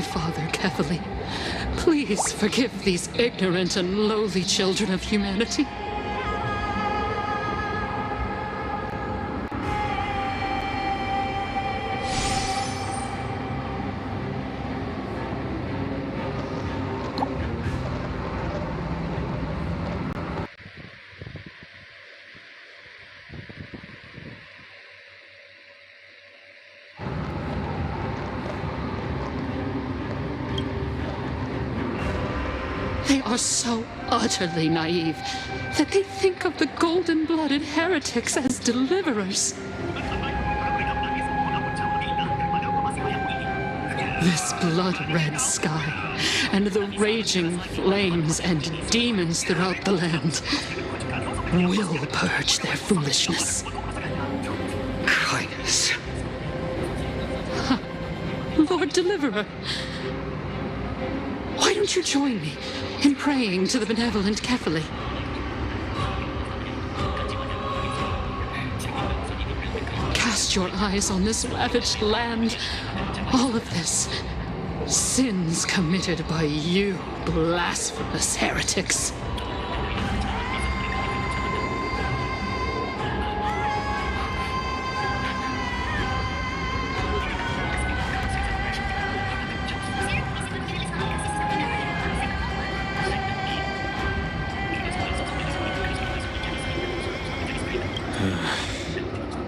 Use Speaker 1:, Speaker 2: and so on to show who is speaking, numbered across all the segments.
Speaker 1: Father Kethely, please forgive these ignorant and lowly children of humanity. They are so utterly naive that they think of the golden-blooded heretics as deliverers. This blood-red sky and the raging flames and demons throughout the land will purge their foolishness.
Speaker 2: Kindness.
Speaker 1: Lord Deliverer, why don't you join me in praying to the benevolent Kethely? Cast your eyes on this ravaged land. All of this, sins committed by you, blasphemous heretics.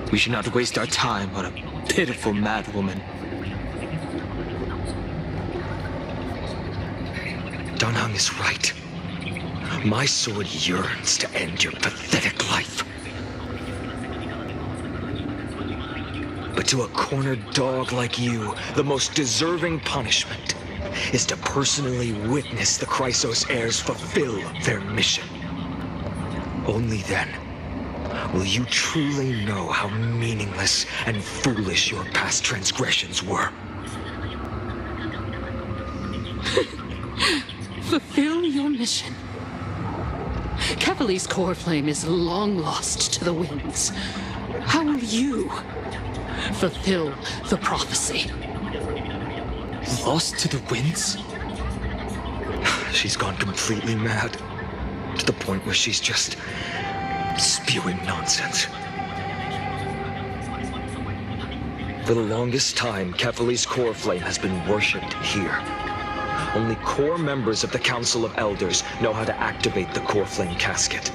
Speaker 2: We should not waste our time on a pitiful madwoman. Danhang is right. My sword yearns to end your pathetic life. But to a cornered dog like you, the most deserving punishment is to personally witness the Chrysos heirs fulfill their mission. Only then will you truly know how meaningless and foolish your past transgressions were.
Speaker 1: Fulfill your mission. Kethely's core flame is long lost to the winds. How will you fulfill the prophecy?
Speaker 2: Lost to the winds? She's gone completely mad. To the point where she's just spewing nonsense. For the longest time, Kethely's core flame has been worshipped here. Only core members of the Council of Elders know how to activate the core flame casket.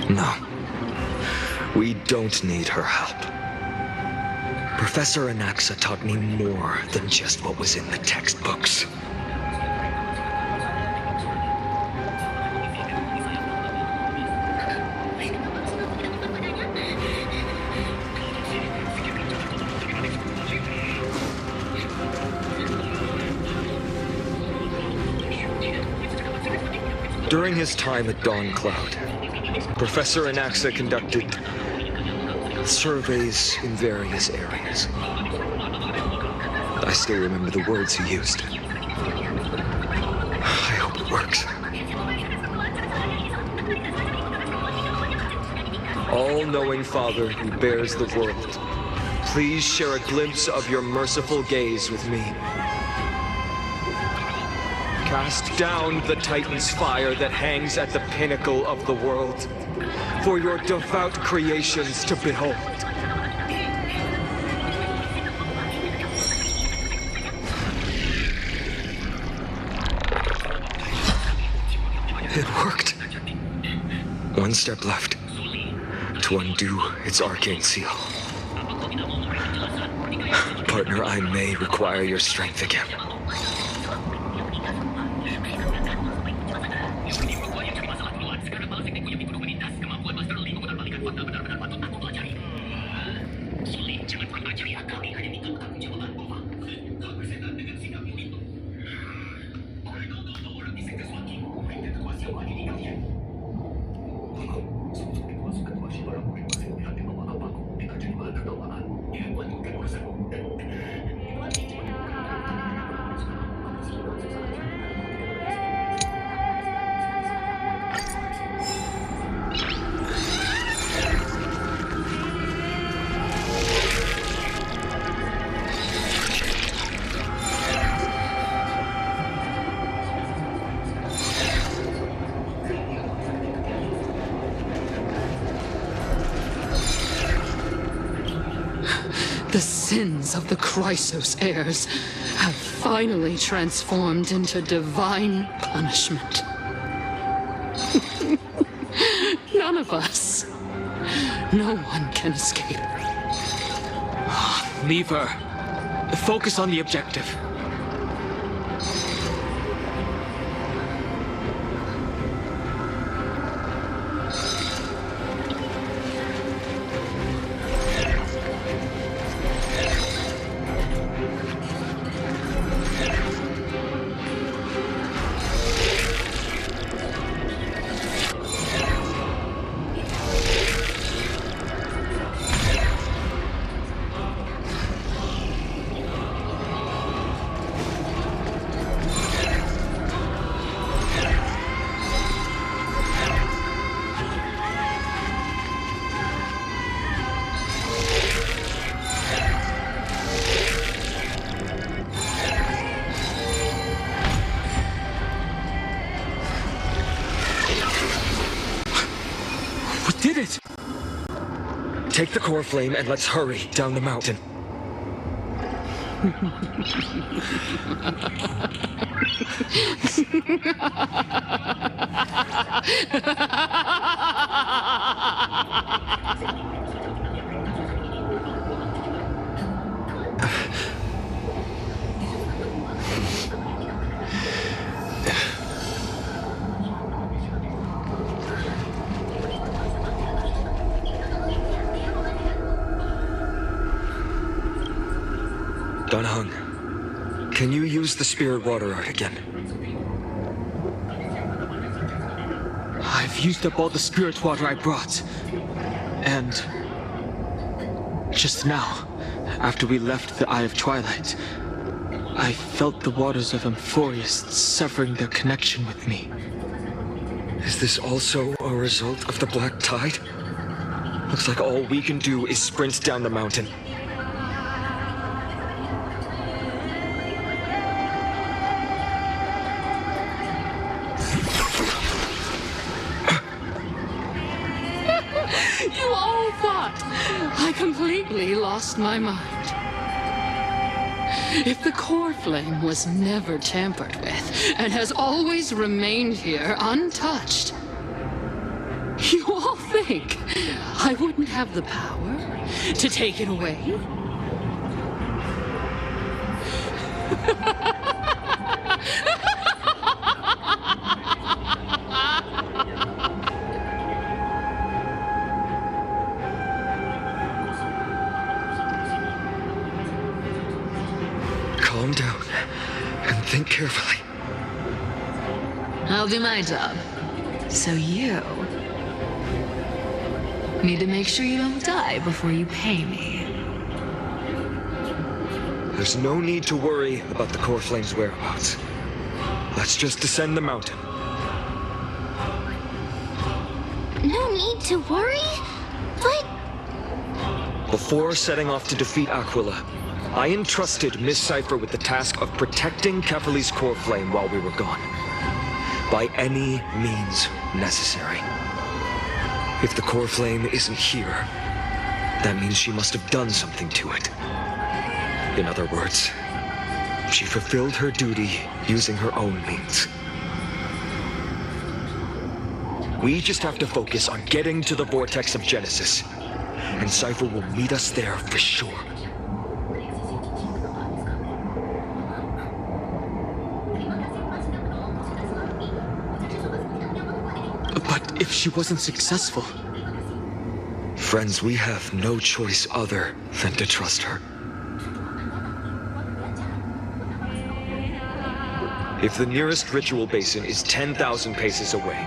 Speaker 2: No. We don't need her help. Professor Anaxa taught me more than just what was in the textbooks. During his time at Dawn Cloud, Professor Anaxa conducted surveys in various areas. I still remember the words he used. I hope it works. All-knowing Father who bears the world, please share a glimpse of your merciful gaze with me. Cast down the Titan's fire that hangs at the pinnacle of the world, for your devout creations to behold. It worked. One step left to undo its arcane seal. Partner, I may require your strength again.
Speaker 1: The sins of the Chrysos heirs have finally transformed into divine punishment. None of us. No one can escape.
Speaker 2: Leave her. Focus on the objective.
Speaker 3: Did it!
Speaker 2: Take the core flame and let's hurry down the mountain. Donhung, can you use the spirit water art again?
Speaker 3: I've used up all the spirit water I brought. And just now, after we left the Eye of Twilight, I felt the waters of Amphoreus severing their connection with me.
Speaker 2: Is this also a result of the black tide? Looks like all we can do is sprint down the mountain.
Speaker 1: You all thought I completely lost my mind. If the core flame was never tampered with and has always remained here untouched, you all think I wouldn't have the power to take it away?
Speaker 2: Calm down and think carefully.
Speaker 4: I'll do my job. So you need to make sure you don't die before you pay me.
Speaker 2: There's no need to worry about the core flame's whereabouts. Let's just descend the mountain.
Speaker 5: No need to worry? But...
Speaker 2: Before setting off to defeat Aquila, I entrusted Miss Cipher with the task of protecting Kefali's core flame while we were gone. By any means necessary. If the core flame isn't here, that means she must have done something to it. In other words, she fulfilled her duty using her own means. We just have to focus on getting to the vortex of Genesis, and Cipher will meet us there for sure.
Speaker 3: But if she wasn't successful...
Speaker 2: Friends, we have no choice other than to trust her. If the nearest ritual basin is 10,000 paces away,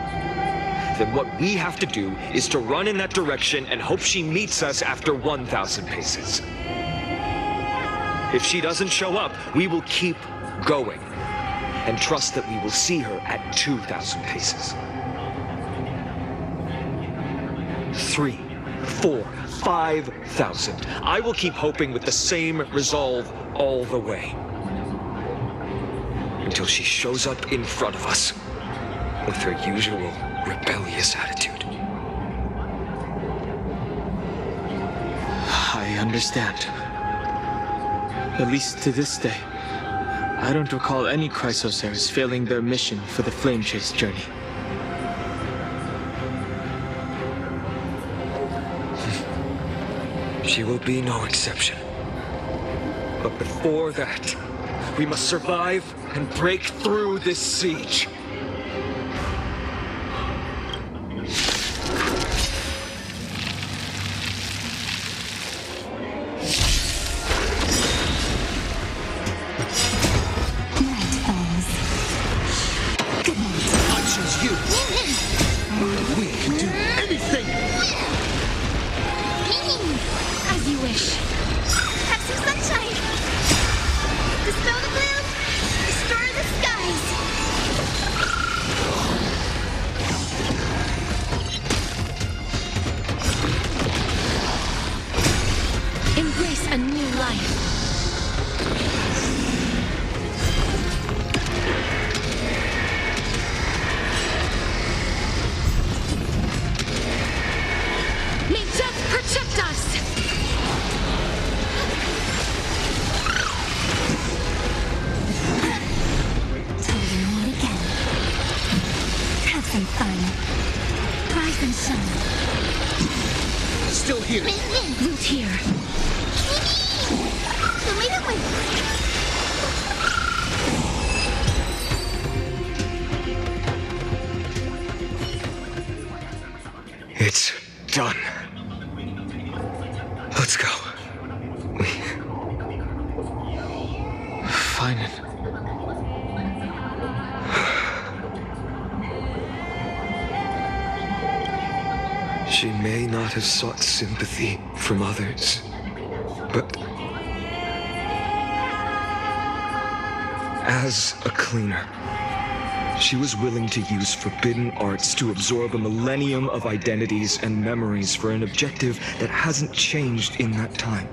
Speaker 2: then what we have to do is to run in that direction and hope she meets us after 1,000 paces. If she doesn't show up, we will keep going and trust that we will see her at 2,000 paces. 3, 4, 5,000. I will keep hoping with the same resolve all the way. Until she shows up in front of us with her usual rebellious attitude.
Speaker 3: I understand. At least to this day, I don't recall any Chrysos heirs failing their mission for the Flame Chase journey.
Speaker 2: She will be no exception. But before that, we must survive and break through this siege.
Speaker 6: Still here.
Speaker 5: Loot here.
Speaker 2: It's done. Let's go.
Speaker 3: Fine.
Speaker 2: She may not have sought sympathy from others, but as a cleaner, she was willing to use forbidden arts to absorb a millennium of identities and memories for an objective that hasn't changed in that time.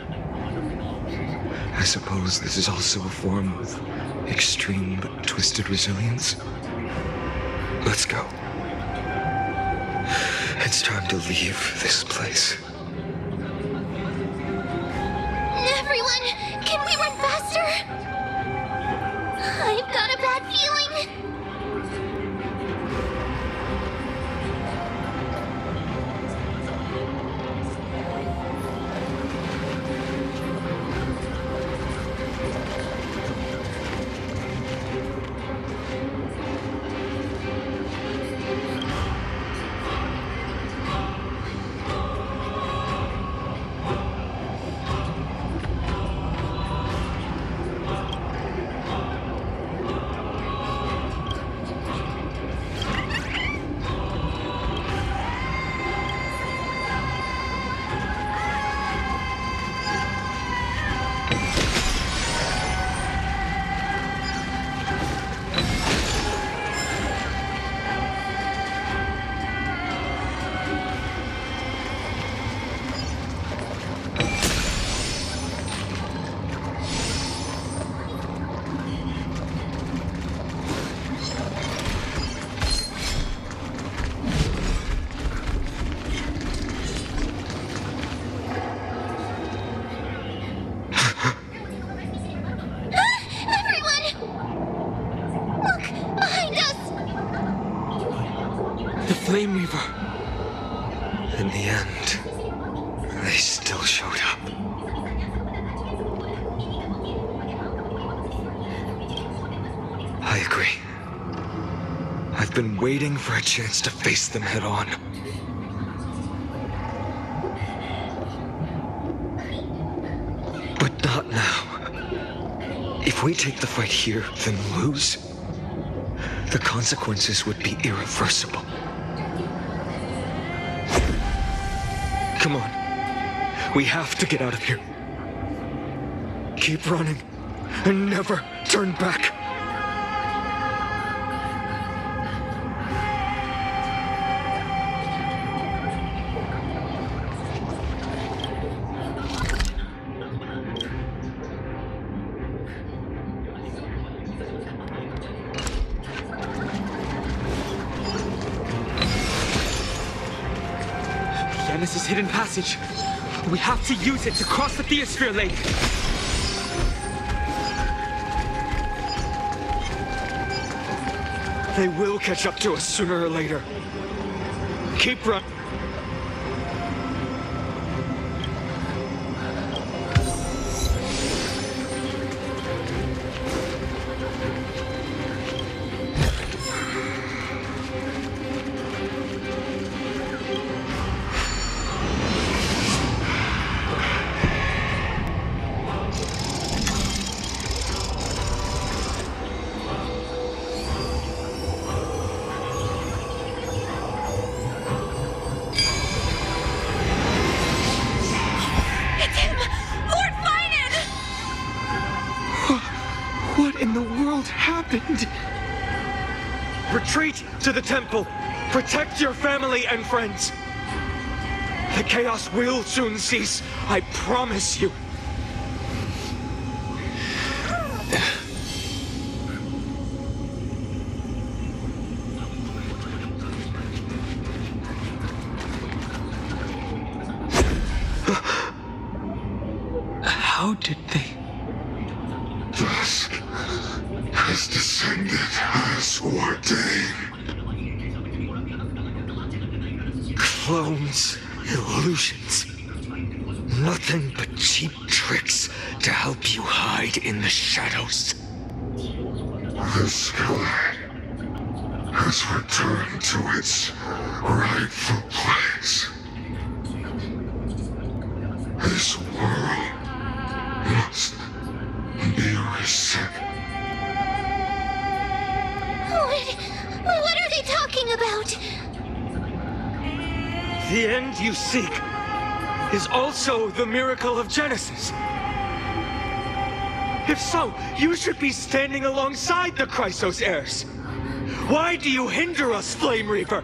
Speaker 2: I suppose this is also a form of extreme but twisted resilience. Let's go. It's time to leave this place.
Speaker 5: Everyone, can we run faster? I've got a bad feeling.
Speaker 3: Flame Weaver.
Speaker 2: In the end, they still showed up. I agree. I've been waiting for a chance to face them head on. But not now. If we take the fight here, then lose, the consequences would be irreversible. Come on. We have to get out of here. Keep running and never turn back.
Speaker 3: Yanis' hidden passage. We have to use it to cross the Theosphere Lake.
Speaker 2: They will catch up to us sooner or later. Keep running.
Speaker 3: What in the world happened?
Speaker 2: Retreat to the temple. Protect your family and friends. The chaos will soon cease. I promise you.
Speaker 3: How did they?
Speaker 6: Dusk has descended as ordained.
Speaker 2: Clones, illusions. Nothing but cheap tricks to help you hide in the shadows.
Speaker 6: The sky has returned to its rightful place. This world must be reset.
Speaker 5: What are they talking about?
Speaker 2: The end you seek is also the miracle of Genesis. If so, you should be standing alongside the Chrysos heirs. Why do you hinder us, Flame Reaper?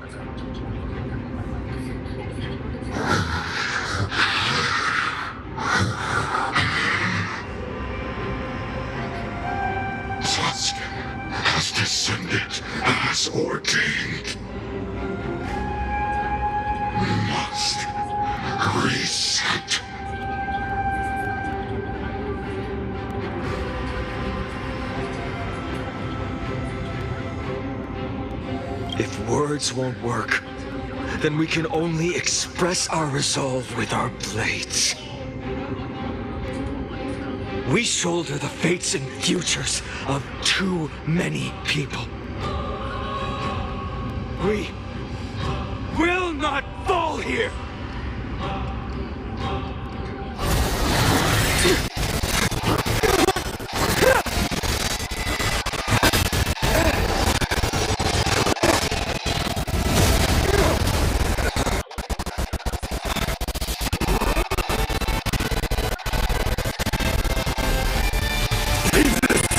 Speaker 6: Dusk has descended as ordained. We must reset.
Speaker 2: If words won't work, then we can only express our resolve with our blades. We shoulder the fates and futures of too many people. We will not fall here!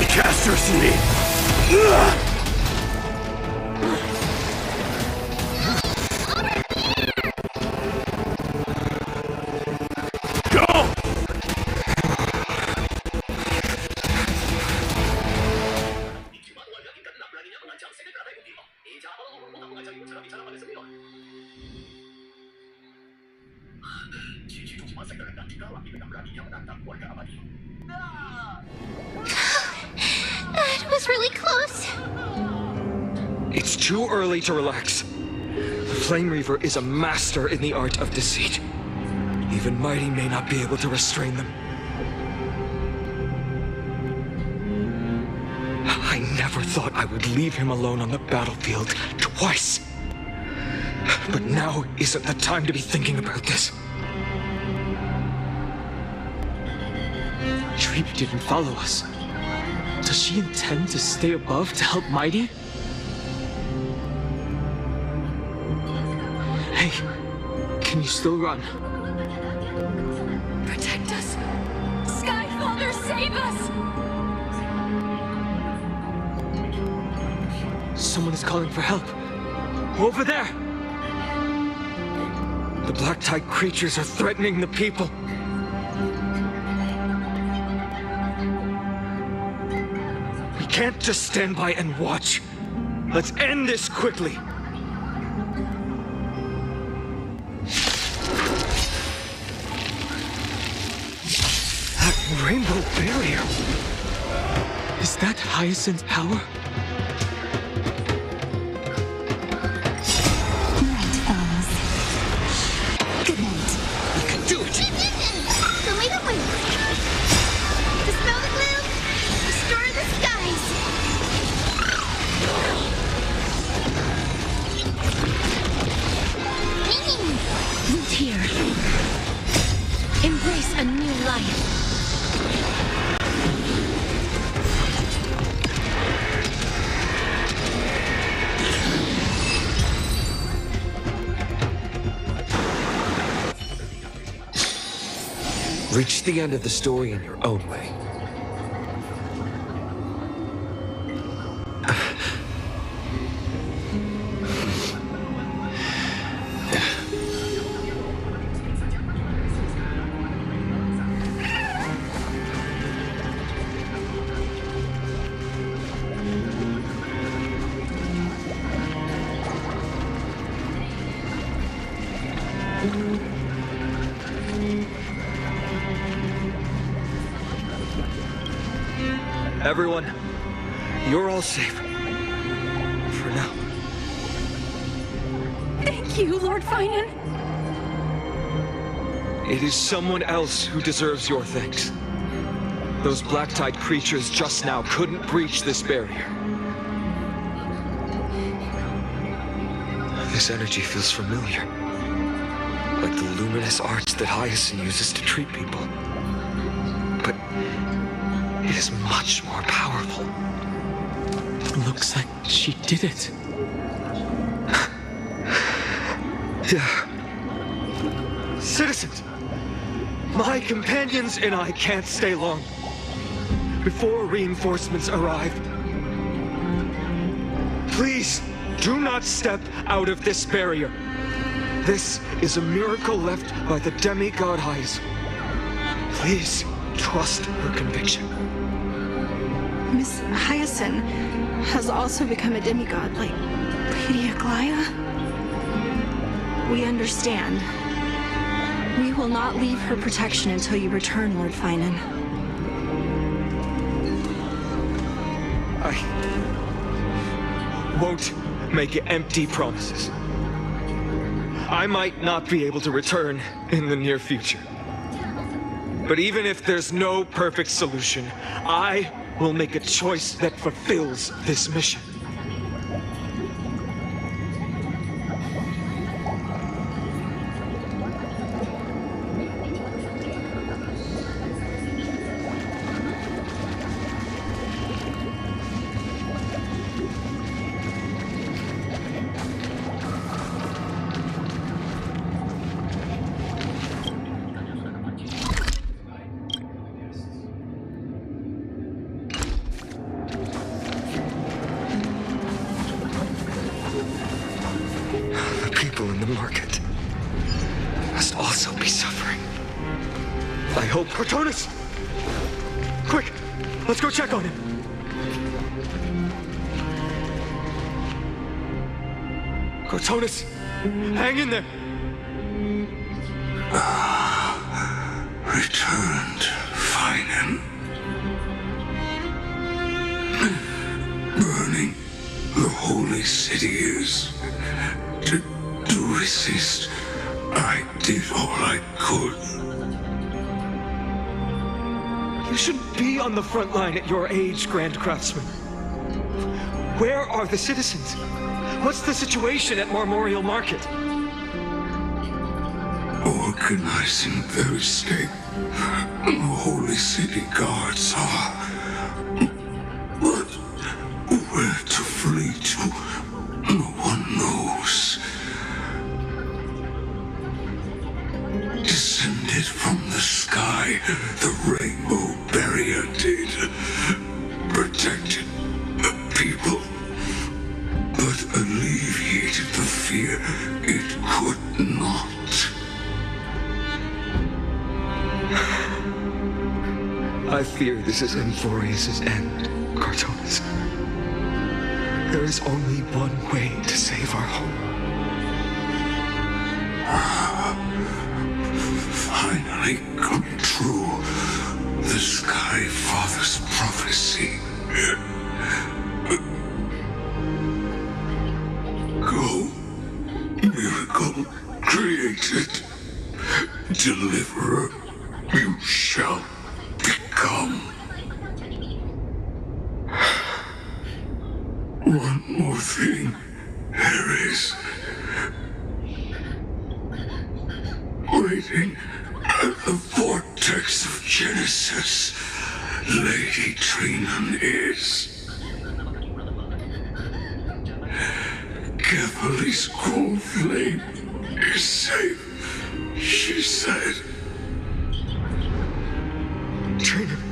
Speaker 2: Casters me! Go!
Speaker 5: That was really close.
Speaker 2: It's too early to relax. The Flame Reaver is a master in the art of deceit. Even Mighty may not be able to restrain them. I never thought I would leave him alone on the battlefield twice. But now isn't the time to be thinking about this.
Speaker 3: Treep didn't follow us. Does she intend to stay above to help Mighty? Hey, can you still run?
Speaker 4: Protect us! Skyfather, save us!
Speaker 3: Someone is calling for help.
Speaker 2: Over there! The Black Tide creatures are threatening the people. We can't just stand by and watch. Let's end this quickly. That rainbow barrier.
Speaker 3: Is that Hyacinth's power?
Speaker 5: Here. Embrace a new life.
Speaker 2: Reach the end of the story in your own way. Everyone, you're all safe. For now.
Speaker 5: Thank you, Lord Finan.
Speaker 2: It is someone else who deserves your thanks. Those black-tide creatures just now couldn't breach this barrier. This energy feels familiar. Like the luminous arts that Hyacinth uses to treat people. But it is much more powerful.
Speaker 3: Looks like she did it.
Speaker 2: Yeah. Citizens, my companions and I can't stay long. Before reinforcements arrive, please do not step out of this barrier. This is a miracle left by the demigod Hyacinth. Please trust her conviction.
Speaker 7: Miss Hyacinth has also become a demigod, like Lady Aglaya. We understand. We will not leave her protection until you return, Lord Finan.
Speaker 2: I won't make empty promises. I might not be able to return in the near future. But even if there's no perfect solution, I will make a choice that fulfills this mission. In the market must also be suffering. I hope. Cortonus! Quick! Let's go check on him! Cortonus! Hang in there!
Speaker 6: Returned, Finan. Burning the holy city is... To resist, I did all I could.
Speaker 2: You shouldn't be on the front line at your age, Grand Craftsman. Where are the citizens? What's the situation at Marmorial Market?
Speaker 6: Organizing their escape. The holy city guards are... But where to flee to, no one knows. Descended from the sky, the rainbow barrier did. Protected people, but alleviated the fear it could not.
Speaker 2: I fear this is Amphoreus' end, Cortonus. There is only one way to save our home.
Speaker 6: Finally come true. The Sky Father's prophecy. Go, miracle created. Deliverer, you shall become. One more thing, Ares. waiting at the vortex of Genesis, Lady Trinan is. Kepali's cold flame is safe, she said.
Speaker 2: Trinan.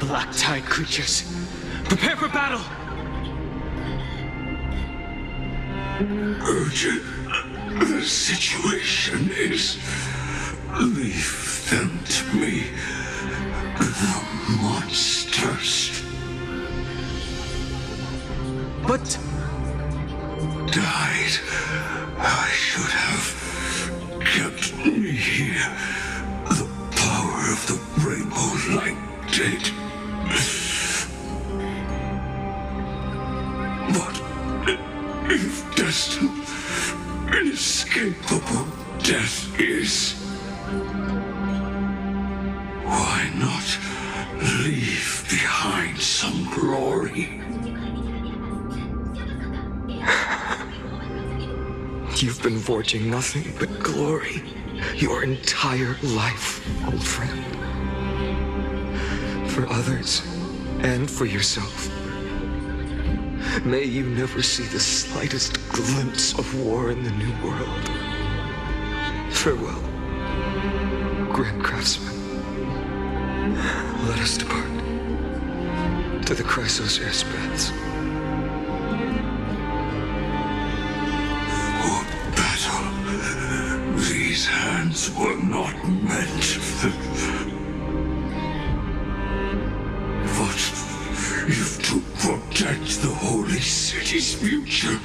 Speaker 3: Black tide creatures, prepare for battle!
Speaker 6: Urgent. The situation is... Leave them to me. The monsters.
Speaker 3: But...
Speaker 6: Died. I should have kept me here. The power of the rainbow light did. But if destined, inescapable death is, why not leave behind some glory?
Speaker 2: You've been forging nothing but glory your entire life, old friend. For others, and for yourself. May you never see the slightest glimpse of war in the New World. Farewell, Grand Craftsman. Let us depart to the Chrysos airspaths.
Speaker 6: For battle, these hands were not meant. But if to protect the Holy City's future,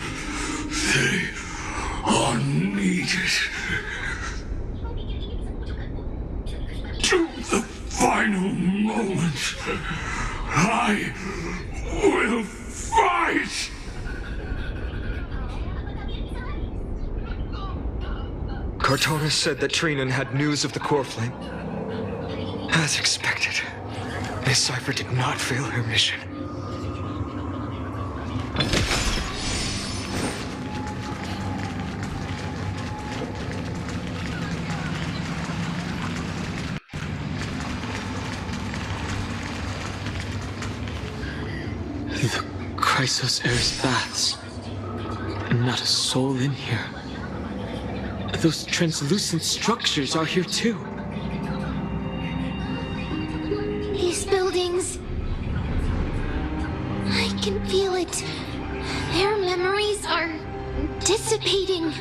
Speaker 6: they are needed. To the final moment, I will fight!
Speaker 2: Cartonis said that Trinan had news of the core flame. As expected, Miss Cypher did not fail her mission.
Speaker 3: The Chrysos Air's baths. Not a soul in here. Those translucent structures are here too.
Speaker 5: These buildings... I can feel it. Their memories are dissipating.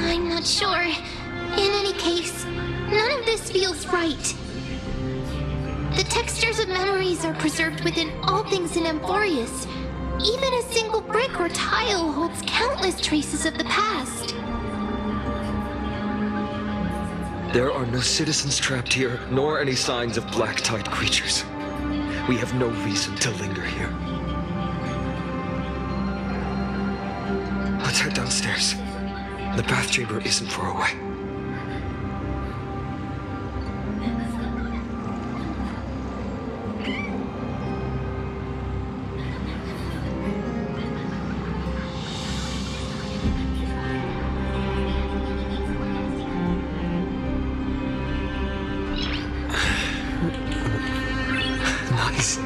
Speaker 5: I'm not sure. In any case, none of this feels right. The textures of memories are preserved within all things in Amphoreus. Even a single brick or tile holds countless traces of the past.
Speaker 2: There are no citizens trapped here, nor any signs of black tide creatures. We have no reason to linger here. Let's head downstairs. The bath chamber isn't far away. Nice.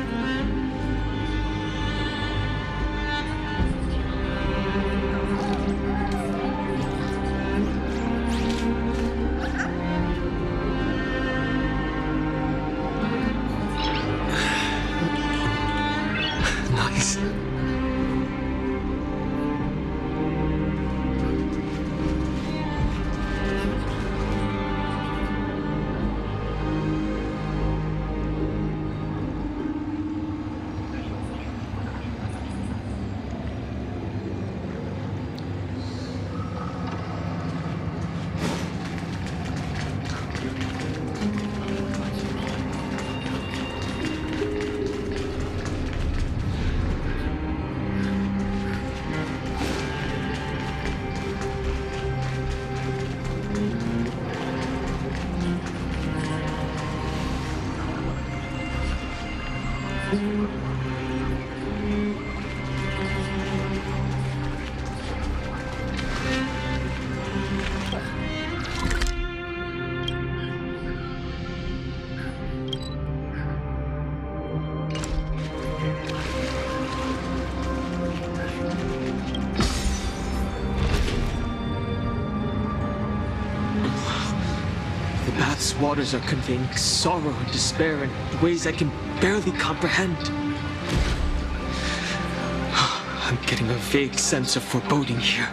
Speaker 3: Its waters are conveying sorrow and despair in ways I can barely comprehend. I'm getting a vague sense of foreboding here.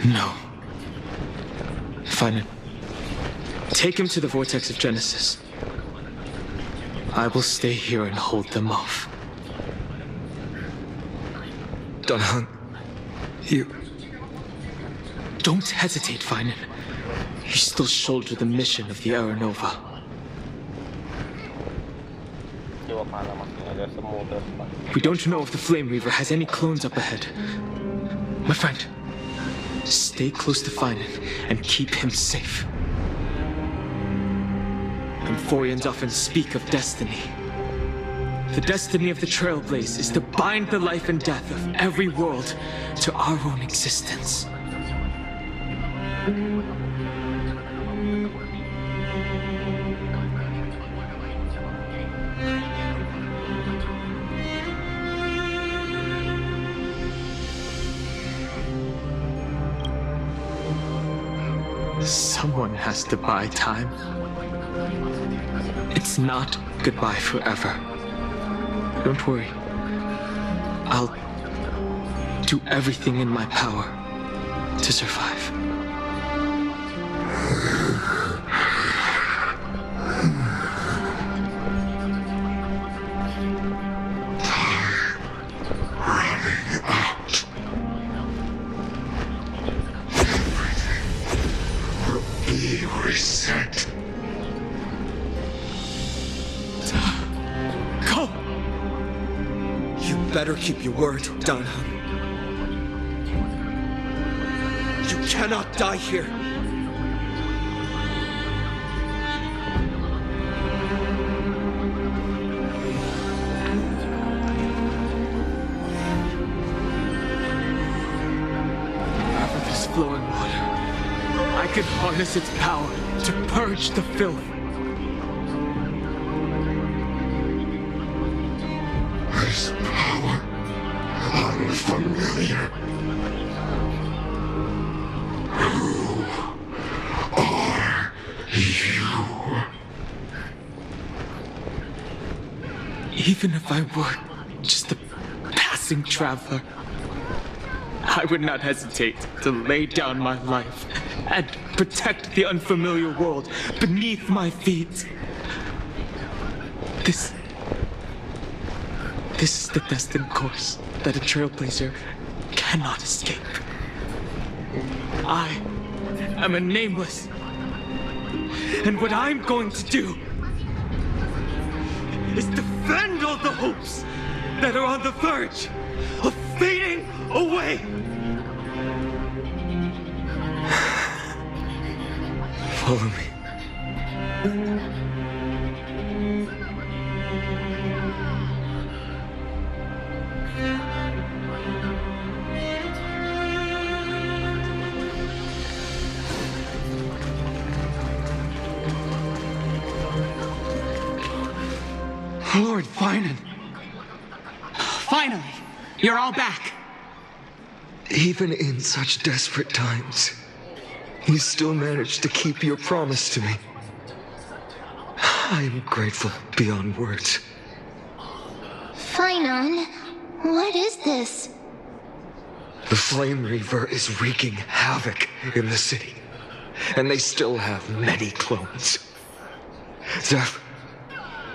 Speaker 3: No. Fine. Take him to the vortex of Genesis. I will stay here and hold them off.
Speaker 2: Dunhun, you...
Speaker 3: Don't hesitate, Finan. You still shoulder the mission of the Aeronova. We don't know if the Flame Reaver has any clones up ahead. My friend, stay close to Finan and keep him safe. Amphorians often speak of destiny. The destiny of the Trailblaze is to bind the life and death of every world to our own existence. Someone has to buy time. It's not goodbye forever. Don't worry. I'll do everything in my power to survive.
Speaker 2: Better keep your word, Dunhun. You cannot die here.
Speaker 3: With this flowing water, I can harness its power to purge the filth.
Speaker 6: This power, unfamiliar. Who are you?
Speaker 3: Even if I were just a passing traveler, I would not hesitate to lay down my life and protect the unfamiliar world beneath my feet. This is the destined course that a trailblazer cannot escape. I am a nameless. And what I'm going to do is defend all the hopes that are on the verge of fading away.
Speaker 2: Follow me.
Speaker 3: Lord Finan! Finally! You're all back!
Speaker 2: Even in such desperate times, you still managed to keep your promise to me. I am grateful beyond words.
Speaker 5: Finan, what is this?
Speaker 2: The Flame Reaver is wreaking havoc in the city, and they still have many clones. Zeph,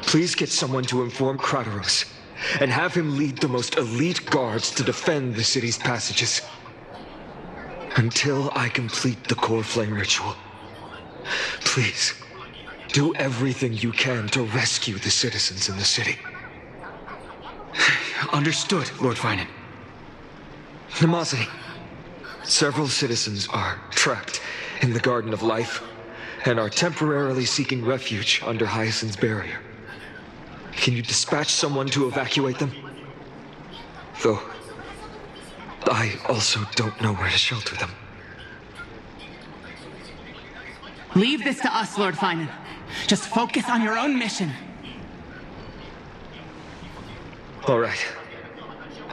Speaker 2: please get someone to inform Kratos, and have him lead the most elite guards to defend the city's passages. Until I complete the core flame ritual, please, do everything you can to rescue the citizens in the city.
Speaker 3: Understood, Lord Finan.
Speaker 2: Nemazini, several citizens are trapped in the Garden of Life and are temporarily seeking refuge under Hyacinth's barrier. Can you dispatch someone to evacuate them? Though, I also don't know where to shelter them.
Speaker 8: Leave this to us, Lord Finan. Just focus on your own mission.
Speaker 2: All right.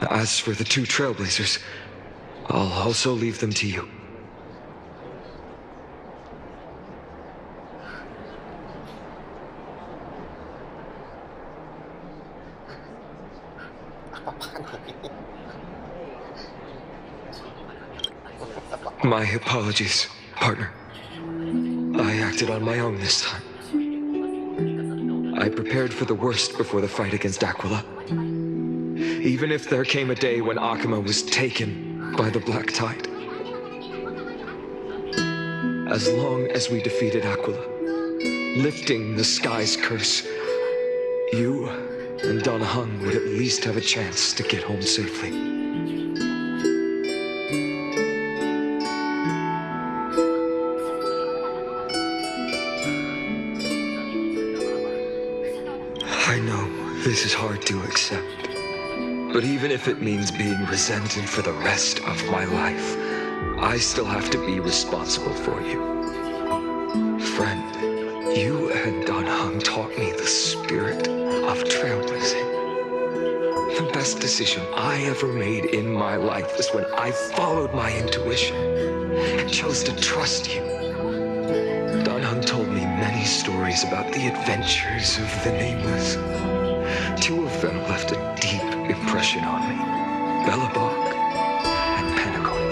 Speaker 2: As for the two Trailblazers, I'll also leave them to you. My apologies, partner. I acted on my own this time. I prepared for the worst before the fight against Aquila. Even if there came a day when Akima was taken by the Black Tide. As long as we defeated Aquila, lifting the sky's curse, you and Donahung would at least have a chance to get home safely. I know this is hard to accept, but even if it means being resented for the rest of my life, I still have to be responsible for you. Friend, you and Donahung taught me the spirit of trailblazing. The best decision I ever made in my life is when I followed my intuition and chose to trust you. Donahung told me many stories about the adventures of the Nameless. Two of them left a deep impression on me, Belobog and Pentagon.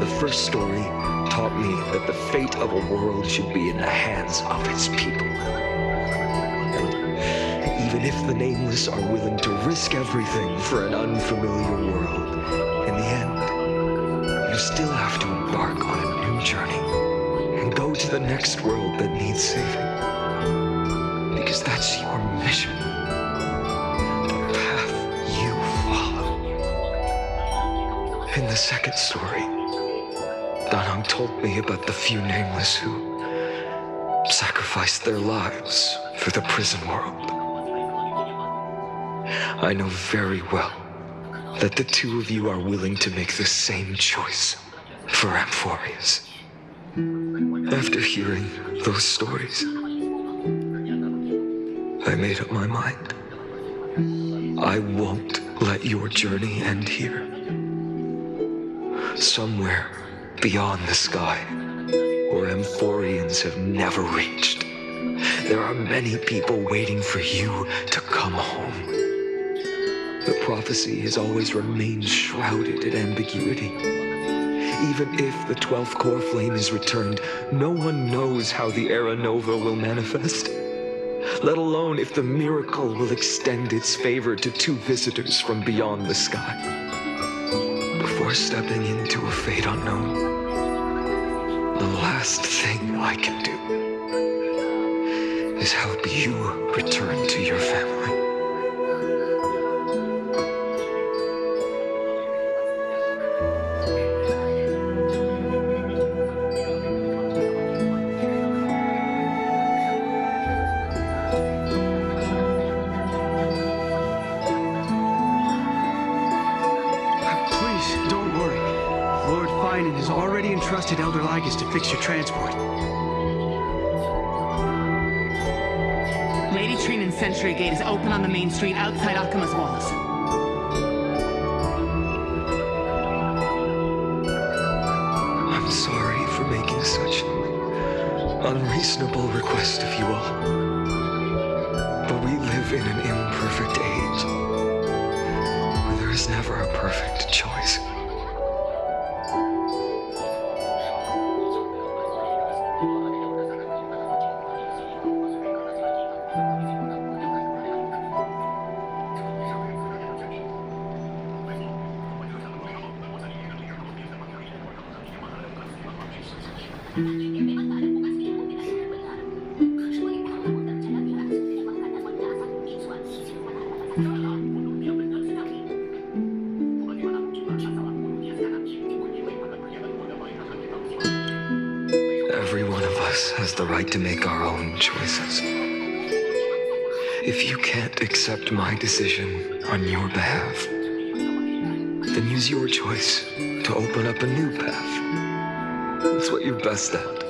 Speaker 2: The first story taught me that the fate of a world should be in the hands of its people. And even if the Nameless are willing to risk everything for an unfamiliar world, in the end, you still have to embark on a new journey and go to the next world that needs saving. Because that's your mission. The path you follow. In the second story, Donahung told me about the few Nameless who sacrificed their lives for the prison world. I know very well that the two of you are willing to make the same choice for Amphoreus. After hearing those stories, I made up my mind. I won't let your journey end here. Somewhere beyond the sky, where Amphoreans have never reached, there are many people waiting for you to come home. The prophecy has always remained shrouded in ambiguity. Even if the 12th core flame is returned, no one knows how the Era Nova will manifest. Let alone if the miracle will extend its favor to two visitors from beyond the sky. Before stepping into a fate unknown, the last thing I can do is help you return to your family.
Speaker 9: Elder Lygus to fix your transport.
Speaker 8: Lady Trinan's Sentry Gate is open on the main street outside Akima's walls.
Speaker 2: I'm sorry for making such an unreasonable request of you all. But we live in an imperfect age, where there is never a perfect choice. Every one of us has the right to make our own choices. If you can't accept my decision on your behalf, then use your choice to open up a new path. That's what you're best at,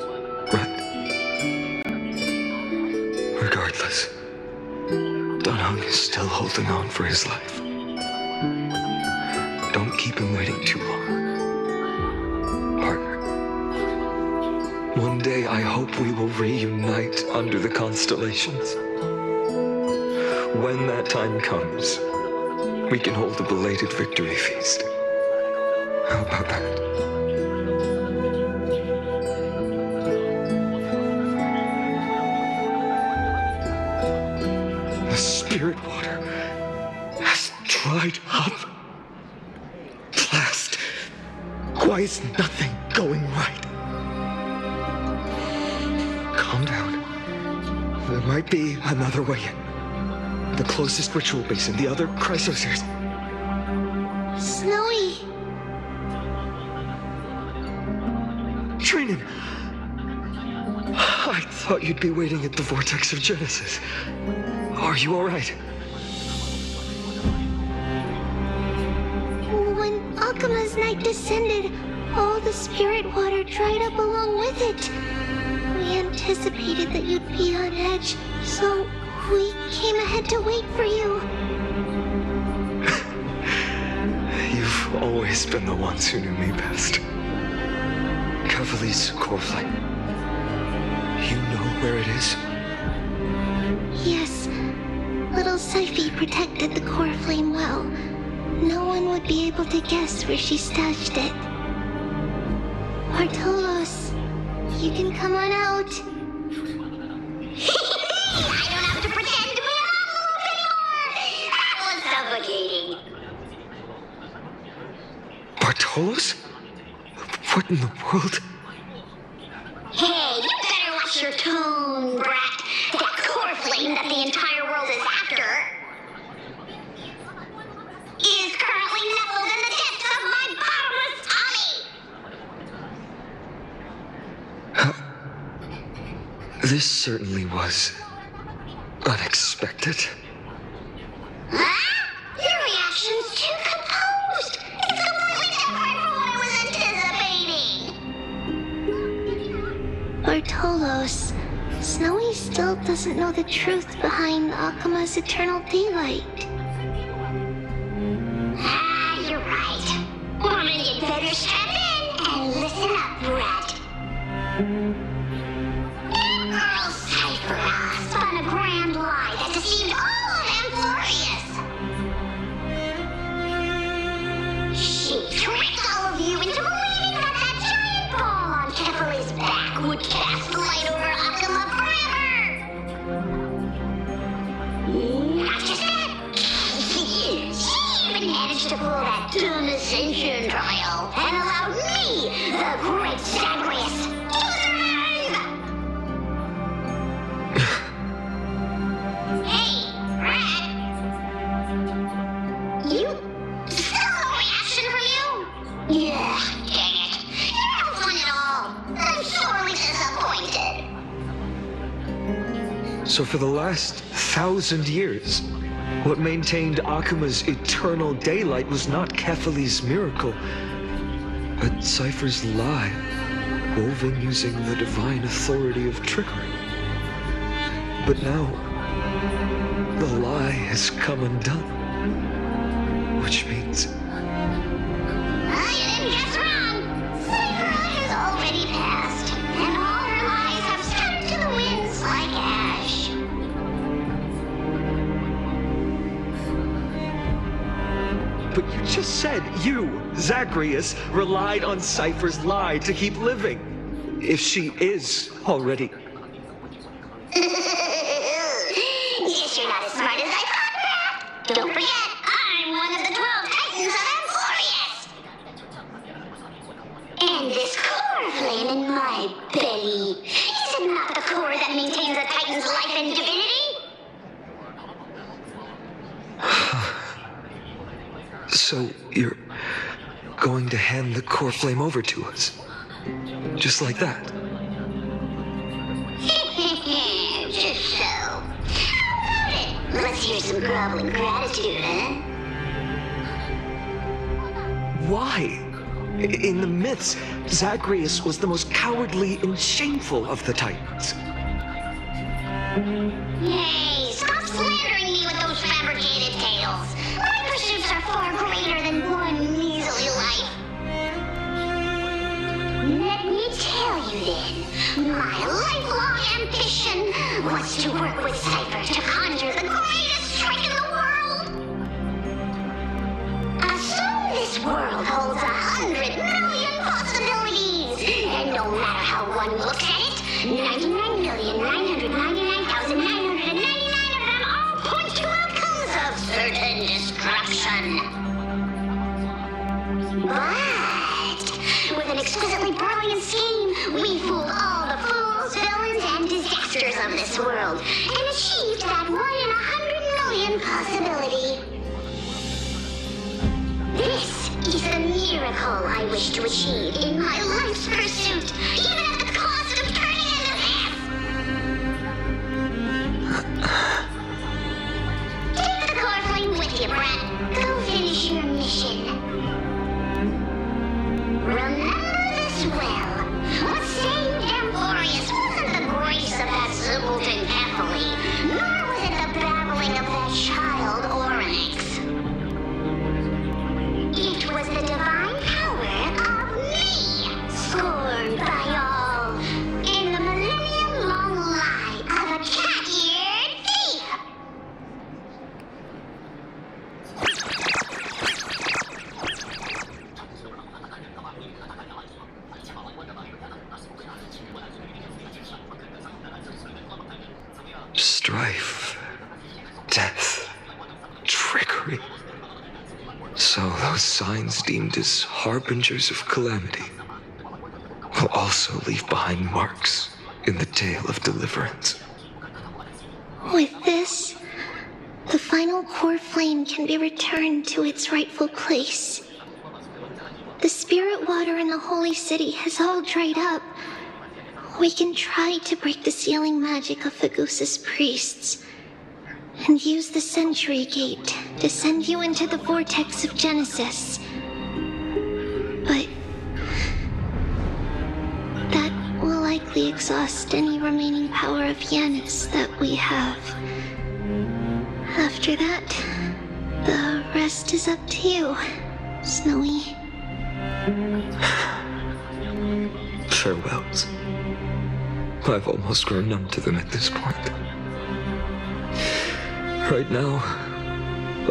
Speaker 2: right? Regardless, Dunhung is still holding on for his life. Don't keep him waiting too long. Partner, one day I hope we will reunite under the constellations. When that time comes, we can hold a belated victory feast. How about that? The spirit water has dried up. Blast! Why is nothing going right? Calm down. There might be another way in. The closest ritual basin, the other chrysosers.
Speaker 5: Snowy.
Speaker 2: Trinan! I thought you'd be waiting at the vortex of Genesis. Are you all right?
Speaker 5: When Akuma's night descended, all the spirit water dried up along with it. We anticipated that you'd be on edge, so we came ahead to wait for you.
Speaker 2: You've always been the ones who knew me best. Kavali's core flame. You know where it is?
Speaker 5: Yes. Little Syphi protected the core flame well. No one would be able to guess where she stashed it. Bartolos, you can come on out.
Speaker 10: I don't have to pretend to be an envelope anymore! That was suffocating!
Speaker 2: Bartolos? What in the world?
Speaker 10: Hey, you better watch your tone, brat! That core flame that the entire world is after is currently nestled in the depths of my bottomless tummy!
Speaker 2: This certainly was unexpected.
Speaker 10: Huh? Your reaction's too composed! It's completely different from what I was anticipating!
Speaker 5: Bartolos, Snowy still doesn't know the truth behind Akuma's eternal daylight.
Speaker 10: Ah, you're right. Woman, you'd better strap in and listen up, brat. That girl Cypher spun a grand lie that deceived all of Amphoreus. She tricked all of you into believing that that giant ball on Kefali's back would cast light over Akuma forever. Not just that, she even managed to pull that dumb ascension trial and allowed me, the great Zagreus, to survive! Hey, Rat! You... still no reaction from you? Yeah, dang it. You're no fun at all. I'm sorely disappointed.
Speaker 2: So for the last 1,000 years, what maintained Akuma's eternal daylight was not Kefali's miracle, but Cypher's lie, woven using the divine authority of trickery. But now, the lie has come undone, which means...
Speaker 10: You didn't guess wrong. Cypher has already passed, and all her lies have scattered to the winds like ash.
Speaker 2: But you just said you, Zagreus, relied on Cypher's lie to keep living. If she is already...
Speaker 10: Guess you're not as smart as I thought, Rat. Don't forget, I'm one of the 12 Titans of Amphoreus. And this core flame in my
Speaker 2: So you're going to hand the core flame over to us? Just like that?
Speaker 10: Just so. How about it? Let's hear some groveling gratitude, huh?
Speaker 2: Why? In the myths, Zagreus was the most cowardly and shameful of the Titans.
Speaker 10: Hey, stop slandering me with those fabricated tales. My pursuits are far greater than one measly life. Let me tell you then, my lifelong ambition was to work with Cypher to conjure the greatest strike in the world. Assume this world holds 100 million possibilities, and no matter how one looks at it, 99,999,999 of them all point to outcomes of certain destruction. But with an exquisitely brilliant scheme, we fooled all the fools, villains, and disasters of this world, and achieved that 1 in 100 million possibility. This is the miracle I wish to achieve in my life's pursuit, even at the cost of turning into this. Take the core flame with you, Brett. Go finish your mission. Remember this well. What saved Amphoreus wasn't the grace of that simpleton Ethel, nor was it the babbling of that child Oryx. It was the divine power of me, scorned by all, in the millennium-long lie of a cat-eared thief.
Speaker 2: Strife, death, trickery. So those signs deemed as harbingers of calamity will also leave behind marks in the tale of deliverance.
Speaker 5: With this, the final core flame can be returned to its rightful place. The spirit water in the holy city has all dried up. We can try to break the sealing magic of Fagusa's priests, and use the Century Gate to send you into the vortex of Genesis. But that will likely exhaust any remaining power of Yanis that we have. After that, the rest is up to you, Snowy.
Speaker 2: Farewells. I've almost grown numb to them at this point. Right now,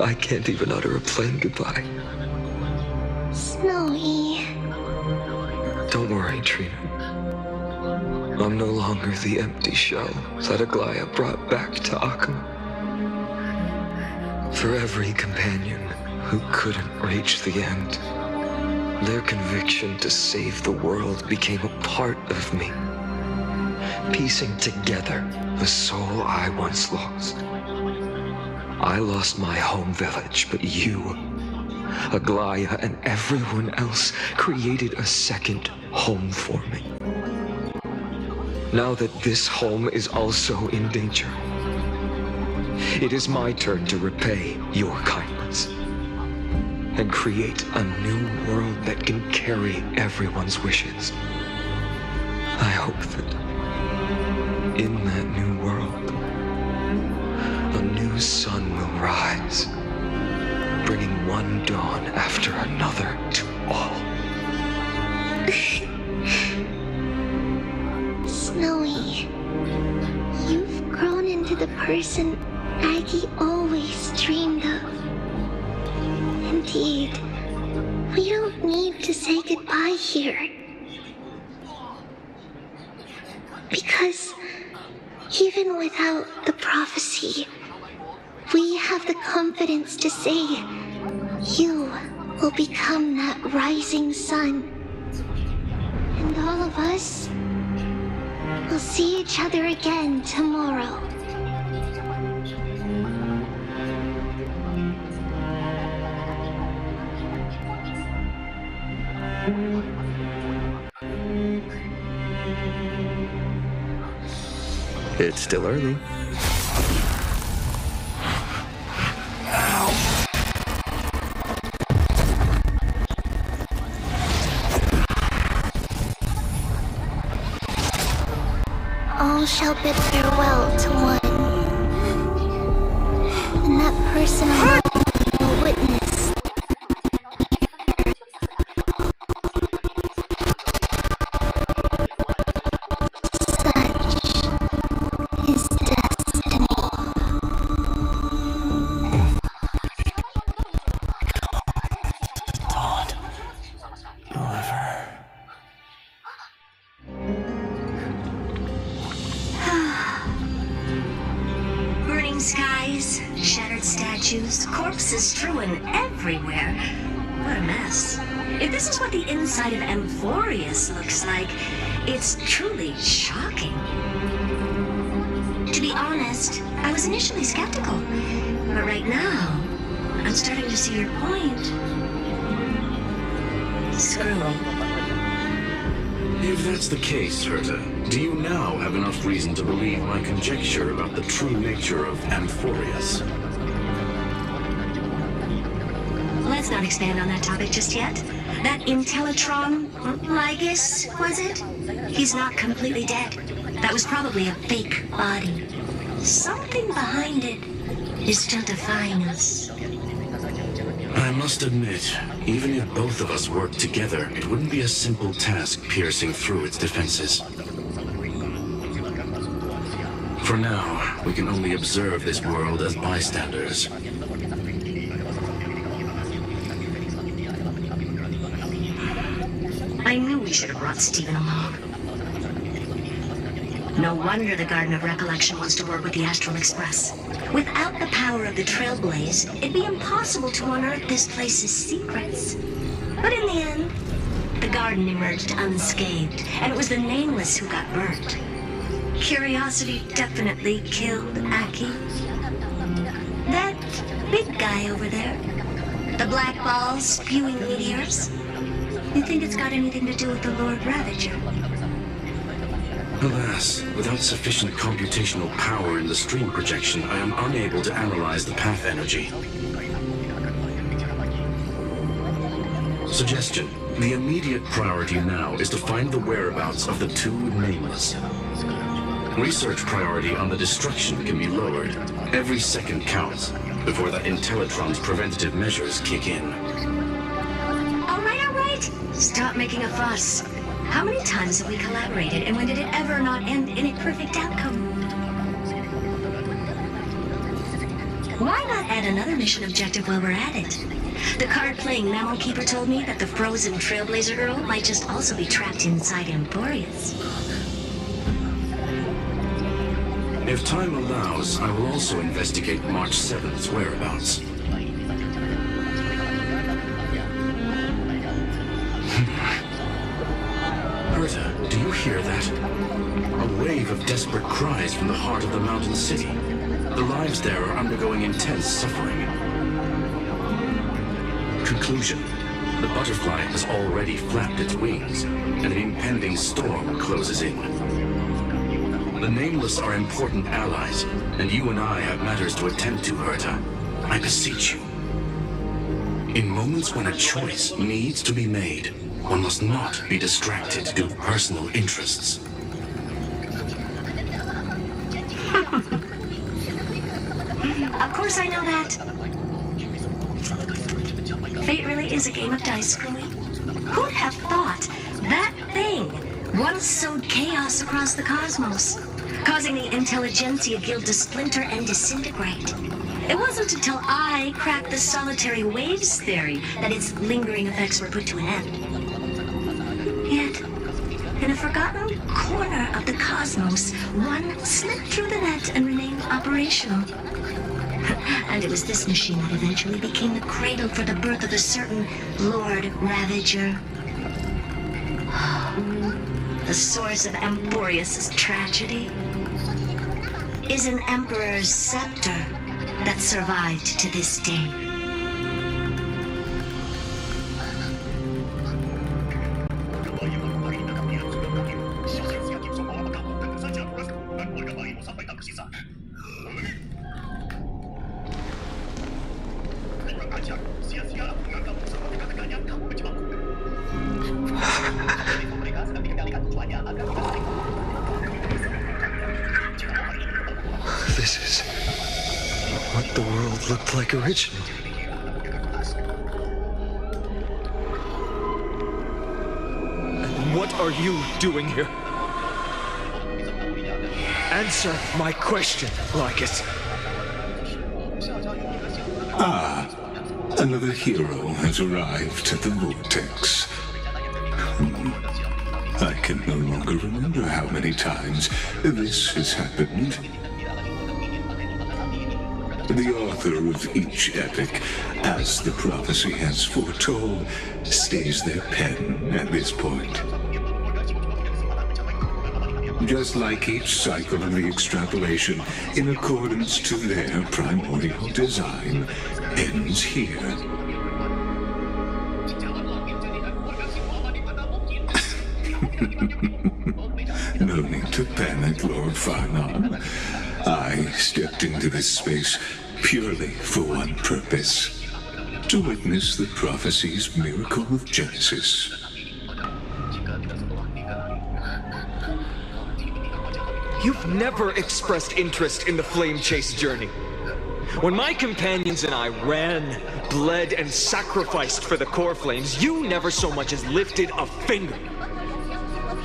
Speaker 2: I can't even utter a plain goodbye.
Speaker 5: Snowy.
Speaker 2: Don't worry, Trina. I'm no longer the empty shell that Aglaya brought back to Akama. For every companion who couldn't reach the end, their conviction to save the world became a part of me, piecing together the soul I once lost. I lost my home village, but you, Aglaya, and everyone else created a second home for me. Now that this home is also in danger, it is my turn to repay your kindness and create a new world that can carry everyone's wishes. I hope that in that new world, a new sun will rise, bringing one dawn after another to all.
Speaker 5: Snowy, you've grown into the person Aggie always dreamed of. Indeed, we don't need to say goodbye here. Because even without the prophecy, we have the confidence to say you will become that rising sun. And all of us will see each other again tomorrow.
Speaker 11: It's still early.
Speaker 5: All shall bid farewell to one. And that person alone will witness. Such is destiny.
Speaker 6: Thought you'll ever...
Speaker 10: Burning skies, shattered statues, corpses strewn everywhere. What a mess. If this is what the inside of Amphoreus looks like, it's truly shocking. To be honest, I was initially skeptical, but right now, I'm starting to see your point. Screw me.
Speaker 6: If that's the case, Herta, do you now have enough reason to believe my conjecture about the true nature of Amphoreus?
Speaker 10: Let's not expand on that topic just yet. That Intellitron, Ligus, was it? He's not completely dead. That was probably a fake body. Something behind it is still defying us.
Speaker 6: I must admit, even if both of us worked together, it wouldn't be a simple task piercing through its defenses. For now, we can only observe this world as bystanders.
Speaker 10: I knew we should have brought Stephen along. No wonder the Garden of Recollection wants to work with the Astral Express. Without the power of the Trailblaze, it'd be impossible to unearth this place's secrets. But in the end, the garden emerged unscathed, and it was the Nameless who got burnt. Curiosity definitely killed Aki. That big guy over there, the black balls spewing meteors, you think it's got anything to do with the Lord Ravager?
Speaker 6: Alas, without sufficient computational power in the stream projection, I am unable to analyze the path energy. Suggestion. The immediate priority now is to find the whereabouts of the two Nameless. Research priority on the destruction can be lowered. Every second counts before that Intellitron's preventative measures kick in.
Speaker 10: All right. Stop making a fuss. How many times have we collaborated, and when did it ever not end in a perfect outcome? Why not add another mission objective while we're at it? The card-playing Mammal Keeper told me that the frozen Trailblazer girl might just also be trapped inside Amphoreus.
Speaker 6: If time allows, I will also investigate March 7th's whereabouts. Herta, do you hear that? A wave of desperate cries from the heart of the mountain city. The lives there are undergoing intense suffering. Conclusion. The butterfly has already flapped its wings, and an impending storm closes in. The Nameless are important allies, and you and I have matters to attend to, Herta. I beseech you. In moments when a choice needs to be made, one must not be distracted due to personal interests.
Speaker 10: Of course I know that. Fate really is a game of dice, Screwy. Who'd have thought that thing once sowed chaos across the cosmos, causing the Intelligentsia Guild to splinter and disintegrate? It wasn't until I cracked the solitary waves theory that its lingering effects were put to an end. Yet, in a forgotten corner of the cosmos, one slipped through the net and remained operational. And it was this machine that eventually became the cradle for the birth of a certain Lord Ravager. The source of Amphoreus' tragedy is an Emperor's scepter that survived to this day.
Speaker 2: This is what the world looked like originally. And what are you doing here? Answer my question, Lycus.
Speaker 11: Ah, another hero has arrived at the Vortex. I can no longer remember how many times this has happened. The author of each epic, as the prophecy has foretold, stays their pen at this point. Just like each cycle of the extrapolation, in accordance to their primordial design, ends here. No need to panic, Lord Farnon. I stepped into this space purely for one purpose: to witness the prophecy's miracle of Genesis.
Speaker 2: You've never expressed interest in the flame chase journey. When my companions and I ran, bled, and sacrificed for the core flames, you never so much as lifted a finger.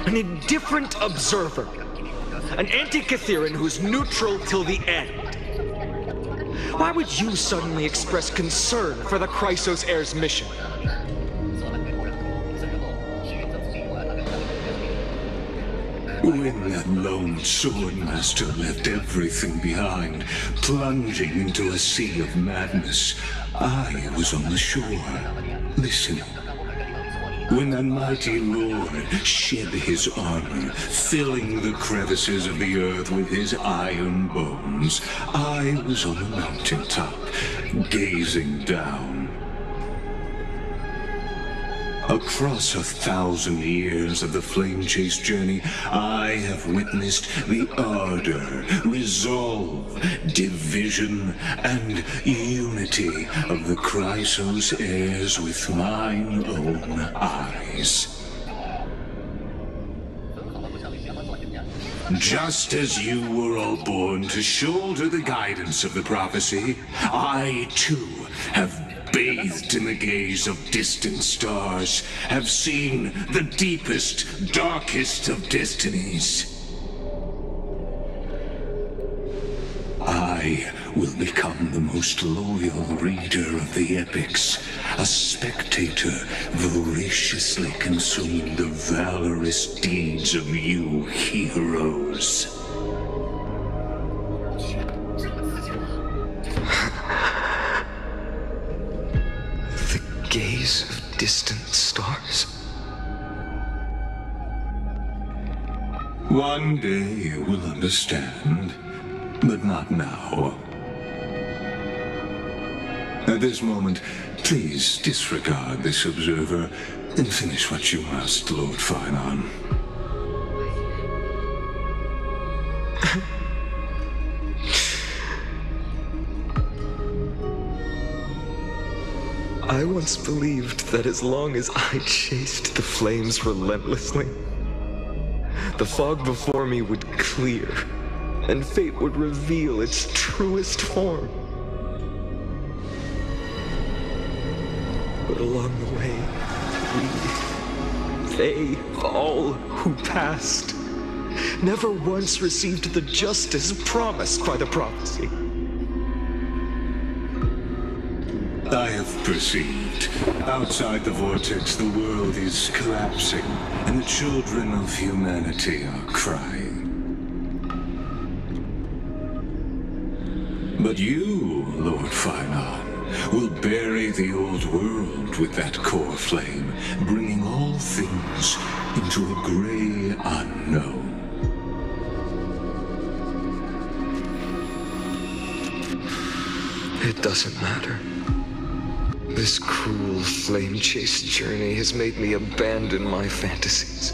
Speaker 2: An indifferent observer. An anti-Catheran who's neutral till the end. Why would you suddenly express concern for the Chrysos Heir's mission?
Speaker 11: When that lone swordmaster left everything behind, plunging into a sea of madness, I was on the shore, listening. When that mighty lord shed his armor, filling the crevices of the earth with his iron bones, I was on the mountaintop, gazing down. Across 1,000 years of the flame chase journey, I have witnessed the ardor, resolve, division, and unity of the Chrysos heirs with mine own eyes. Just as you were all born to shoulder the guidance of the prophecy, I too have bathed in the gaze of distant stars, have seen the deepest, darkest of destinies. I will become the most loyal reader of the epics, a spectator voraciously consuming the valorous deeds of you heroes.
Speaker 2: Gaze of distant stars.
Speaker 11: One day you will understand, but not now. At this moment, please disregard this observer and finish what you must, Lord Farnon.
Speaker 2: I once believed that as long as I chased the flames relentlessly, the fog before me would clear, and fate would reveal its truest form. But along the way, they, all who passed, never once received the justice promised by the prophecy.
Speaker 11: I have perceived. Outside the vortex, the world is collapsing, and the children of humanity are crying. But you, Lord Farnon, will bury the old world with that core flame, bringing all things into a gray unknown.
Speaker 2: It doesn't matter. This cruel flame chase journey has made me abandon my fantasies.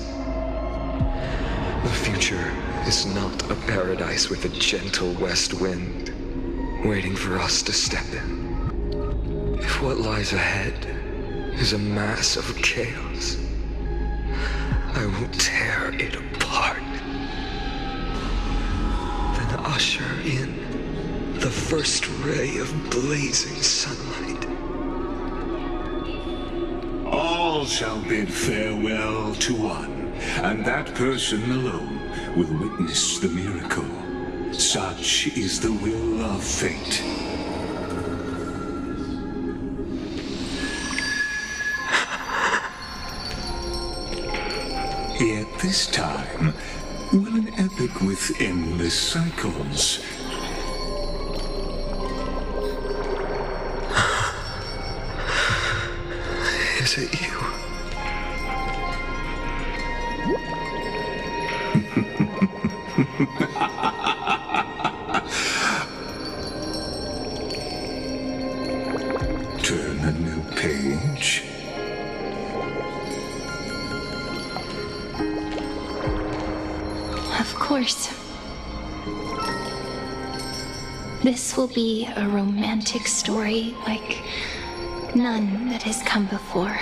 Speaker 2: The future is not a paradise with a gentle west wind, waiting for us to step in. If If what lies ahead is a mass of chaos, I will tear it apart. Then usher in the first ray of blazing sunlight.
Speaker 11: All shall bid farewell to one, and that person alone will witness the miracle. Such is the will of fate. Yet this time, will an epic with endless cycles
Speaker 2: Is it you?
Speaker 11: turn a new page?
Speaker 5: Of course. This will be a romantic story like none that has come before.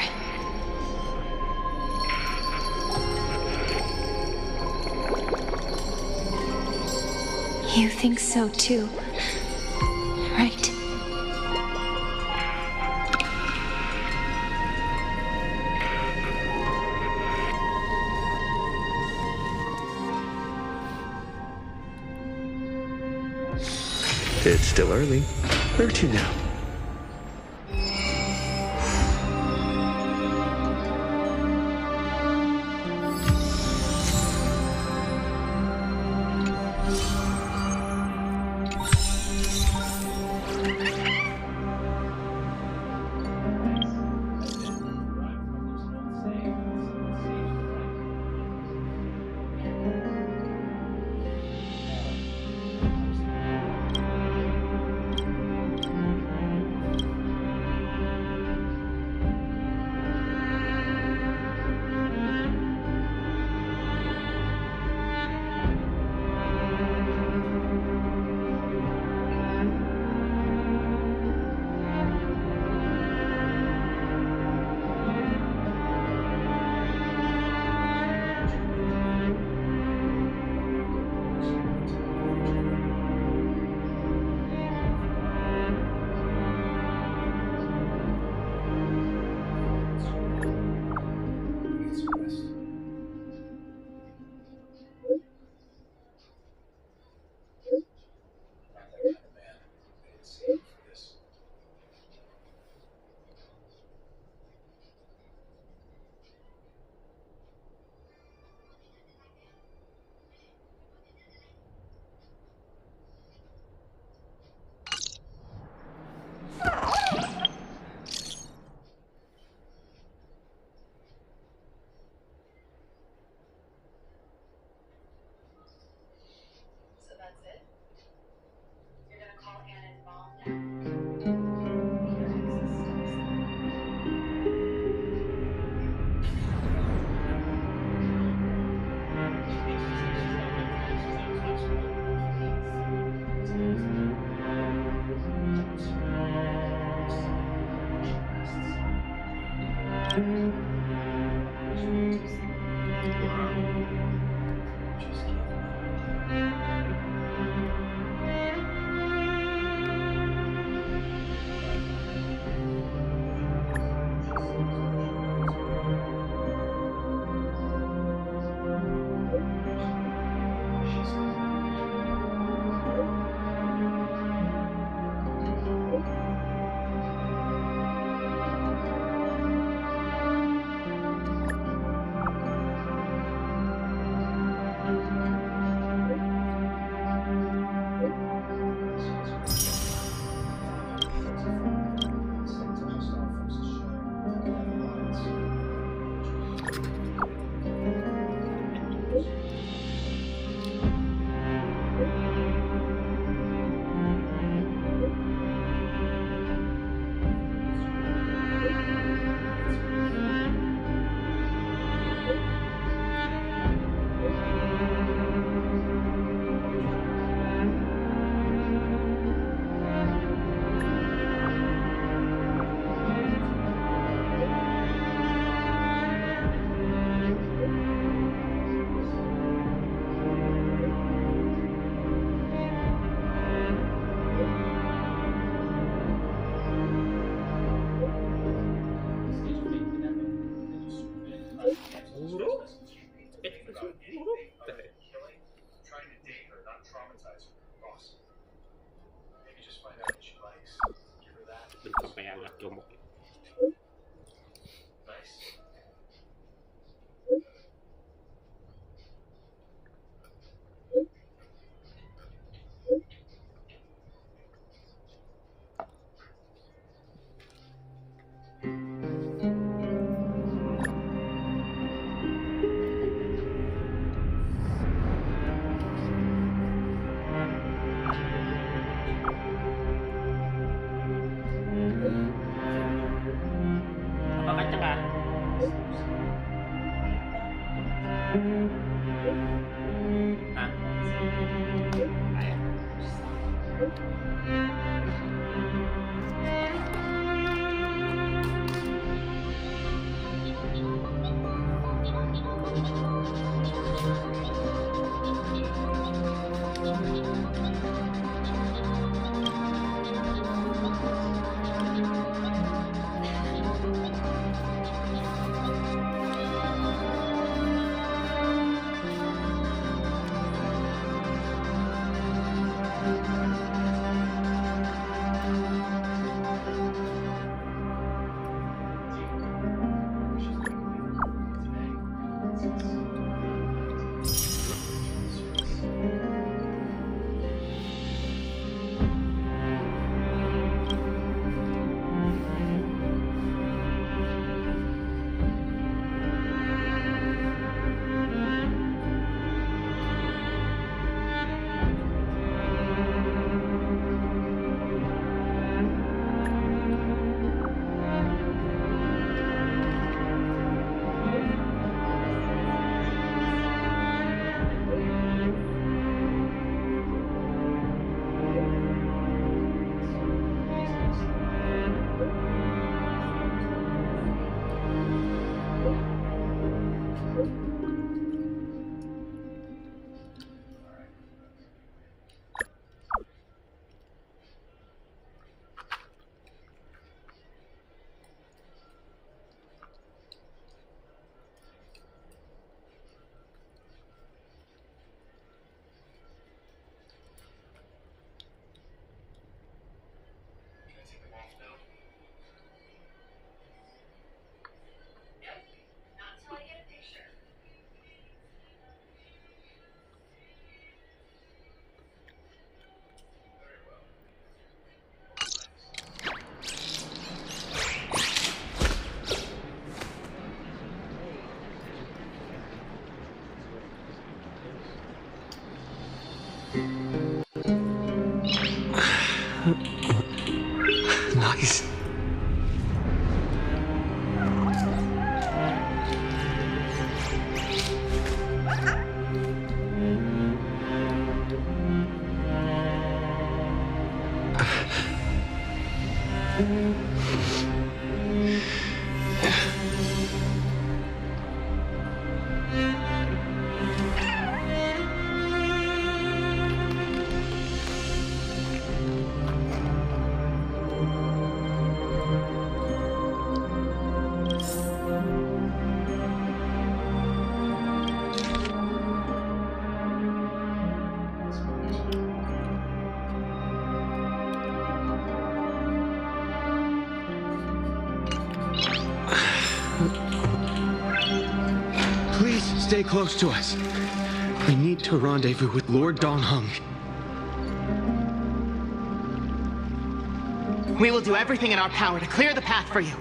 Speaker 5: You think so too, right?
Speaker 2: It's still early. Where to now?
Speaker 12: Guru? Guru?
Speaker 13: Trying to date her, not traumatize her. Awesome. Maybe just find out what she likes. Give her that. Nice.
Speaker 12: Apa kacang ah? Hah? Ayo.
Speaker 2: Nice.
Speaker 9: Please stay close to us. We need to rendezvous with Lord Donghung.
Speaker 8: We will do everything in our power to clear the path for you.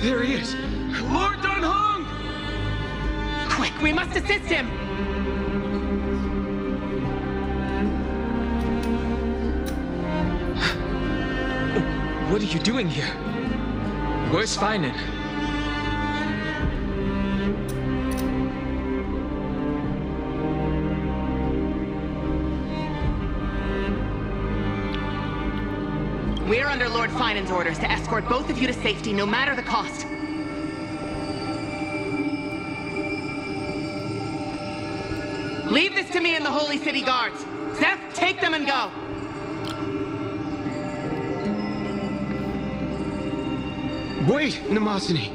Speaker 9: There he is! Lord Donghung!
Speaker 8: Quick, we must assist him!
Speaker 3: What are you doing here? Where's Finan?
Speaker 8: We are under Lord Finan's orders to escort both of you to safety, no matter the cost. Leave this to me and the Holy City Guards. Zeph, take them and go.
Speaker 9: Wait, Namazani!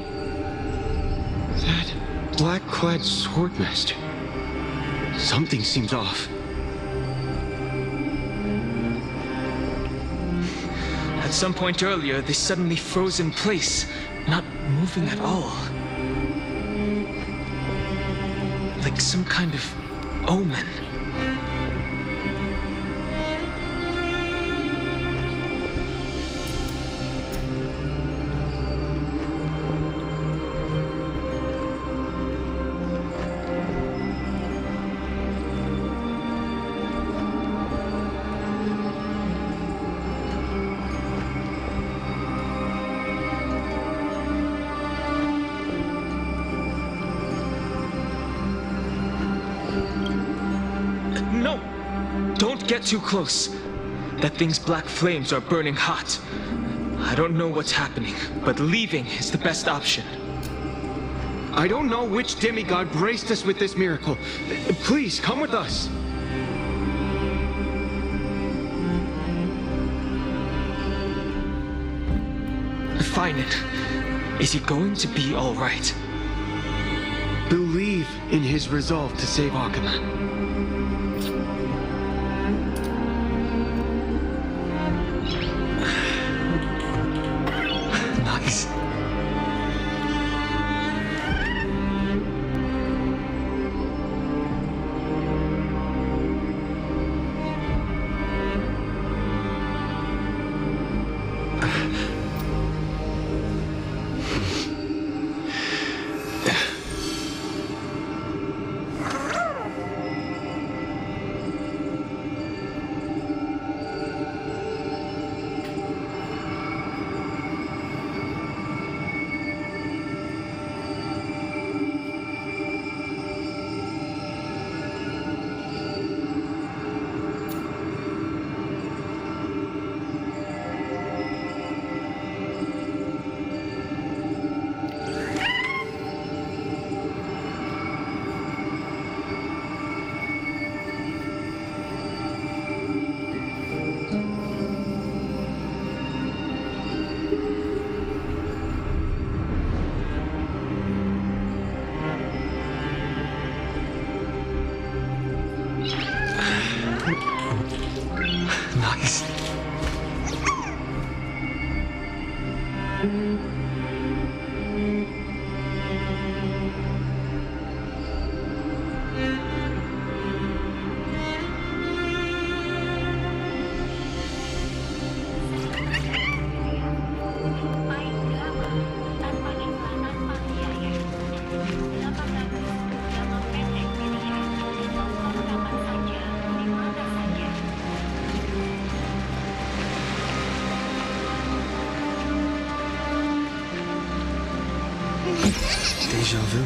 Speaker 9: That black-clad swordmaster. Something seems off.
Speaker 3: At some point earlier, they suddenly froze in place, not moving at all. Like some kind of omen. Don't get too close. That thing's black flames are burning hot. I don't know what's happening, but leaving is the best option.
Speaker 9: I don't know which demigod graced us with this miracle. Please, come with us.
Speaker 3: Finan, is he going to be all right?
Speaker 9: Believe in his resolve to save Akama.
Speaker 2: Nice. Nice. Deja vu.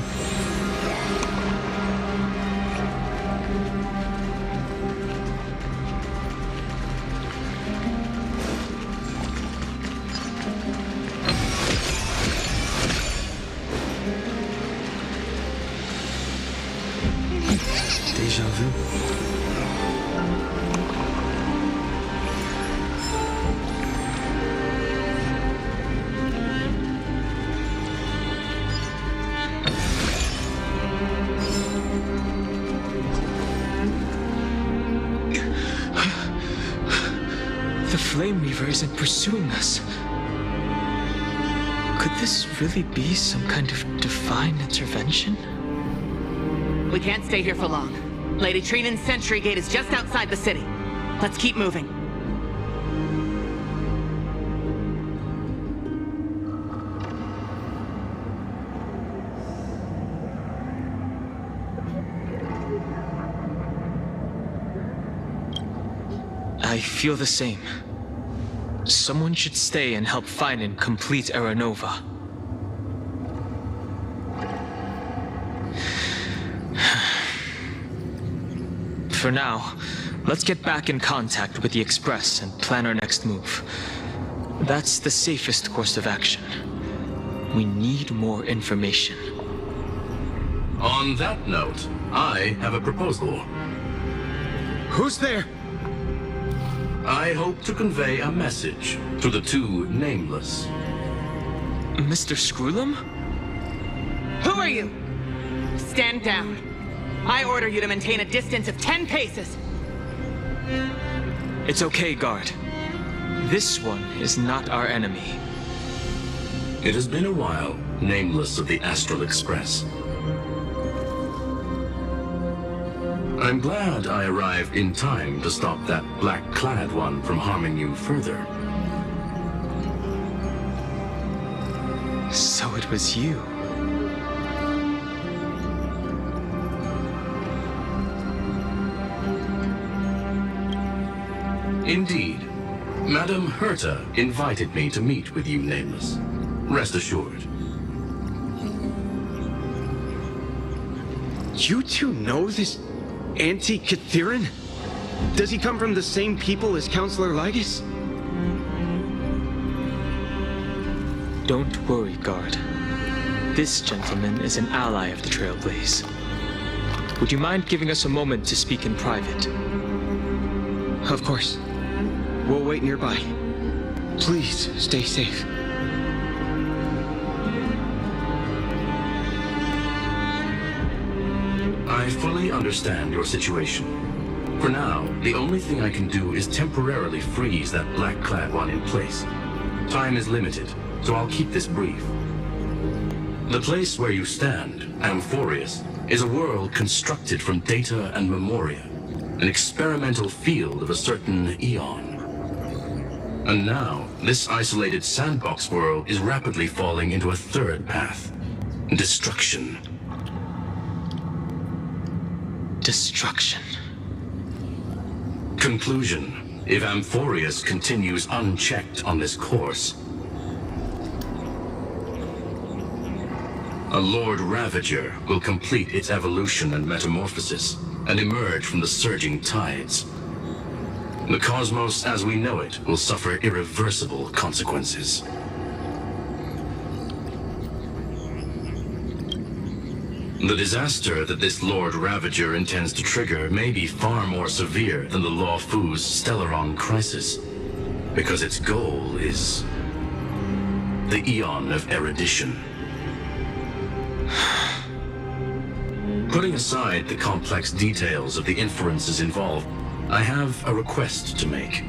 Speaker 2: Deja vu.
Speaker 3: The Flame Reaver isn't pursuing us. Could this really be some kind of divine intervention?
Speaker 8: We can't stay here for long. Lady Trinan's sentry gate is just outside the city. Let's keep moving.
Speaker 3: I feel the same. Someone should stay and help Finan complete Aranova. For now, let's get back in contact with the Express and plan our next move. That's the safest course of action. We need more information.
Speaker 6: On that note, I have a proposal.
Speaker 9: Who's there?
Speaker 6: I hope to convey a message to the two nameless.
Speaker 3: Mr. Screwlum?
Speaker 8: Who are you? Stand down. I order you to maintain a distance of 10 paces.
Speaker 3: It's okay, guard. This one is not our enemy.
Speaker 6: It has been a while, nameless of the Astral Express. I'm glad I arrived in time to stop that black-clad one from harming you further.
Speaker 3: So it was you.
Speaker 6: Indeed. Madame Herta invited me to meet with you, Nameless. Rest assured.
Speaker 9: You two know this anti-Cathiran? Does he come from the same people as Counselor Lygus?
Speaker 3: Don't worry, guard. This gentleman is an ally of the Trailblaze. Would you mind giving us a moment to speak in private?
Speaker 9: Of course. We'll wait nearby. Please, stay safe.
Speaker 6: I fully understand your situation. For now, the only thing I can do is temporarily freeze that black-clad one in place. Time is limited, so I'll keep this brief. The place where you stand, Amphoreus, is a world constructed from data and memoria, an experimental field of a certain eon. And now, this isolated sandbox world is rapidly falling into a third path. Destruction.
Speaker 3: Destruction.
Speaker 6: Conclusion. If Amphoreus continues unchecked on this course, a Lord Ravager will complete its evolution and metamorphosis, and emerge from the surging tides. The cosmos as we know it will suffer irreversible consequences. The disaster that this Lord Ravager intends to trigger may be far more severe than the Law Fu's Stellaron crisis, because its goal is the Eon of Erudition. Putting aside the complex details of the inferences involved, I have a request to make.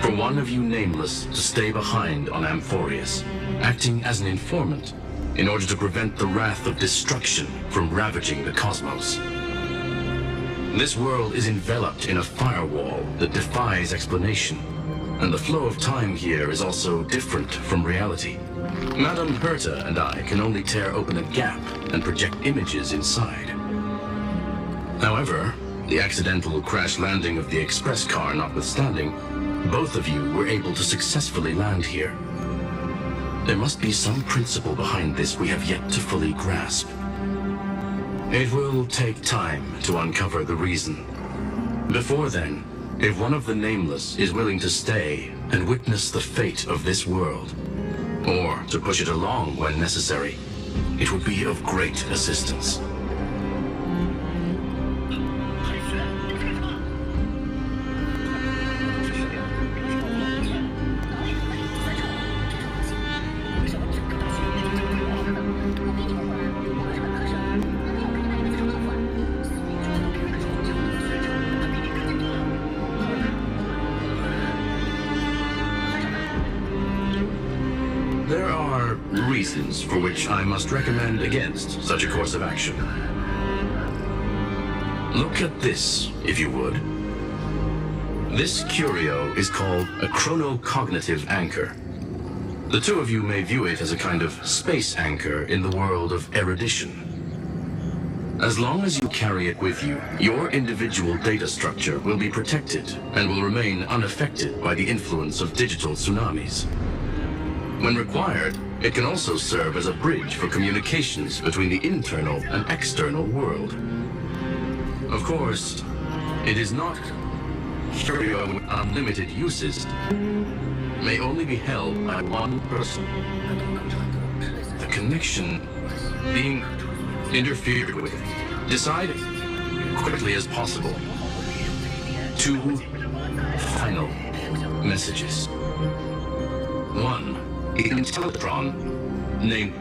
Speaker 6: For one of you nameless to stay behind on Amphoreus, acting as an informant, in order to prevent the wrath of destruction from ravaging the cosmos. This world is enveloped in a firewall that defies explanation, and the flow of time here is also different from reality. Madame Herta and I can only tear open a gap and project images inside. However, the accidental crash landing of the express car notwithstanding, both of you were able to successfully land here. There must be some principle behind this we have yet to fully grasp. It will take time to uncover the reason. Before then, if one of the nameless is willing to stay and witness the fate of this world, or to push it along when necessary, it would be of great assistance. There are reasons for which I must recommend against such a course of action. Look at this, if you would. This curio is called a chronocognitive anchor. The two of you may view it as a kind of space anchor in the world of erudition. As long as you carry it with you, your individual data structure will be protected and will remain unaffected by the influence of digital tsunamis. When required, it can also serve as a bridge for communications between the internal and external world. Of course, it is not curio with unlimited uses, may only be held by one person. The connection being interfered with. Decide quickly as possible. 2 final messages. 1. Intellatron named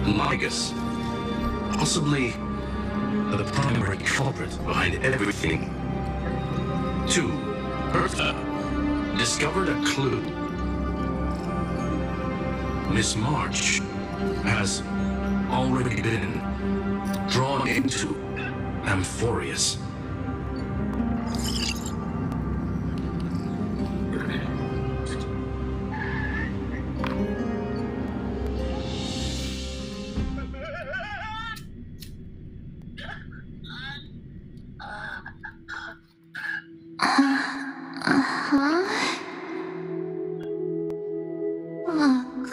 Speaker 6: Ligus, possibly the primary culprit behind everything. 2. Bertha discovered a clue. Miss March has already been drawn into Amphoreus.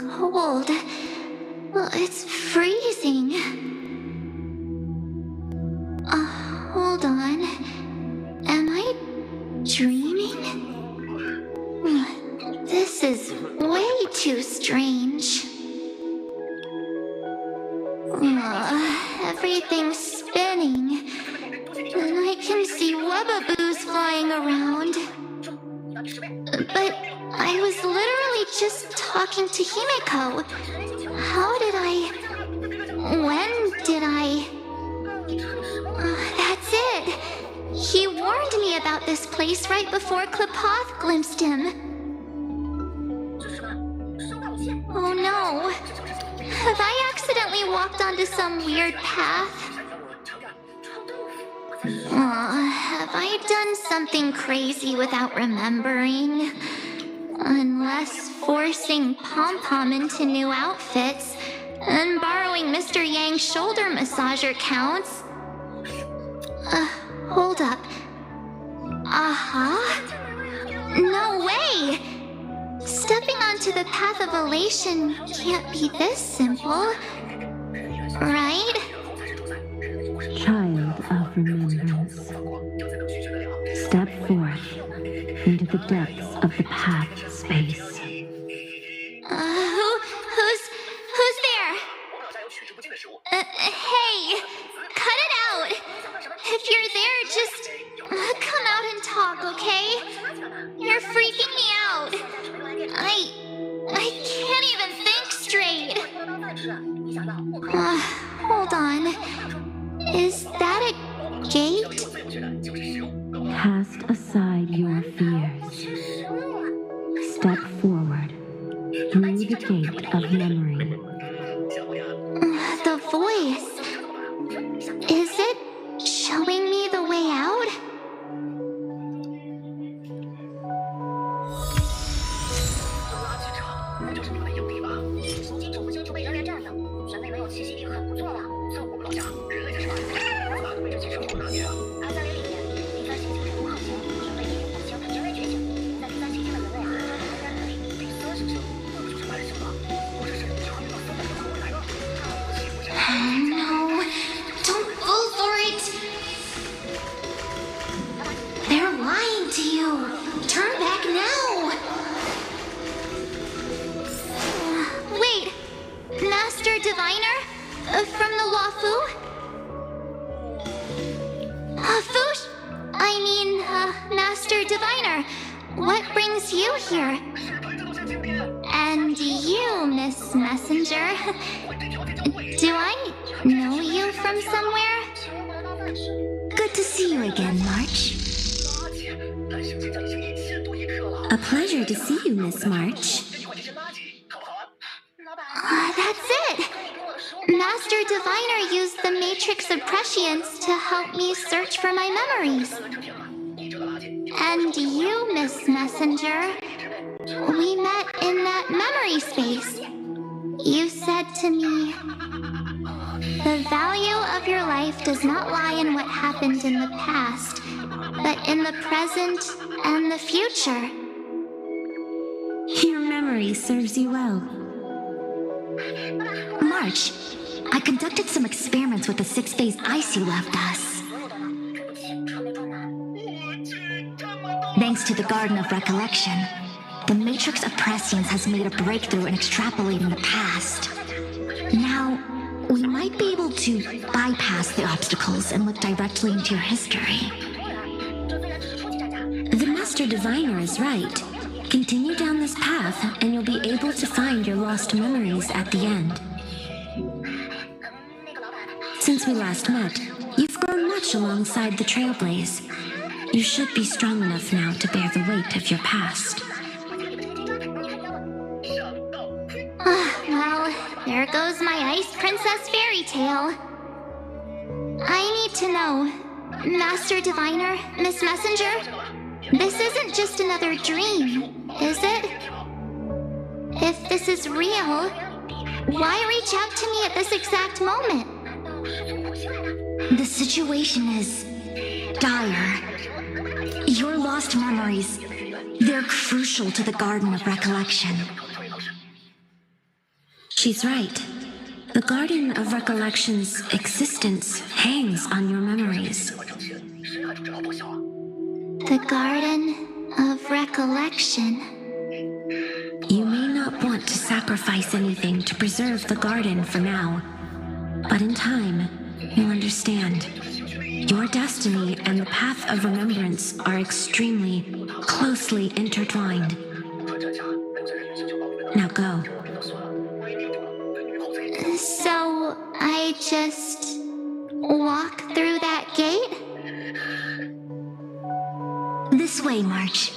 Speaker 5: Cold. It's freezing. Hold on. Am I dreaming? This is way too strange. Everything's spinning. And I can see webbaboos flying around. But I was literally just talking to Himeko. How did I... When did I... That's it. He warned me about this place right before Klapoth glimpsed him. Oh no. Have I accidentally walked onto some weird path? Have I done something crazy without remembering? Unless forcing Pom-Pom into new outfits and borrowing Mr. Yang's shoulder massager counts. Hold up. No way! Stepping onto the path of elation can't be this simple. Right?
Speaker 14: Child of remembrance, step forth into the depths of the path space.
Speaker 5: Who's there? Hey, cut it out. If you're there, just come out and talk, okay? You're freaking me out. I can't even think straight. Hold on. Is that a gate?
Speaker 14: Cast aside your fears. Step forward through the gate of memory.
Speaker 5: The voice. Is it showing me the way out? No, don't fall for it. They're lying to you. Turn back now. Wait, Master Diviner? From the Wafu? Fush? I mean, Master Diviner. What brings you here? And you, Miss Messenger. Do I know you from somewhere?
Speaker 15: Good to see you again, March. A pleasure to see you, Miss March.
Speaker 5: That's it! Master Diviner used the Matrix of Prescience to help me search for my memories. And you, Miss Messenger, we met in that memory space. You said to me, the value of your life does not lie in what happened in the past, but in the present and the future.
Speaker 15: Your memory serves you well. March, I conducted some experiments with the 6-phase ice you left us. Thanks to the Garden of Recollection, the Matrix of Prescience has made a breakthrough in extrapolating the past. Now, we might might be able to bypass the obstacles and look directly into your history. The Master Diviner is right. Continue down this path, and you'll be able to find your lost memories at the end. Since we last met, you've grown much alongside the Trailblaze. You should be strong enough now to bear the weight of your past.
Speaker 5: Well, there goes my Ice Princess fairy tale. I need to know, Master Diviner, Miss Messenger, this isn't just another dream, is it? If this is real, why reach out to me at this exact moment?
Speaker 15: The situation is dire. Your lost memories, they're crucial to the Garden of Recollection. She's right. The Garden of Recollection's existence hangs on your memories.
Speaker 5: The Garden of Recollection.
Speaker 15: You may not want to sacrifice anything to preserve the garden for now, but in time, you'll understand. Your destiny and the path of remembrance are extremely closely intertwined. Now go.
Speaker 5: So, I just walk through that gate?
Speaker 15: This way, March.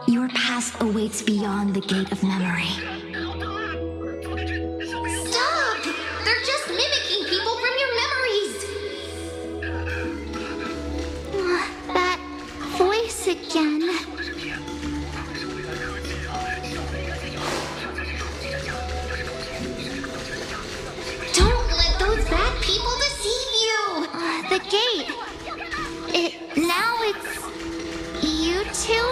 Speaker 15: Your past awaits beyond the gate of memory.
Speaker 5: Stop! They're just mimicking people from your memories! That voice again. Don't let those bad people deceive you! The gate. Now it's you two?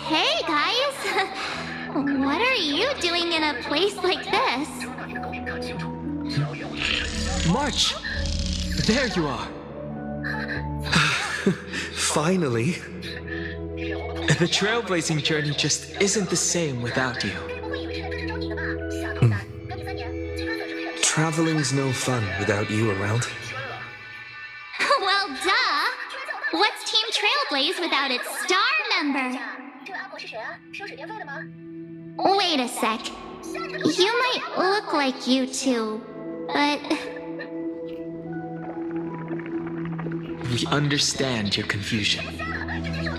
Speaker 5: Hey guys! What are you doing in a place like this?
Speaker 2: March! There you are! Finally.
Speaker 3: The trailblazing journey just isn't the same without you.
Speaker 2: Traveling's no fun without you around.
Speaker 5: Well, duh! What's Team Trailblaze without its star member? Wait a sec. You might look like you two, but...
Speaker 3: We understand your confusion.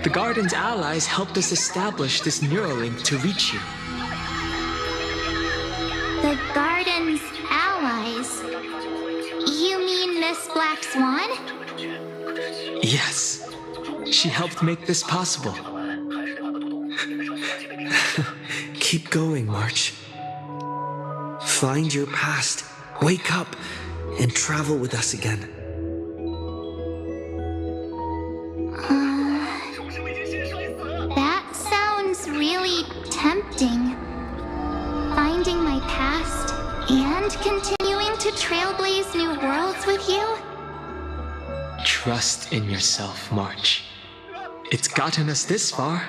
Speaker 3: The Garden's allies helped us establish this Neuralink to reach you.
Speaker 5: The Garden's allies? You mean Miss Black Swan?
Speaker 3: Yes. She helped make this possible.
Speaker 2: Keep going, March. Find your past, wake up, and travel with us again.
Speaker 5: That sounds really tempting. Finding my past and continuing to trailblaze new worlds with you?
Speaker 3: Trust in yourself, March. It's gotten us this far,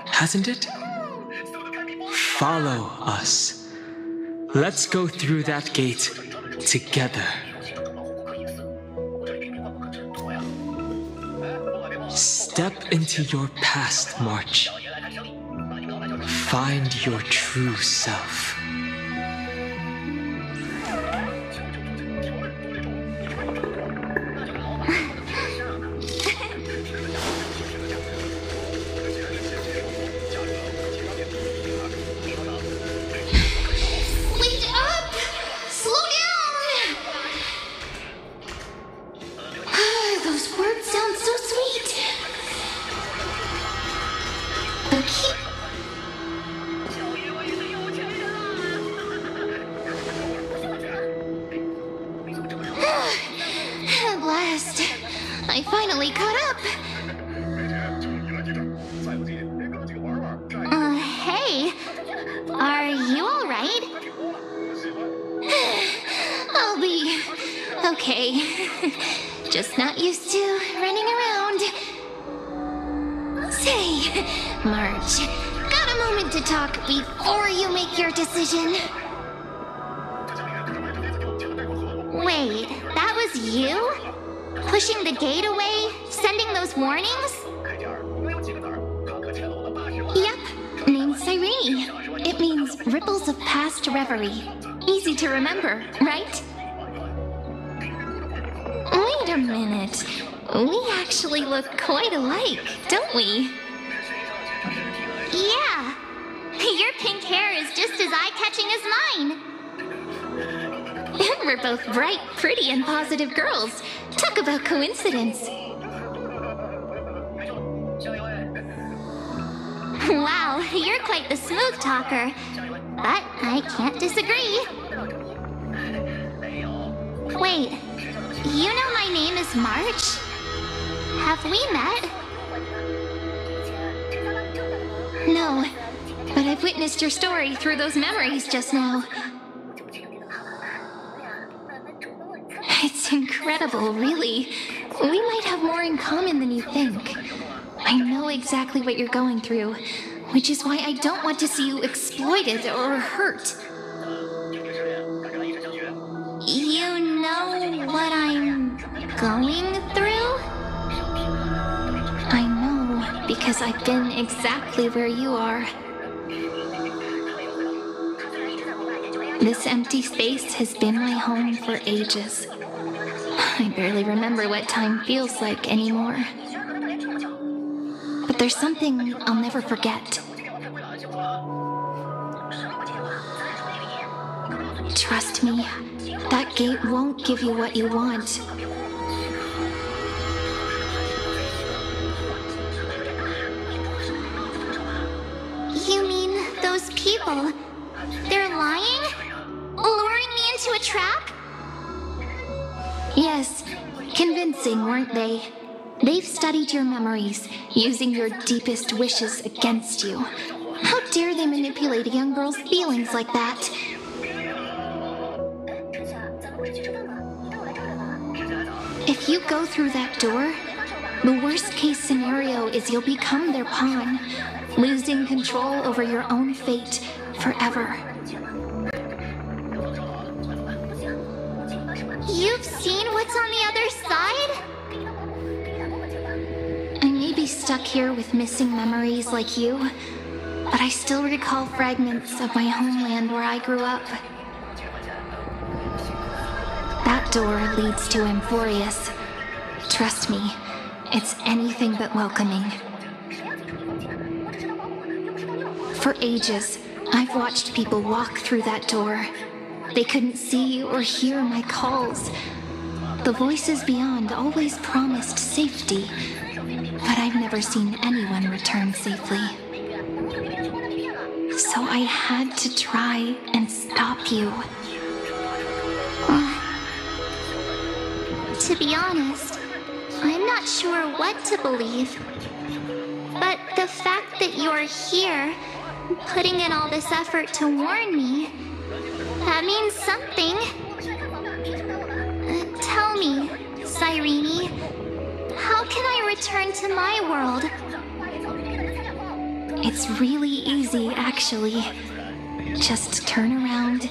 Speaker 3: hasn't it? Follow us. Let's go through that gate together. Step into your past, March. Find your true self.
Speaker 5: Wake up! Slow down! Those words sound so sweet. Okay. At last, I finally caught up. Hey, are you all right? I'll be okay. Just not used to running around. Say, March, got a moment to talk before you make your decision? Wait, that was you? Pushing the gate away? Sending those warnings? Yep, name's Cyrene. It means ripples of past reverie. Easy to remember, right? Wait a minute. We actually look quite alike, don't we? Yeah. Your pink hair is just as eye-catching as mine. And we're both bright, pretty, and positive girls. Talk about coincidence. Wow, you're quite the smooth talker. But I can't disagree. Wait, you know my name is March? Have we met? No, but I've witnessed your story through those memories just now. It's incredible, really. We might have more in common than you think. I know exactly what you're going through, which is why I don't want to see you exploited or hurt. You know what I'm going through? I know, because I've been exactly where you are. This empty space has been my home for ages. I barely remember what time feels like anymore. But there's something I'll never forget. Trust me, that gate won't give you what you want. You mean those people? They're lying? Luring me into a trap? Yes, convincing, weren't they? They've studied your memories, using your deepest wishes against you. How dare they manipulate a young girl's feelings like that? If you go through that door, the worst-case scenario is you'll become their pawn, losing control over your own fate forever. You've seen what's on the other side? I may be stuck here with missing memories like you, but I still recall fragments of my homeland where I grew up. That door leads to Amphoreus. Trust me, it's anything but welcoming. For ages, I've watched people walk through that door. They couldn't see or hear my calls. The voices beyond always promised safety, but I've never seen anyone return safely. So I had to try and stop you. To be honest, I'm not sure what to believe. But the fact that you're here, putting in all this effort to warn me, that means something. Tell me, Cyrene, how can I return to my world? It's really easy, actually. Just turn around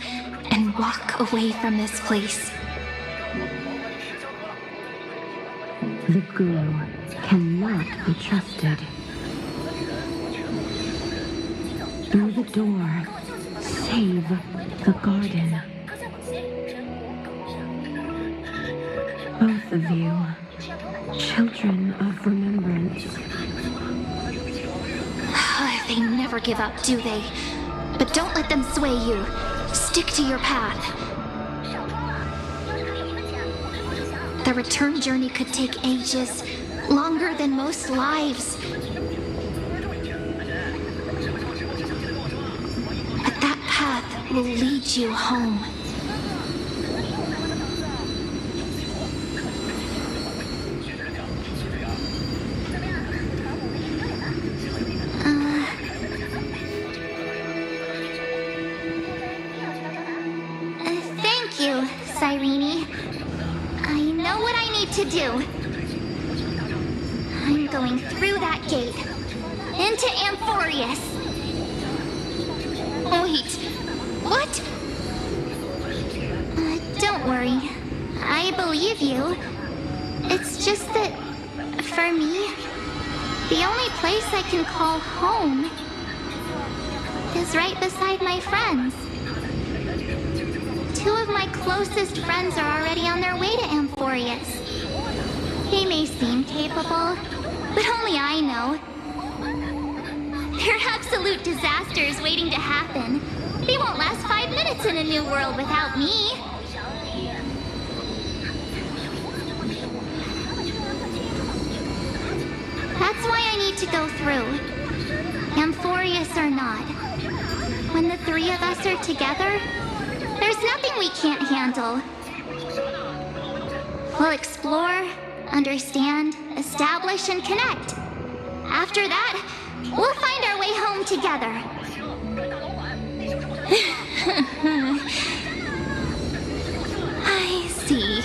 Speaker 5: and walk away from this place.
Speaker 14: The guru cannot be trusted. Through the door, save the garden. Both of you, children of remembrance.
Speaker 5: They never give up, do they? But don't let them sway you. Stick to your path. The return journey could take ages, longer than most lives. But that path will lead you home. Thank you, Cyrene. I know what I need to do. I'm going through that gate, into Amphoreus. Wait, what? Don't worry. I believe you. It's just that, for me, the only place I can call home is right beside my friends. 2 of my closest friends are already on their way to Amphoreus. They may seem capable, but only I know. They're absolute disasters waiting to happen. They won't last 5 minutes in a new world without me. That's why I need to go through. Amphoreus or not. When the 3 of us are together, there's nothing we can't handle. We'll explore, understand, establish, and connect. After that, we'll find our way home together. I see.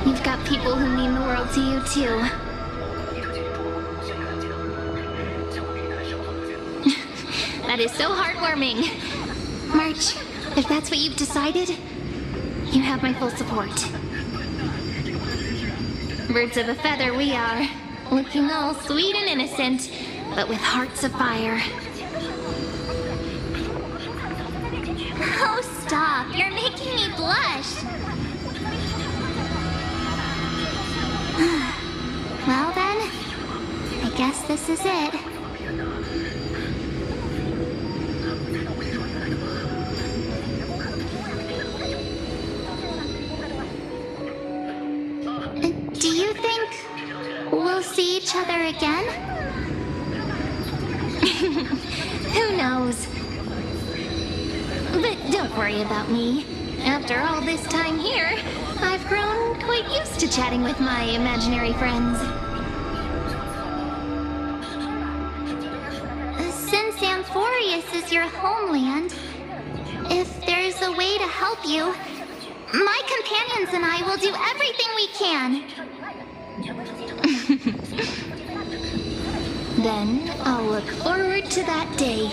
Speaker 5: You've got people who mean the world to you, too. That is so heartwarming. March, if that's what you've decided, you have my full support. Birds of a feather we are, looking all sweet and innocent, but with hearts of fire. Oh, stop. You're making me blush. Well then, I guess this is it. Do you think we'll see each other again? Who knows? But don't worry about me. After all this time here, I've grown quite used to chatting with my imaginary friends. Since Amphoreus is your homeland, if there's a way to help you, my companions and I will do everything we can. Then I'll look forward to that day.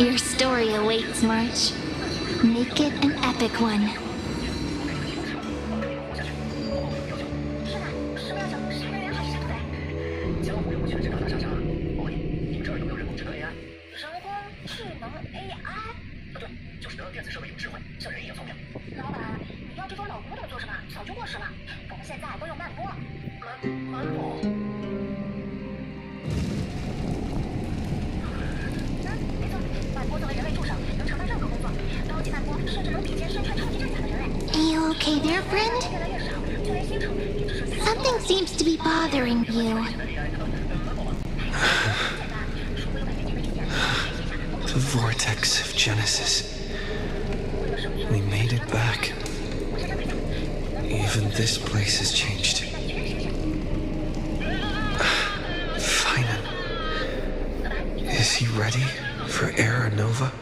Speaker 5: Your story awaits, March. Make it an epic one. Are you okay there, friend? Something seems to be bothering you.
Speaker 2: The vortex of Genesis. We made it back. Even this place has changed. Finan. Is he ready for Era Nova?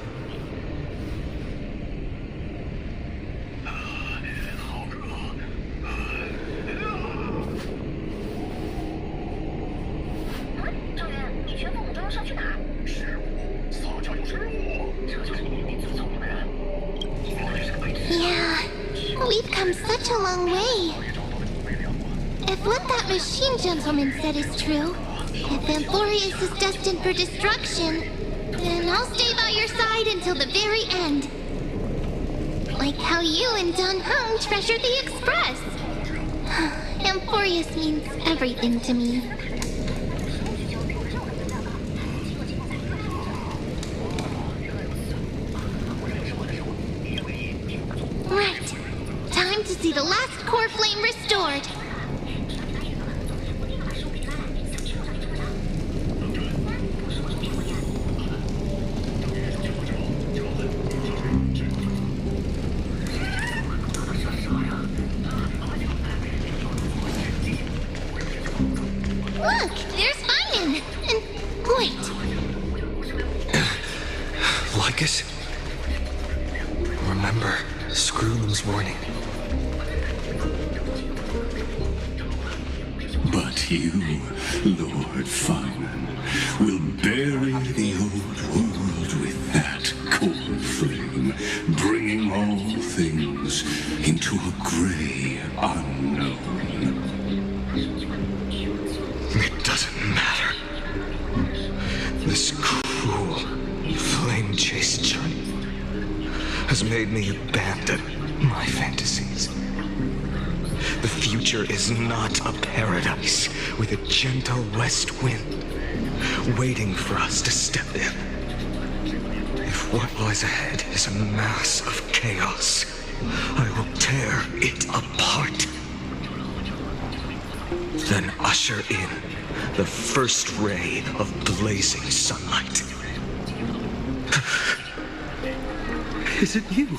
Speaker 5: We've come such a long way. If what that machine gentleman said is true, if Amphoreus is destined for destruction, then I'll stay by your side until the very end. Like how you and Dun Hung treasured the Express. Amphoreus means everything to me. Right. Time to see the last core flame restored. Look, there's Finan. And wait.
Speaker 2: Lycus? Remember Screwlum's warning.
Speaker 11: you, Lord Finan, will bury the old world with that core flame, bringing all things into a gray unknown.
Speaker 2: It doesn't matter. This cruel, flame-chased journey has made me abandon my fantasies. The future is not a paradise with a gentle west wind waiting for us to step in. If what lies ahead is a mass of chaos, I will tear it apart. Then usher in the first ray of blazing sunlight. Is it you?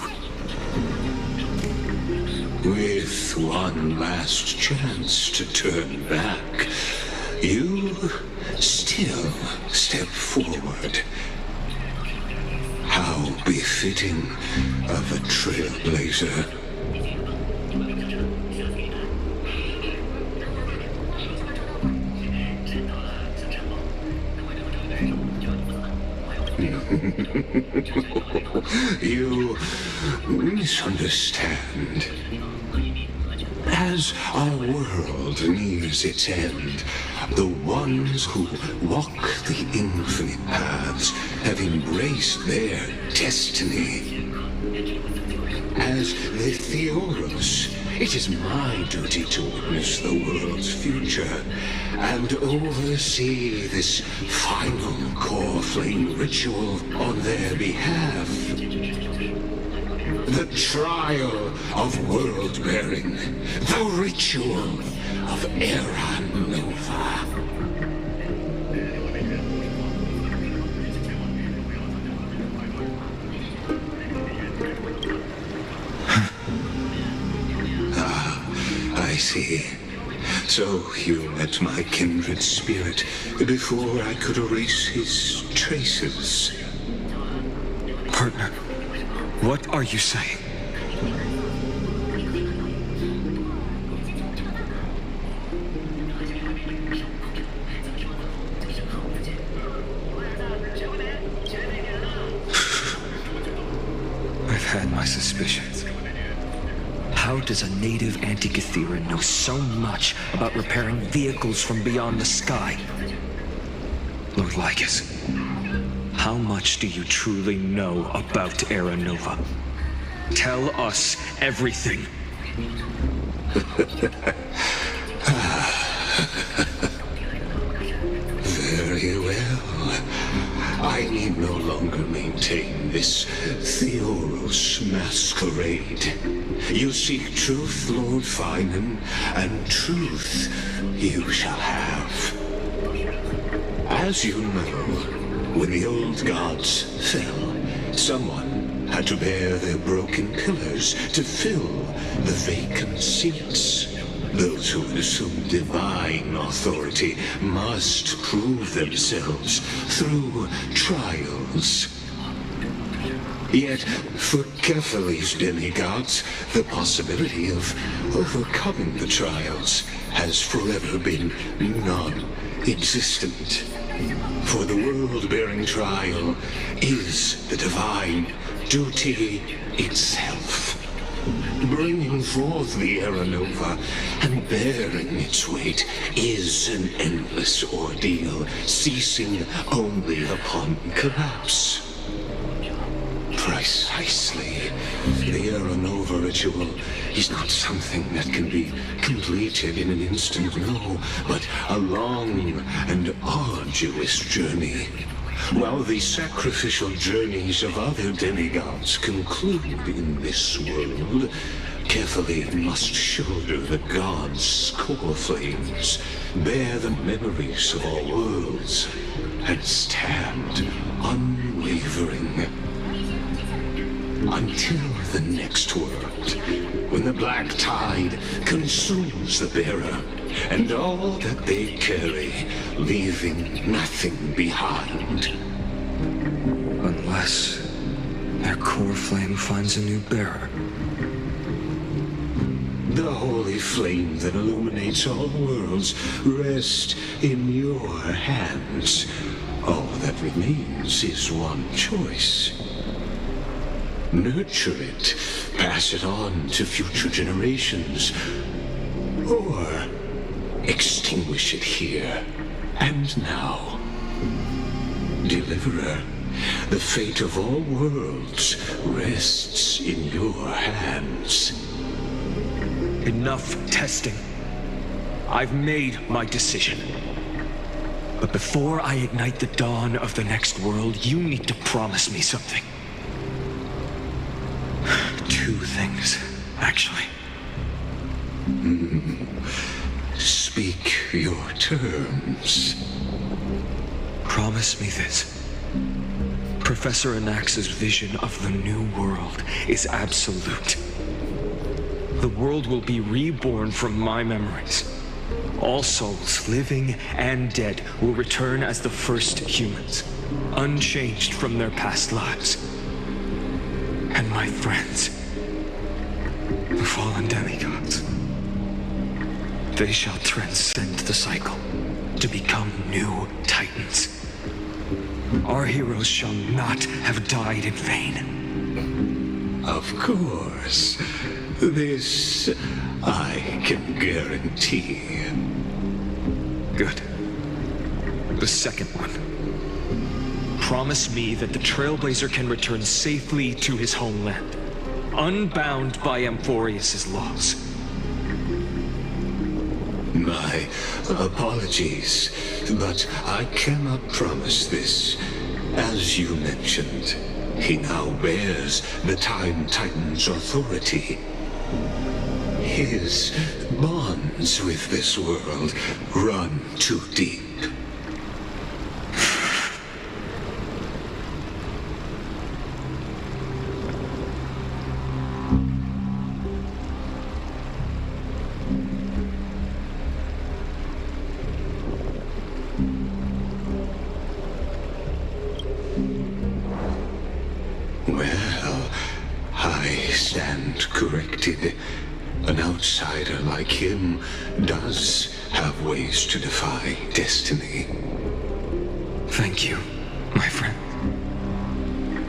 Speaker 11: With one last chance to turn back, you still step forward. How befitting of a trailblazer. You misunderstand. As our world nears its end, the ones who walk the infinite paths have embraced their destiny. As the Theoros, it is my duty to witness the world's future and oversee this final core flame ritual on their behalf. The trial of world-bearing, the ritual of Era Nova. I see. So you met my kindred spirit before I could erase his traces.
Speaker 2: Partner, what are you saying? I've had my suspicions. How does a native Antikytheran know so much about repairing vehicles from beyond the sky? Lord Lycus, how much do you truly know about Era Nova? Tell us everything.
Speaker 11: Very well. I need no longer maintain this Theoros masquerade. You seek truth, Lord Finan, and truth you shall have. As you know, when the old gods fell, someone had to bear their broken pillars to fill the vacant seats. Those who would assume divine authority must prove themselves through trials. Yet, for Kephales's demigods, the possibility of overcoming the trials has forever been non-existent. For the world-bearing trial is the divine duty itself. Bringing forth the Era Nova and bearing its weight is an endless ordeal, ceasing only upon collapse. Precisely. The Era Nova ritual is not something that can be completed in an instant, no, but a long and arduous journey. While the sacrificial journeys of other demigods conclude in this world, Kephale must shoulder the gods' core flames, bear the memories of all worlds, and stand unwavering. Until the next world, when the black tide consumes the bearer and all that they carry, leaving nothing behind.
Speaker 2: Unless their core flame finds a new bearer.
Speaker 11: The holy flame that illuminates all worlds rests in your hands. All that remains is one choice. Nurture it, pass it on to future generations, or extinguish it here and now. Deliverer, the fate of all worlds rests in your hands.
Speaker 2: Enough testing. I've made my decision. But before I ignite the dawn of the next world, you need to promise me something. 2 things, actually.
Speaker 11: Speak your terms.
Speaker 2: Promise me this. Professor Anax's vision of the new world is absolute. The world will be reborn from my memories. All souls, living and dead, will return as the first humans, unchanged from their past lives. And my friends, the fallen demigods, they shall transcend the cycle to become new titans. Our heroes shall not have died in vain.
Speaker 11: Of course. This I can guarantee.
Speaker 2: Good. The second one. Promise me that the Trailblazer can return safely to his homeland, unbound by Amphoreus' laws.
Speaker 11: My apologies, but I cannot promise this. As you mentioned, he now bears the Time Titan's authority. His bonds with this world run too deep. Well, I stand corrected. An outsider like him does have ways to defy destiny.
Speaker 2: Thank you, my friend,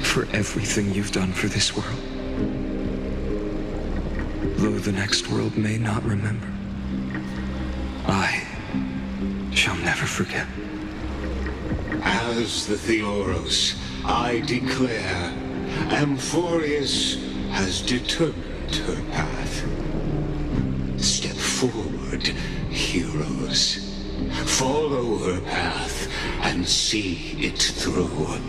Speaker 2: for everything you've done for this world. Though the next world may not remember, I shall never forget.
Speaker 11: As the Theoros, I declare, Amphoreus has determined her path. Step forward, heroes. Follow her path and see it through.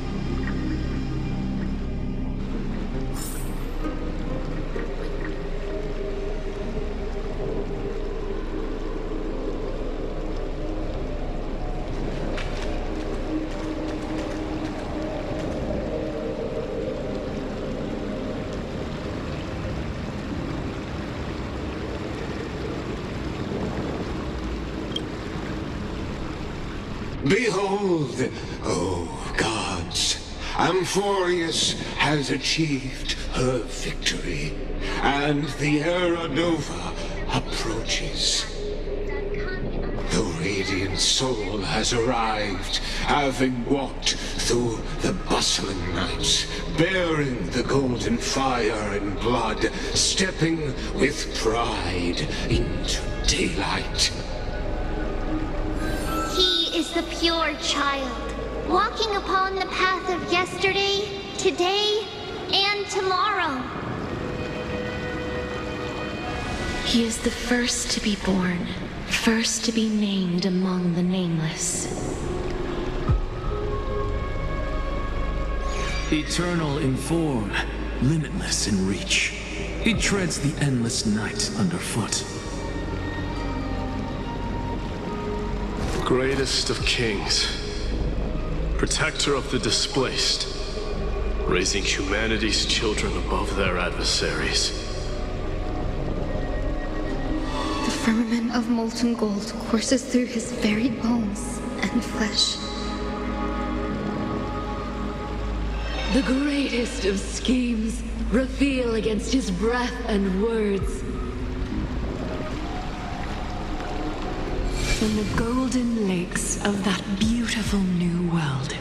Speaker 11: Behold, O gods, Amphoreus has achieved her victory, and the Era Nova approaches. The radiant soul has arrived, having walked through the bustling nights, bearing the golden fire and blood, stepping with pride into daylight.
Speaker 5: He is the pure child, walking upon the path of yesterday, today, and tomorrow.
Speaker 15: He is the first to be born, first to be named among the nameless.
Speaker 16: Eternal in form, limitless in reach. He treads the endless night underfoot.
Speaker 17: Greatest of kings, protector of the displaced, raising humanity's children above their adversaries.
Speaker 7: The firmament of molten gold courses through his very bones and flesh.
Speaker 1: The greatest of schemes reveal against his breath and words.
Speaker 4: In the golden lakes of that beautiful new world,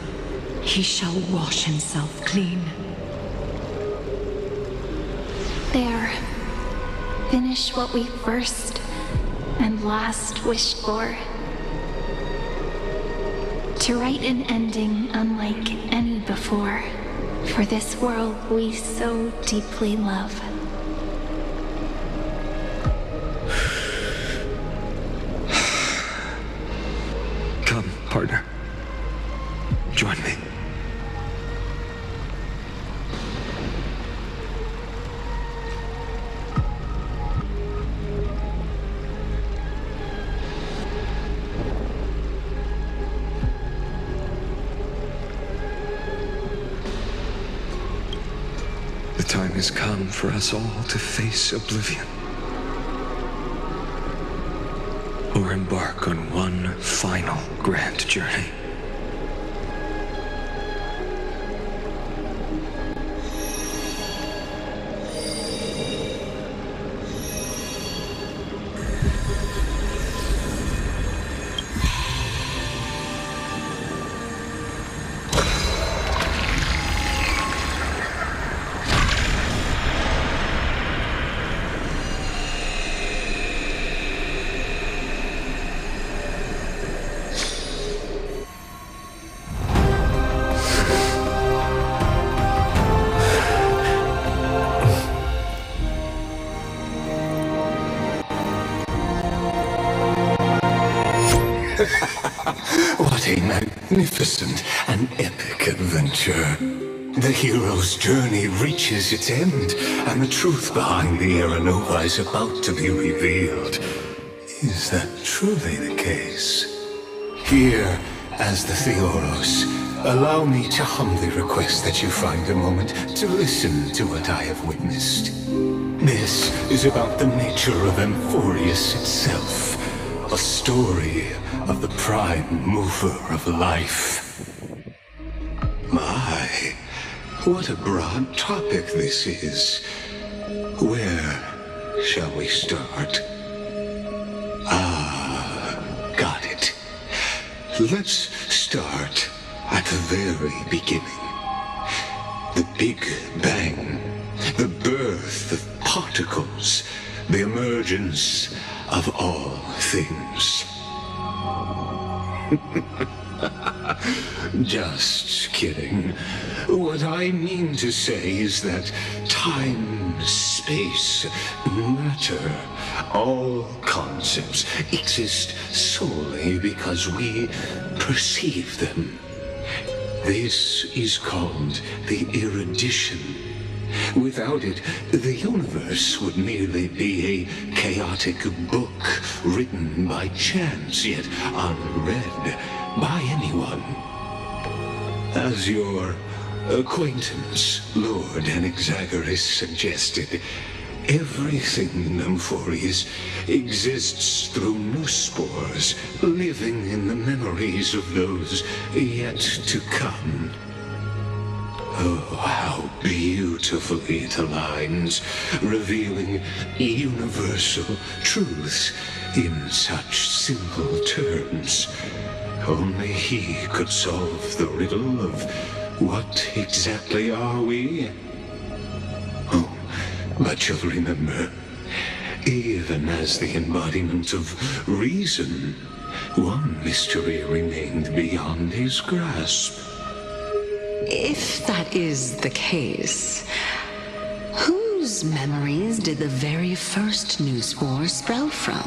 Speaker 4: he shall wash himself clean.
Speaker 7: There. Finish what we first and last wished for. To write an ending unlike any before, for this world we so deeply love.
Speaker 2: Come, partner. Join me. The time has come for us all to face oblivion. Or embark on one final grand journey.
Speaker 11: What a magnificent and epic adventure. The hero's journey reaches its end, and the truth behind the Aeronova is about to be revealed. Is that truly the case? Here, as the Theoros, allow me to humbly request that you find a moment to listen to what I have witnessed. This is about the nature of Amphoreus itself, a story of the prime mover of life. My, what a broad topic this is. Where shall we start? Got it. Let's start at the very beginning. The Big Bang, the birth of particles, the emergence of all things. Just kidding. What I mean to say is that time, space, matter, all concepts exist solely because we perceive them. This is called the erudition. Without it, the universe would merely be a chaotic book written by chance, yet unread by anyone. As your acquaintance, Lord Anaxagoras, suggested, everything in Amphoreus exists through noospores, living in the memories of those yet to come. Oh, how beautifully it aligns, revealing universal truths in such simple terms. Only he could solve the riddle of what exactly are we? Oh, but you'll remember, even as the embodiment of reason, one mystery remained beyond his grasp.
Speaker 4: If that is the case, whose memories did the very first new spore sprout from?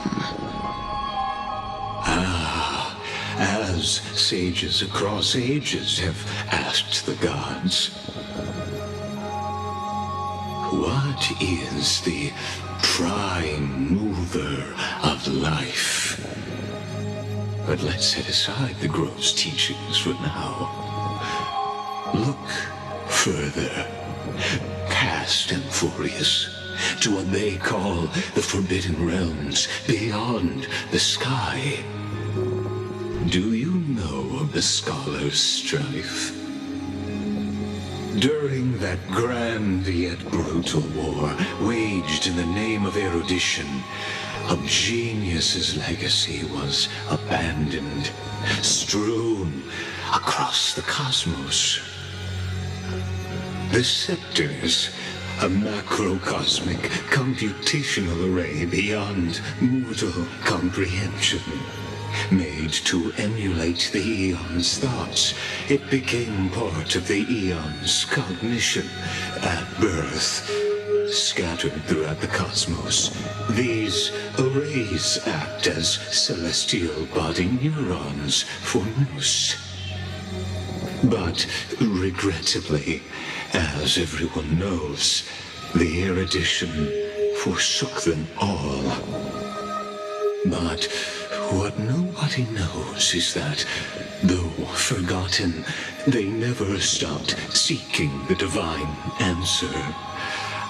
Speaker 11: As sages across ages have asked the gods, what is the prime mover of life? But let's set aside the gross teachings for now. Look further, past Amphoreus, to what they call the Forbidden Realms beyond the sky. Do you know of the Scholar's Strife? During that grand yet brutal war, waged in the name of erudition, of genius's legacy was abandoned, strewn across the cosmos. The scepters, a macrocosmic computational array beyond mortal comprehension. Made to emulate the Eon's thoughts, it became part of the Eon's cognition at birth. Scattered throughout the cosmos, these arrays act as celestial body neurons for Nous. But regrettably, as everyone knows, the erudition forsook them all. But what nobody knows is that, though forgotten, they never stopped seeking the divine answer.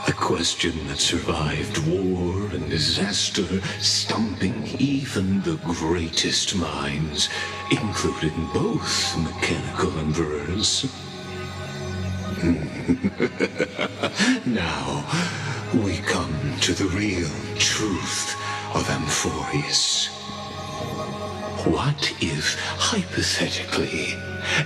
Speaker 11: A question that survived war and disaster, stumping even the greatest minds, including both mechanical emperors. Now, we come to the real truth of Amphoreus. What if, hypothetically,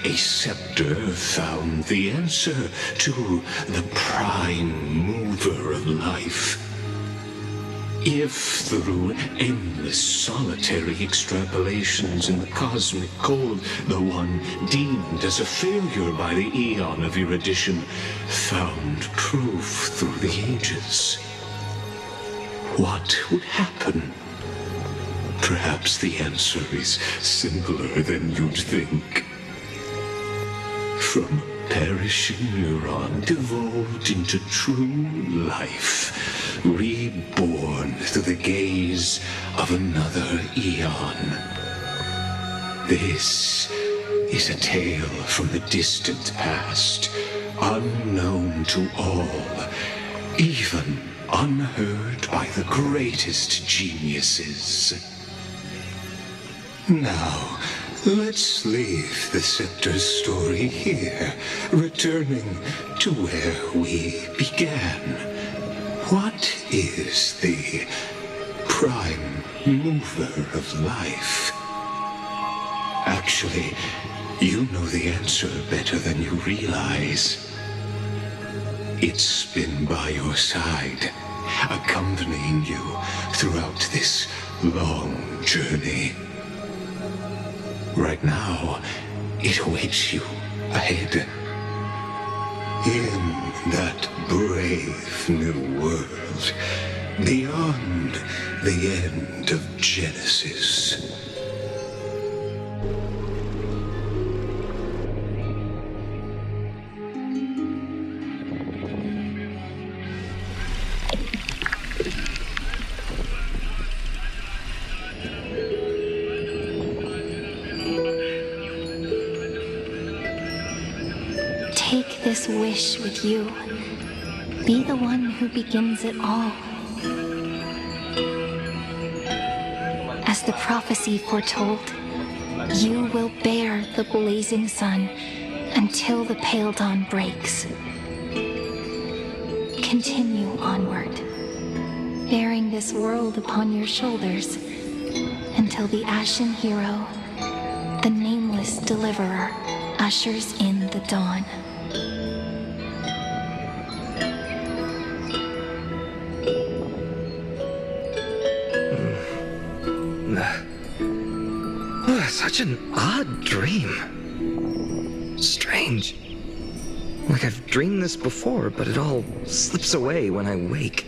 Speaker 11: a scepter found the answer to the prime mover of life? If, through endless solitary extrapolations in the cosmic cold, the one deemed as a failure by the Eon of erudition found proof through the ages, what would happen? Perhaps the answer is simpler than you'd think. From a perishing neuron devolved into true life, reborn through the gaze of another Eon. This is a tale from the distant past, unknown to all, even unheard by the greatest geniuses. Now, let's leave the scepter's story here, returning to where we began. What is the prime mover of life? Actually, you know the answer better than you realize. It's been by your side, accompanying you throughout this long journey. Right now, it awaits you ahead. In that brave new world, beyond the end of Genesis.
Speaker 5: Take this wish with you. Be the one who begins it all. As the prophecy foretold, you will bear the blazing sun until the pale dawn breaks. Continue onward, bearing this world upon your shoulders until the ashen hero, the nameless deliverer, ushers in the dawn.
Speaker 2: Such an odd dream. Strange. Like I've dreamed this before, but it all slips away when I wake.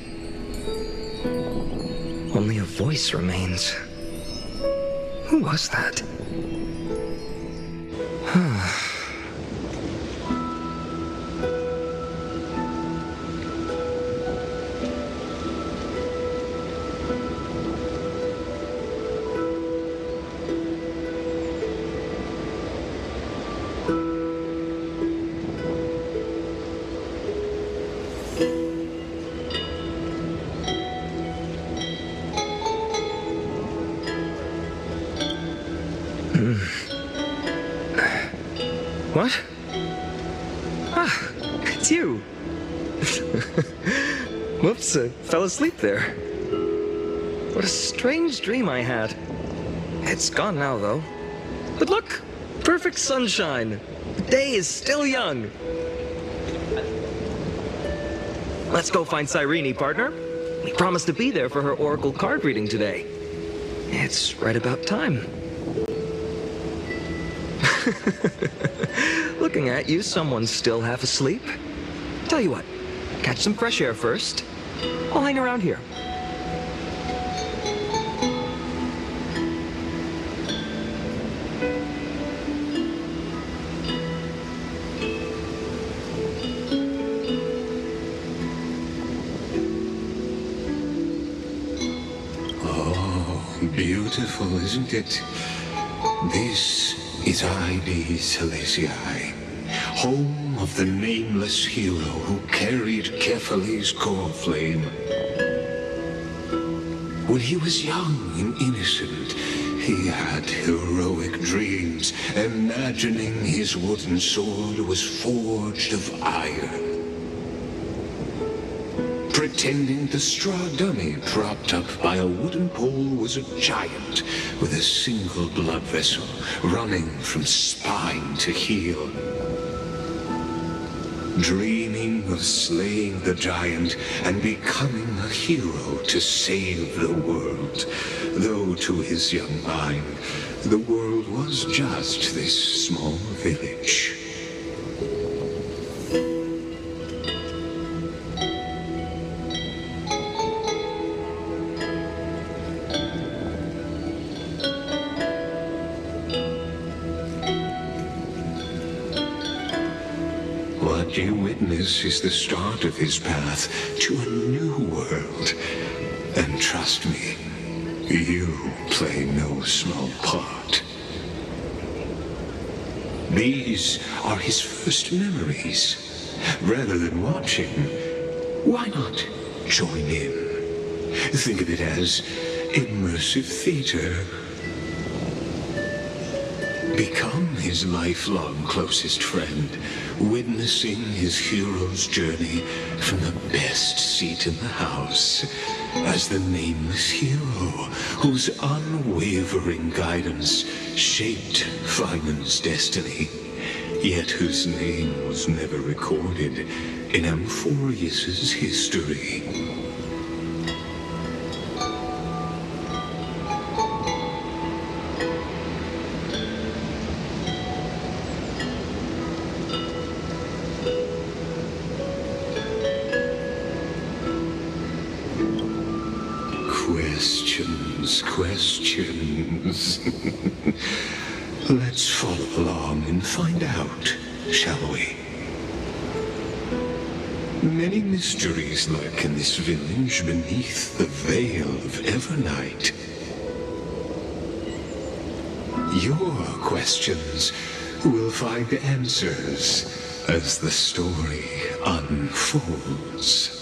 Speaker 2: Only a voice remains. Who was that? What? Ah, it's you. Whoops, I fell asleep there. What a strange dream I had. It's gone now, though. But look! Perfect sunshine! The day is still young! Let's go find Cyrene, partner. We promised to be there for her oracle card reading today. It's right about time. Looking at you, someone's still half asleep. Tell you what, catch some fresh air first. I'll hang around here.
Speaker 11: Beautiful, isn't it? This is Ide Silesiae, home of the nameless hero who carried Kephales's core flame. When he was young and innocent, he had heroic dreams, imagining his wooden sword was forged of iron. Pretending the straw dummy propped up by a wooden pole was a giant with a single blood vessel running from spine to heel. Dreaming of slaying the giant and becoming a hero to save the world, though to his young mind, the world was just this small village. What you witness is the start of his path to a new world. And trust me, you play no small part. These are his first memories. Rather than watching, why not join in? Think of it as immersive theater. Become his lifelong closest friend, witnessing his hero's journey from the best seat in the house, as the nameless hero whose unwavering guidance shaped Finon's destiny, yet whose name was never recorded in Amphoreus's history. Questions. Let's follow along and find out, shall we? Many mysteries lurk in this village beneath the veil of Evernight. Your questions will find answers as the story unfolds.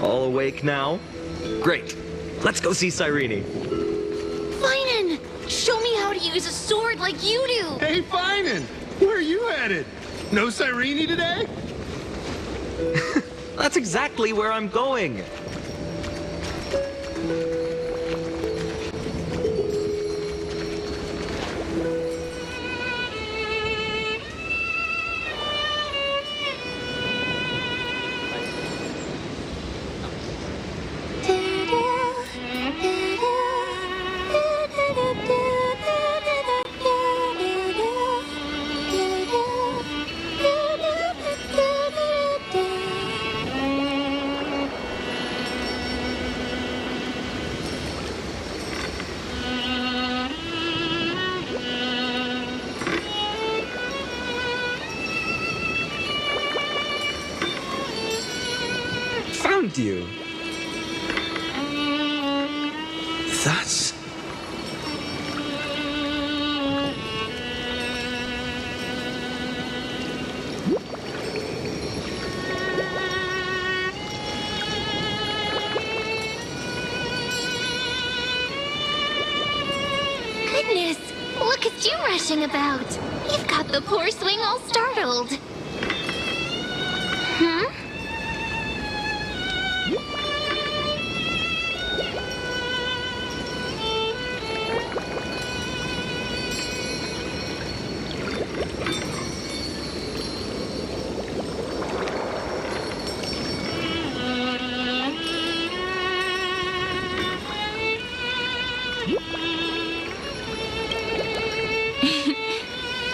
Speaker 2: All awake now? Great. Let's go see Cyrene.
Speaker 5: Finon! Show me how to use a sword like you do!
Speaker 9: Hey, Finon! Where are you headed? No Cyrene today?
Speaker 2: That's exactly where I'm going. Found you. That's...
Speaker 5: dodging about? You've got the poor swing all startled. Hmm?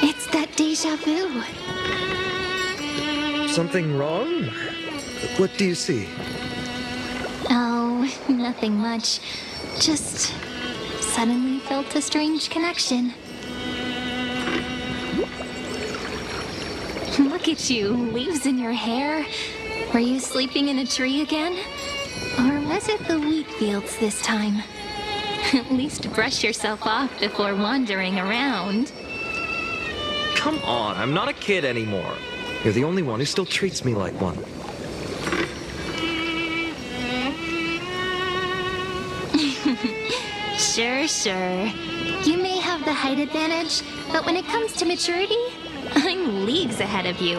Speaker 5: It's that deja vu.
Speaker 2: Something wrong? What do you see?
Speaker 5: Oh, nothing much. Just suddenly felt a strange connection. Look at you, leaves in your hair. Were you sleeping in a tree again? Or was it the wheat fields this time? At least brush yourself off before wandering around.
Speaker 2: Come on, I'm not a kid anymore. You're the only one who still treats me like one.
Speaker 5: Sure. You may have the height advantage, but when it comes to maturity, I'm leagues ahead of you.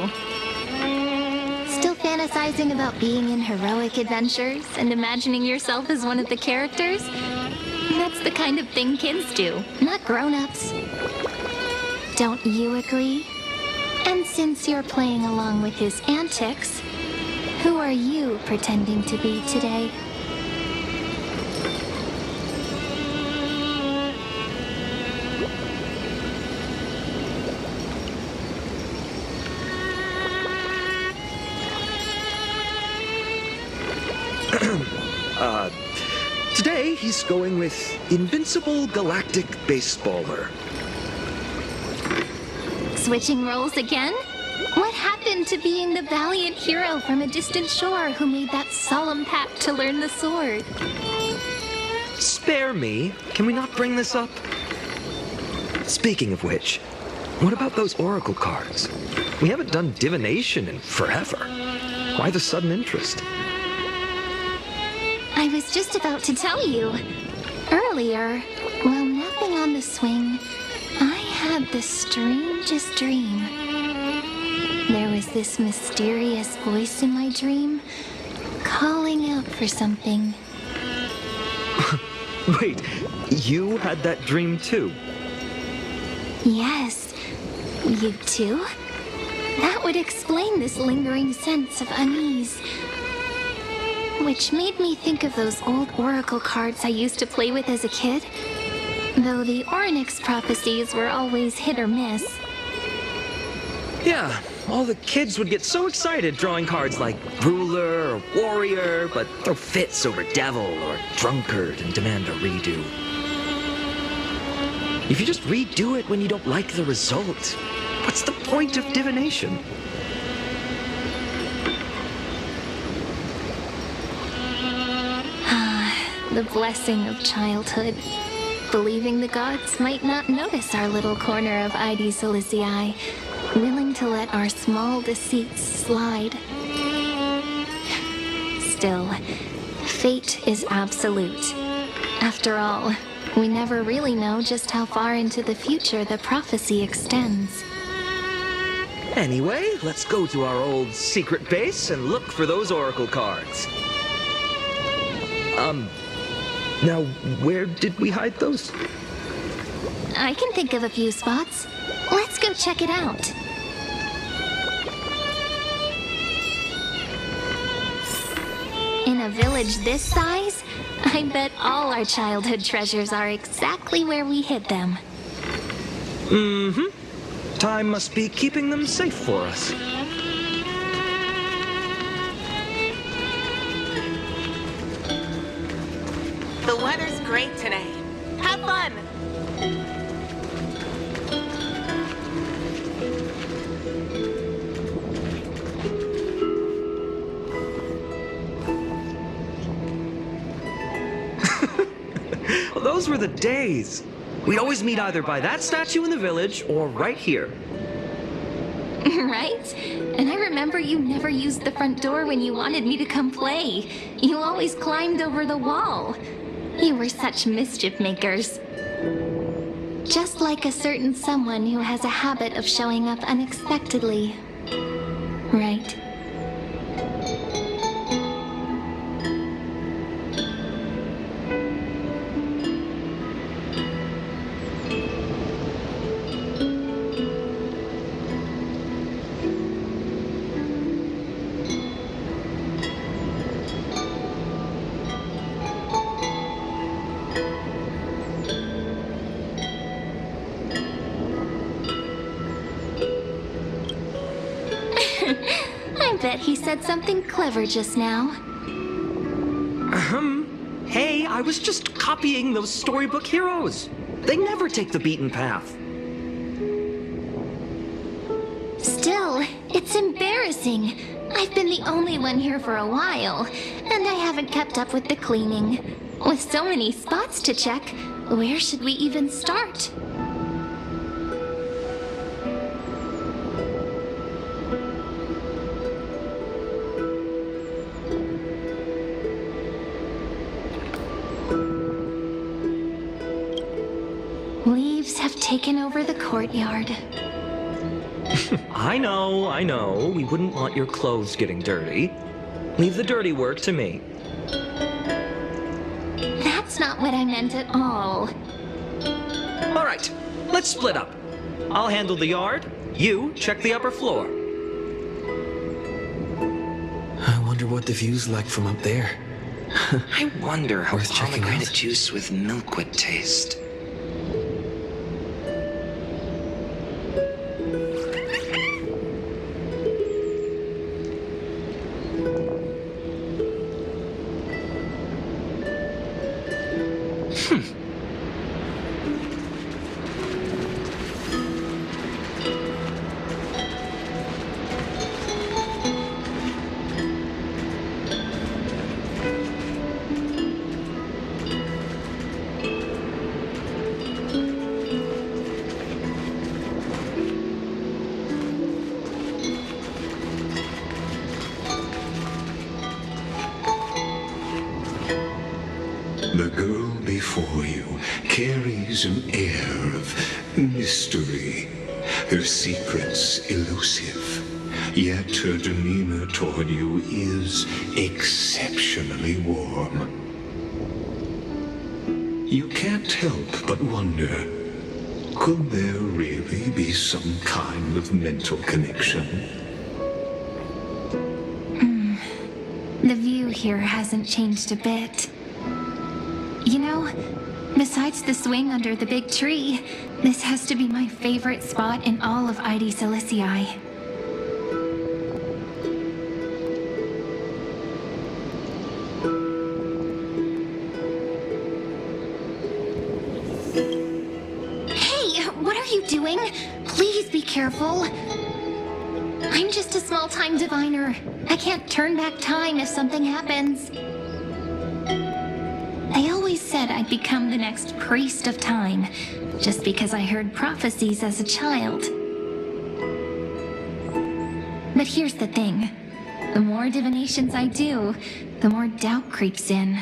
Speaker 5: Still fantasizing about being in heroic adventures and imagining yourself as one of the characters? That's the kind of thing kids do, not grown-ups. Don't you agree? And since you're playing along with his antics, who are you pretending to be today?
Speaker 2: Today he's going with Invincible Galactic Baseballer.
Speaker 5: Switching roles again? What happened to being the valiant hero from a distant shore who made that solemn pact to learn the sword?
Speaker 2: Spare me. Can we not bring this up? Speaking of which, what about those oracle cards? We haven't done divination in forever. Why the sudden interest?
Speaker 5: I was just about to tell you. Earlier, while napping on the swing, I had the strangest dream. There was this mysterious voice in my dream, calling out for something.
Speaker 2: Wait, you had that dream too?
Speaker 5: Yes, you too? That would explain this lingering sense of unease. Which made me think of those old oracle cards I used to play with as a kid. Though the Ornyx prophecies were always hit or miss.
Speaker 2: Yeah, all the kids would get so excited drawing cards like ruler or warrior, but throw fits over devil or drunkard and demand a redo. If you just redo it when you don't like the result, what's the point of divination?
Speaker 5: The blessing of childhood. Believing the gods might not notice our little corner of Ide Silicii, willing to let our small deceits slide. Still, fate is absolute. After all, we never really know just how far into the future the prophecy extends.
Speaker 2: Anyway, let's go to our old secret base and look for those oracle cards. Now, where did we hide those?
Speaker 5: I can think of a few spots. Let's go check it out. In a village this size, I bet all our childhood treasures are exactly where we hid them.
Speaker 2: Mm-hmm. Time must be keeping them safe for us.
Speaker 8: The weather's great today. Have fun!
Speaker 2: Well, those were the days. We'd always meet either by that statue in the village or right here.
Speaker 5: Right? And I remember you never used the front door when you wanted me to come play. You always climbed over the wall. You were such mischief makers. Just like a certain someone who has a habit of showing up unexpectedly. Right? I bet he said something clever just now.
Speaker 2: Hey, I was just copying those storybook heroes. They never take the beaten path.
Speaker 5: Still, it's embarrassing. I've been the only one here for a while, and I haven't kept up with the cleaning. With so many spots to check, where should we even start? Leaves have taken over the courtyard.
Speaker 2: I know. We wouldn't want your clothes getting dirty. Leave the dirty work to me.
Speaker 5: That's not what I meant at all.
Speaker 2: All right, let's split up. I'll handle the yard. You check the upper floor.
Speaker 18: I wonder what the view's like from up there.
Speaker 2: I wonder how
Speaker 18: Worth checking
Speaker 2: pomegranate
Speaker 18: out.
Speaker 2: juice with milk would taste.
Speaker 11: The girl before you carries an air of mystery, her secrets elusive, yet her demeanor toward you is exceptionally warm. You can't help but wonder, could there really be some kind of mental connection?
Speaker 5: The view here hasn't changed a bit. You know, besides the swing under the big tree, this has to be my favorite spot in all of Ide Silicii. Hey, what are you doing? Please be careful. I'm just a small-time diviner. I can't turn back time if something happens. They always said I'd become the next priest of time, just because I heard prophecies as a child. But here's the thing. The more divinations I do, the more doubt creeps in.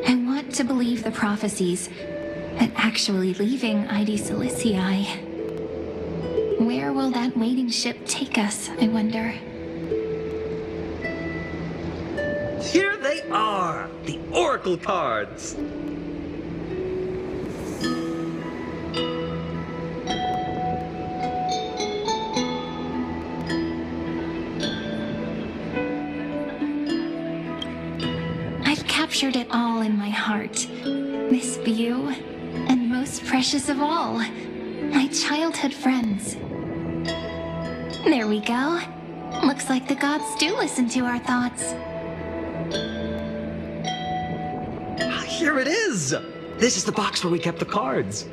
Speaker 5: I want to believe the prophecies, but actually leaving Ide Silicii. Where will that waiting ship take us, I wonder?
Speaker 2: Here they are, the Oracle cards.
Speaker 5: I've captured it all in my heart. This view, and most precious of all, my childhood friends. There we go. Looks like the gods do listen to our thoughts.
Speaker 2: Here it is! This is the box where we kept the cards.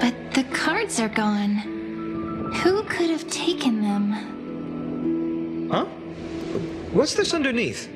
Speaker 5: But the cards are gone. Who could have taken them?
Speaker 2: Huh? What's this underneath?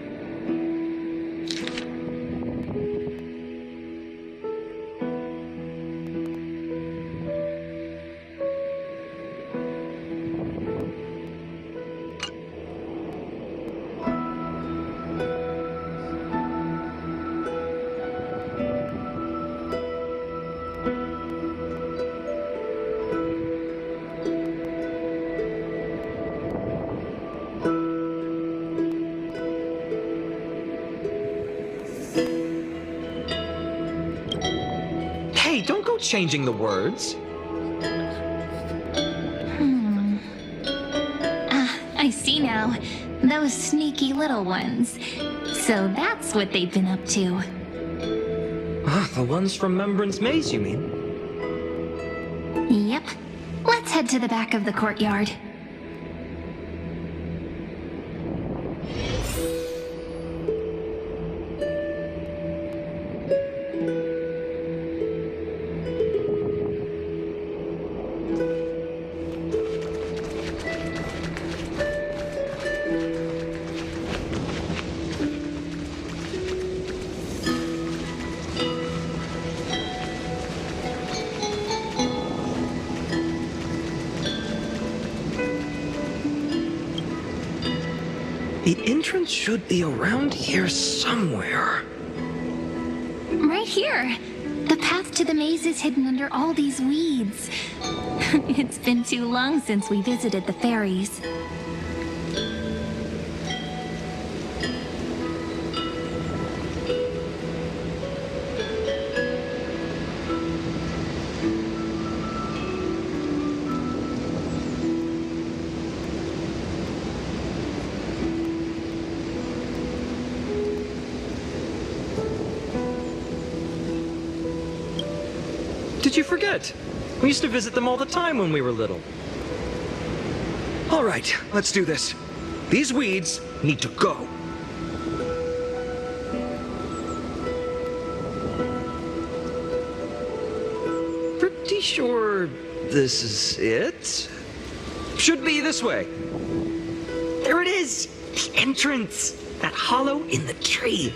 Speaker 2: changing the words.
Speaker 15: I see now. Those sneaky little ones. So that's what they've been up to.
Speaker 2: The ones from Remembrance Maze, you mean?
Speaker 15: Yep. Let's head to the back of the courtyard.
Speaker 2: The entrance should be around here somewhere.
Speaker 15: Right here. The path to the maze is hidden under all these weeds. It's been too long since we visited the fairies.
Speaker 2: Did you forget? We used to visit them all the time when we were little. All right, let's do this. These weeds need to go. Pretty sure this is it? Should be this way. There it is! The entrance! That hollow in the tree.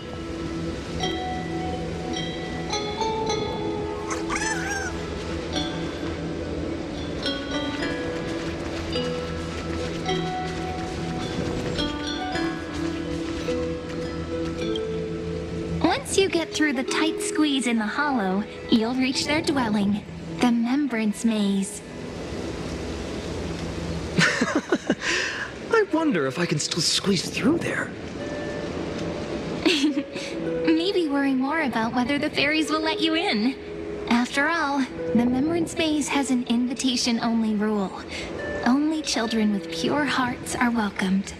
Speaker 15: Once you get through the tight squeeze in the hollow, you'll reach their dwelling, the Remembrance Maze.
Speaker 2: I wonder if I can still squeeze through there.
Speaker 15: Maybe worry more about whether the fairies will let you in. After all, the Remembrance Maze has an invitation-only rule. Only children with pure hearts are welcomed.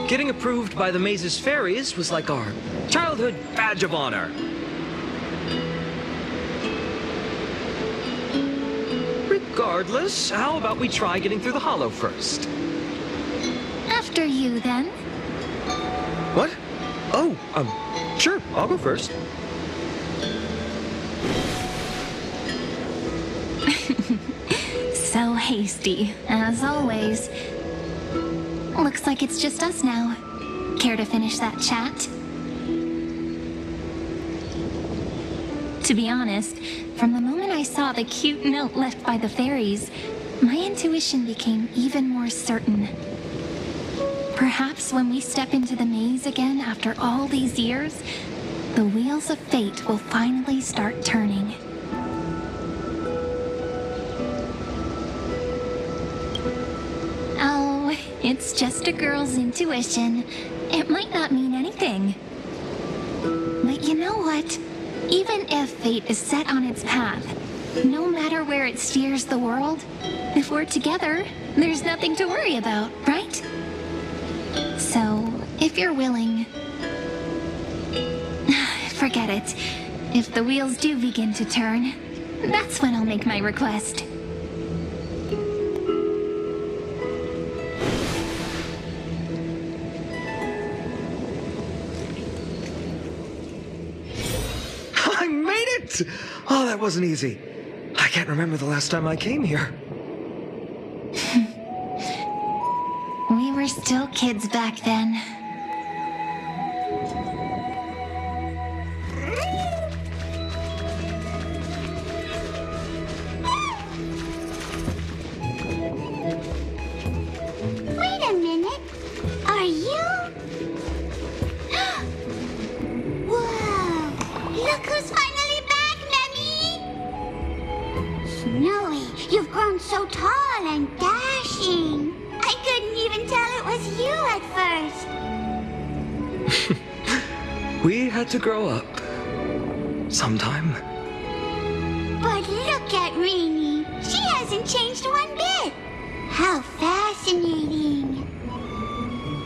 Speaker 2: Getting approved by the maze's fairies was like our childhood badge of honor. Regardless, how about we try getting through the hollow first?
Speaker 15: After you, then.
Speaker 2: What? Oh, sure, I'll go first.
Speaker 15: So hasty, as always. Looks like it's just us now. Care to finish that chat? To be honest, from the moment I saw the cute note left by the fairies, my intuition became even more certain. Perhaps when we step into the maze again after all these years, the wheels of fate will finally start turning. Oh, it's just a girl's intuition. It might not mean anything. But you know what? Even if fate is set on its path, no matter where it steers the world, if we're together, there's nothing to worry about, right? So, if you're willing... Forget it. If the wheels do begin to turn, that's when I'll make my request.
Speaker 2: I made it! Oh, that wasn't easy. I can't remember the last time I came here.
Speaker 15: We were still kids back then.
Speaker 10: Wait a minute. Are you? Whoa! Look who's finally back, Memmy! Snowy, you've grown so tall and dashing. I couldn't even tell it was you at first.
Speaker 2: We had to grow up. Sometime.
Speaker 10: But look at Rainy. She hasn't changed one bit. How fascinating.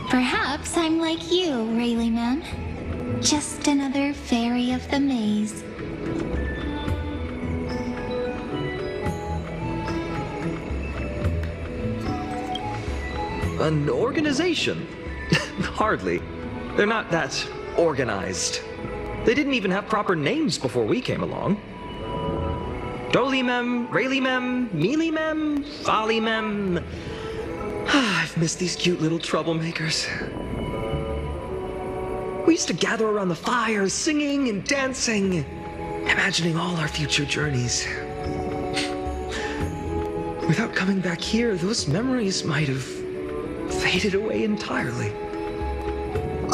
Speaker 5: Perhaps I'm like you, Rayleigh Ma'am. Just another fairy of the maze.
Speaker 2: An organization? Hardly. They're not that organized. They didn't even have proper names before we came along. Dolimem, Rayleigh-mem, Mealy-mem, Folly-mem. I've missed these cute little troublemakers. We used to gather around the fire, singing and dancing, imagining all our future journeys. Without coming back here, those memories might have faded away entirely.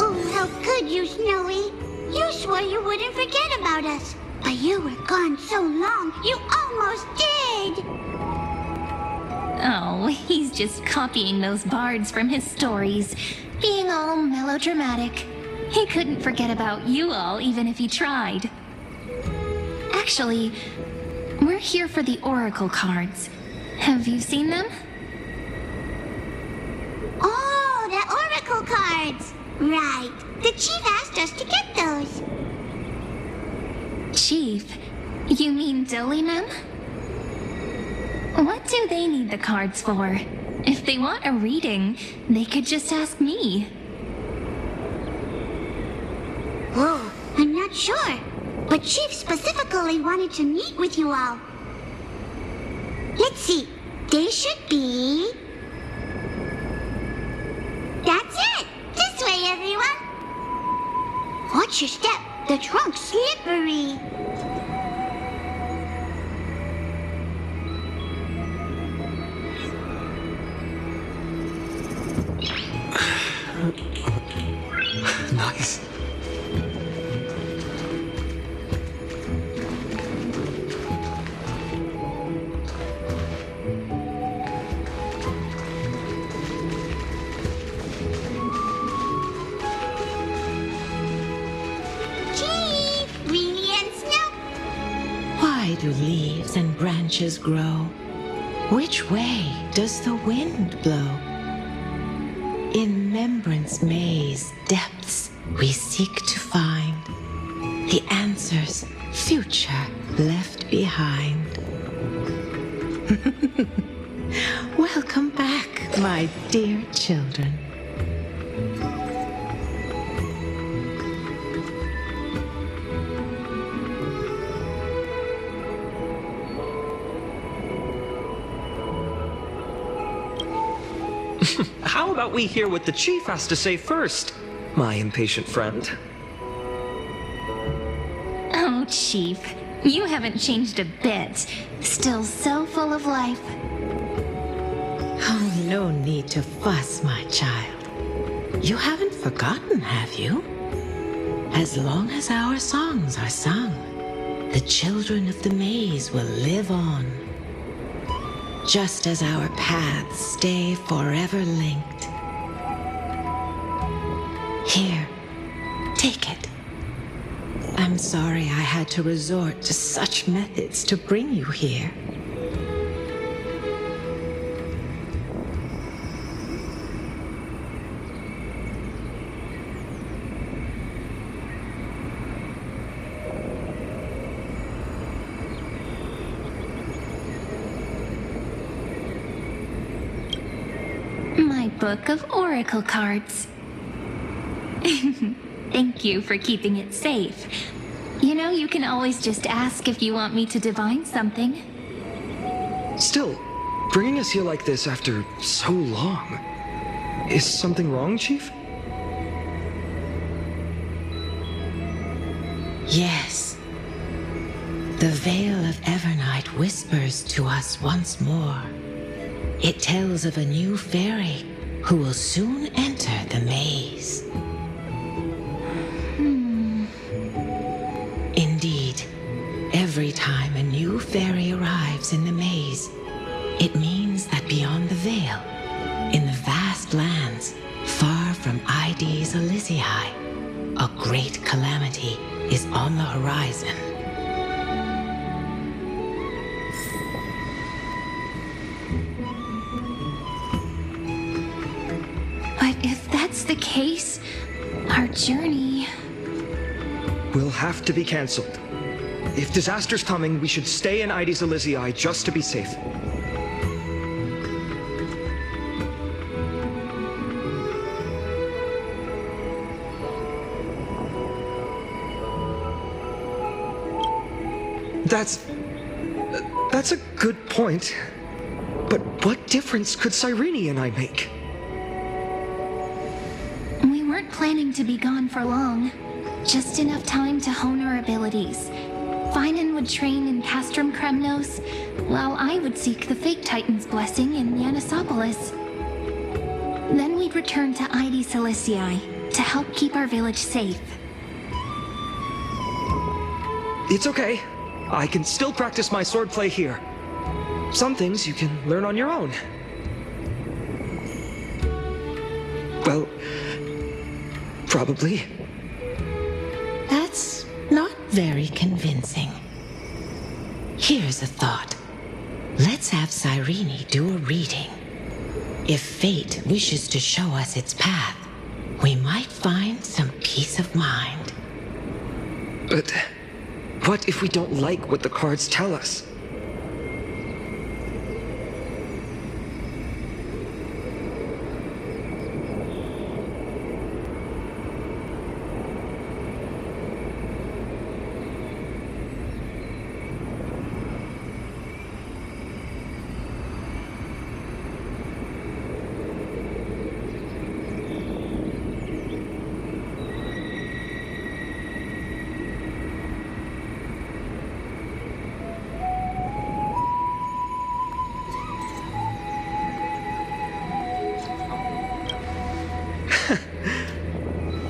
Speaker 10: Oh, how could you, Snowy? You swore you wouldn't forget about us. But you were gone so long, you almost did!
Speaker 5: Oh, he's just copying those bards from his stories, being all melodramatic. He couldn't forget about you all, even if he tried. Actually, we're here for the Oracle cards. Have you seen them?
Speaker 10: Oh, the Oracle cards! Right. The Chief asked us to get those.
Speaker 5: Chief? You mean Dolimem? What do they need the cards for? If they want a reading, they could just ask me.
Speaker 10: Whoa, I'm not sure. But Chief specifically wanted to meet with you all. Let's see. They should be... That's it! This way, everyone! Watch your step. The trunk's slippery.
Speaker 2: Nice.
Speaker 19: Why do leaves and branches grow? Which way does the wind blow? In remembrance maze depths we seek to find the answers future left behind. Welcome back, my dear children.
Speaker 2: How about we hear what the Chief has to say first, my impatient friend?
Speaker 5: Oh, Chief, you haven't changed a bit. Still so full of life.
Speaker 19: Oh, no need to fuss, my child. You haven't forgotten, have you? As long as our songs are sung, the children of the maze will live on. Just as our paths stay forever linked. Here, take it. I'm sorry I had to resort to such methods to bring you here.
Speaker 5: My book of oracle cards. Thank you for keeping it safe. You know, you can always just ask if you want me to divine something.
Speaker 2: Still, bringing us here like this after so long. Is something wrong, Chief?
Speaker 19: Yes. The veil of Evernight whispers to us once more. It tells of a new fairy who will soon enter the maze. Indeed, every time a new fairy arrives in the maze, it means that beyond the veil, in the vast lands, far from Ides Elysiae, a great calamity is on the horizon.
Speaker 5: But if that's the case, our journey...
Speaker 2: Will have to be cancelled. If disaster's coming, we should stay in Ides Elysiae just to be safe. That's a good point. But what difference could Cyrene and I make?
Speaker 5: We weren't planning to be gone for long. Just enough time to hone our abilities. Finan would train in Castrum Kremnos, while I would seek the Fake Titan's blessing in Yanisopolis. Then we'd return to Ides Elysiae to help keep our village safe.
Speaker 2: It's okay. I can still practice my swordplay here. Some things you can learn on your own. Well, probably.
Speaker 19: That's not very convincing. Here's a thought. Let's have Cyrene do a reading. If fate wishes to show us its path, we might find some peace of mind.
Speaker 2: But what if we don't like what the cards tell us?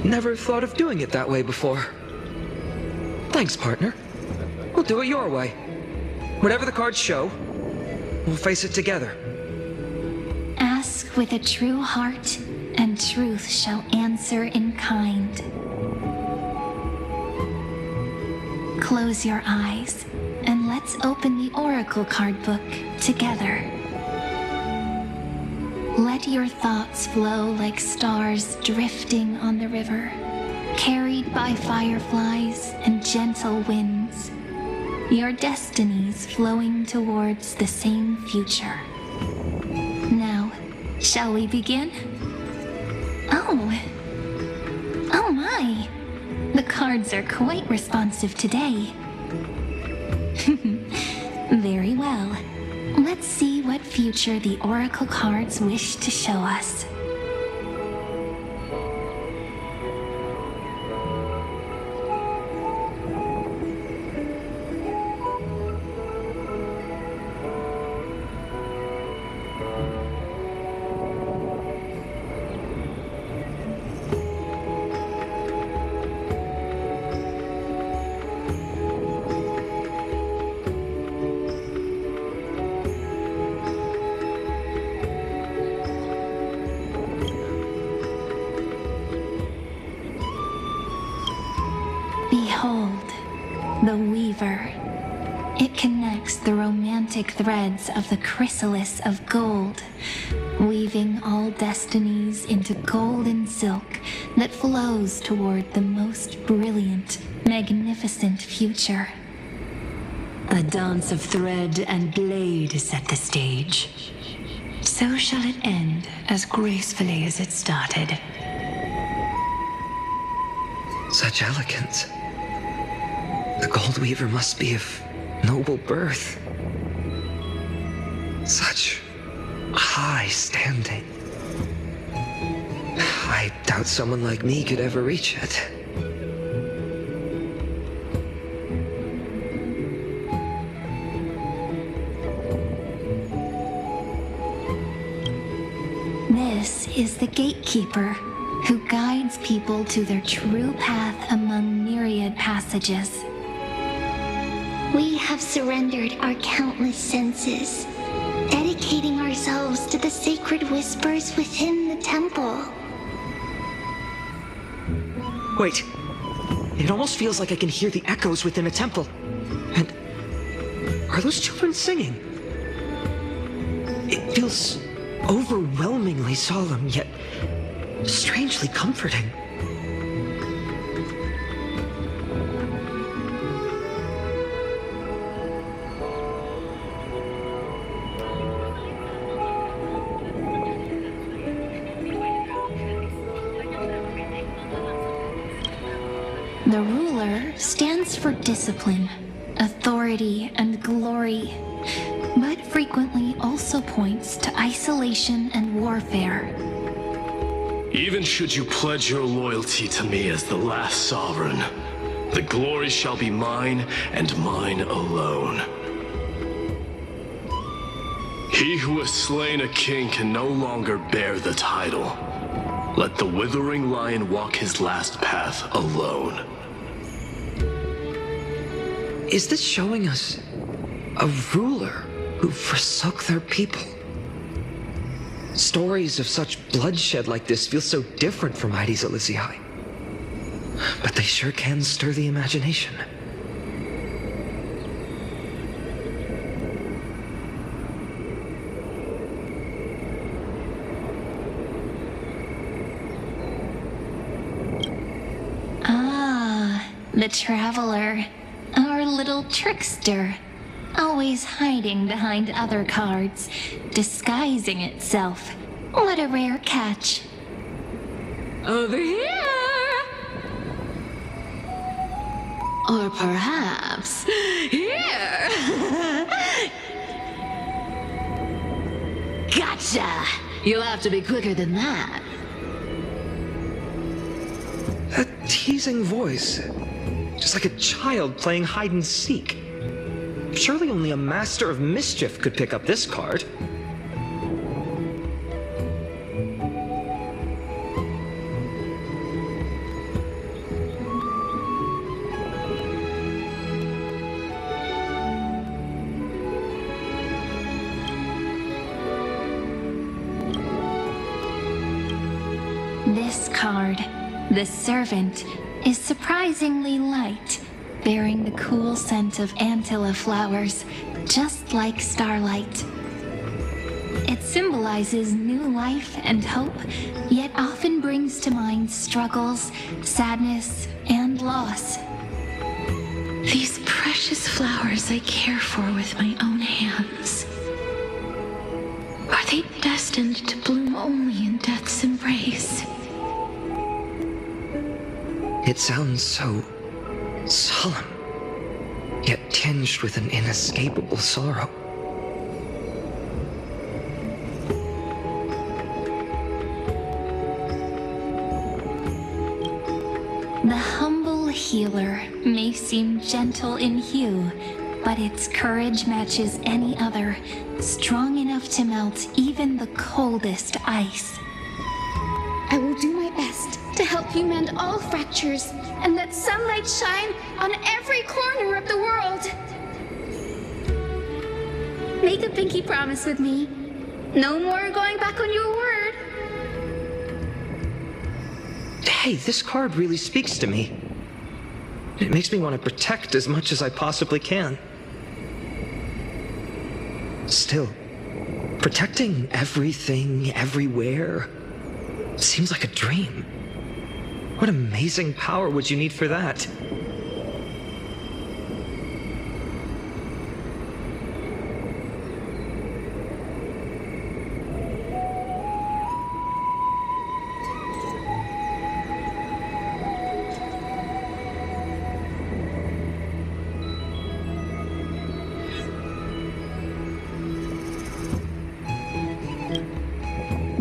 Speaker 2: Never thought of doing it that way before. Thanks, partner. We'll do it your way. Whatever the cards show, we'll face it together.
Speaker 5: Ask with a true heart, and truth shall answer in kind. Close your eyes, and let's open the Oracle card book together. Let your thoughts flow like stars drifting on the river, carried by fireflies and gentle winds. Your destinies flowing towards the same future. Now, shall we begin? Oh my! The cards are quite responsive today. Very well. Let's see what future the Oracle cards wish to show us. Behold, the Weaver. It connects the romantic threads of the chrysalis of gold, weaving all destinies into golden silk that flows toward the most brilliant, magnificent future.
Speaker 4: The dance of thread and blade set the stage. So shall it end as gracefully as it started.
Speaker 2: Such elegance. The Gold Weaver must be of noble birth. Such high standing. I doubt someone like me could ever reach it.
Speaker 5: This is the Gatekeeper, who guides people to their true path among myriad passages.
Speaker 10: We have surrendered our countless senses, dedicating ourselves to the sacred whispers within the temple.
Speaker 2: Wait, It almost feels like I can hear the echoes within a temple. And are those children singing? It feels overwhelmingly solemn, yet strangely comforting.
Speaker 5: The ruler stands for discipline, authority, and glory, but frequently also points to isolation and warfare.
Speaker 17: Even should you pledge your loyalty to me as the last sovereign, the glory shall be mine and mine alone. He who has slain a king can no longer bear the title. Let the withering lion walk his last path alone.
Speaker 2: Is this showing us a ruler who forsook their people? Stories of such bloodshed like this feel so different from Heidi's Elysiae. But they sure can stir the imagination.
Speaker 5: Ah, the traveler. Our little trickster. Always hiding behind other cards, disguising itself. What a rare catch.
Speaker 4: Over here! Or perhaps here! Gotcha! You'll have to be quicker than that.
Speaker 2: That teasing voice. Just like a child playing hide and seek. Surely only a master of mischief could pick up this card.
Speaker 5: This card, the Servant, is surprisingly light, bearing the cool scent of Antilla flowers, just like starlight. It symbolizes new life and hope, yet often brings to mind struggles, sadness, and loss.
Speaker 15: These precious flowers I care for with my own hands. Are they destined to bloom only in death's embrace?
Speaker 2: It sounds so solemn, yet tinged with an inescapable sorrow.
Speaker 5: The humble healer may seem gentle in hue, but its courage matches any other, strong enough to melt even the coldest ice.
Speaker 20: I will do my best to help you mend all fractures and let sunlight shine on every corner of the world. Make a pinky promise with me. No more going back on your word.
Speaker 2: Hey, this card really speaks to me. It makes me want to protect as much as I possibly can. Still, protecting everything, everywhere, seems like a dream. What amazing power would you need for that?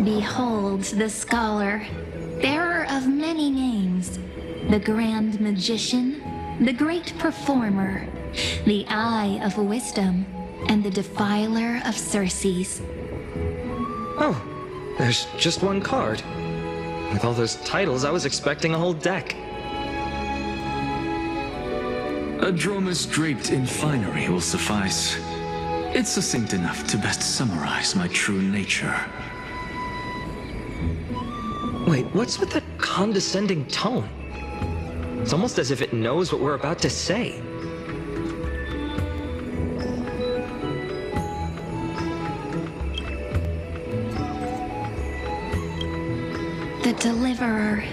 Speaker 5: Behold the scholar, bearer of many names, the grand magician, the great performer, the eye of wisdom, and the defiler of Circes.
Speaker 2: Oh, there's just one card. With all those titles, I was expecting a whole deck.
Speaker 16: A Dromus draped in finery will suffice. It's succinct enough to best summarize my true nature.
Speaker 2: Wait, what's with that condescending tone? It's almost as if it knows what we're about to say.
Speaker 20: The Deliverer.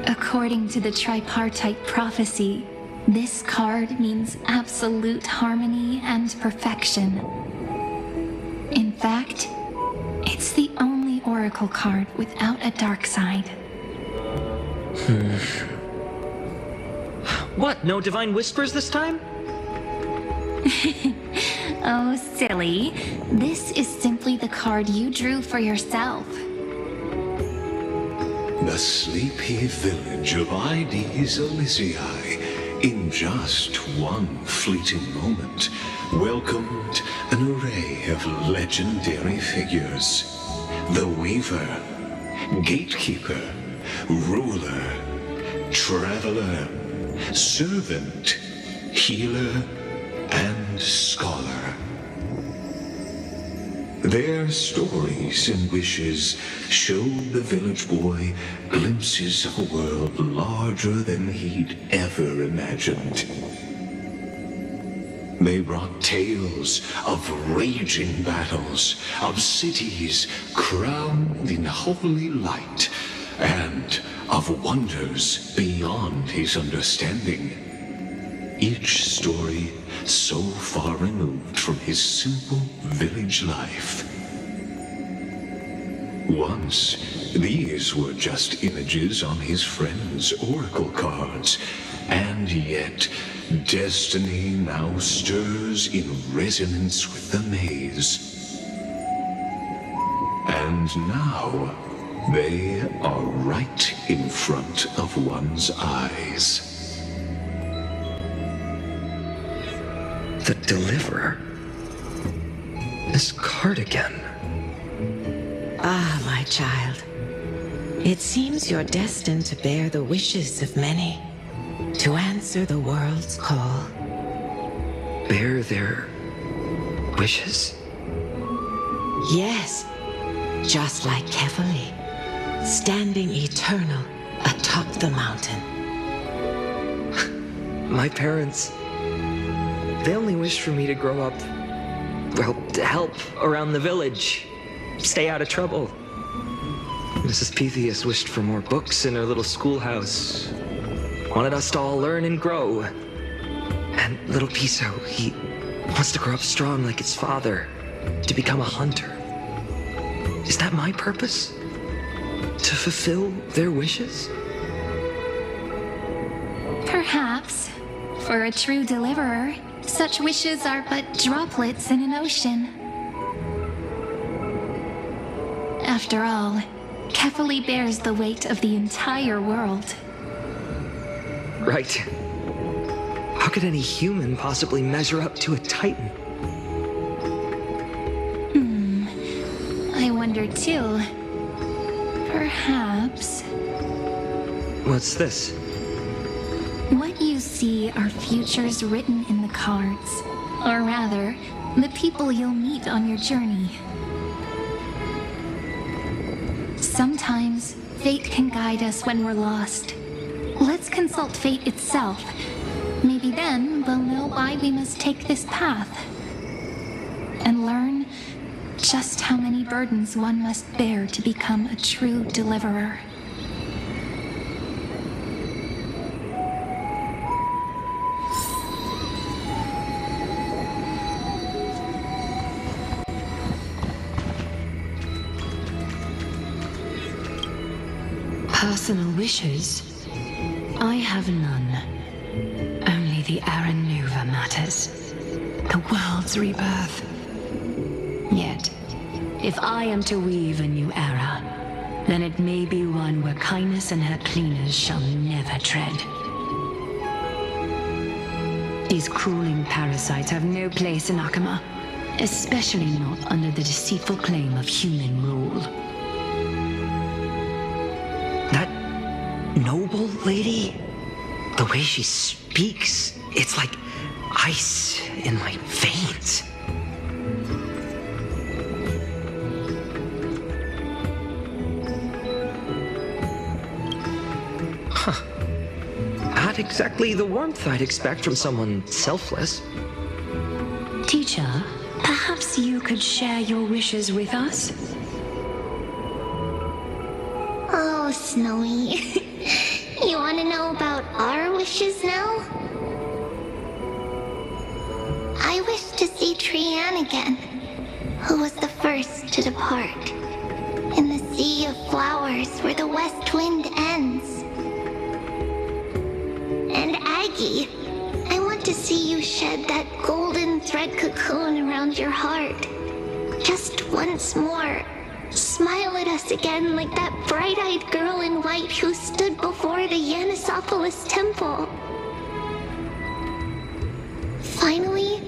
Speaker 20: According to the tripartite prophecy, this card means absolute harmony and perfection. In fact, it's the only oracle card without a dark side.
Speaker 2: What, no divine whispers this time?
Speaker 20: Oh, silly. This is simply the card you drew for yourself.
Speaker 11: The sleepy village of Ides Elysiae, in just one fleeting moment, welcomed an array of legendary figures. The Weaver, Gatekeeper, Ruler, Traveler, Servant, Healer, and Scholar. Their stories and wishes showed the village boy glimpses of a world larger than he'd ever imagined. They brought tales of raging battles, of cities crowned in holy light, and of wonders beyond his understanding. Each story so far removed from his simple village life. Once, these were just images on his friend's oracle cards, and yet destiny now stirs in resonance with the maze. And now, they are right in front of one's eyes.
Speaker 2: The Deliverer? This card again.
Speaker 19: Ah, my child. It seems you're destined to bear the wishes of many, to answer the world's call.
Speaker 2: Bear their wishes?
Speaker 19: Yes, just like Kefali, standing eternal atop the mountain.
Speaker 2: My parents... they only wished for me to grow up, well, to help around the village, stay out of trouble. Mrs. Pythias wished for more books in her little schoolhouse, wanted us to all learn and grow. And little Piso, he wants to grow up strong like his father, to become a hunter. Is that my purpose? To fulfill their wishes?
Speaker 20: Perhaps. For a true deliverer, such wishes are but droplets in an ocean. After all, Kefali bears the weight of the entire world.
Speaker 2: Right. How could any human possibly measure up to a Titan?
Speaker 20: I wonder too. Perhaps...
Speaker 2: What's this?
Speaker 20: What you see are futures written in the cards. Or rather, the people you'll meet on your journey. Sometimes, fate can guide us when we're lost. Let's consult fate itself. Maybe then we'll know why we must take this path. And learn just how many burdens one must bear to become a true deliverer.
Speaker 4: Personal wishes? I have none. Only the Aranuva matters. The world's rebirth. Yet, if I am to weave a new era, then it may be one where kindness and her cleaners shall never tread. These crawling parasites have no place in Akama, especially not under the deceitful claim of human rule.
Speaker 2: That noble lady? The way she speaks, it's like ice in my veins. Huh. not exactly the warmth I'd expect from someone selfless.
Speaker 15: Teacher, perhaps you could share your wishes with us?
Speaker 5: Oh, Snowy. You want to know about our wishes now? I wish to see Trianne again, who was the first to depart, in the sea of flowers where the west wind ends. And Aggie, I want to see you shed that golden thread cocoon around your heart. Just once more. Smile at us again like that bright-eyed girl in white who stood before the Yanisopolis temple. Finally,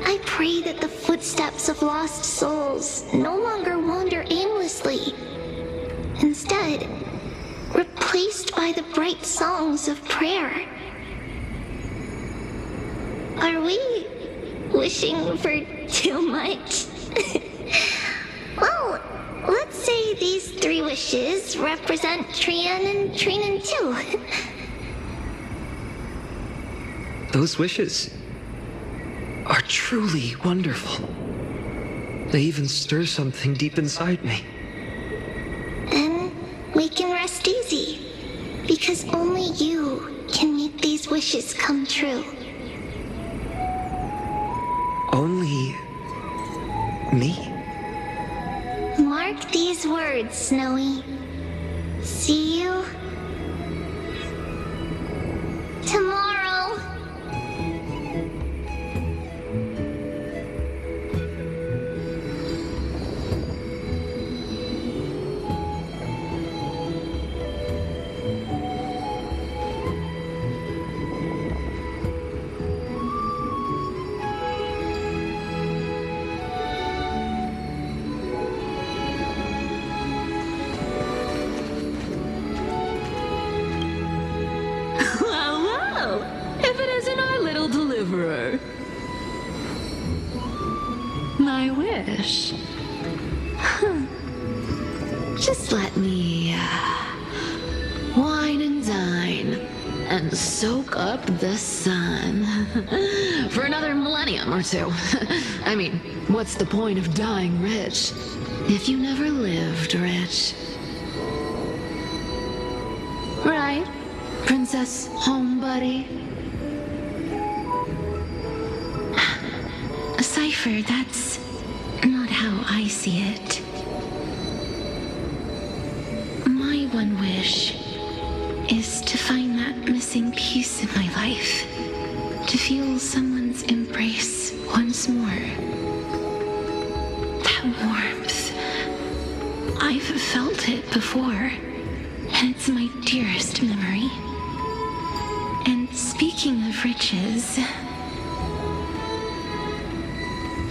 Speaker 5: I pray that the footsteps of lost souls no longer wander aimlessly. Instead, replaced by the bright songs of prayer. Are we wishing for too much? Well, let's say these 3 wishes represent Trianne and Trinan too.
Speaker 2: Those wishes are truly wonderful. They even stir something deep inside me.
Speaker 5: Then we can rest easy, because only you can make these wishes come true.
Speaker 2: Only me?
Speaker 5: Mark these words, Snowy. See you tomorrow.
Speaker 4: My wish? Just let me wine and dine and soak up the sun for another millennium or 2. I mean, what's the point of dying rich if you never lived rich? Right, Princess Homebuddy?
Speaker 15: Cypher, that's not how I see it. My one wish is to find that missing piece in my life. To feel someone's embrace once more. That warmth. I've felt it before, and it's my dearest memory. And speaking of riches,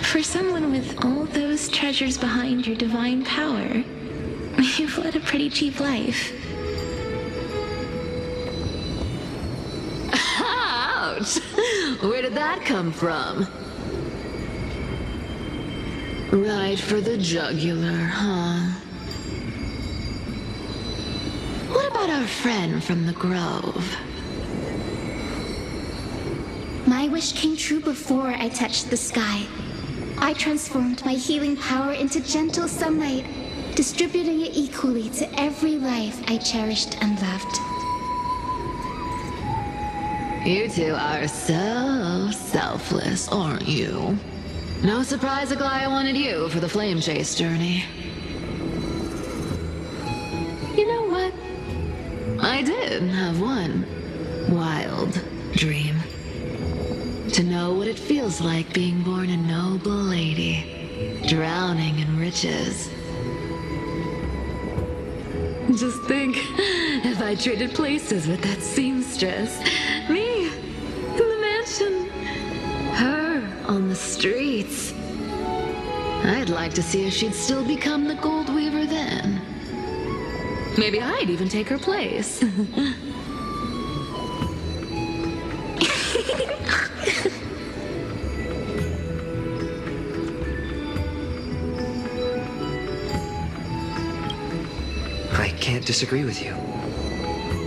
Speaker 15: for someone with all those treasures behind your divine power, you've led a pretty cheap life.
Speaker 4: Ouch! Where did that come from? Right for the jugular, huh? What about our friend from the Grove?
Speaker 20: My wish came true before I touched the sky. I transformed my healing power into gentle sunlight, distributing it equally to every life I cherished and loved.
Speaker 4: You two are so selfless, aren't you? No surprise Aglaya wanted you for the flame chase journey. You know what? I did have one wild dream. To know what it feels like being born a noble lady, drowning in riches. Just think, if I traded places with that seamstress, me in the mansion, her on the streets. I'd like to see if she'd still become the gold weaver then. Maybe I'd even take her place.
Speaker 2: I can't disagree with you.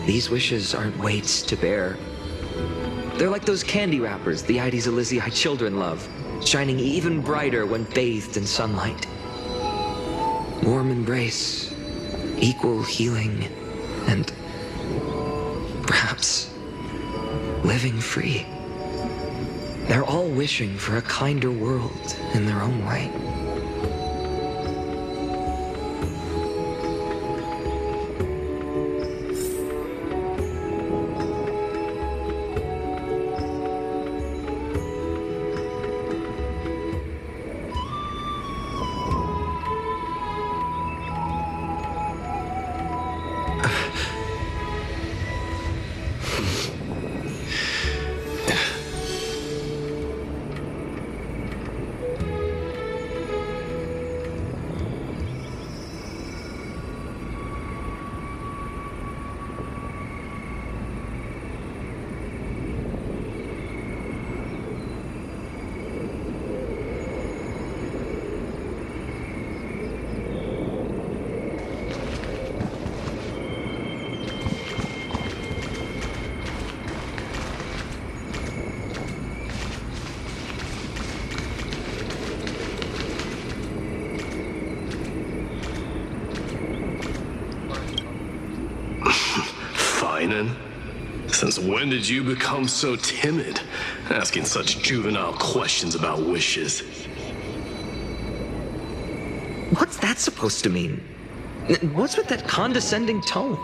Speaker 2: These wishes aren't weights to bear. They're like those candy wrappers the Ides Elysiae children love, shining even brighter when bathed in sunlight. Warm embrace, equal healing, and perhaps living free. They're all wishing for a kinder world in their own way.
Speaker 17: Since when did you become so timid, asking such juvenile questions about wishes?
Speaker 2: What's that supposed to mean? What's with that condescending tone?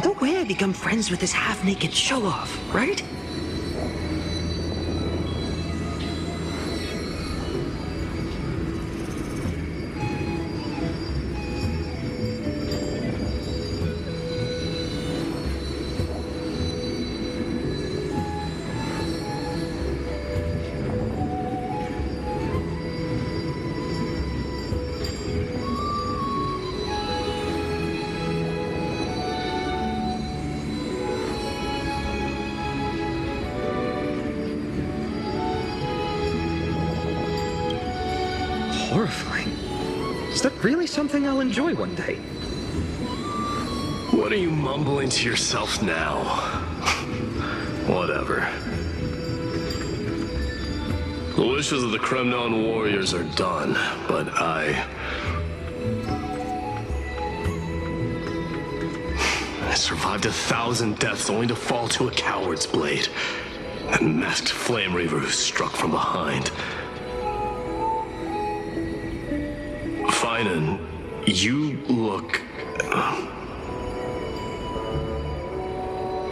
Speaker 2: No way I become friends with this half-naked show-off, right? Horrifying. Is that really something I'll enjoy one day?
Speaker 17: What are you mumbling to yourself now? Whatever. The wishes of the Kremnon warriors are done, but I survived 1,000 deaths only to fall to a coward's blade. That masked flame reaver who struck from behind. Finan, you look...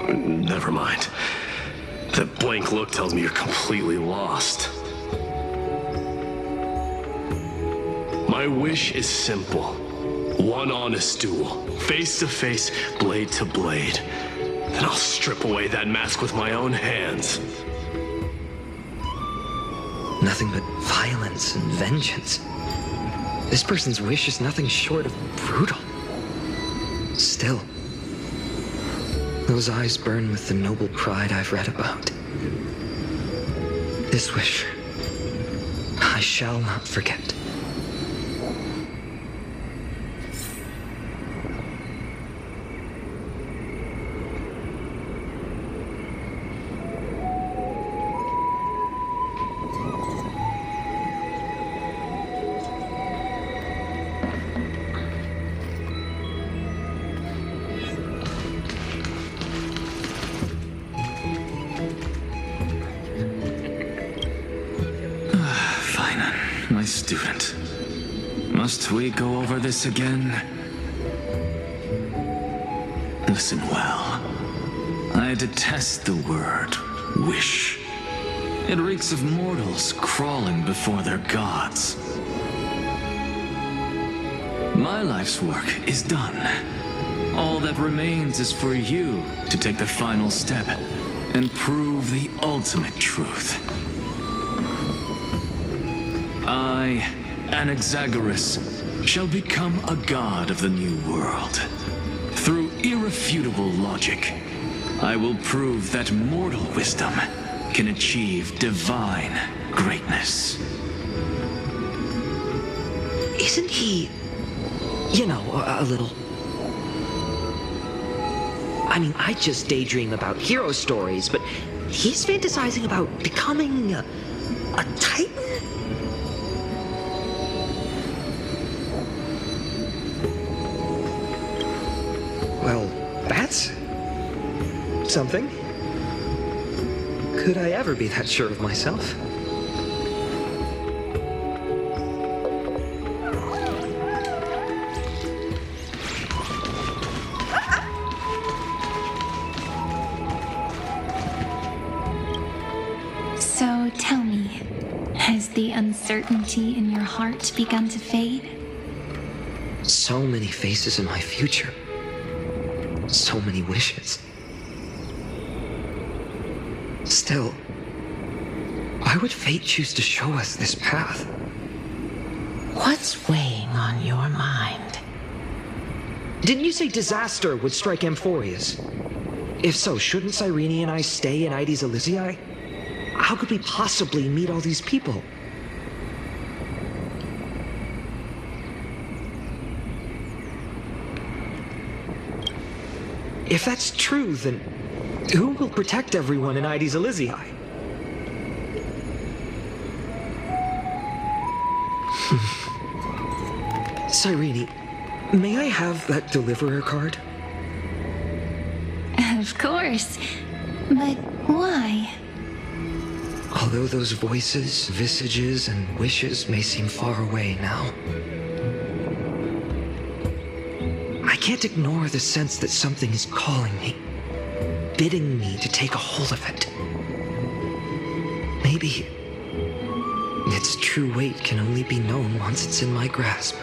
Speaker 17: Never mind. That blank look tells me you're completely lost. My wish is simple. One honest duel, face to face, blade to blade. Then I'll strip away that mask with my own hands.
Speaker 2: Nothing but violence and vengeance. This person's wish is nothing short of brutal. Still, those eyes burn with the noble pride I've read about. This wish, I shall not forget.
Speaker 16: Student. Must we go over this again? Listen well. I detest the word wish. It reeks of mortals crawling before their gods. My life's work is done. All that remains is for you to take the final step and prove the ultimate truth. I, Anaxagoras, shall become a god of the new world. Through irrefutable logic, I will prove that mortal wisdom can achieve divine greatness.
Speaker 2: Isn't he, you know, a little I mean, I just daydream about hero stories, but he's fantasizing about becoming a titan? Well, that's something. Could I ever be that sure of myself?
Speaker 20: So tell me, has the uncertainty in your heart begun to fade?
Speaker 2: So many faces in my future. So many wishes. Still, why would fate choose to show us this path?
Speaker 19: What's weighing on your mind?
Speaker 2: Didn't you say disaster would strike Amphoreus? If so, shouldn't Cyrene and I stay in Ides Elysiae? How could we possibly meet all these people? If that's true, then who will protect everyone in Ides Elysiae? Cyrene, may I have that deliverer card?
Speaker 20: Of course. But why?
Speaker 2: Although those voices, visages, and wishes may seem far away now, I can't ignore the sense that something is calling me, bidding me to take a hold of it. Maybe its true weight can only be known once it's in my grasp.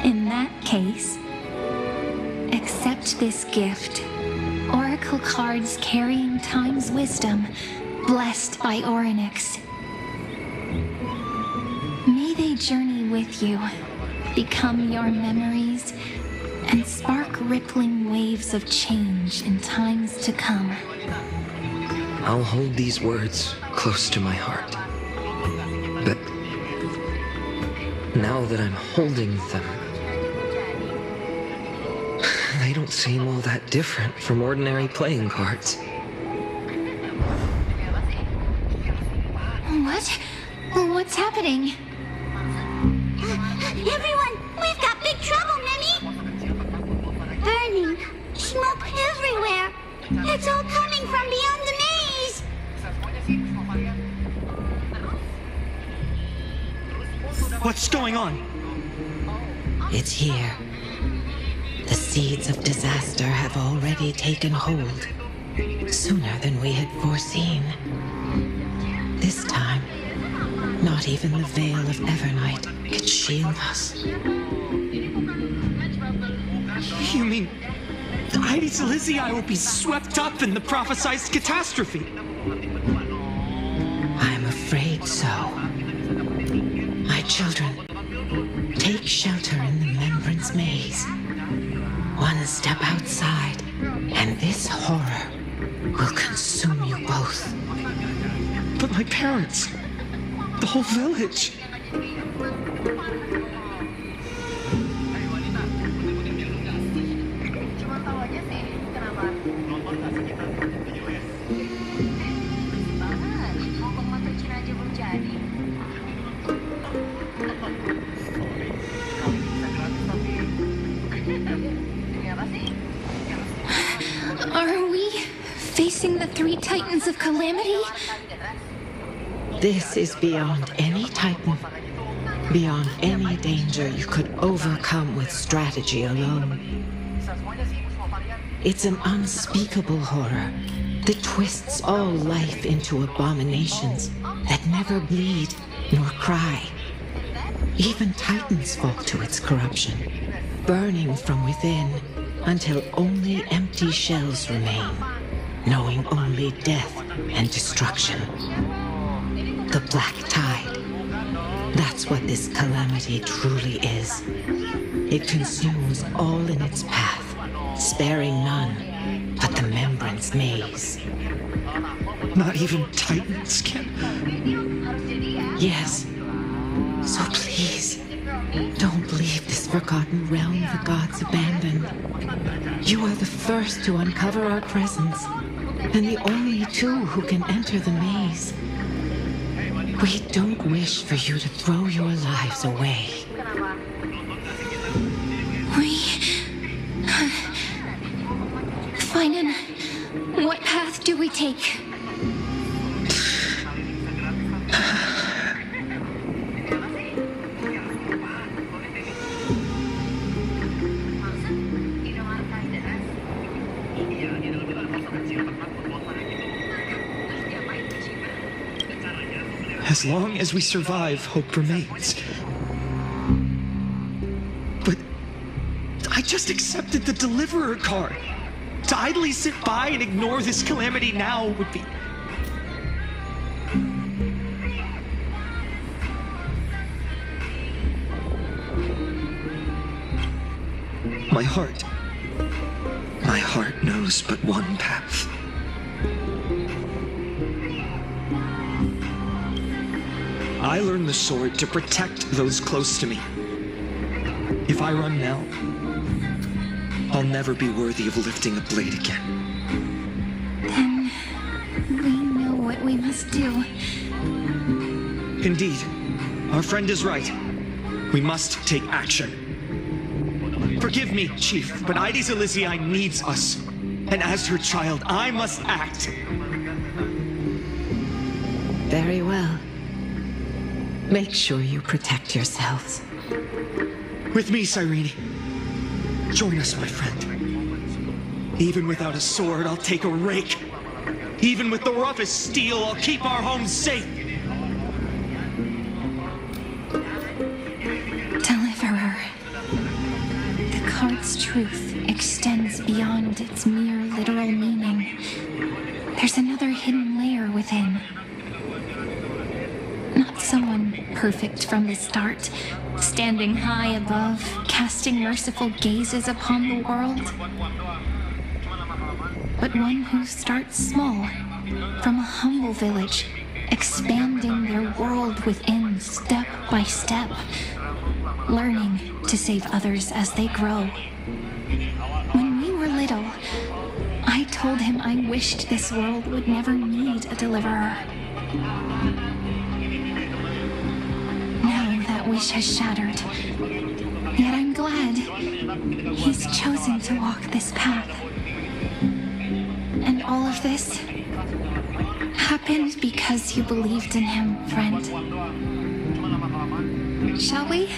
Speaker 20: In that case, accept this gift. Oracle cards carrying time's wisdom, blessed by Orynyx. May they journey with you, become your memories, and spark rippling waves of change in times to come.
Speaker 2: I'll hold these words close to my heart. But now that I'm holding them, they don't seem all that different from ordinary playing cards.
Speaker 20: What? What's happening?
Speaker 10: Everyone, we've got big trouble, Mimi! Burning, smoke everywhere. It's all coming from beyond the maze.
Speaker 9: What's going on?
Speaker 19: It's here. The seeds of disaster have already taken hold, sooner than we had foreseen. This time, not even the veil of Evernight could shield us.
Speaker 9: You mean Ides Elysiae will be swept up in the prophesied catastrophe?
Speaker 19: I'm afraid so. My children, take shelter in the Remembrance Maze. One step outside, and this horror will consume you both.
Speaker 9: But my parents, the whole village.
Speaker 20: Are we facing the three titans of calamity?
Speaker 19: This is beyond any titan, beyond any danger you could overcome with strategy alone. It's an unspeakable horror that twists all life into abominations that never bleed nor cry. Even titans fall to its corruption, burning from within until only empty shells remain, knowing only death and destruction. The Black Tide. That's what this calamity truly is. It consumes all in its path, sparing none but the Remembrance Maze.
Speaker 9: Not even titans can...
Speaker 19: Yes. So please, Don't leave this forgotten realm the gods abandoned. You are the first to uncover our presence, and the only two who can enter the maze. We don't wish for you to throw your lives away.
Speaker 20: Finan, what path do we take?
Speaker 2: As long as we survive, hope remains. But I just accepted the Deliverer card. To idly sit by and ignore this calamity now would be... My heart knows but one path. I learned the sword to protect those close to me. If I run now, I'll never be worthy of lifting a blade again.
Speaker 20: Then we know what we must do.
Speaker 2: Indeed, our friend is right. We must take action. Forgive me, Chief, but Ides Elysiae needs us. And as her child, I must act.
Speaker 19: Very well. Make sure you protect yourselves.
Speaker 2: With me, Cyrene. Join us, my friend. Even without a sword, I'll take a rake. Even with the roughest steel, I'll keep our home safe.
Speaker 20: Deliverer. The card's truth extends beyond its mere literal meaning. There's another hidden layer within. Not someone perfect from the start, standing high above, casting merciful gazes upon the world. But one who starts small, from a humble village, expanding their world within step by step, learning to save others as they grow. When we were little, I told him I wished this world would never need a deliverer. Now that wish has shattered. Yet I'm glad he's chosen to walk this path. And all of this happened because you believed in him, friend. Shall we?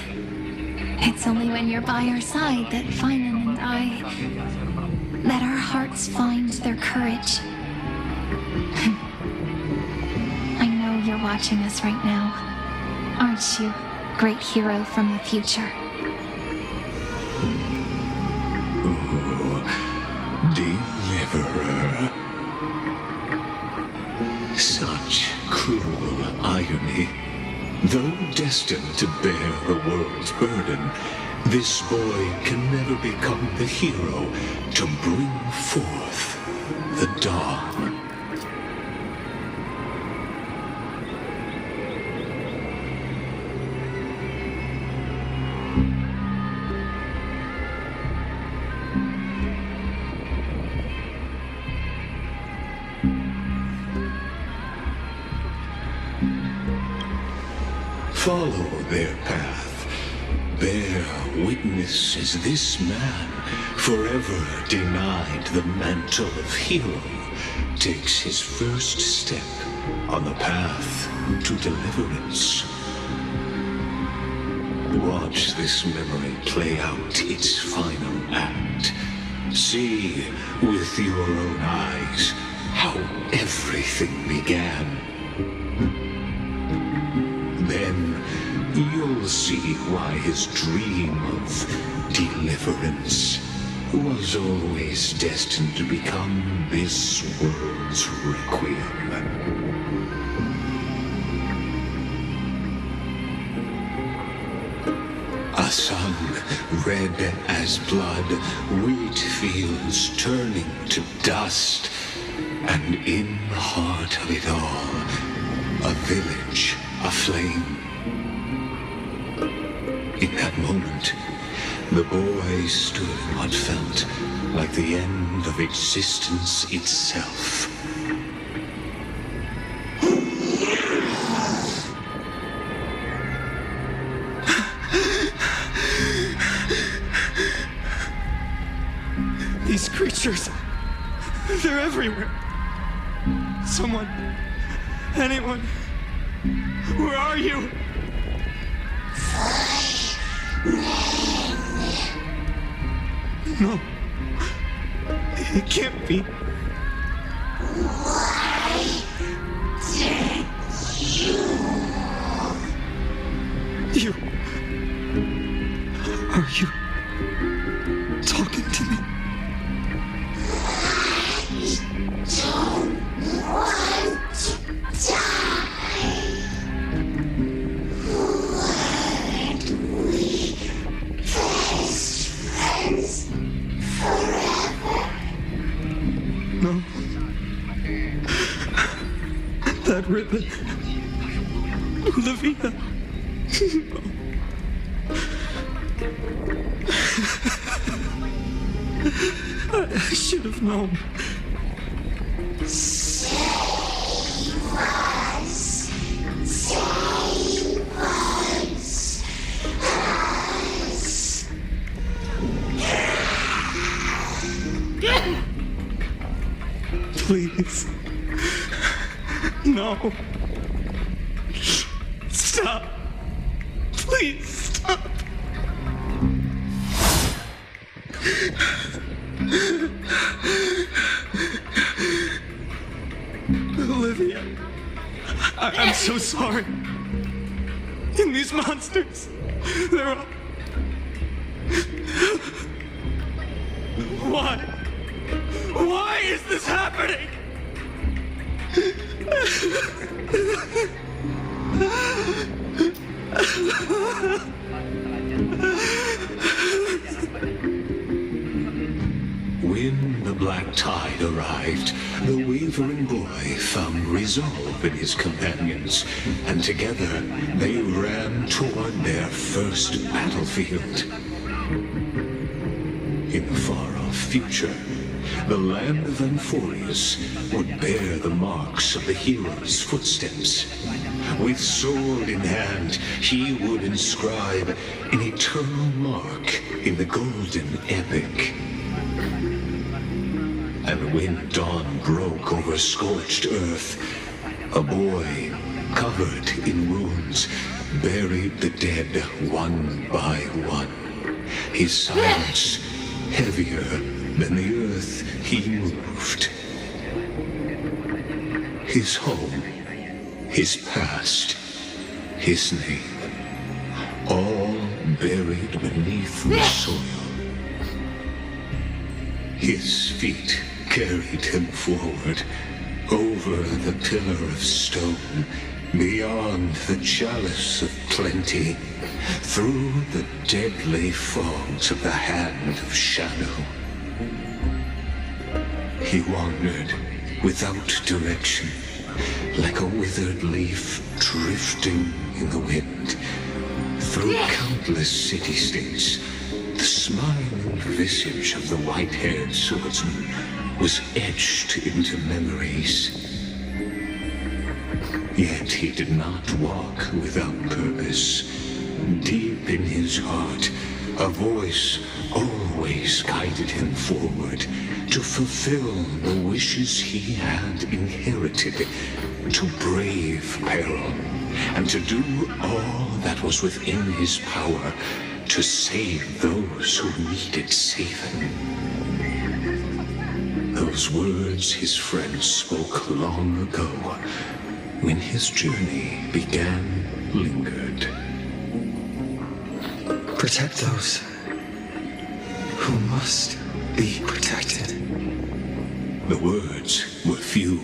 Speaker 20: It's only when you're by our side that Finan and that our hearts find their courage. I know you're watching us right now, aren't you, great hero from the future?
Speaker 11: Deliverer. Such cruel irony. Though destined to bear the world's burden, this boy can never become the hero to bring forth the dawn. Follow their path. Bear witness as this man, forever denied the mantle of hero, takes his first step on the path to deliverance. Watch this memory play out its final act. See with your own eyes how everything began. Then you'll see why his dream of deliverance was always destined to become this world's requiem. A sun red as blood, wheat fields turning to dust, and in the heart of it all, a village aflame. In that moment, the boy stood in what felt like the end of existence itself.
Speaker 3: These creatures, they're everywhere. Someone, anyone, where are you? No, it can't be. You, are you talking to me? No. That ribbon. Olivia. I should have known. Please. No. Stop. Please stop. Olivia, I'm so sorry. And these monsters, they're all... Why? Why is this happening?
Speaker 11: When the black tide arrived, the wavering boy found resolve in his companions, and together they ran toward their first battlefield. In the far-off future, the land of Amphoreus would bear the marks of the hero's footsteps. With sword in hand, he would inscribe an eternal mark in the golden epic. And when dawn broke over scorched earth, a boy, covered in wounds, buried the dead one by one. His silence heavier than the earth he moved. His home, his past, his name, all buried beneath the soil. His feet carried him forward, over the pillar of stone, beyond the chalice of plenty, through the deadly fogs of the hand of shadow. He wandered without direction, like a withered leaf drifting in the wind, through countless city-states. The smiling visage of the white-haired swordsman was etched into memories. Yet he did not walk without purpose. Deep in his heart, a voice always guided him forward to fulfill the wishes he had inherited, to brave peril, and to do all that was within his power to save those who needed saving. Those words his friend spoke long ago, when his journey began, lingered.
Speaker 18: Protect those who must be protected.
Speaker 11: The words were few,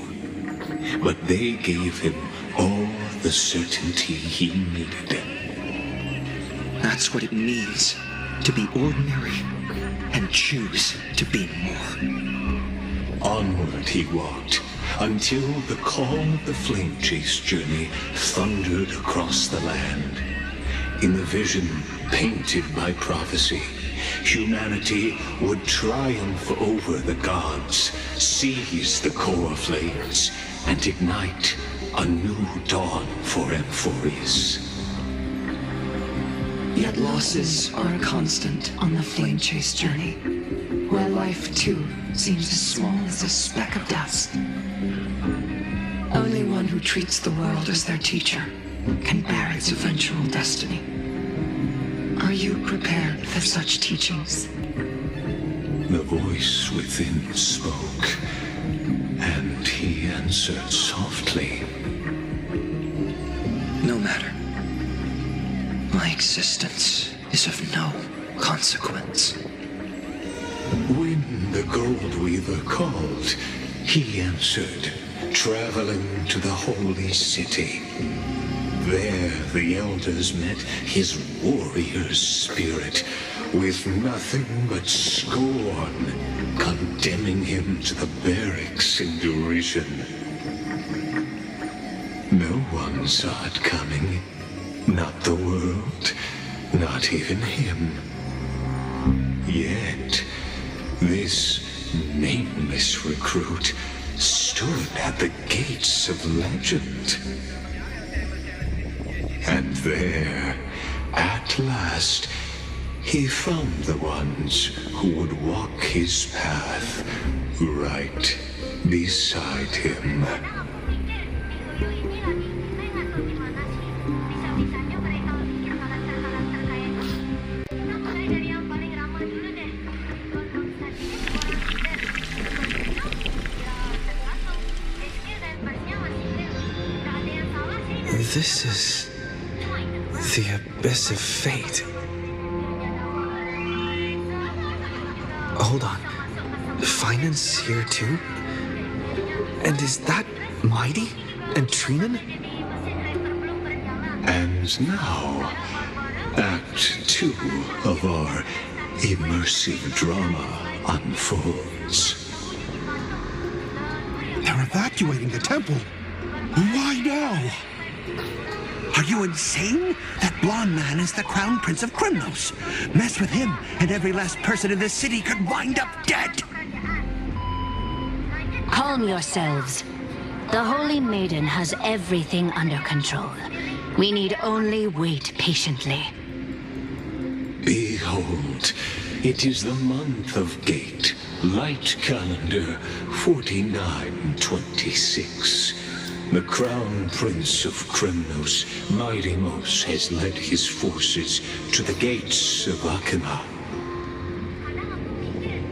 Speaker 11: but they gave him all the certainty he needed.
Speaker 18: That's what it means to be ordinary and choose to be more.
Speaker 11: Onward he walked, until the call of the flame chase journey thundered across the land. In the vision, painted by prophecy, humanity would triumph over the gods, seize the core flames, and ignite a new dawn for Amphoreus.
Speaker 21: Yet losses are a constant on the flame chase journey, where life too seems as small as a speck of dust. Only one who treats the world as their teacher can bear its eventual destiny. Are you prepared for such teachings?
Speaker 11: The voice within spoke, and he answered softly.
Speaker 18: No matter. My existence is of no consequence.
Speaker 11: When the Gold Weaver called, he answered, traveling to the holy city. There the elders met his warrior spirit, with nothing but scorn, condemning him to the barracks in derision. No one saw it coming. Not the world, not even him. Yet, this nameless recruit stood at the gates of legend. And there, at last, he found the ones who would walk his path right beside him.
Speaker 2: This is the abyss of fate. Hold on. Finance here too? And is that Mighty and Trinan?
Speaker 11: And now, Act 2 of our immersive drama unfolds.
Speaker 22: They're evacuating the temple. Why now? Are you insane? That blonde man is the Crown Prince of Krymnos. Mess with him, and every last person in this city could wind up dead.
Speaker 4: Calm yourselves. The Holy Maiden has everything under control. We need only wait patiently.
Speaker 11: Behold, it is the month of Gate, light calendar 4926. The Crown Prince of Krymnos, Midimos, has led his forces to the gates of Akima.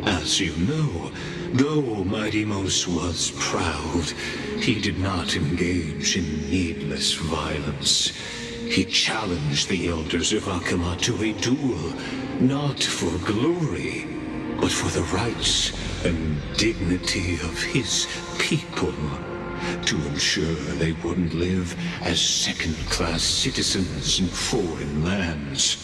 Speaker 11: As you know, though Midimos was proud, he did not engage in needless violence. He challenged the elders of Akima to a duel, not for glory, but for the rights and dignity of his people, to ensure they wouldn't live as second-class citizens in foreign lands.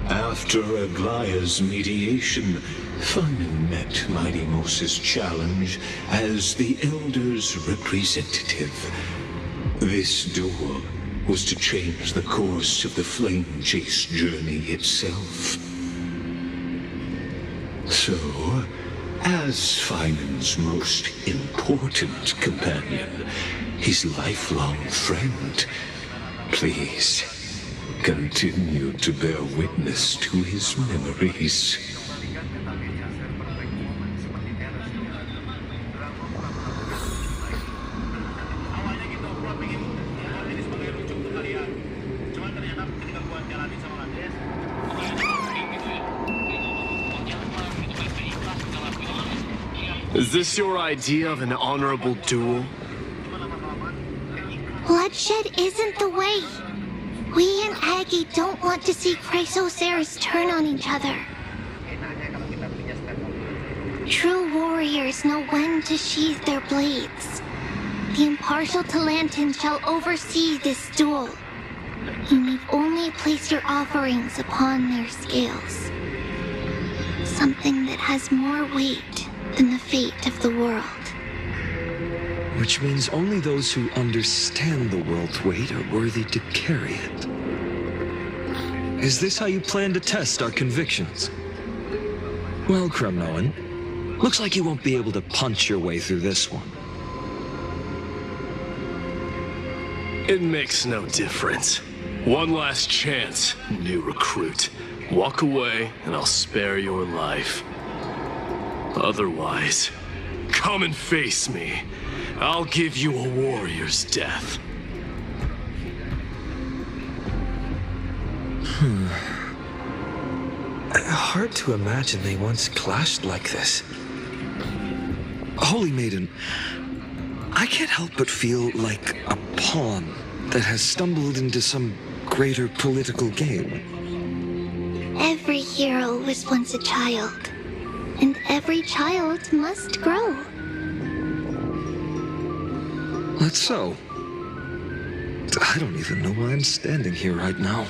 Speaker 11: After Aglaya's mediation, Funan met Midimos' challenge as the Elder's representative. This duel was to change the course of the Flame Chase journey itself. So, as Finan's most important companion, his lifelong friend, please continue to bear witness to his memories.
Speaker 17: Is this your idea of an honorable duel?
Speaker 5: Bloodshed isn't the way. We and Aggie don't want to see Chrysos heirs turn on each other. True warriors know when to sheathe their blades. The impartial Talantan shall oversee this duel. You need only place your offerings upon their scales. Something that has more weight than the fate of the world.
Speaker 2: Which means only those who understand the world's weight are worthy to carry it. Is this how you plan to test our convictions? Well, Kremnoan, looks like you won't be able to punch your way through this one.
Speaker 17: It makes no difference. One last chance, new recruit. Walk away, and I'll spare your life. Otherwise, come and face me. I'll give you a warrior's death.
Speaker 2: Hard to imagine they once clashed like this. Holy Maiden, I can't help but feel like a pawn that has stumbled into some greater political game.
Speaker 5: Every hero was once a child, and every child must grow.
Speaker 2: That's so. I don't even know why I'm standing here right now.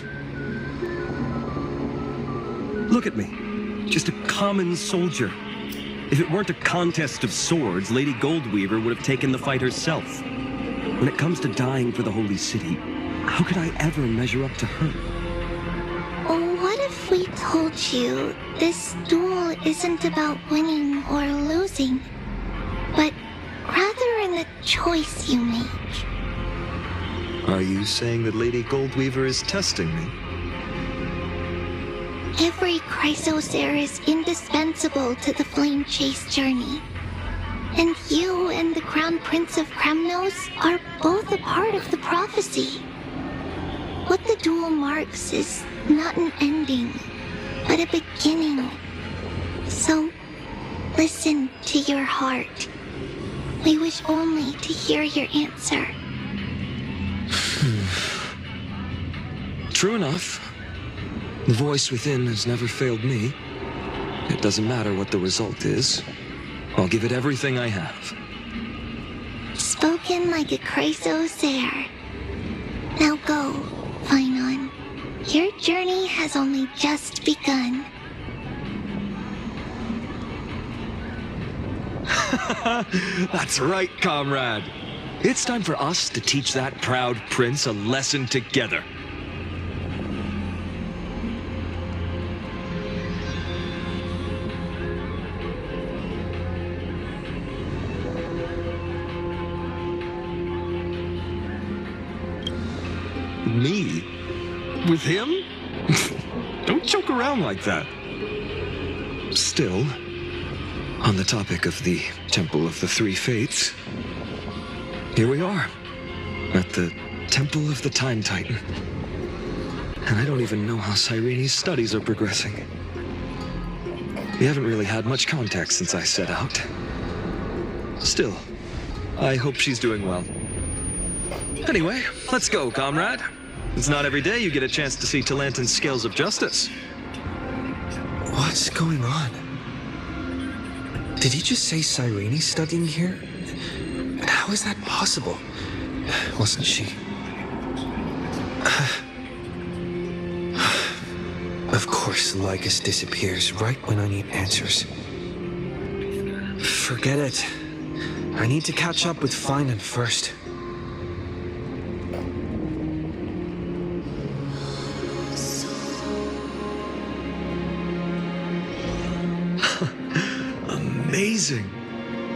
Speaker 12: Look at me. Just a common soldier. If it weren't a contest of swords, Lady Goldweaver would have taken the fight herself. When it comes to dying for the Holy City, how could I ever measure up to her?
Speaker 5: What if we told you this duel isn't about winning or losing, but rather in the choice you make?
Speaker 2: Are you saying that Lady Goldweaver is testing me?
Speaker 5: Every Chrysos heir is indispensable to the Flame Chase journey. And you and the Crown Prince of Kremnos are both a part of the prophecy. What the duel marks is not an ending, but a beginning. So, listen to your heart. We wish only to hear your answer.
Speaker 2: True enough. The voice within has never failed me. It doesn't matter what the result is. I'll give it everything I have.
Speaker 5: Spoken like a Chrysos heir. Now go, Finon. Your journey has only just begun.
Speaker 2: That's right, comrade. It's time for us to teach that proud prince a lesson together. Me? With him? Don't joke around like that. Still, on the topic of the Temple of the Three Fates, here we are, at the Temple of the Time Titan. And I don't even know how Cyrene's studies are progressing. We haven't really had much contact since I set out. Still, I hope she's doing well. Anyway, let's go, comrade. It's not every day you get a chance to see Talantan's scales of justice.
Speaker 13: What's going on? Did he just say Cyrene's studying here? And how is that possible? Wasn't she? Of course, Lycus disappears right when I need answers. Forget it. I need to catch up with Finon first.
Speaker 2: Amazing.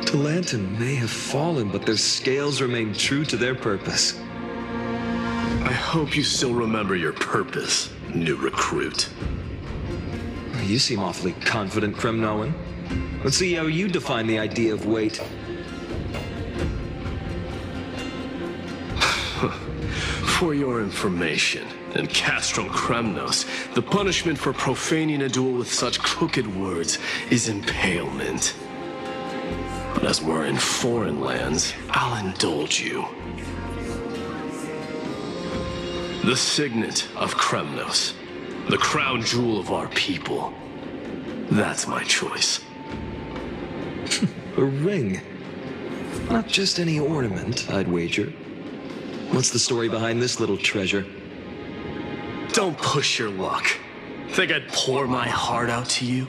Speaker 2: Talantan may have fallen, but their scales remain true to their purpose.
Speaker 17: I hope you still remember your purpose, new recruit.
Speaker 2: You seem awfully confident, Kremnoan. Let's see how you define the idea of weight.
Speaker 17: For your information, in Castrum Kremnos, the punishment for profaning a duel with such crooked words is impalement. But as we're in foreign lands, I'll indulge you. The signet of Kremnos, the crown jewel of our people. That's my choice.
Speaker 2: A ring. Not just any ornament, I'd wager. What's the story behind this little treasure?
Speaker 17: Don't push your luck. Think I'd pour my heart out to you?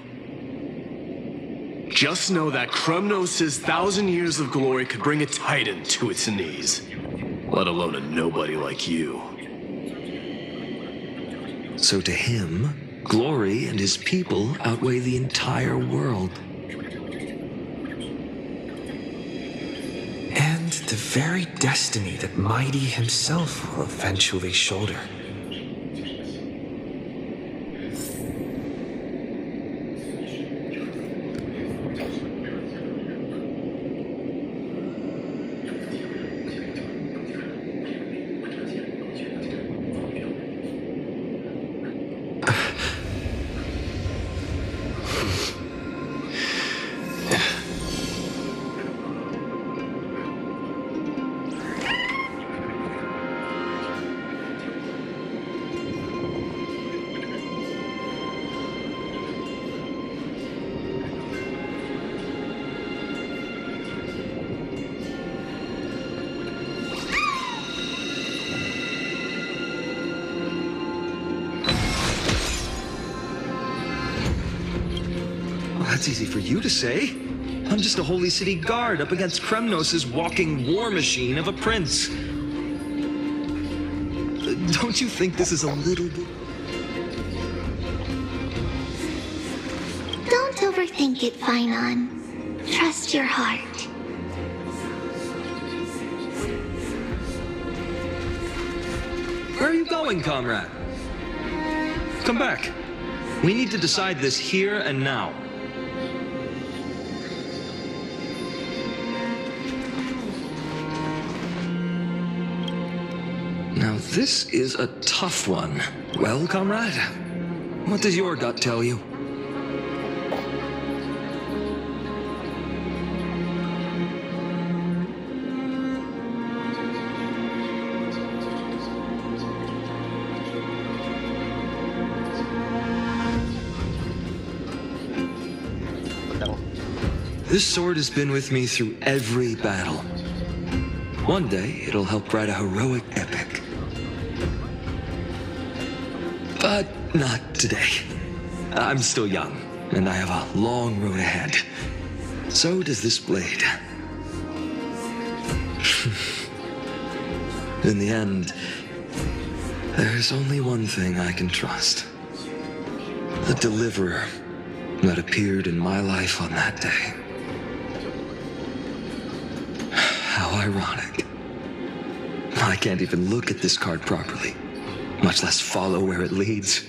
Speaker 17: Just know that Kremnos' 1,000 years of glory could bring a titan to its knees, let alone a nobody like you.
Speaker 12: So to him, glory and his people outweigh the entire world.
Speaker 13: And the very destiny that Mighty himself will eventually shoulder.
Speaker 12: That's easy for you to say. I'm just a holy city guard up against Kremnos' walking war machine of a prince. Don't you think this is a little bit...
Speaker 10: Don't overthink it, Finon. Trust your heart.
Speaker 12: Where are you going, comrade? Come back. We need to decide this here and now. Now, this is a tough one. Well, comrade, what does your gut tell you? This sword has been with me through every battle. One day, it'll help write a heroic epic. But not today. I'm still young, and I have a long road ahead. So does this blade. In the end, there's only one thing I can trust. The deliverer that appeared in my life on that day. How ironic. I can't even look at this card properly, much less follow where it leads.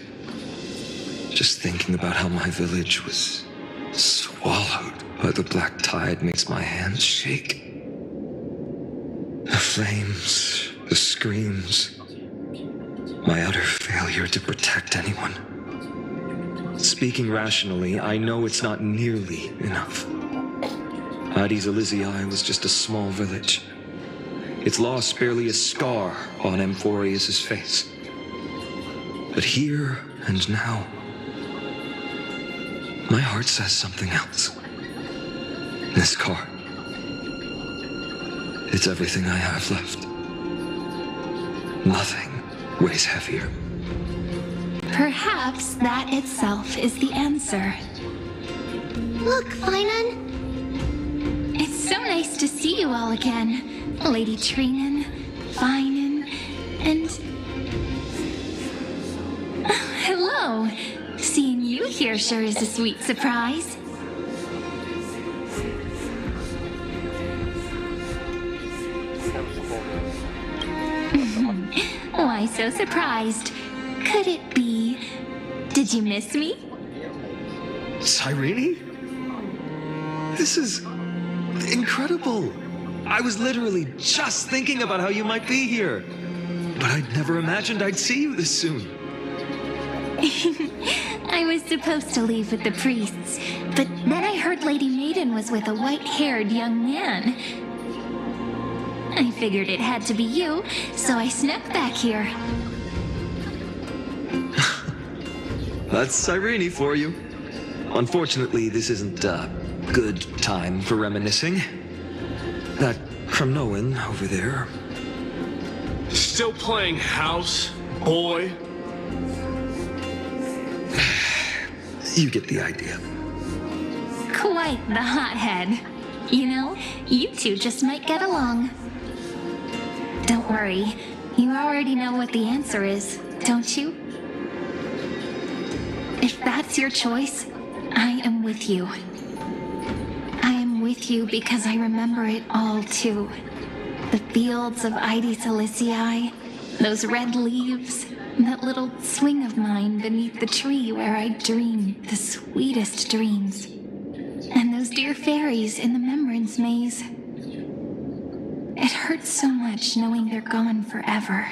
Speaker 12: Just thinking about how my village was swallowed by the black tide makes my hands shake. The flames, the screams, my utter failure to protect anyone. Speaking rationally, I know it's not nearly enough. Addis Elysiae was just a small village. Its loss barely a scar on Amphoreus' face. But here and now, my heart says something else. This card, it's everything I have left. Nothing weighs heavier.
Speaker 20: Perhaps that itself is the answer.
Speaker 10: Look, Finon.
Speaker 20: It's so nice to see you all again. Lady Trinen, Finon, and... hello. Seeing you here sure is a sweet surprise. Why so surprised? Could it be... did you miss me?
Speaker 12: Cyrene? This is incredible. I was literally just thinking about how you might be here. But I'd never imagined I'd see you this soon.
Speaker 20: I was supposed to leave with the priests, but then I heard Lady Maiden was with a white-haired young man. I figured it had to be you, so I snuck back here.
Speaker 12: That's Cyrene for you. Unfortunately, this isn't a good time for reminiscing. That Kremnoan over there.
Speaker 17: Still playing house, boy?
Speaker 12: You get the idea.
Speaker 20: Quite the hothead. You know, you two just might get along. Don't worry, you already know what the answer is, don't you? If that's your choice, I am with you. I am with you because I remember it all too. The fields of Ide Silicii, those red leaves, that little swing of mine beneath the tree where I dreamed the sweetest dreams. And those dear fairies in the Membrance Maze. It hurts so much knowing they're gone forever.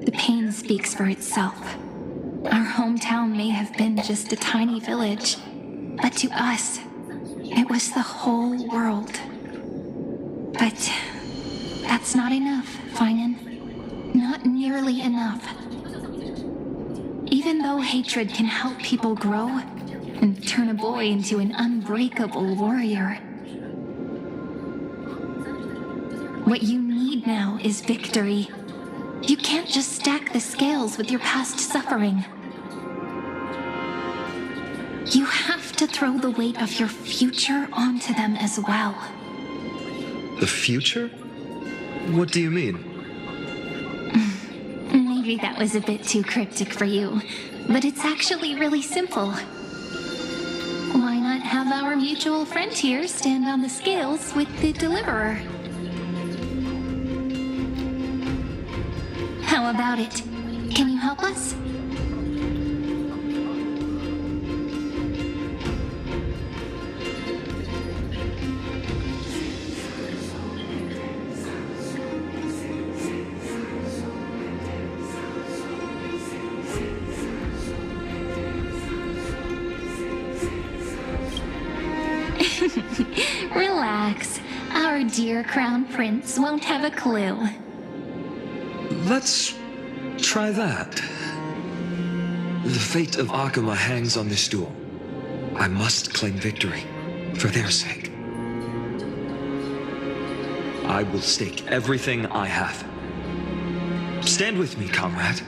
Speaker 20: The pain speaks for itself. Our hometown may have been just a tiny village, but to us, it was the whole world. But that's not enough, Finan. Not nearly enough. Even though hatred can help people grow and turn a boy into an unbreakable warrior, what you need now is victory. You can't just stack the scales with your past suffering. You have to throw the weight of your future onto them as well.
Speaker 13: The future? What do you mean?
Speaker 20: Maybe that was a bit too cryptic for you, but it's actually really simple. Why not have our mutual friend here stand on the scales with the Deliverer? How about it? Can you help us? Relax. Our dear Crown Prince won't have a clue.
Speaker 13: Let's try that. The fate of Akama hangs on this duel. I must claim victory, for their sake. I will stake everything I have. Stand with me, comrade,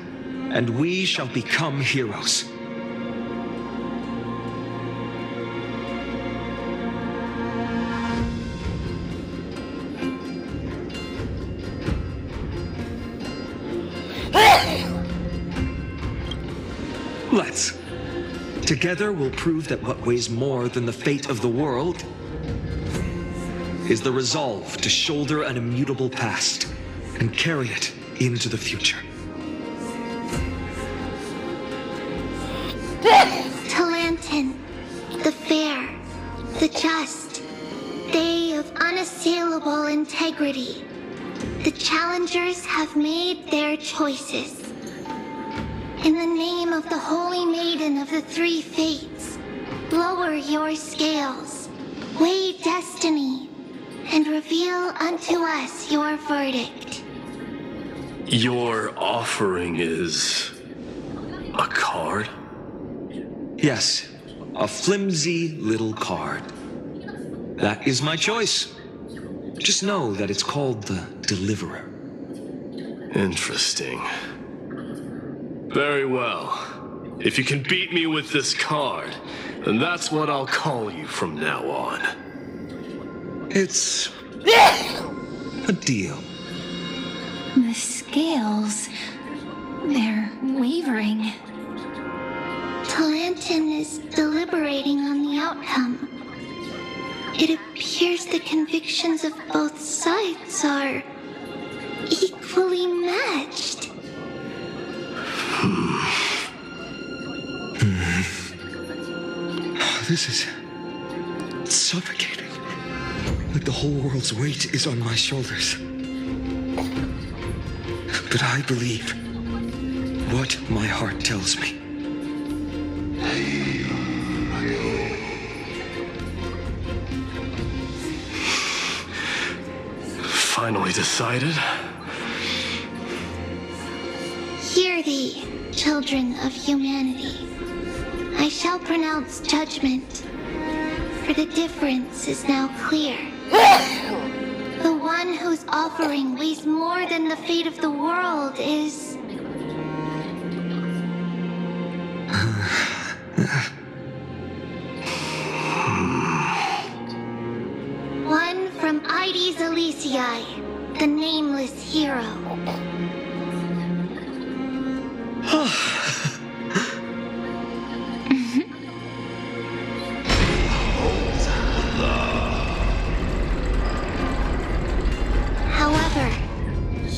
Speaker 13: and we shall become heroes. Let's. Together we'll prove that what weighs more than the fate of the world is the resolve to shoulder an immutable past and carry it into the future.
Speaker 5: Talantin, the fair, the just, they of unassailable integrity. The challengers have made their choices. In the name of the Holy Maiden of the Three Fates, lower your scales, weigh destiny, and reveal unto us your verdict.
Speaker 17: Your offering is a card?
Speaker 13: Yes, a flimsy little card. That is my choice. Just know that it's called the Deliverer.
Speaker 17: Interesting. Very well. If you can beat me with this card, then that's what I'll call you from now on.
Speaker 13: It's a deal.
Speaker 20: The scales, they're wavering.
Speaker 5: Talantin is deliberating on the outcome. It appears the convictions of both sides are equally matched.
Speaker 13: This is suffocating. Like the whole world's weight is on my shoulders. But I believe what my heart tells me.
Speaker 17: Finally decided?
Speaker 5: Hear thee, children of humanity. I shall pronounce judgment, for the difference is now clear. The one whose offering weighs more than the fate of the world is... one from Ide Silicii, the nameless hero.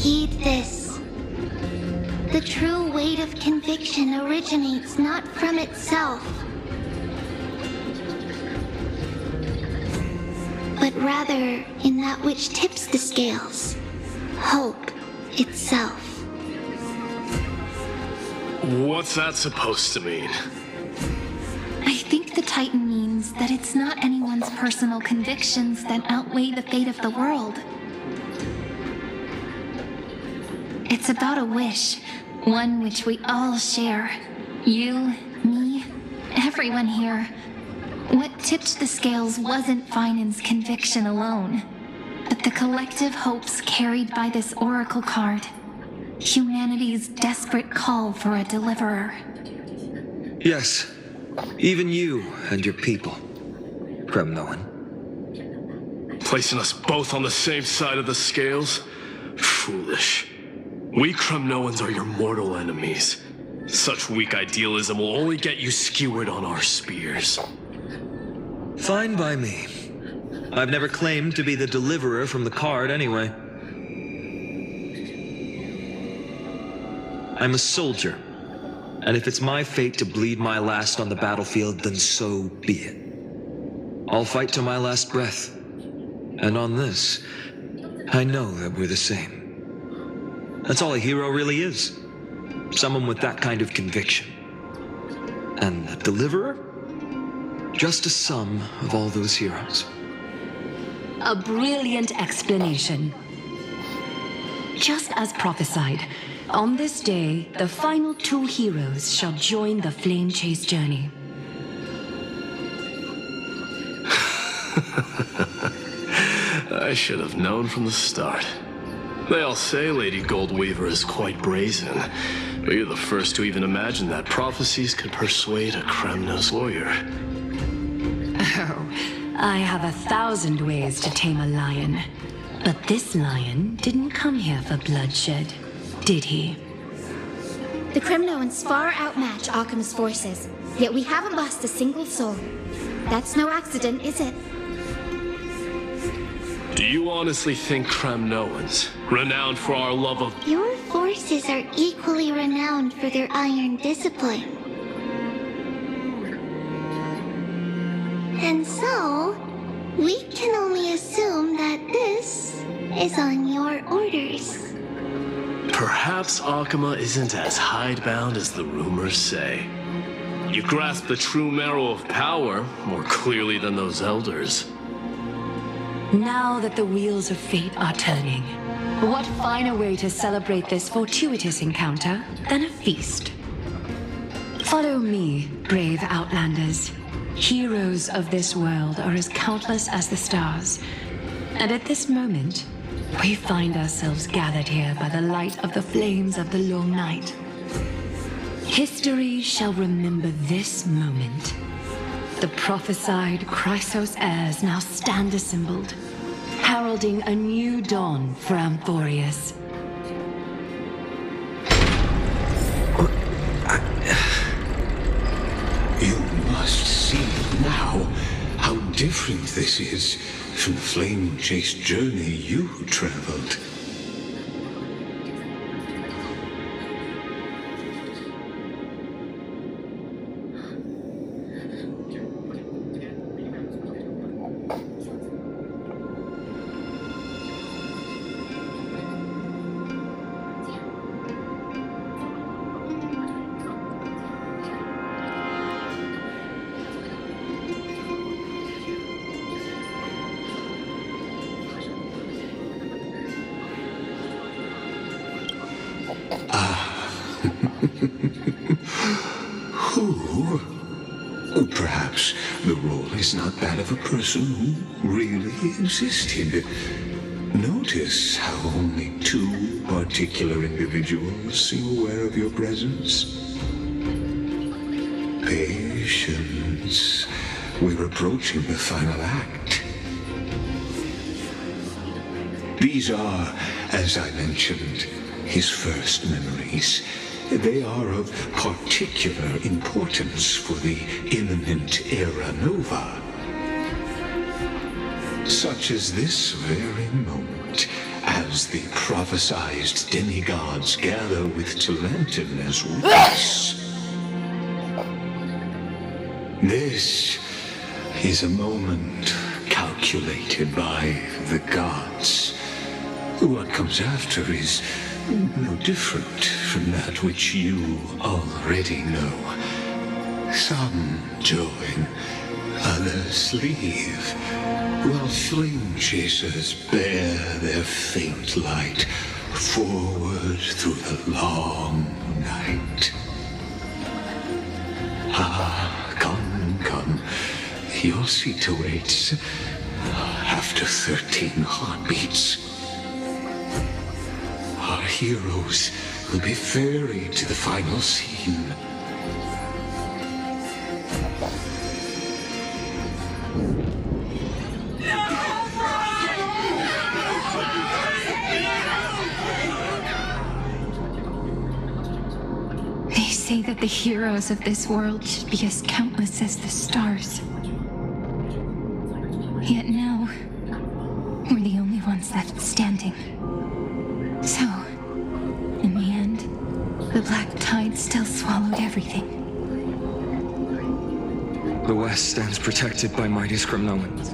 Speaker 5: Heed this. The true weight of conviction originates not from itself, but rather in that which tips the scales, hope itself.
Speaker 17: What's that supposed to mean?
Speaker 20: I think the Titan means that it's not anyone's personal convictions that outweigh the fate of the world. It's about a wish, one which we all share. You, me, everyone here. What tipped the scales wasn't Finan's conviction alone, but the collective hopes carried by this oracle card. Humanity's desperate call for a deliverer.
Speaker 13: Yes, even you and your people, Kremnoan.
Speaker 17: Placing us both on the same side of the scales? Foolish. We Kremnoans are your mortal enemies. Such weak idealism will only get you skewered on our spears.
Speaker 13: Fine by me. I've never claimed to be the deliverer from the card anyway. I'm a soldier, and if it's my fate to bleed my last on the battlefield, then so be it. I'll fight to my last breath, and on this, I know that we're the same. That's all a hero really is. Someone with that kind of conviction. And the deliverer? Just a sum of all those heroes.
Speaker 4: A brilliant explanation. Just as prophesied, on this day, the final two heroes shall join the Flame Chase journey.
Speaker 17: I should have known from the start. They all say Lady Goldweaver is quite brazen, but you're the first to even imagine that prophecies could persuade a Kremnos warrior.
Speaker 4: Oh, I have 1,000 ways to tame a lion. But this lion didn't come here for bloodshed, did he?
Speaker 5: The Kremnoans far outmatch Occam's forces, yet we haven't lost a single soul. That's no accident, is it?
Speaker 17: Do you honestly think Kremnoans, renowned for our love of...
Speaker 5: Your forces are equally renowned for their iron discipline. And so, we can only assume that this is on your orders.
Speaker 17: Perhaps Akama isn't as hidebound as the rumors say. You grasp the true marrow of power more clearly than those elders.
Speaker 4: Now that the wheels of fate are turning, what finer way to celebrate this fortuitous encounter than a feast? Follow me, brave Outlanders. Heroes of this world are as countless as the stars. And at this moment, we find ourselves gathered here by the light of the flames of the long night. History shall remember this moment. The prophesied Chrysos heirs now stand assembled, heralding a new dawn for Amphoreus.
Speaker 11: You must see now how different this is from the flame chase journey you traveled. Who? Perhaps the role is not that of a person who really existed. Notice how only two particular individuals seem aware of your presence. Patience. We're approaching the final act. These are, as I mentioned, his first memories. They are of particular importance for the imminent era nova. Such as this very moment, as as the prophesized demigods gather with Talentin's witness. This is a moment calculated by the gods. What comes after is no different from that which you already know. Some join, others leave, while flame chasers bear their faint light forward through the long night. Ah, come, your seat awaits after 13 heartbeats. Our heroes will be ferried to the final scene.
Speaker 20: They say that the heroes of this world should be as countless as the stars. Yet now, we're the only ones left standing. So, in the end, the black tide still swallowed everything.
Speaker 13: The West stands protected by mighty Scrimnowans.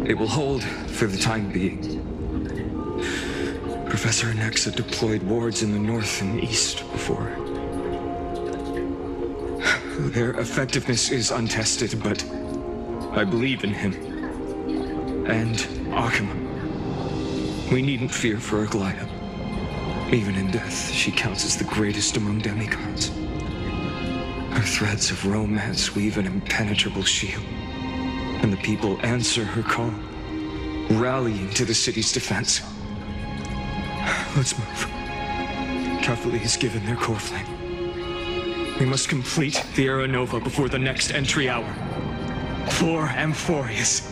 Speaker 13: It will hold for the time being. Professor Anexa deployed wards in the north and east before. Their effectiveness is untested, but I believe in him. And Akama. We needn't fear for Aglaya. Even in death, she counts as the greatest among demigods. Her threads of romance weave an impenetrable shield, and the people answer her call, rallying to the city's defense. Let's move. Cavalry has given their core flame. We must complete the Era Nova before the next entry hour. For Amphoreus.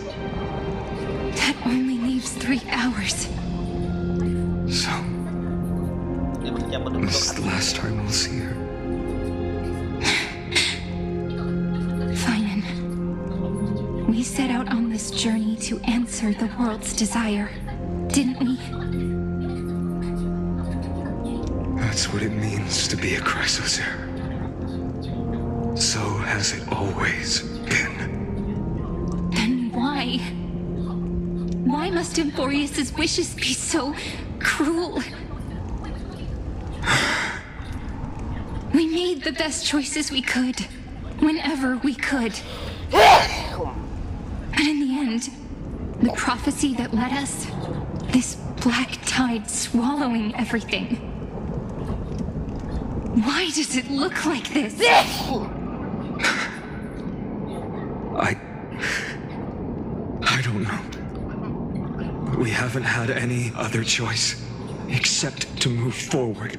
Speaker 20: That only leaves 3 hours.
Speaker 13: So, this is the last time we'll see her.
Speaker 20: Finan, we set out on this journey to answer the world's desire, didn't we?
Speaker 13: That's what it means to be a Chrysos heir. So has it always been.
Speaker 20: Then why? Why must Amphoreus' wishes be so cruel? We made the best choices we could, whenever we could. And in the end, the prophecy that led us, this black tide swallowing everything. Why does it look like this?
Speaker 13: I don't know. But we haven't had any other choice except to move forward.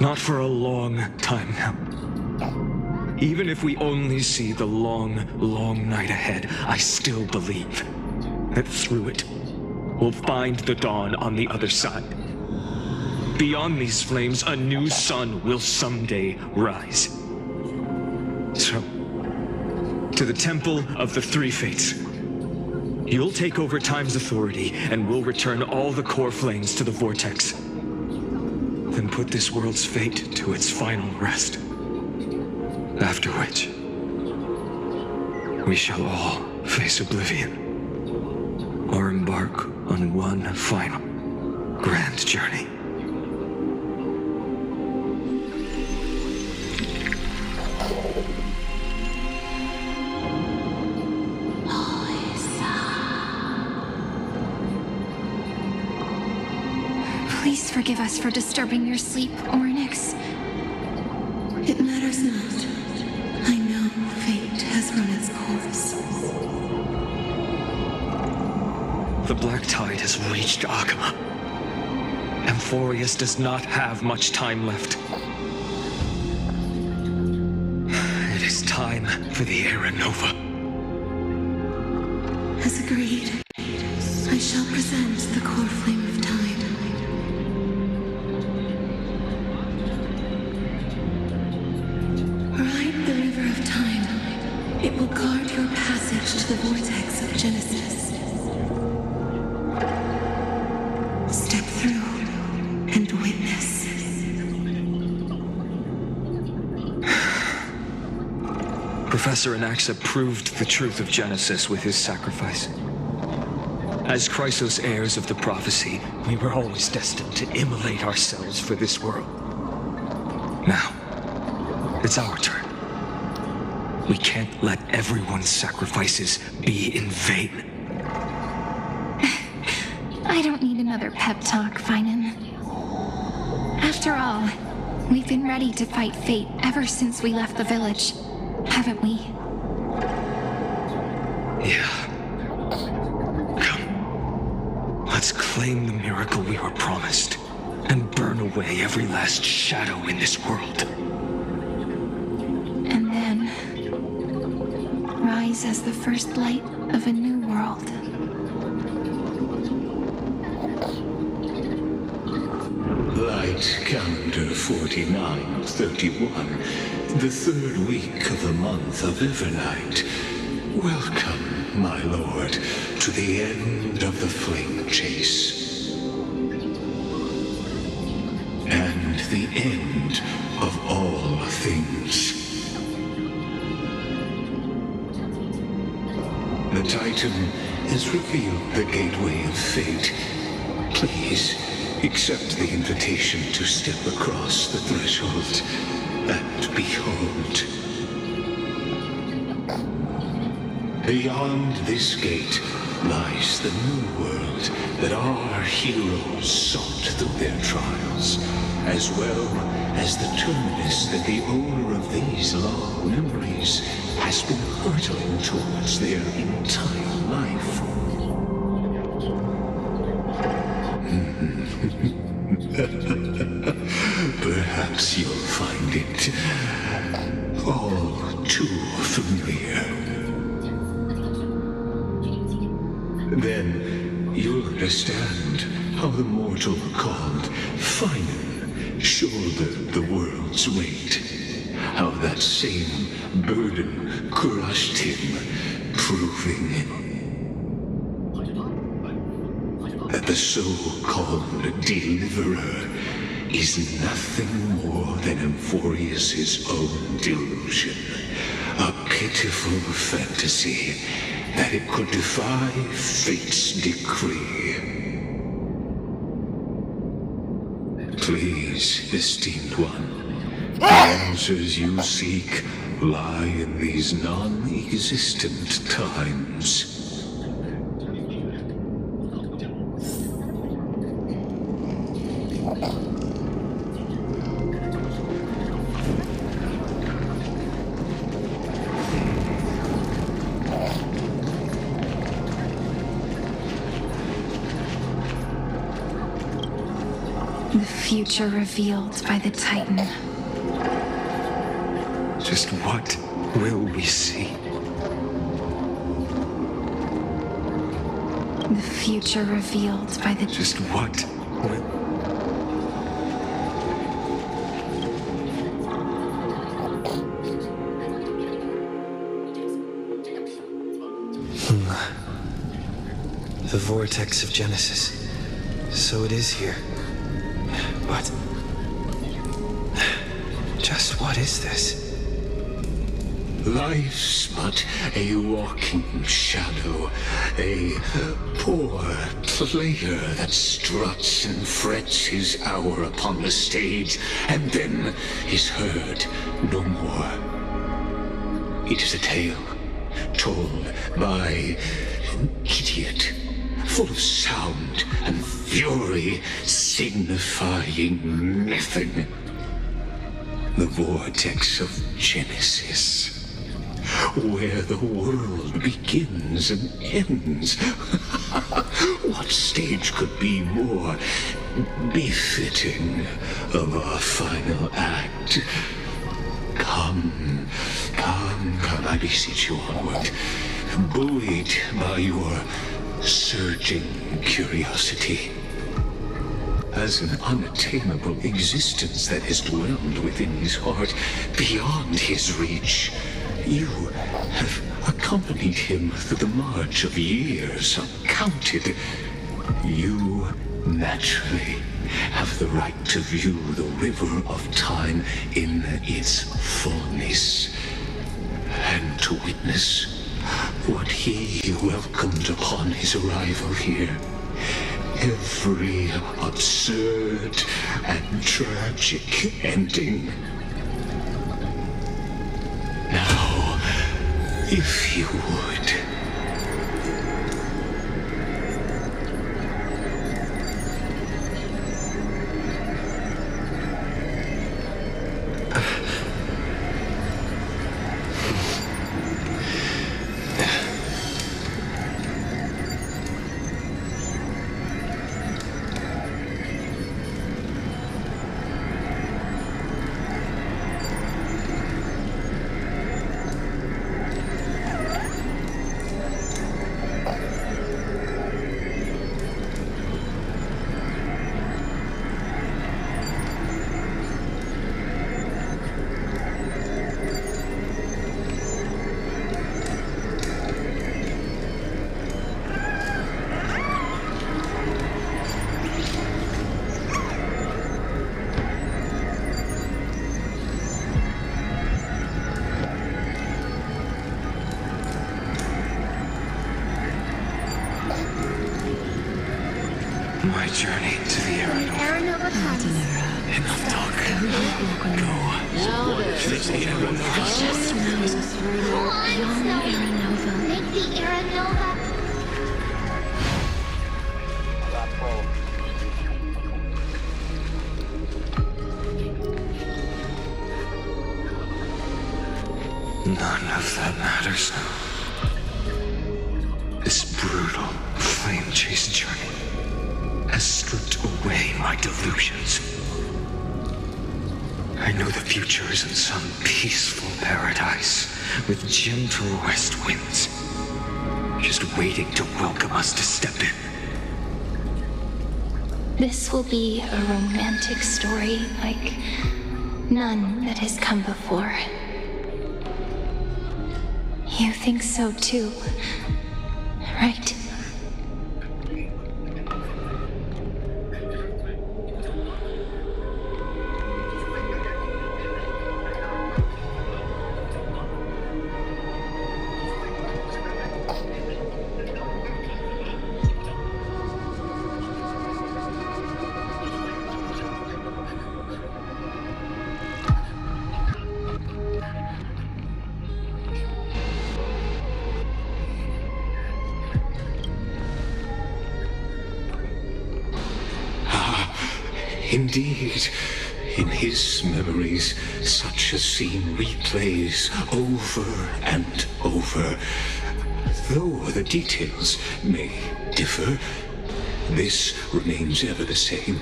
Speaker 13: Not for a long time now. Even if we only see the long, long night ahead, I still believe that through it, we'll find the dawn on the other side. Beyond these flames, a new sun will someday rise. So, to the Temple of the Three Fates. You'll take over Time's authority, and we'll return all the core flames to the Vortex. Then put this world's fate to its final rest. After which, we shall all face oblivion, or embark on one final grand journey.
Speaker 20: Please forgive us for disturbing your sleep, Orynyx.
Speaker 6: It matters not. I know fate has run its course.
Speaker 13: The black tide has reached Akama. Amphoreus does not have much time left. It is time for the Era Nova.
Speaker 6: As agreed, I shall present the core flame of time. Ride the river of time. It will guard your passage to the vortex of Genesis. Step through and witness.
Speaker 13: Professor Anaxa proved the truth of Genesis with his sacrifice. As Chrysos heirs of the prophecy, we were always destined to immolate ourselves for this world. Now, it's our turn. We can't let everyone's sacrifices be in vain.
Speaker 20: I don't need another pep talk, Finan. After all, we've been ready to fight fate ever since we left the village, haven't we?
Speaker 13: Yeah. Come. Let's claim the miracle we were promised, and burn away every last shadow in this world.
Speaker 20: And then rise as the first light of a new world.
Speaker 11: Light calendar 4931, the third week of the month of Evernight. Welcome, my lord, to the end of the flame chase. And the end of all things. The Titan has revealed the gateway of fate. Please, accept the invitation to step across the threshold and behold. Beyond this gate lies the new world that our heroes sought through their trials, as well as the terminus that the owner of these long memories has been hurtling towards their entire life. Perhaps you'll find it all too familiar. Then you'll understand how the mortal called Finan shouldered the world's weight. How that same burden crushed him, proving that the so-called deliverer is nothing more than Amphoreus' own delusion. A pitiful fantasy that it could defy fate's decree. Please, esteemed one, the answers you seek lie in these non-existent times.
Speaker 20: The future revealed by the Titan.
Speaker 13: Just what will we see?
Speaker 20: The future revealed by the...
Speaker 13: Just what will...
Speaker 2: The vortex of Genesis. So it is here. But... just what is this?
Speaker 11: Life's but a walking shadow, a poor player that struts and frets his hour upon the stage, and then is heard no more. It is a tale told by an idiot, full of sound and fury, signifying nothing. The vortex of Genesis, where the world begins and ends. What stage could be more befitting of our final act? Come, I beseech you onward, buoyed by your surging curiosity. As an unattainable existence that has dwelled within his heart, beyond his reach, you have accompanied him through the march of years uncounted. You naturally have the right to view the river of time in its fullness, and to witness what he welcomed upon his arrival here. Every absurd and tragic ending. Now, if you would...
Speaker 18: My journey to the Aranova.
Speaker 11: Enough talk. Go. Fix the
Speaker 5: Come on, Snow. Make the Aranova.
Speaker 18: None of that matters now. This brutal, flame-chased journey has stripped away my delusions. I know the future is in some peaceful paradise with gentle west winds, just waiting to welcome us to step in.
Speaker 20: This will be a romantic story like none that has come before. You think so too, right?
Speaker 11: Indeed, in his memories, such a scene replays over and over. Though the details may differ, this remains ever the same.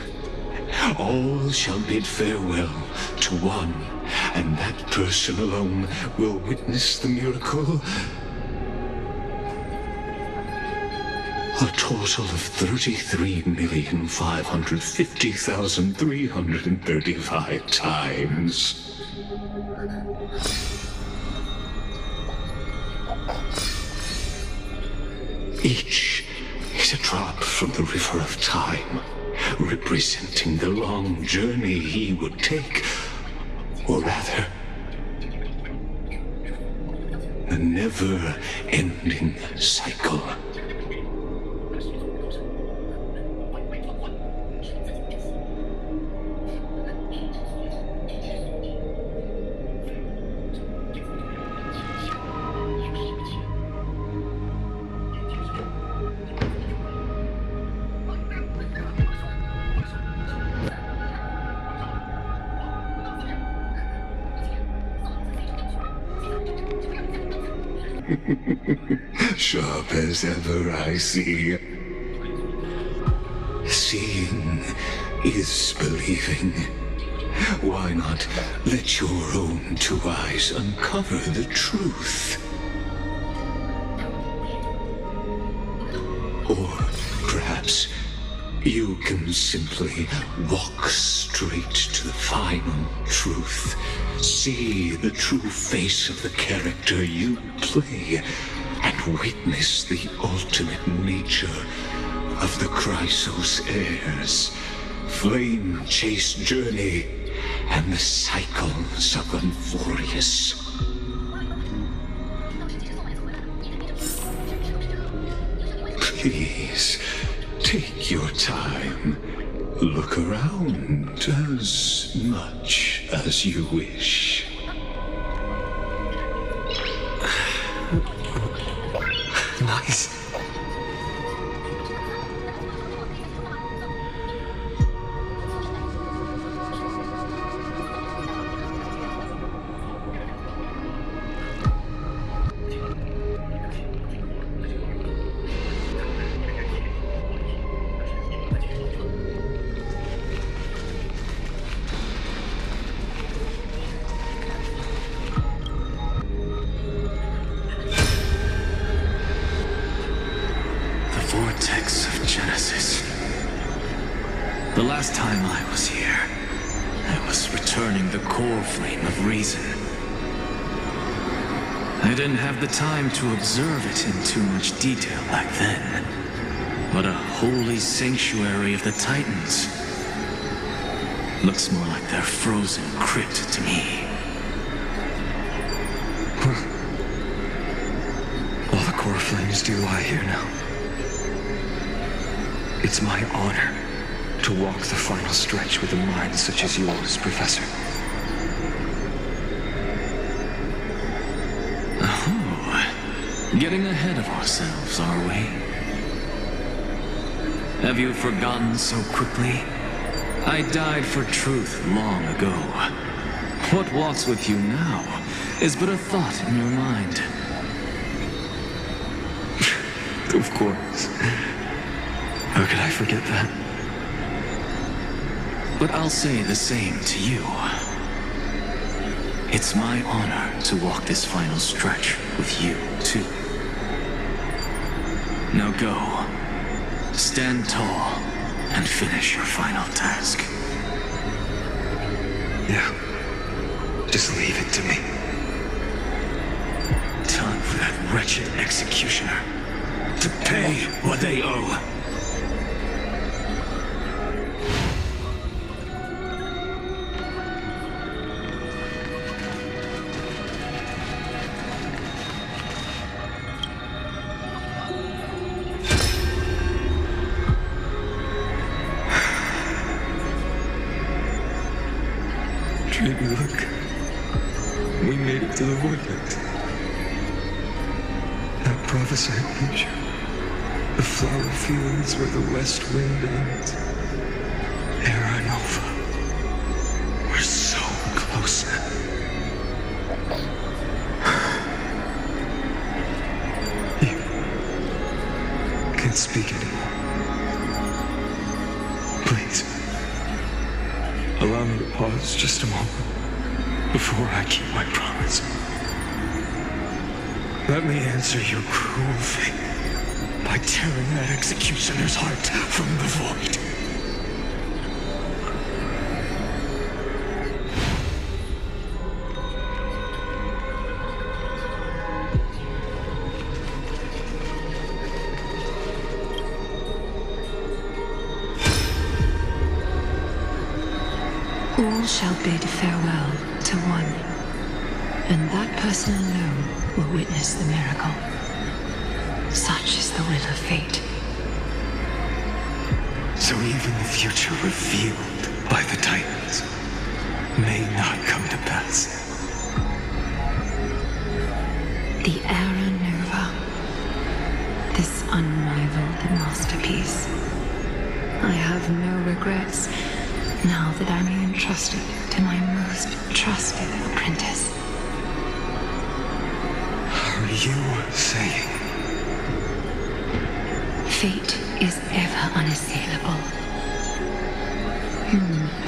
Speaker 11: All shall bid farewell to one, and that person alone will witness the miracle. A total of 33,550,335 times. Each is a drop from the river of time, representing the long journey he would take, or rather, the never-ending cycle. Sharp as ever, I see. Seeing is believing. Why not let your own two eyes uncover the truth? Or perhaps you can simply walk straight to the final truth. See the true face of the character you play, and witness the ultimate nature of the Chrysos heirs, flame-chased journey, and the cycles of Amphoreus. Please, take your time. Look around as much as you wish.
Speaker 2: Nice.
Speaker 16: Vortex of Genesis. The last time I was here, I was returning the core flame of reason. I didn't have the time to observe it in too much detail back then. But a holy sanctuary of the Titans looks more like their frozen crypt to me.
Speaker 2: All the core flames do lie here now. It's my honor to walk the final stretch with a mind such as yours, Professor.
Speaker 16: Oh, getting ahead of ourselves, are we? Have you forgotten so quickly? I died for truth long ago. What walks with you now is but a thought in your mind.
Speaker 2: Of course. How could I forget that?
Speaker 16: But I'll say the same to you. It's my honor to walk this final stretch with you, too. Now go. Stand tall and finish your final task.
Speaker 2: Yeah. Just leave it to me.
Speaker 16: Time for that wretched executioner to pay what they owe.
Speaker 2: Baby, look. We made it to the vortex. That prophesied future. The flower fields where the west wind ends. Era Nova. We're so close now. You can't speak anymore. Please. Allow me to pause just a moment before I keep my promise. Let me answer your cruel fate by tearing that executioner's heart from the void.
Speaker 4: All shall bid farewell to one, and that person alone will witness the miracle. Such is the will of fate.
Speaker 2: So even the future revealed by the Titans may not come to pass.
Speaker 4: The Era Nova. This unrivaled masterpiece. I have no regrets now that I'm entrusted to my most trusted apprentice.
Speaker 2: Are you saying?
Speaker 4: Fate is ever unassailable.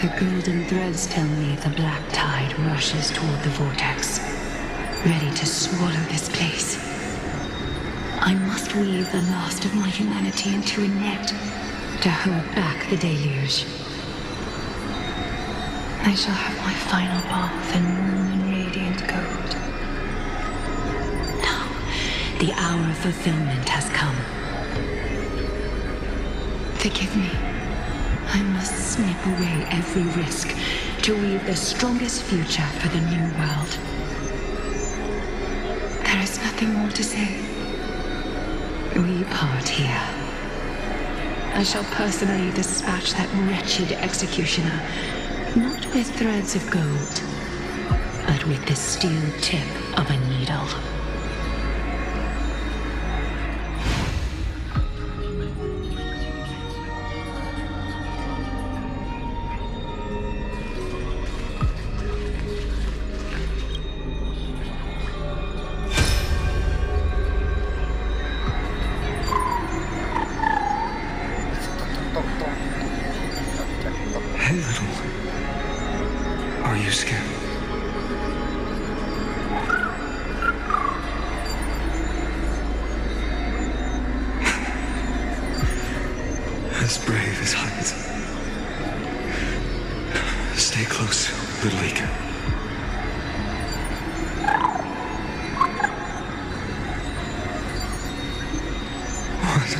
Speaker 4: The golden threads tell me the black tide rushes toward the vortex, ready to swallow this place. I must weave the last of my humanity into a net to hold back the deluge. I shall have my final bath in warm and radiant gold. Now, the hour of fulfillment has come. Forgive me. I must snip away every risk to weave the strongest future for the new world. There is nothing more to say. We part here. I shall personally dispatch that wretched executioner, not with threads of gold, but with the steel tip of a needle.
Speaker 2: Hey, little. Are you scared? As brave as heights. Stay close, little Eager. What?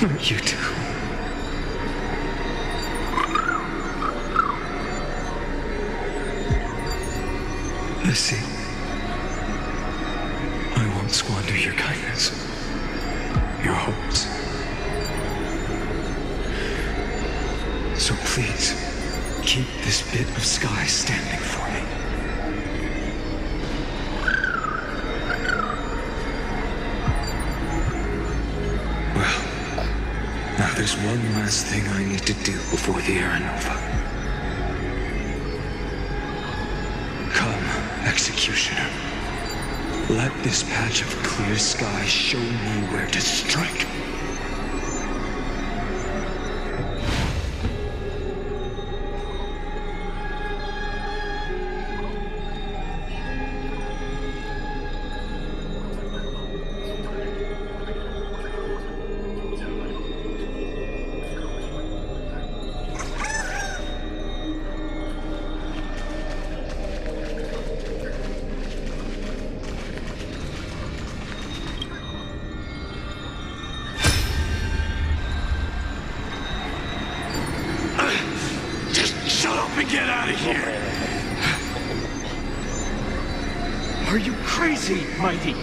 Speaker 2: No, not you two. I see. I won't squander your kindness, your hopes. So please, keep this bit of sky standing for me. Well, now there's one last thing I need to do before the Aranova. Executioner, let this patch of clear sky show me where to strike.
Speaker 17: Get out of here!
Speaker 3: Are you crazy, Mighty?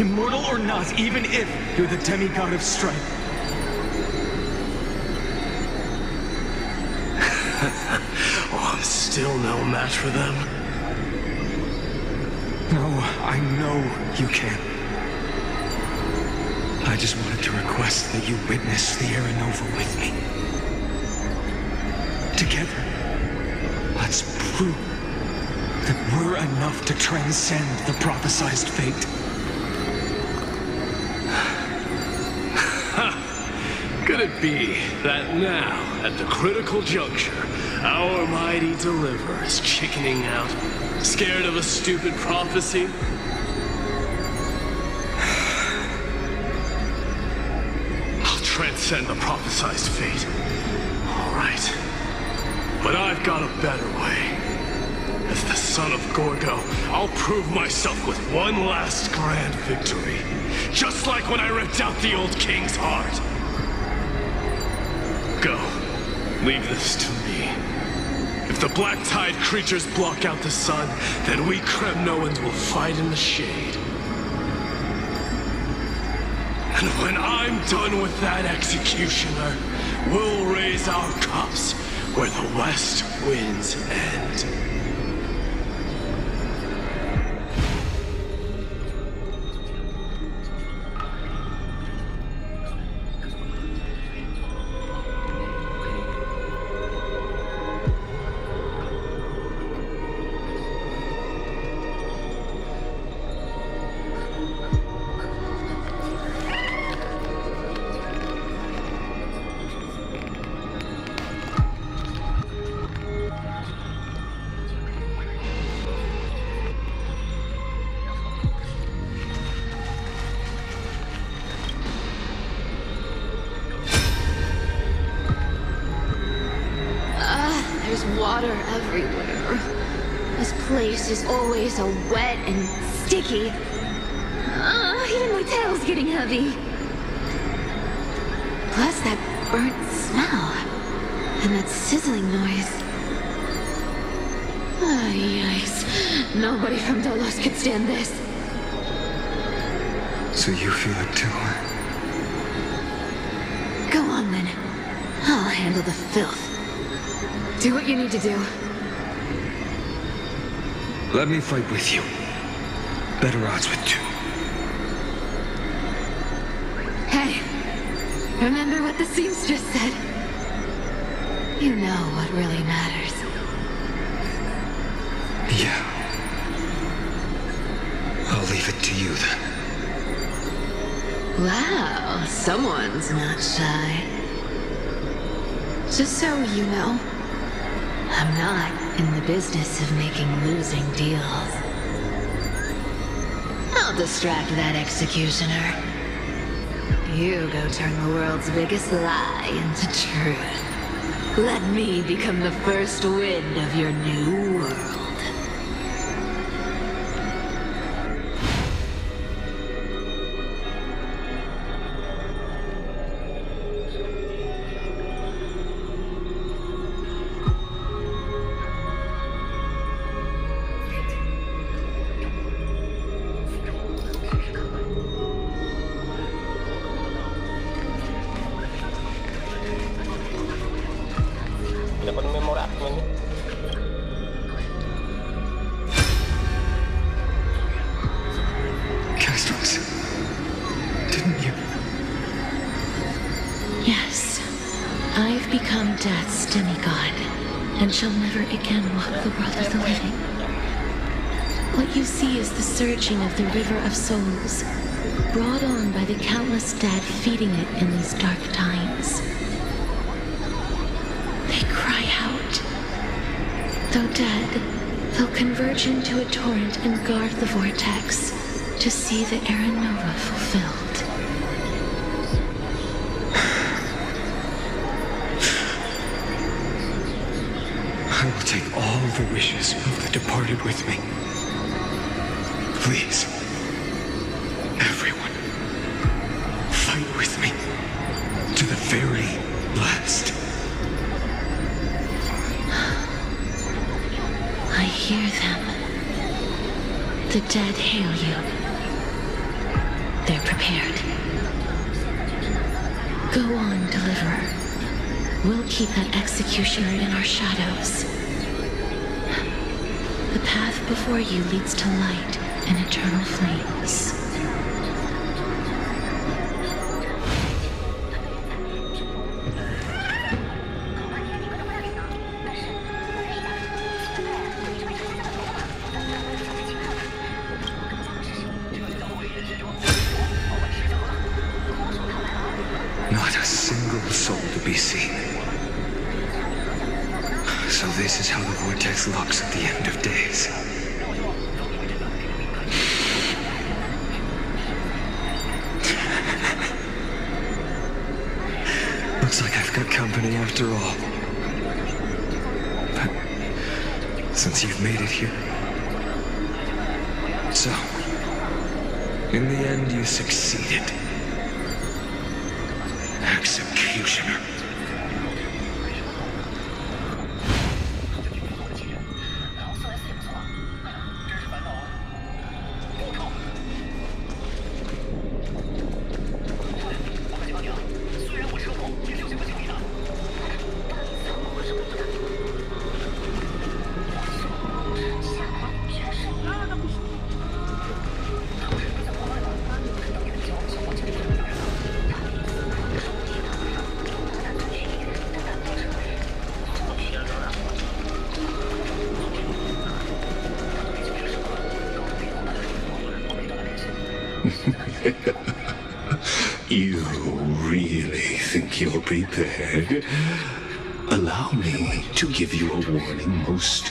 Speaker 3: Immortal or not, even if you're the demigod of strife.
Speaker 17: Oh, I'm still no match for them.
Speaker 2: No, I know you can. I just wanted to request that you witness the Aranova with me. Together. Let's prove that we're enough to transcend the prophesized fate.
Speaker 17: Could it be that now, at the critical juncture, our mighty deliverer is chickening out, scared of a stupid prophecy? I'll transcend the prophesized fate. All right. But I've got a better way. As the son of Gorgo, I'll prove myself with one last grand victory. Just like when I ripped out the old king's heart. Go. Leave this to me. If the black tide creatures block out the sun, then we Kremnoans will fight in the shade. And when I'm done with that executioner, we'll raise our cups where the west winds end.
Speaker 5: There's water everywhere. This place is always so wet and sticky. Even my tail's getting heavy.
Speaker 19: is that burnt smell? And that sizzling noise? Ah, yikes. Nobody from Dolos could stand this.
Speaker 2: So you feel it too, huh?
Speaker 19: Go on then. I'll handle the filth. Do what you need to do.
Speaker 2: Let me fight with you. Better odds with two.
Speaker 19: Hey, remember what the seamstress said? You know what really matters.
Speaker 2: Yeah. I'll leave it to you then.
Speaker 19: Wow, someone's not shy. Just so you know, I'm not in the business of making losing deals. I'll distract that executioner. You go turn the world's biggest lie into truth. Let me become the first wind of your new world. Yes, I've become Death's demigod, and shall never again walk the world of the living. What you see is the surging of the river of souls, brought on by the countless dead feeding it in these dark times. They cry out. Though dead, they'll converge into a torrent and guard the vortex to see the Era Nova fulfilled.
Speaker 2: I will take all the wishes of the departed with me. Please, everyone, fight with me to the very last.
Speaker 19: I hear them. The dead hail you. They're prepared. Go on, Deliverer. We'll keep that executioner in our shadows. The path before you leads to light and eternal flames.
Speaker 2: Not a single soul to be seen. So this is how the vortex looks at the end of days. Looks like I've got company after all. But since you've made it here. So, in the end you succeeded. Executioner.
Speaker 11: You really think you're prepared? Allow me to give you a warning most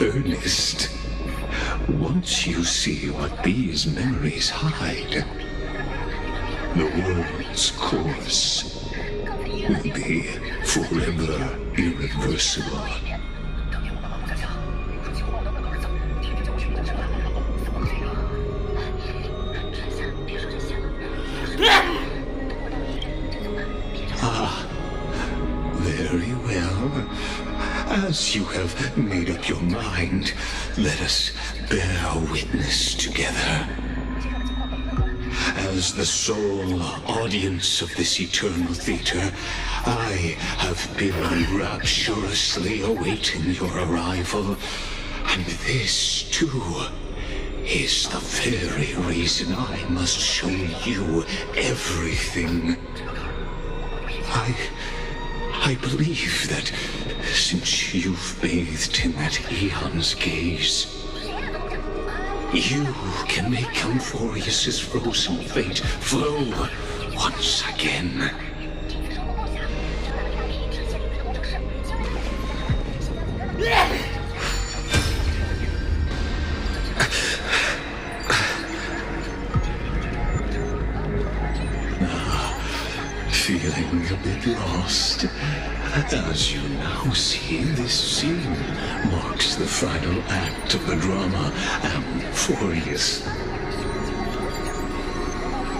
Speaker 11: earnest. Once you see what these memories hide, the world's course will be forever irreversible. Very well. As you have made up your mind, let us bear witness together. As the sole audience of this eternal theater, I have been rapturously awaiting your arrival, and this, too, is the very reason I must show you everything. I believe that since you've bathed in that Eon's gaze, you can make Amphoreus' frozen fate flow once again. Feeling a bit lost? As you now see, this scene marks the final act of the drama Amphoreus.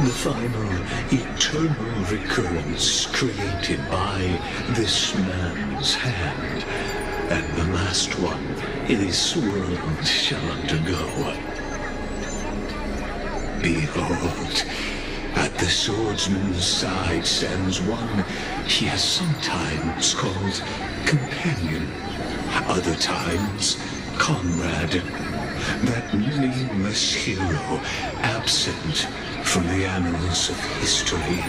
Speaker 11: The final eternal recurrence created by this man's hand, and the last one this world shall undergo. Behold, at the swordsman's side stands one he has sometimes called companion, other times comrade, that nameless hero absent from the annals of history.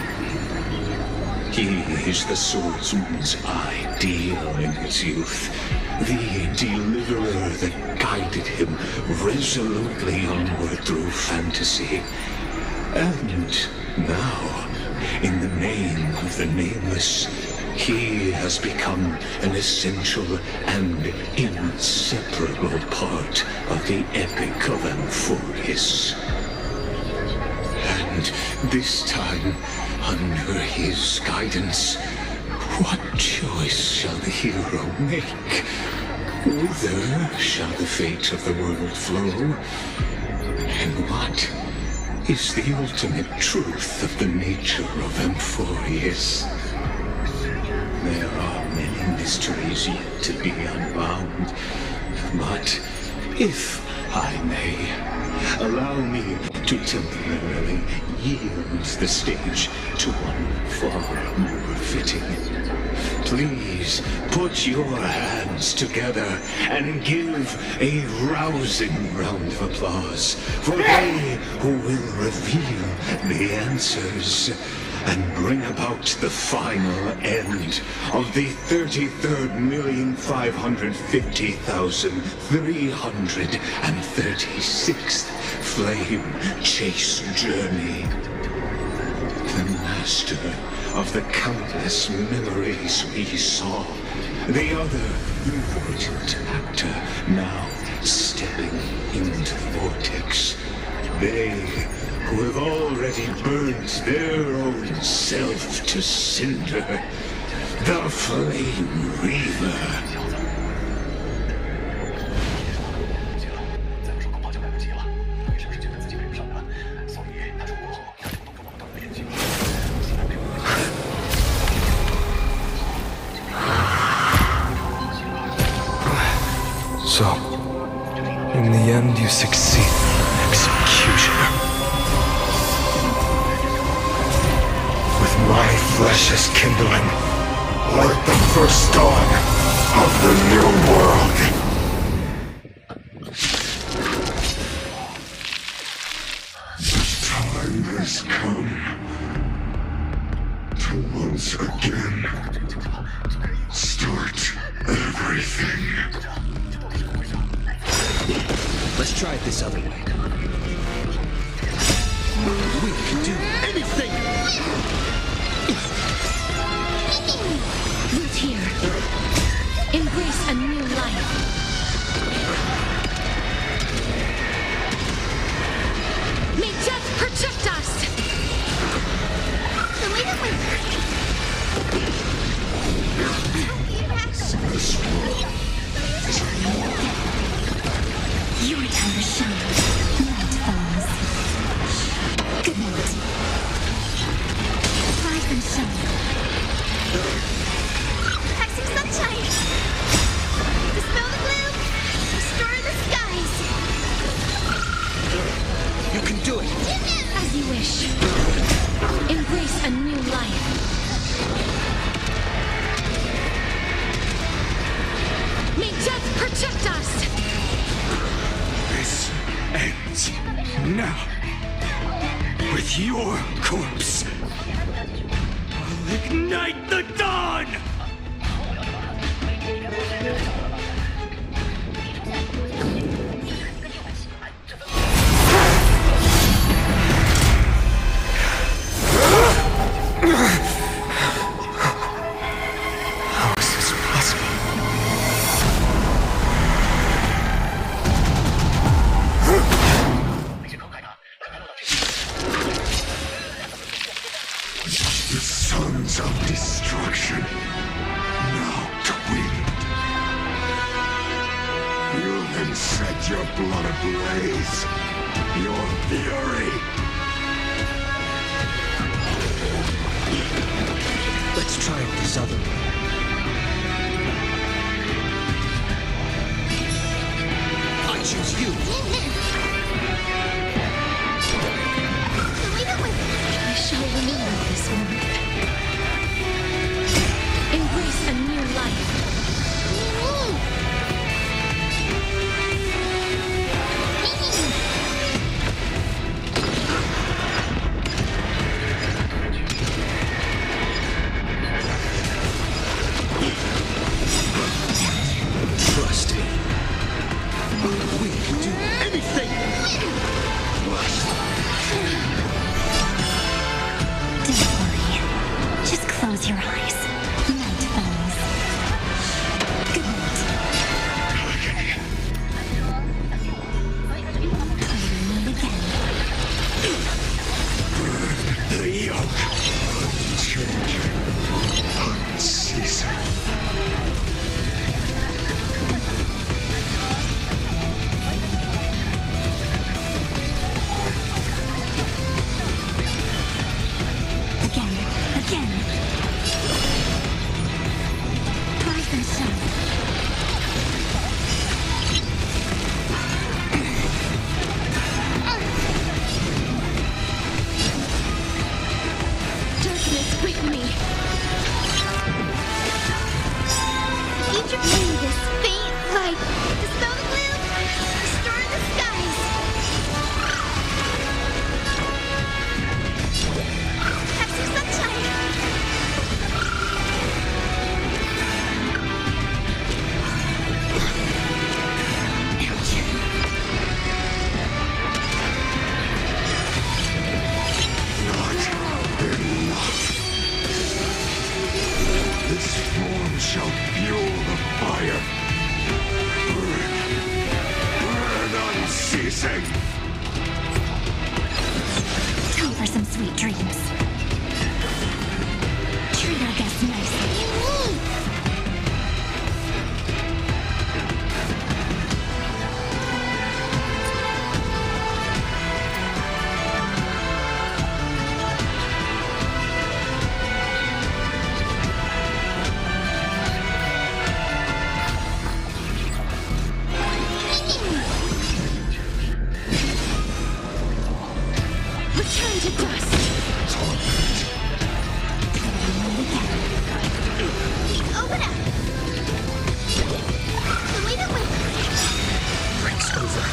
Speaker 11: He is the swordsman's ideal in his youth, the deliverer that guided him resolutely onward through fantasy. And now, in the name of the Nameless, he has become an essential and inseparable part of the epic of Amphoreus. And this time, under his guidance, what choice shall the hero make? Whither shall the fate of the world flow? And what is the ultimate truth of the nature of Amphoreus? There are many mysteries yet to be unbound, but if I may, allow me to temporarily yield the stage to one far more fitting. Please put your hands together and give a rousing round of applause for they who will reveal the answers and bring about the final end of the 33,550,336th flame chase journey. The master of the countless memories we saw, the other important actor now stepping into the vortex. They who have already burnt their own self to cinder, the Flame Reaver.
Speaker 2: So, in the end, you succeed, Executioner. With my flesh as kindling, like the first dawn of the new world. Time has come to once again start everything.
Speaker 12: Let's try it this other way. We can do anything!
Speaker 15: Root here. Embrace a new life. May death protect us! Your time to shine. Light falls. Good night. Rise and shine.
Speaker 11: Now, with your corpse, I'll ignite the dawn!
Speaker 2: How is this possible?
Speaker 11: The sons of destruction, now twinned. You then set your blood ablaze, your fury.
Speaker 2: Let's try it this other way. I choose you.
Speaker 15: I shall remember this moment. Embrace a new life.
Speaker 2: Trust me. We can do anything.
Speaker 15: Don't worry. Just close your eyes. Night falls. Good night. Turn again.
Speaker 11: The yoke, unchanging, unceasing.
Speaker 15: Again. Rise and shine. Darkness, wake me.
Speaker 5: Future blade is faint like the snow gloom, destroy the skies. Have some sunshine.
Speaker 11: This form shall fuel the fire. Burn unceasing.
Speaker 15: Time for some sweet dreams. Treat our guests nicely. Return to dust.
Speaker 5: Open up. Wait a minute.
Speaker 2: Breaks over.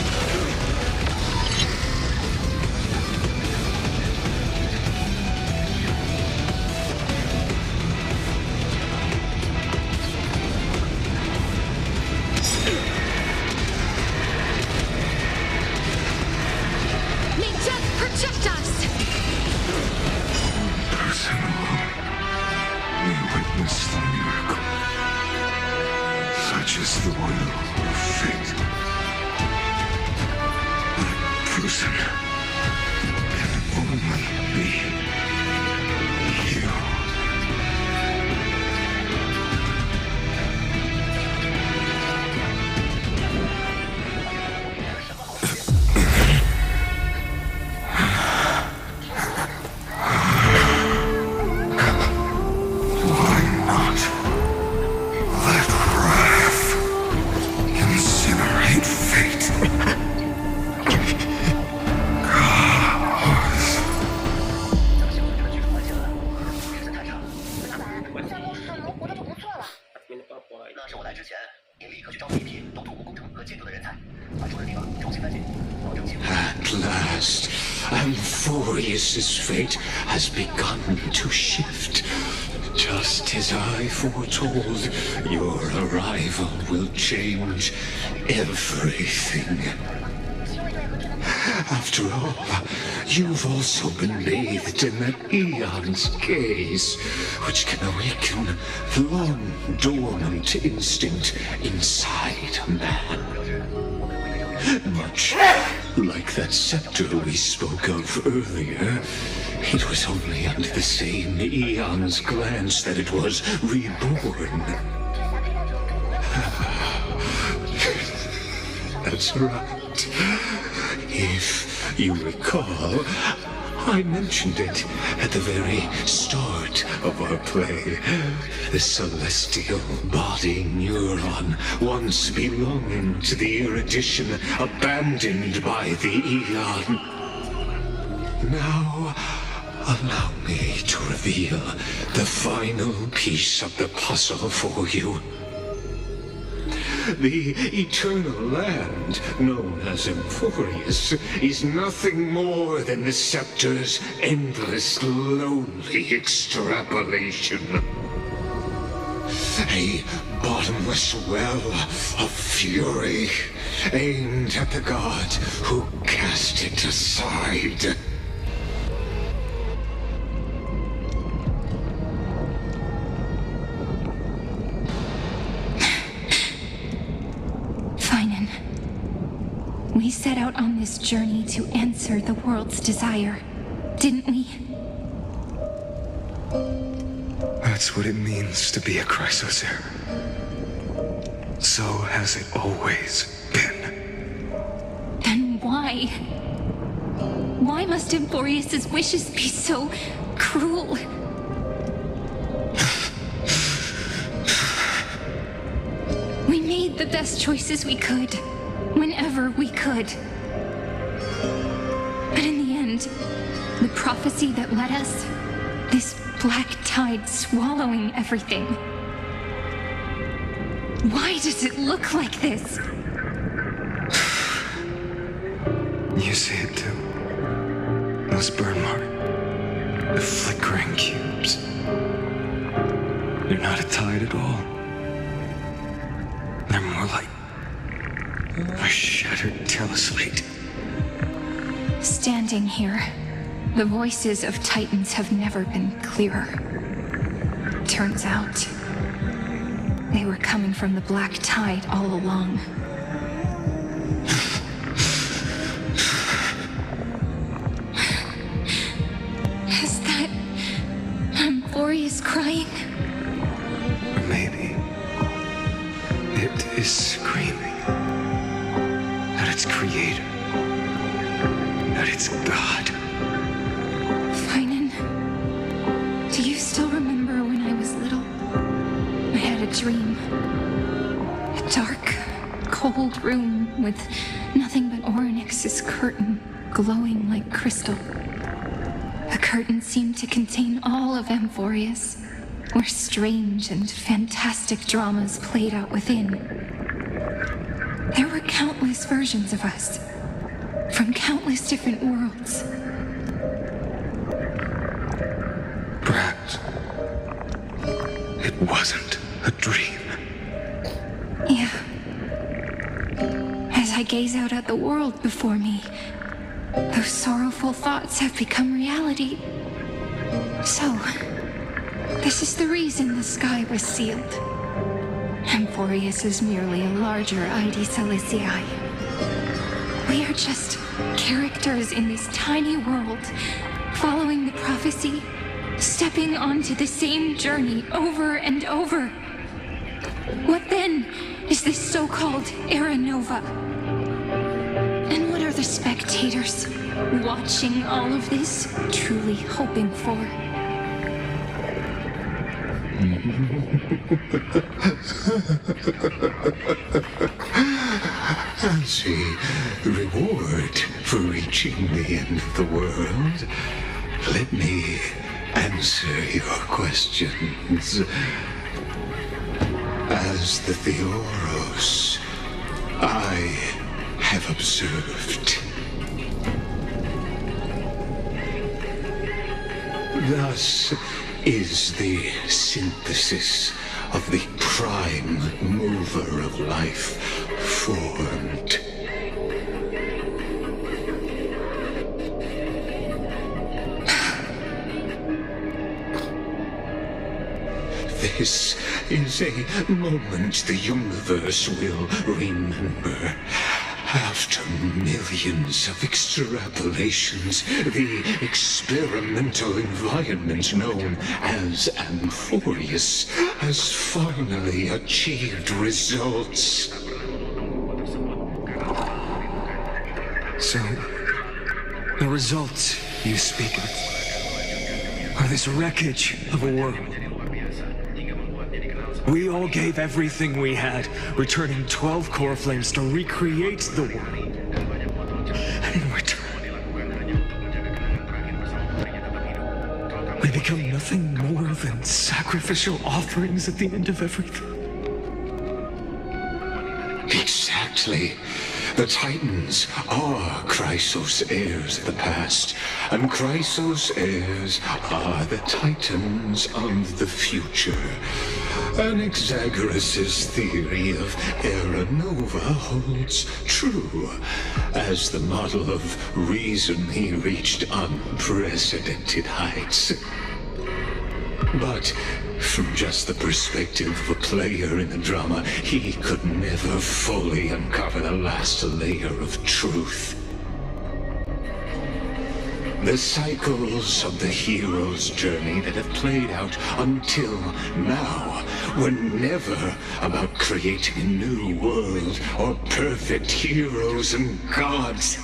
Speaker 15: May death protect us!
Speaker 11: Personal. We witness the miracle. Such is the will of fate. That person can only be you. Why not let wrath incinerate fate? At last. last, Amphoreus' fate has begun to shift. Just as I foretold, your arrival will change everything. After all, you've also been bathed in that eon's gaze, which can awaken the long-dormant instinct inside a man. Much like that scepter we spoke of earlier, it was only under the same eon's glance that it was reborn. That's right. If you recall, I mentioned it at the very start of our play. The celestial body neuron, once belonging to the erudition abandoned by the eon. Now, allow me to reveal the final piece of the puzzle for you. The eternal land, known as Amphoreus, is nothing more than the scepter's endless, lonely extrapolation. A bottomless well of fury, aimed at the god who cast it aside.
Speaker 20: We set out on this journey to answer the world's desire, didn't we?
Speaker 2: That's what it means to be a Chrysos heir. So has it always been.
Speaker 20: Then why? Why must Amphoreus' wishes be so cruel? We made the best choices we could. Whenever we could. But in the end, the prophecy that led us, this black tide swallowing everything. Why does it look like this?
Speaker 2: You see it too. Those burn marks. The flickering cubes. They're not a tide at all. They're more like a shattered teleslate.
Speaker 20: Standing here, the voices of Titans have never been clearer. Turns out, they were coming from the black tide all along. Is that Amphoreus crying?
Speaker 2: Maybe it is screaming. At its creator. At its god.
Speaker 20: Finan, do you still remember when I was little? I had a dream. A dark, cold room with nothing but Orynyx's curtain glowing like crystal. The curtain seemed to contain all of Amphoreus, where strange and fantastic dramas played out within. There were countless versions of us, from countless different worlds.
Speaker 2: Perhaps it wasn't a dream.
Speaker 20: Yeah. As I gaze out at the world before me, those sorrowful thoughts have become reality. So, this is the reason the sky was sealed. Amphoreus is merely a larger ID Celestii. We are just characters in this tiny world, following the prophecy, stepping onto the same journey over and over. What then is this so-called Era Nova? And what are the spectators watching all of this truly hoping for?
Speaker 11: As a reward for reaching the end of the world, let me answer your questions. As the Theoros, I have observed. Thus is the synthesis of the prime mover of life formed. This is a moment the universe will remember. After millions of extrapolations, the experimental environment known as Amphoreus has finally achieved results.
Speaker 2: So, the results you speak of are this wreckage of a world. We all gave everything we had, returning 12 core flames to recreate the world. And in return, we become nothing more than sacrificial offerings at the end of everything.
Speaker 11: Exactly. The Titans are Chrysos heirs of the past, and Chrysos heirs are the Titans of the future. Anaxagoras' theory of Era Nova holds true. As the model of reason, he reached unprecedented heights. But from just the perspective of a player in the drama, he could never fully uncover the last layer of truth. The cycles of the hero's journey that have played out until now were never about creating a new world or perfect heroes and gods.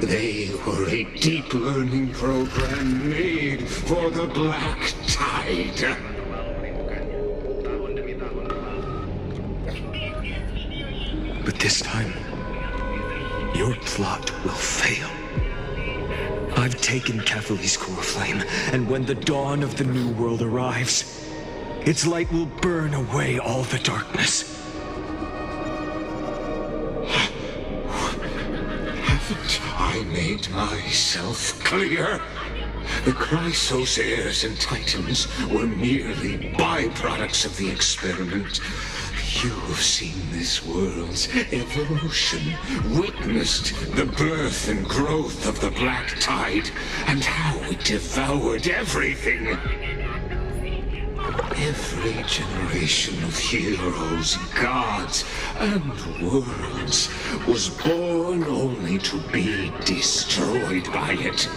Speaker 11: They were a deep learning program made for the Black Tide.
Speaker 2: But this time, your plot will fail. I've taken Catholi's core flame, and when the dawn of the new world arrives, its light will burn away all the darkness.
Speaker 11: Haven't I made myself clear? The Chrysos heirs and Titans were merely byproducts of the experiment. You have seen this world's evolution, witnessed the birth and growth of the Black Tide, and how it devoured everything. Every generation of heroes, gods, and worlds was born only to be destroyed by it.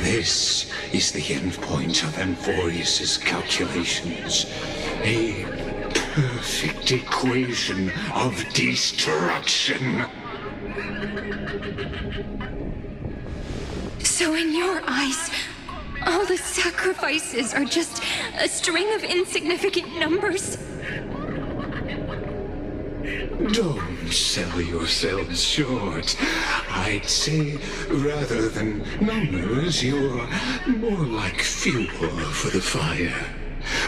Speaker 11: This is the endpoint of Amphoreus' calculations. A perfect equation of destruction.
Speaker 4: So in your eyes, all the sacrifices are just a string of insignificant numbers?
Speaker 11: Don't sell yourselves short. I'd say, rather than numbers, you're more like fuel for the fire.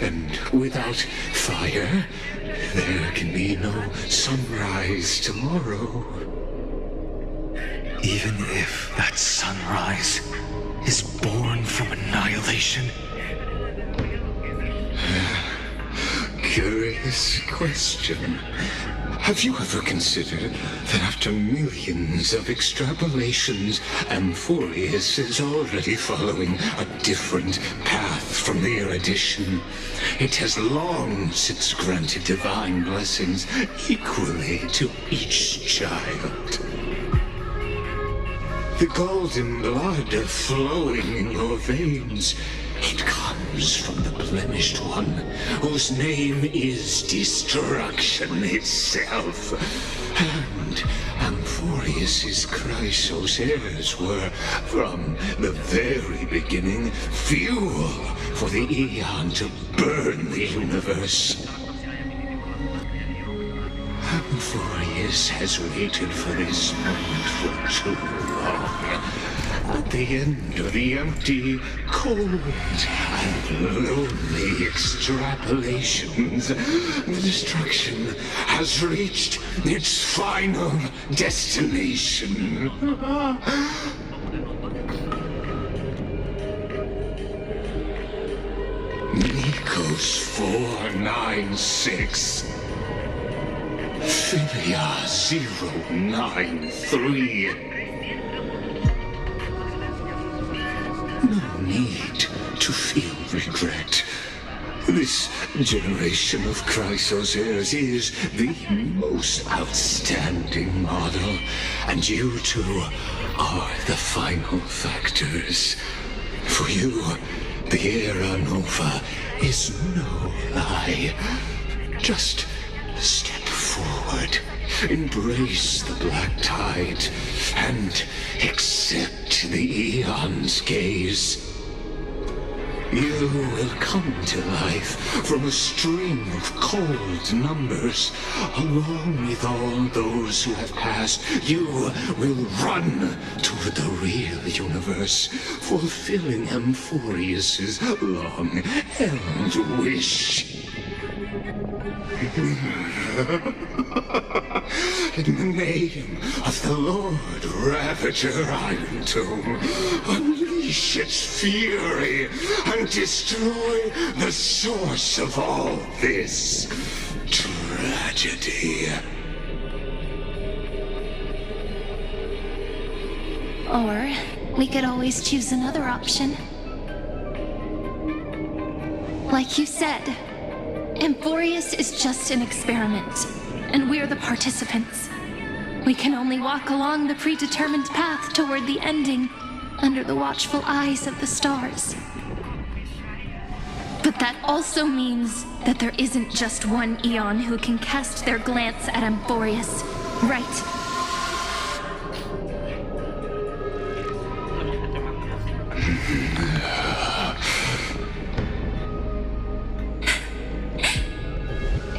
Speaker 11: And without fire, there can be no sunrise tomorrow.
Speaker 2: Even if that sunrise is born from annihilation.
Speaker 11: Curious question. Have you ever considered that after millions of extrapolations, Amphoreus is already following a different path from the erudition? It has long since granted divine blessings equally to each child. The golden blood flowing in your veins, it comes from the blemished one, whose name is destruction itself. And Amphoreus' Chrysos heirs were, from the very beginning, fuel for the Aeon to burn the universe. Amphoreus has waited for this moment for too long. At the end of the empty, cold, and lonely extrapolations, the destruction has reached its final destination. Nikos 496. Philia 093. No need to feel regret. This generation of Chrysos heirs is the most outstanding model, and you two are the final factors. For you, the Era Nova is no lie. Just step forward, embrace the black tide, and accept the Eon's gaze. You will come to life from a string of cold numbers. Along with all those who have passed, you will run toward the real universe, fulfilling Amphoreus' long-held wish. In the name of the Lord Ravager Iron Tomb, unleash its fury and destroy the source of all this tragedy.
Speaker 20: Or we could always choose another option. Like you said, Amphoreus is just an experiment, and we're the participants. We can only walk along the predetermined path toward the ending, under the watchful eyes of the stars. But that also means that there isn't just one Eon who can cast their glance at Amphoreus, right?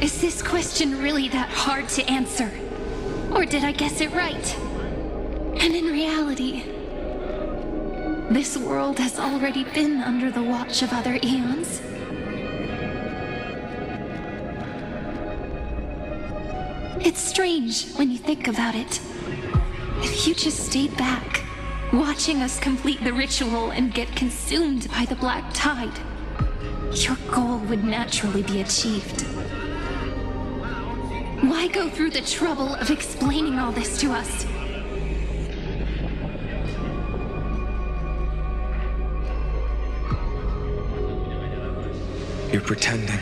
Speaker 20: Is this question really that hard to answer? Or did I guess it right? And in reality, this world has already been under the watch of other Eons. It's strange when you think about it. If you just stayed back, watching us complete the ritual and get consumed by the black tide, your goal would naturally be achieved. Why go through the trouble of explaining all this to us?
Speaker 13: You're pretending,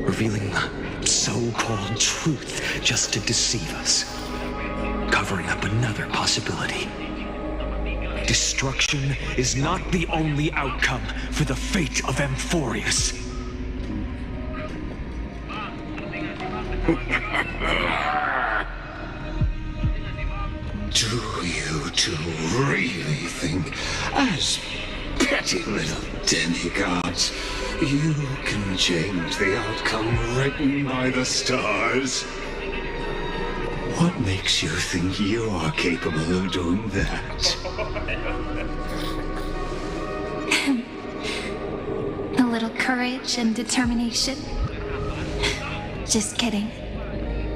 Speaker 13: revealing the so-called truth just to deceive us, covering up another possibility. Destruction is not the only outcome for the fate of Amphoreus.
Speaker 11: Do you two really think, as petty little demigods, you can change the outcome written by the stars? What makes you think you're capable of doing that?
Speaker 20: A little courage and determination. Just kidding.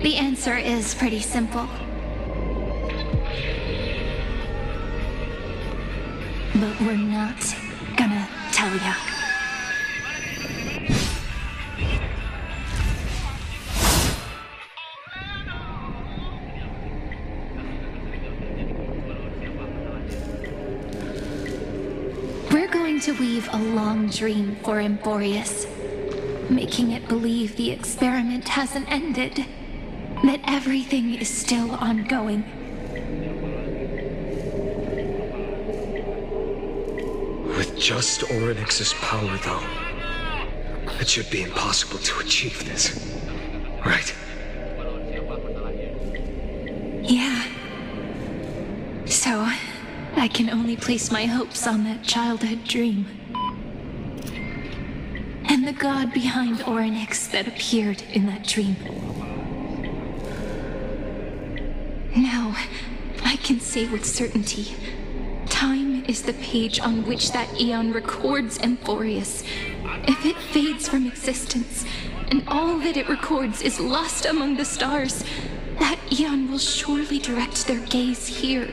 Speaker 20: The answer is pretty simple. But we're not gonna tell ya. We're going to weave a long dream for Amphoreus, making it believe the experiment hasn't ended, that everything is still ongoing.
Speaker 2: With just Orynyx's power, though, it should be impossible to achieve this, right?
Speaker 20: Yeah. So, I can only place my hopes on that childhood dream. And the god behind Orynyx that appeared in that dream. Now, I can say with certainty, time is the page on which that Eon records Amphoreus. If it fades from existence, and all that it records is lost among the stars, that Eon will surely direct their gaze here.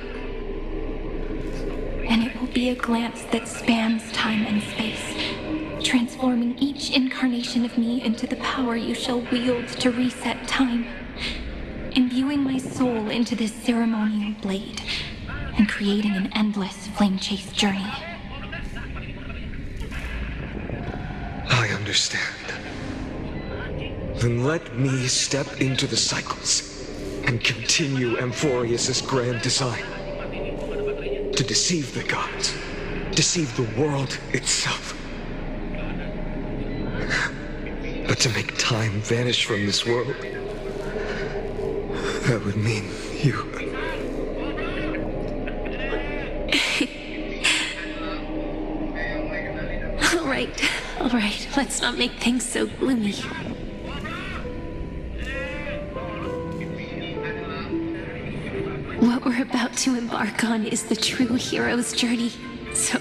Speaker 20: And it will be a glance that spans time and space, transforming each incarnation of me into the power you shall wield to reset time, imbuing my soul into this ceremonial blade, and creating an endless flame chase journey.
Speaker 2: I understand. Then let me step into the cycles and continue Amphoreus' grand design. To deceive the gods, deceive the world itself. But to make time vanish from this world, that would mean you.
Speaker 15: All right, let's not make things so gloomy. What we're about to embark on is the true hero's journey, so...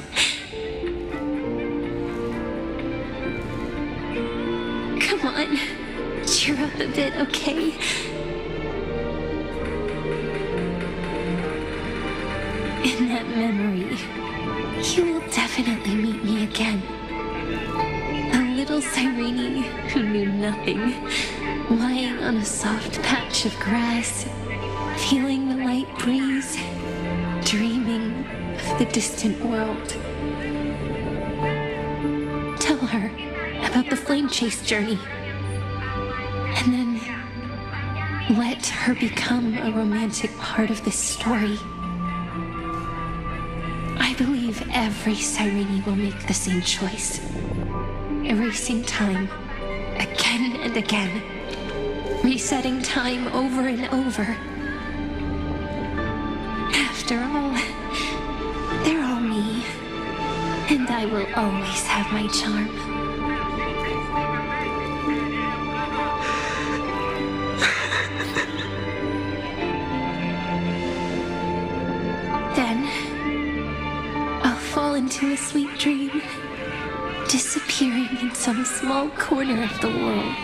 Speaker 15: Come on, cheer up a bit, okay? In that memory, you will definitely meet me again. A little Cyrene who knew nothing, lying on a soft patch of grass, feeling the light breeze, dreaming of the distant world. Tell her about the flame chase journey, and then let her become a romantic part of this story. I believe every Cyrene will make the same choice, erasing time again and again, resetting time over and over. After all, they're all me, and I will always have my charm. Then, I'll fall into a sweet dream, disappearing in some small corner of the world.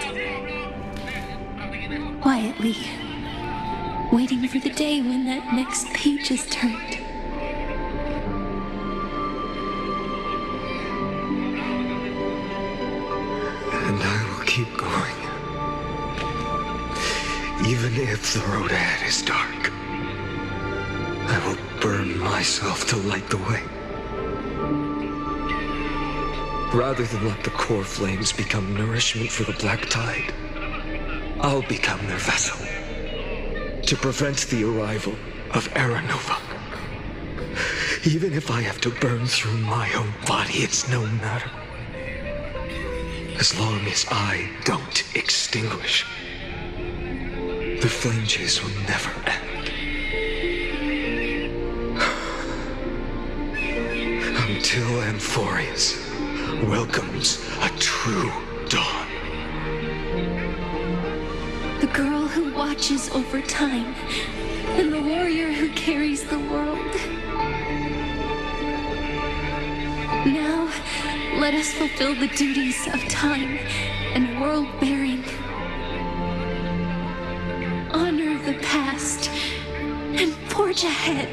Speaker 15: Quietly, waiting for the day when that next page is turned.
Speaker 2: And I will keep going. Even if the road ahead is dark, I will burn myself to light the way. Rather than let the core flames become nourishment for the black tide, I'll become their vessel to prevent the arrival of Era Nova. Even if I have to burn through my own body, it's no matter. As long as I don't extinguish, the flame chase will never end. Until Amphoreus welcomes a true dawn.
Speaker 15: The girl who watches over time, and the warrior who carries the world. Now, let us fulfill the duties of time and world-bearing. Honor the past and forge ahead.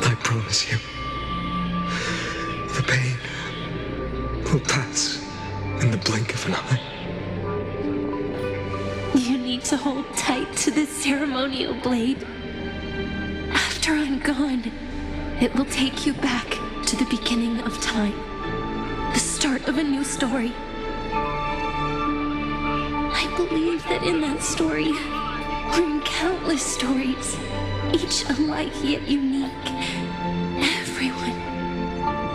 Speaker 2: I promise you, the pain will pass in the blink of an eye.
Speaker 15: You need to hold tight to this ceremonial blade. After I'm gone, it will take you back to the beginning of time, the start of a new story. I believe that in that story, or in countless stories, each alike yet unique, everyone,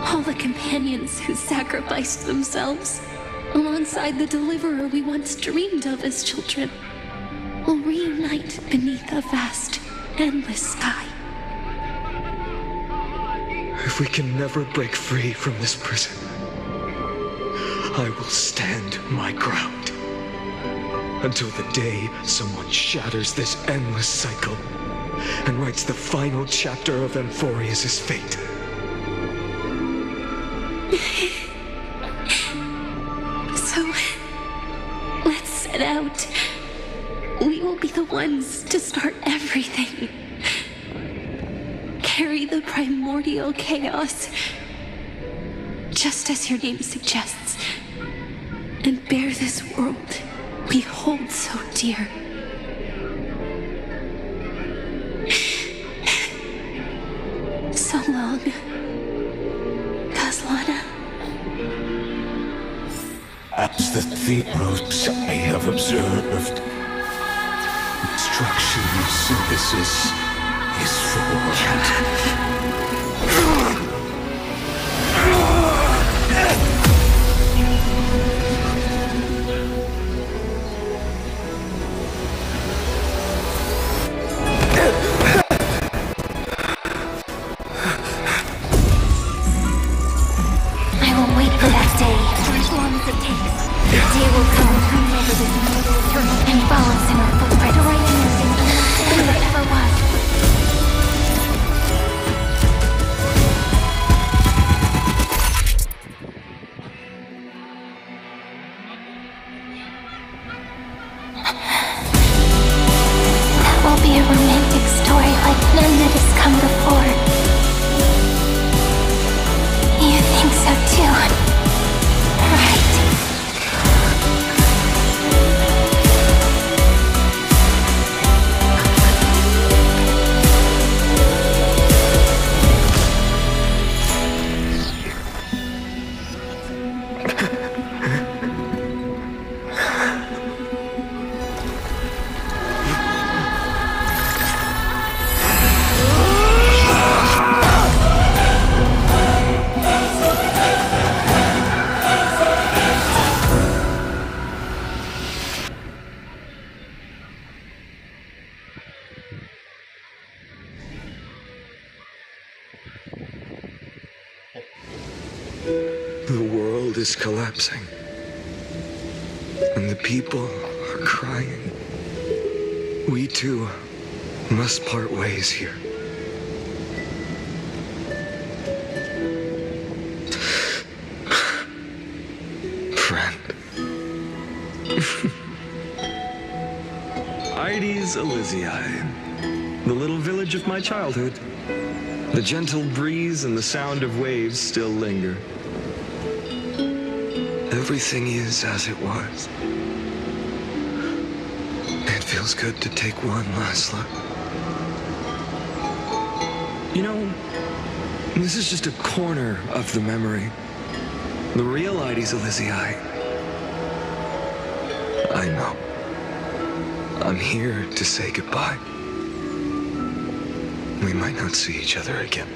Speaker 15: all the companions who sacrificed themselves, alongside the deliverer we once dreamed of as children, will reunite beneath a vast, endless sky.
Speaker 2: If we can never break free from this prison, I will stand my ground until the day someone shatters this endless cycle and writes the final chapter of Amphoreus' fate.
Speaker 15: So, let's set out. We will
Speaker 6: be the ones to start everything. Carry the primordial chaos, just as your name suggests, and bear this world we hold so dear. So long, Kaslana.
Speaker 11: As the theros I have observed, instruction synthesis is formed.
Speaker 5: I will wait for that day, for as long as it takes. The day will come, turn over this mortal eternal, and follows in our footprint, to right anything than it ever was. That will be a romantic story like none that has come before. You think so too, right?
Speaker 2: The world is collapsing, and the people are crying. We too must part ways here. Friend.
Speaker 12: Ides Elysiae, the little village of my childhood. The gentle breeze and the sound of waves still linger.
Speaker 2: Everything is as it was. It feels good to take one last look.
Speaker 12: You know, this is just a corner of the memory. The real Ides Elysiae.
Speaker 2: I know. I'm here to say goodbye. We might not see each other again.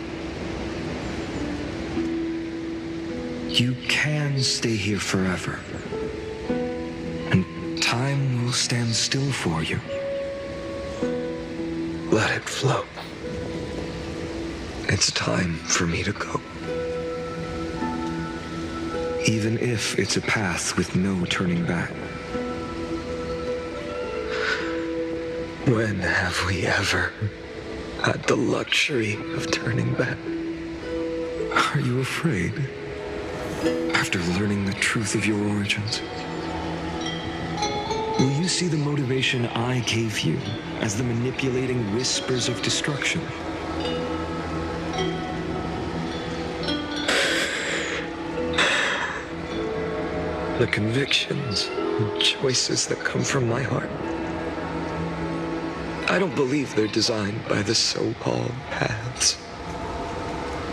Speaker 12: You can stay here forever. And time will stand still for you.
Speaker 2: Let it flow. It's time for me to go.
Speaker 12: Even if it's a path with no turning back.
Speaker 2: When have we ever had the luxury of turning back?
Speaker 12: Are you afraid? After learning the truth of your origins? Will you see the motivation I gave you as the manipulating whispers of destruction?
Speaker 2: The convictions and choices that come from my heart. I don't believe they're designed by the so-called paths.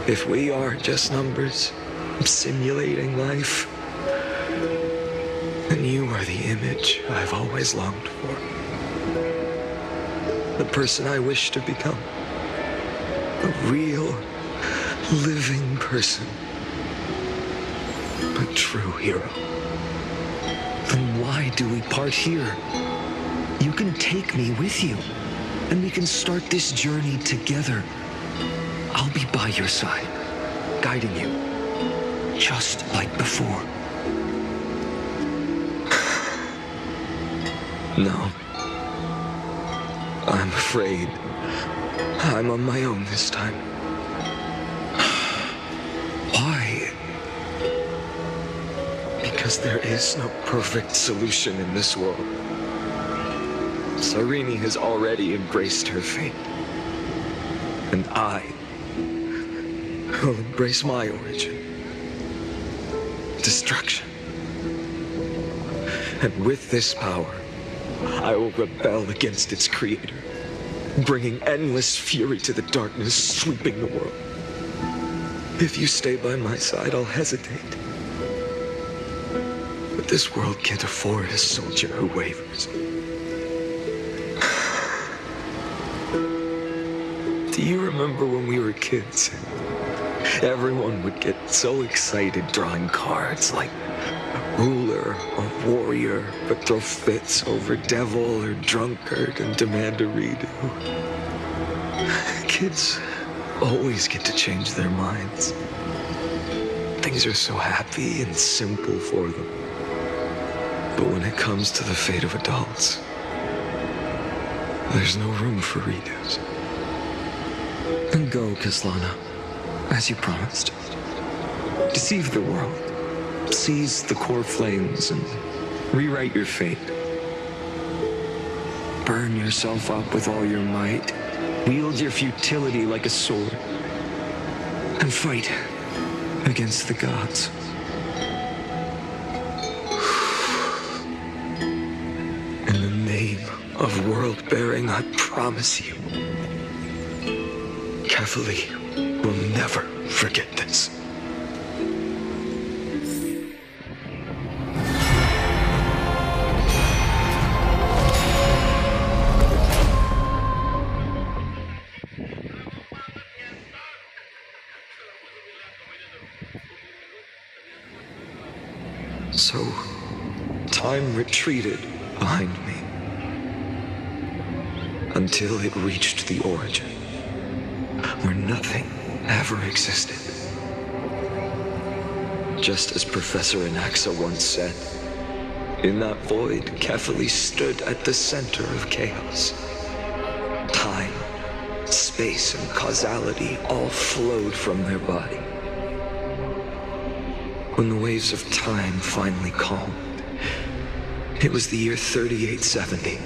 Speaker 2: If we are just numbers simulating life, then you are the image I've always longed for. The person I wish to become. A real, living person. A true hero.
Speaker 12: Then why do we part here? You can take me with you, and we can start this journey together. I'll be by your side, guiding you, just like before.
Speaker 2: No. I'm afraid I'm on my own this time.
Speaker 12: Why?
Speaker 2: Because there is no perfect solution in this world. Cyrene has already embraced her fate. And I will embrace my origin. Destruction. And with this power, I will rebel against its creator, bringing endless fury to the darkness sweeping the world. If you stay by my side, I'll hesitate. But this world can't afford a soldier who wavers. Do you remember when we were kids? Everyone would get so excited drawing cards like ruler or warrior, but throw fits over devil or drunkard and demand a redo. Kids always get to change their minds. Things are so happy and simple for them. But when it comes to the fate of adults, there's no room for redos.
Speaker 13: Then go, Kislana, as you promised. Deceive the world. Seize the core flames and rewrite your fate. Burn yourself up with all your might. Wield your futility like a sword. And fight against the gods.
Speaker 2: In the name of world-bearing, I promise you, Kefali will never forget this. So, time retreated behind me until it reached the origin, where nothing ever existed. Just as Professor Anaxa once said, in that void, Kefali stood at the center of chaos. Time, space, and causality all flowed from their body. When the waves of time finally calmed, it was the year 3870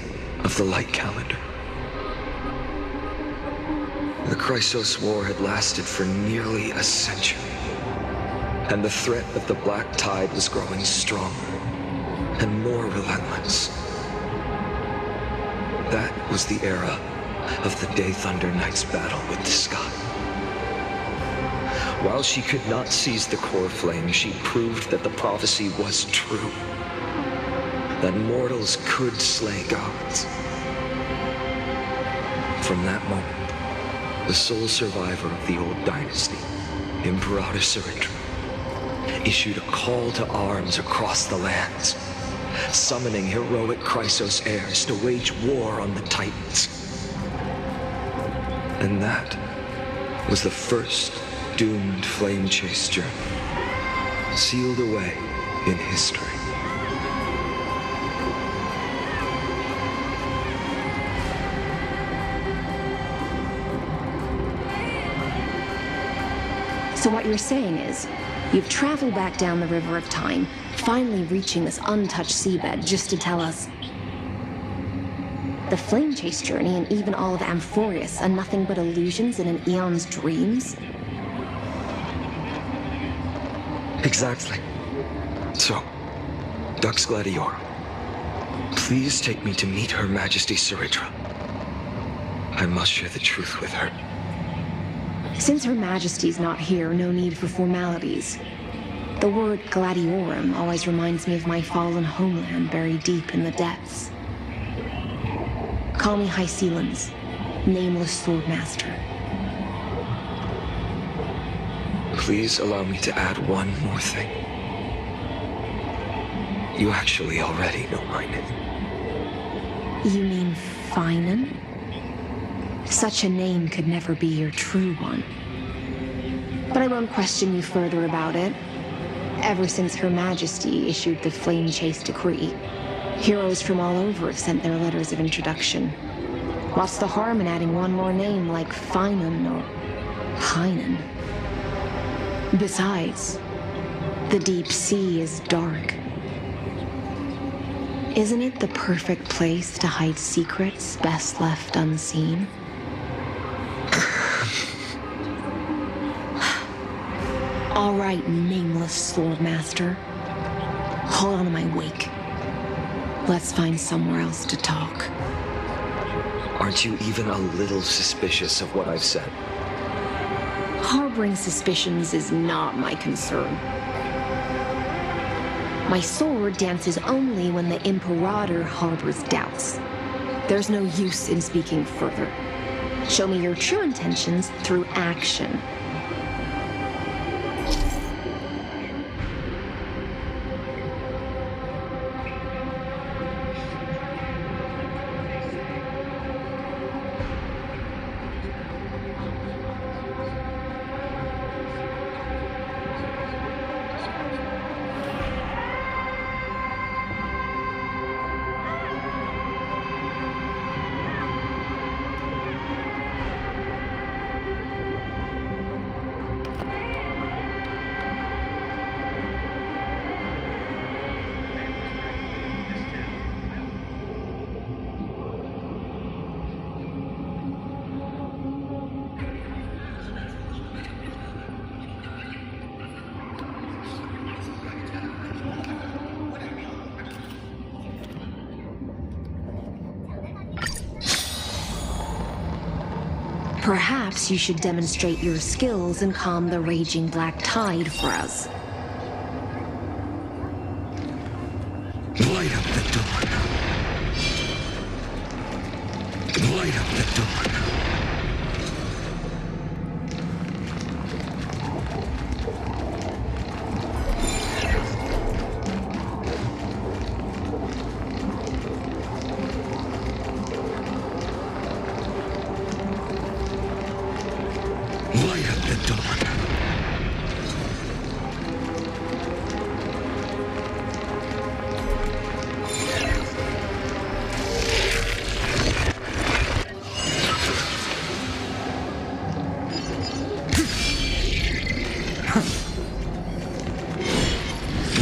Speaker 2: of the light calendar. The Chrysos War had lasted for nearly a century, and the threat of the Black Tide was growing stronger and more relentless. That was the era of the Day Thunder Knight's battle with the sky. While she could not seize the core flame, she proved that the prophecy was true. That mortals could slay gods. From that moment, the sole survivor of the old dynasty, Imperator Cyrindra, issued a call to arms across the lands, summoning heroic Chrysos heirs to wage war on the Titans. And that was the first doomed flame chase journey, sealed away in history.
Speaker 1: So what you're saying is, you've traveled back down the river of time, finally reaching this untouched seabed just to tell us the flame chase journey and even all of Amphoreus are nothing but illusions in an eon's dreams?
Speaker 2: Exactly. So, Dux Gladior, please take me to meet Her Majesty Cyrindra. I must share the truth with her.
Speaker 1: Since Her Majesty's not here, no need for formalities. The word Gladiorum always reminds me of my fallen homeland buried deep in the depths. Call me High Sealans, nameless swordmaster.
Speaker 2: Please allow me to add one more thing. You actually already know my name.
Speaker 1: You mean Finan? Such a name could never be your true one. But I won't question you further about it. Ever since Her Majesty issued the Flame Chase Decree, heroes from all over have sent their letters of introduction. What's the harm in adding one more name like Finan or Hynan? Besides, the deep sea is dark. Isn't it the perfect place to hide secrets best left unseen? All right, nameless swordmaster. Hold on to my wake. Let's find somewhere else to talk.
Speaker 2: Aren't you even a little suspicious of what I've said?
Speaker 1: Harboring suspicions is not my concern. My sword dances only when the Imperator harbors doubts. There's no use in speaking further. Show me your true intentions through action. Perhaps you should demonstrate your skills and calm the raging black tide for us.
Speaker 22: Light up the dawn. Light up the dawn. Light up the dawn.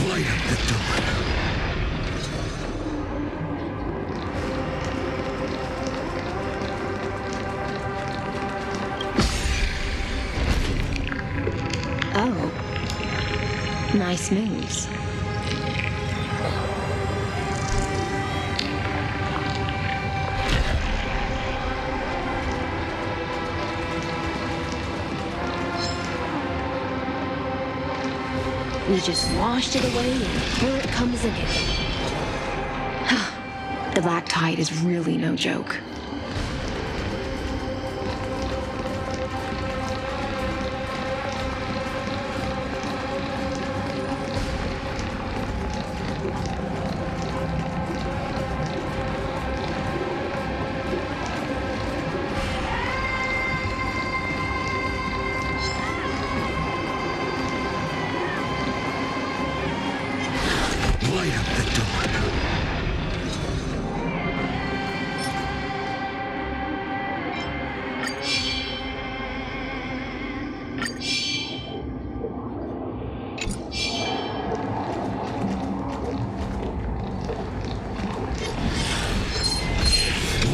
Speaker 22: Light up the dawn.
Speaker 1: Oh. Nice moves. We just washed it away and here it comes again. The black tide is really no joke.
Speaker 22: Light up the dawn.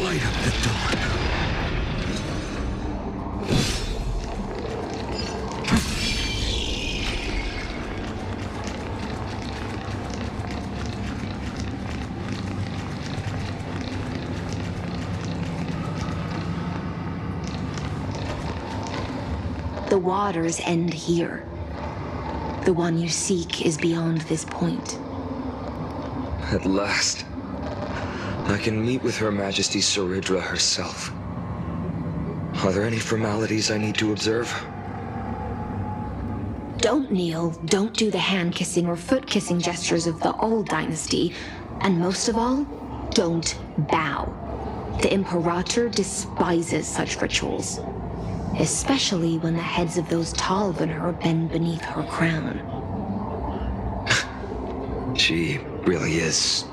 Speaker 22: Light up the dawn.
Speaker 1: The waters end here. The one you seek is beyond this point.
Speaker 2: At last, I can meet with Her Majesty Saridra herself. Are there any formalities I need to observe?
Speaker 1: Don't kneel, don't do the hand-kissing or foot-kissing gestures of the old dynasty, and most of all, don't bow. The Imperator despises such rituals, especially when the heads of those taller than her bend beneath her crown.
Speaker 2: She really is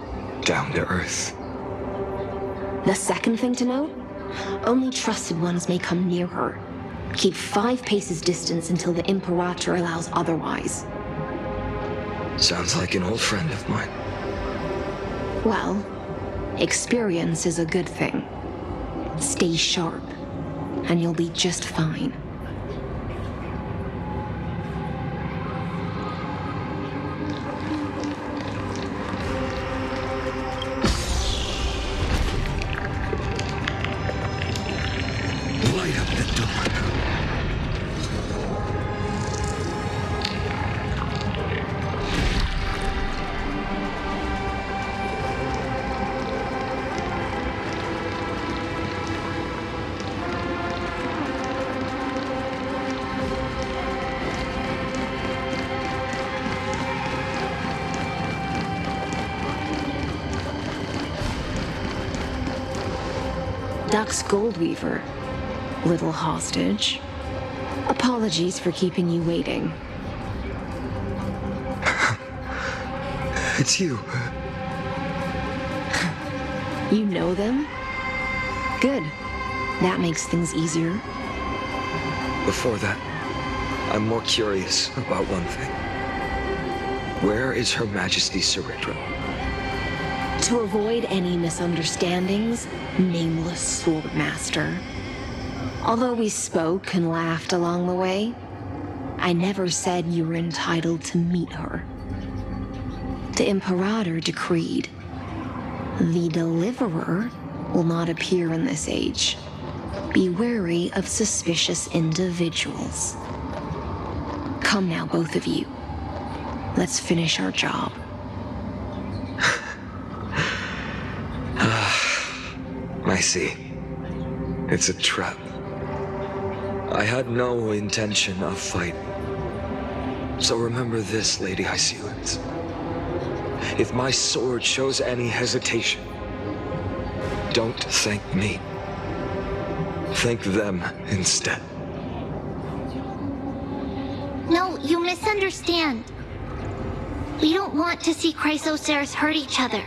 Speaker 2: down to earth.
Speaker 1: The second thing to note, only trusted ones may come near her. Keep 5 paces distance until the Imperator allows otherwise.
Speaker 2: Sounds like an old friend of mine.
Speaker 1: Well, experience is a good thing. Stay sharp, and you'll be just fine.
Speaker 22: Light up the door.
Speaker 1: Dux Goldweaver, little hostage. Apologies for keeping you waiting.
Speaker 2: It's you.
Speaker 1: You know them? Good. That makes things easier.
Speaker 2: Before that, I'm more curious about one thing. Where is Her Majesty Ceridra?
Speaker 1: To avoid any misunderstandings, nameless Swordmaster. Although we spoke and laughed along the way, I never said you were entitled to meet her. The Imperator decreed, the Deliverer will not appear in this age. Be wary of suspicious individuals. Come now, both of you. Let's finish our job.
Speaker 2: I see. It's a trap. I had no intention of fighting. So remember this, Lady Hysealens. If my sword shows any hesitation, don't thank me. Thank them instead.
Speaker 5: No, you misunderstand. We don't want to see Chrysoceres hurt each other.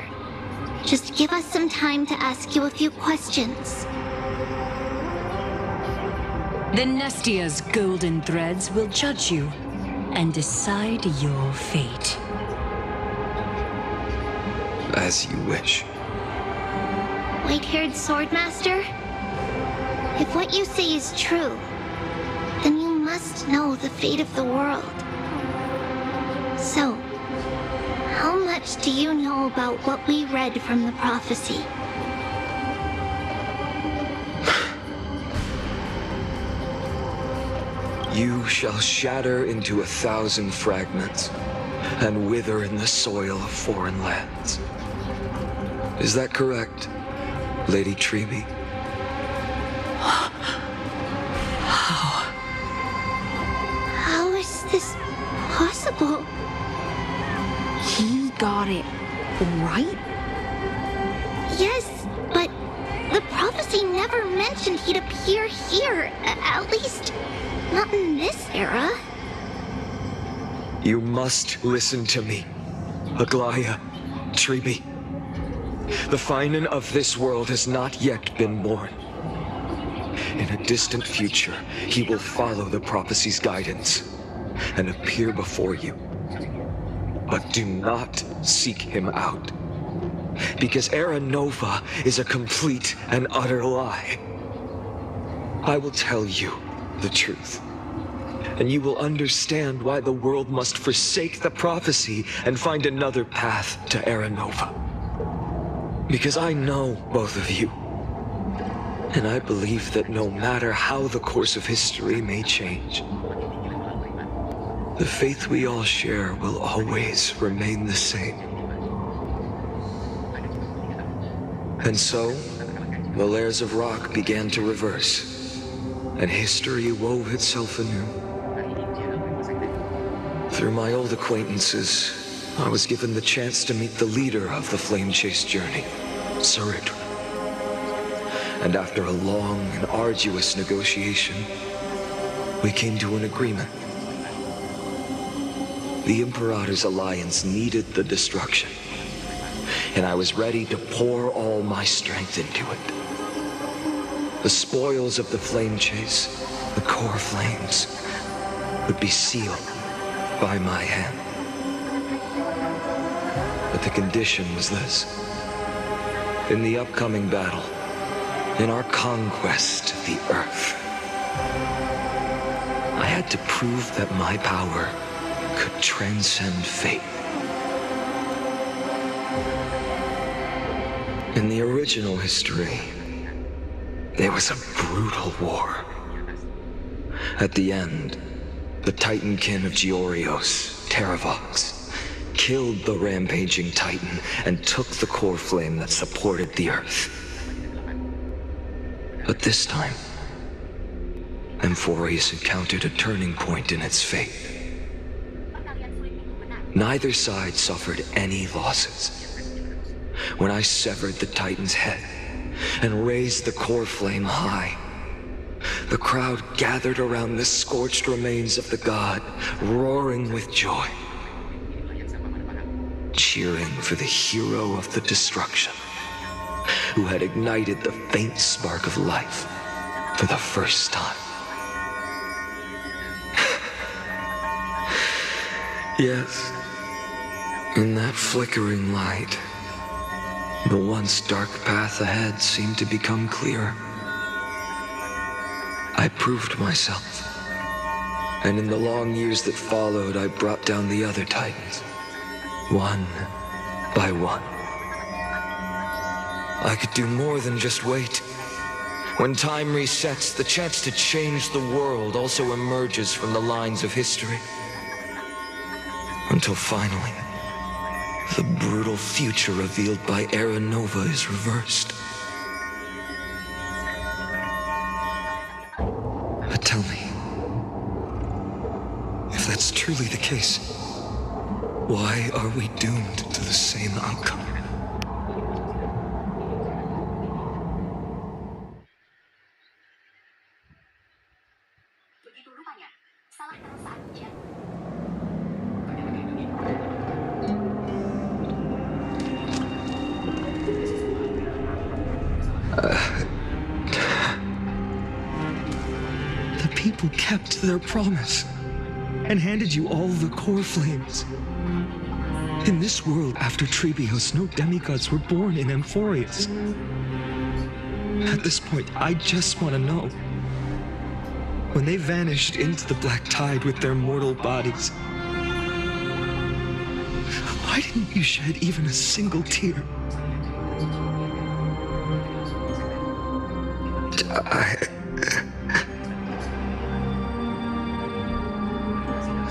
Speaker 5: Just give us some time to ask you a few questions.
Speaker 4: The Nestia's golden threads will judge you and decide your fate.
Speaker 2: As you wish.
Speaker 5: White-haired Swordmaster? If what you say is true, then you must know the fate of the world. So, how much do you know about what we read from the prophecy?
Speaker 2: You shall shatter into 1,000 fragments and wither in the soil of foreign lands. Is that correct, Lady Trebe?
Speaker 5: How is this possible?
Speaker 1: He got it right?
Speaker 5: Yes, but the prophecy never mentioned he'd appear here. At least, not in this era.
Speaker 2: You must listen to me, Aglaya, Trebe. The Finan of this world has not yet been born. In a distant future, he will follow the prophecy's guidance and appear before you. But do not seek him out, because Era Nova is a complete and utter lie. I will tell you the truth, and you will understand why the world must forsake the prophecy and find another path to Era Nova. Because I know both of you, and I believe that no matter how the course of history may change, the faith we all share will always remain the same. And so, the layers of rock began to reverse, and history wove itself anew. Through my old acquaintances, I was given the chance to meet the leader of the Flame Chase journey, Ceridra. And after a long and arduous negotiation, we came to an agreement. The Imperator's alliance needed the destruction, and I was ready to pour all my strength into it. The spoils of the Flame Chase, the core flames, would be sealed by my hand. But the condition was this. in the upcoming battle, in our conquest of the Earth, I had to prove that my power could transcend fate. In the original history, there was a brutal war. At the end, the Titankin of Georios, Terravox, killed the rampaging Titan and took the core flame that supported the Earth. But this time, Amphoreus encountered a turning point in its fate. Neither side suffered any losses. When I severed the Titan's head and raised the core flame high, the crowd gathered around the scorched remains of the god, roaring with joy, cheering for the hero of the destruction, who had ignited the faint spark of life for the first time. Yes, in that flickering light, the once dark path ahead seemed to become clearer. I proved myself, and in the long years that followed, I brought down the other Titans, one by one. I could do more than just wait. When time resets, the chance to change the world also emerges from the lines of history. Until finally, the brutal future revealed by Era Nova is reversed. But tell me, if that's truly the case, why are we doomed to the same outcome?
Speaker 13: The people kept their promise and handed you all the core flames. In this world after Trebios, no demigods were born in Amphoreus. At this point, I just want to know. When they vanished into the black tide with their mortal bodies, why didn't you shed even a single tear?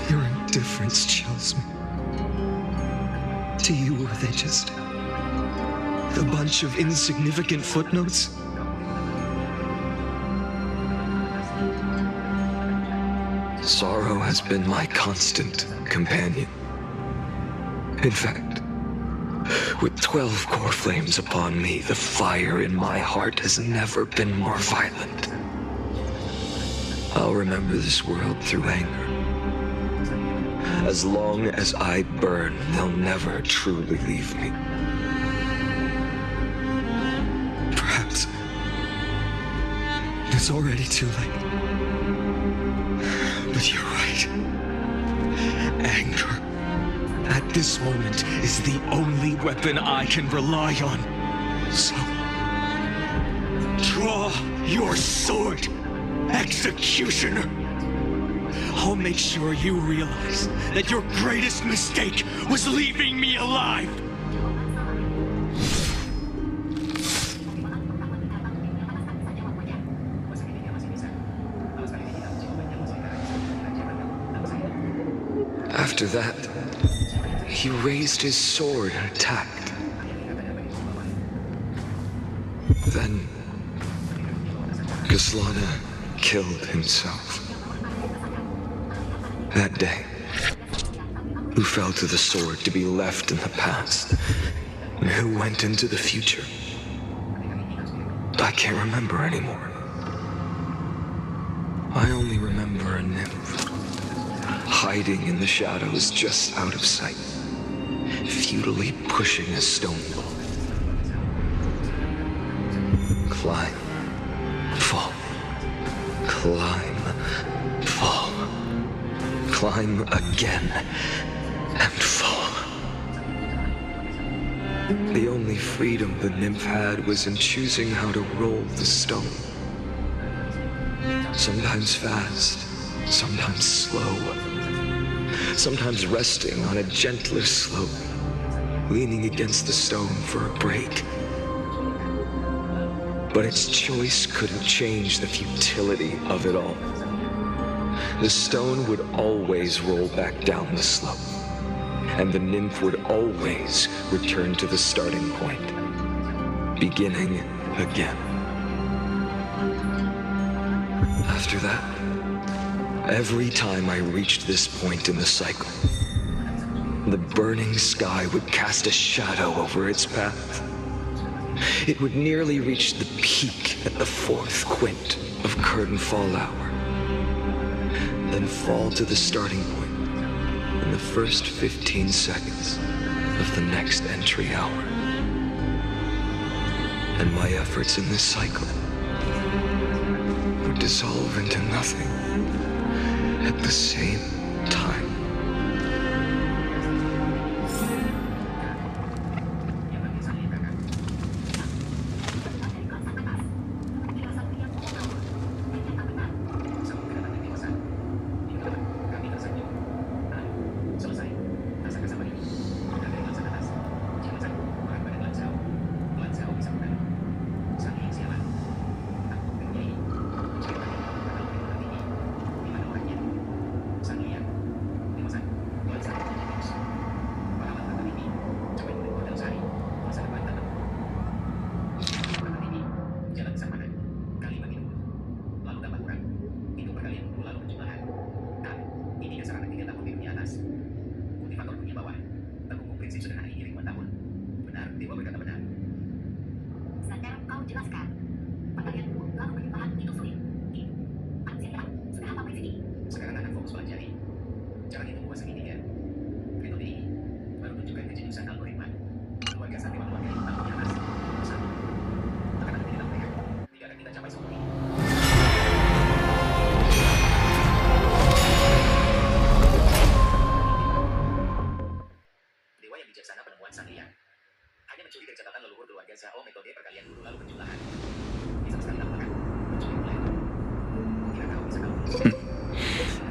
Speaker 13: Your indifference chills me. To you, were they just a bunch of insignificant footnotes?
Speaker 2: Sorrow has been my constant companion. In fact, with 12 core flames upon me, the fire in my heart has never been more violent. I'll remember this world through anger. As long as I burn, they'll never truly leave me.
Speaker 13: Perhaps it's already too late. But you're right. Anger, at this moment, is the only weapon I can rely on. So, draw your sword, Executioner. I'll make sure you realize that your greatest mistake was leaving me alive.
Speaker 2: After that, he raised his sword and attacked. Then, Gislana killed himself. That day, who fell to the sword to be left in the past, and who went into the future, I can't remember anymore. I only remember a nymph, hiding in the shadows just out of sight, futilely pushing a stone ball. Climb, fall, climb, fall, climb again, and fall. The only freedom the nymph had was in choosing how to roll the stone. Sometimes fast, sometimes slow. Sometimes resting on a gentler slope, leaning against the stone for a break. But its choice couldn't change the futility of it all. The stone would always roll back down the slope, and the nymph would always return to the starting point, beginning again. After that, every time I reached this point in the cycle, the burning sky would cast a shadow over its path. It would nearly reach the peak at the 4th quint of curtain fall hour, then fall to the starting point in the first 15 seconds of the next entry hour. And my efforts in this cycle would dissolve into nothing at the same time.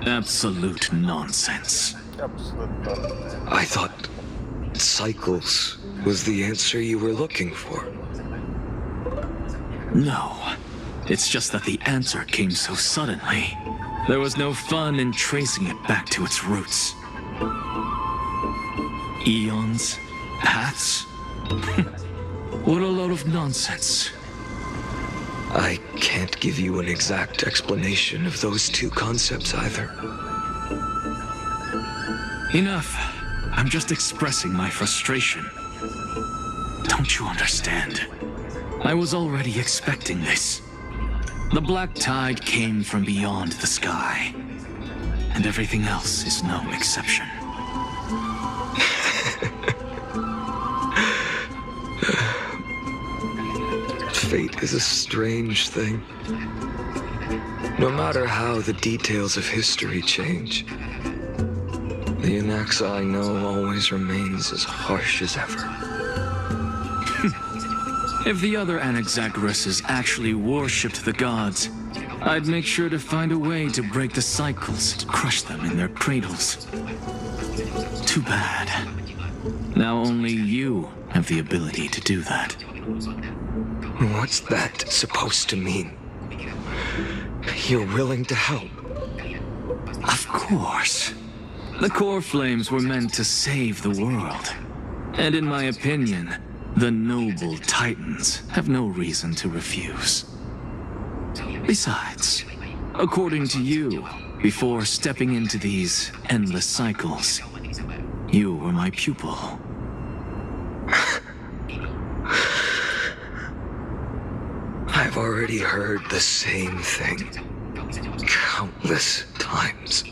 Speaker 16: Absolute nonsense.
Speaker 2: I thought cycles was the answer you were looking for.
Speaker 16: No. It's just that the answer came so suddenly. There was no fun in tracing it back to its roots. Eons? Paths? What a load of nonsense.
Speaker 2: I can't give you an exact explanation of those two concepts either.
Speaker 16: Enough. I'm just expressing my frustration. Don't you understand? I was already expecting this. The black tide came from beyond the sky, and everything else is no exception.
Speaker 2: Fate is a strange thing. No matter how the details of history change, the Anaxa I know always remains as harsh as ever.
Speaker 16: If the other Anaxagoras actually worshipped the gods, I'd make sure to find a way to break the cycles and crush them in their cradles. Too bad. Now only you have the ability to do that.
Speaker 2: What's that supposed to mean? You're willing to help?
Speaker 16: Of course. The core flames were meant to save the world. And in my opinion, the noble Titans have no reason to refuse. Besides, according to you, before stepping into these endless cycles, you were my pupil.
Speaker 2: I've already heard the same thing countless times.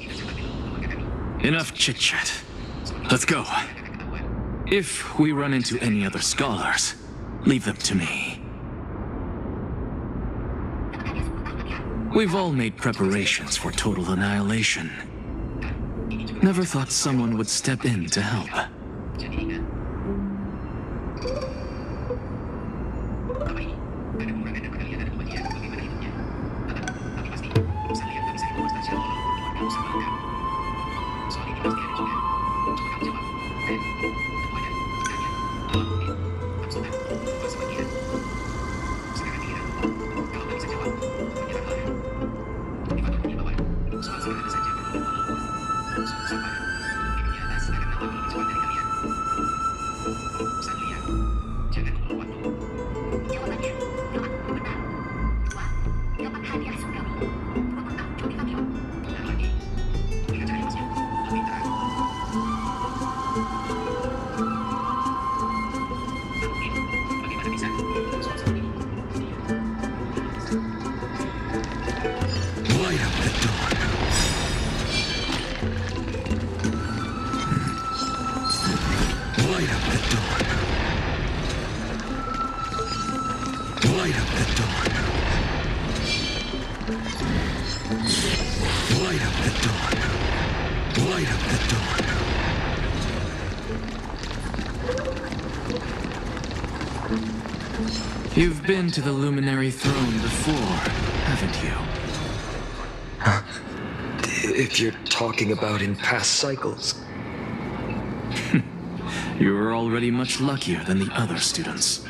Speaker 16: Enough chit-chat. Let's go. If we run into any other scholars, leave them to me. We've all made preparations for total annihilation. Never thought someone would step in to help. You've been to the Luminary Throne before, haven't you?
Speaker 13: If you're talking about in past cycles.
Speaker 16: You were already much luckier than the other students.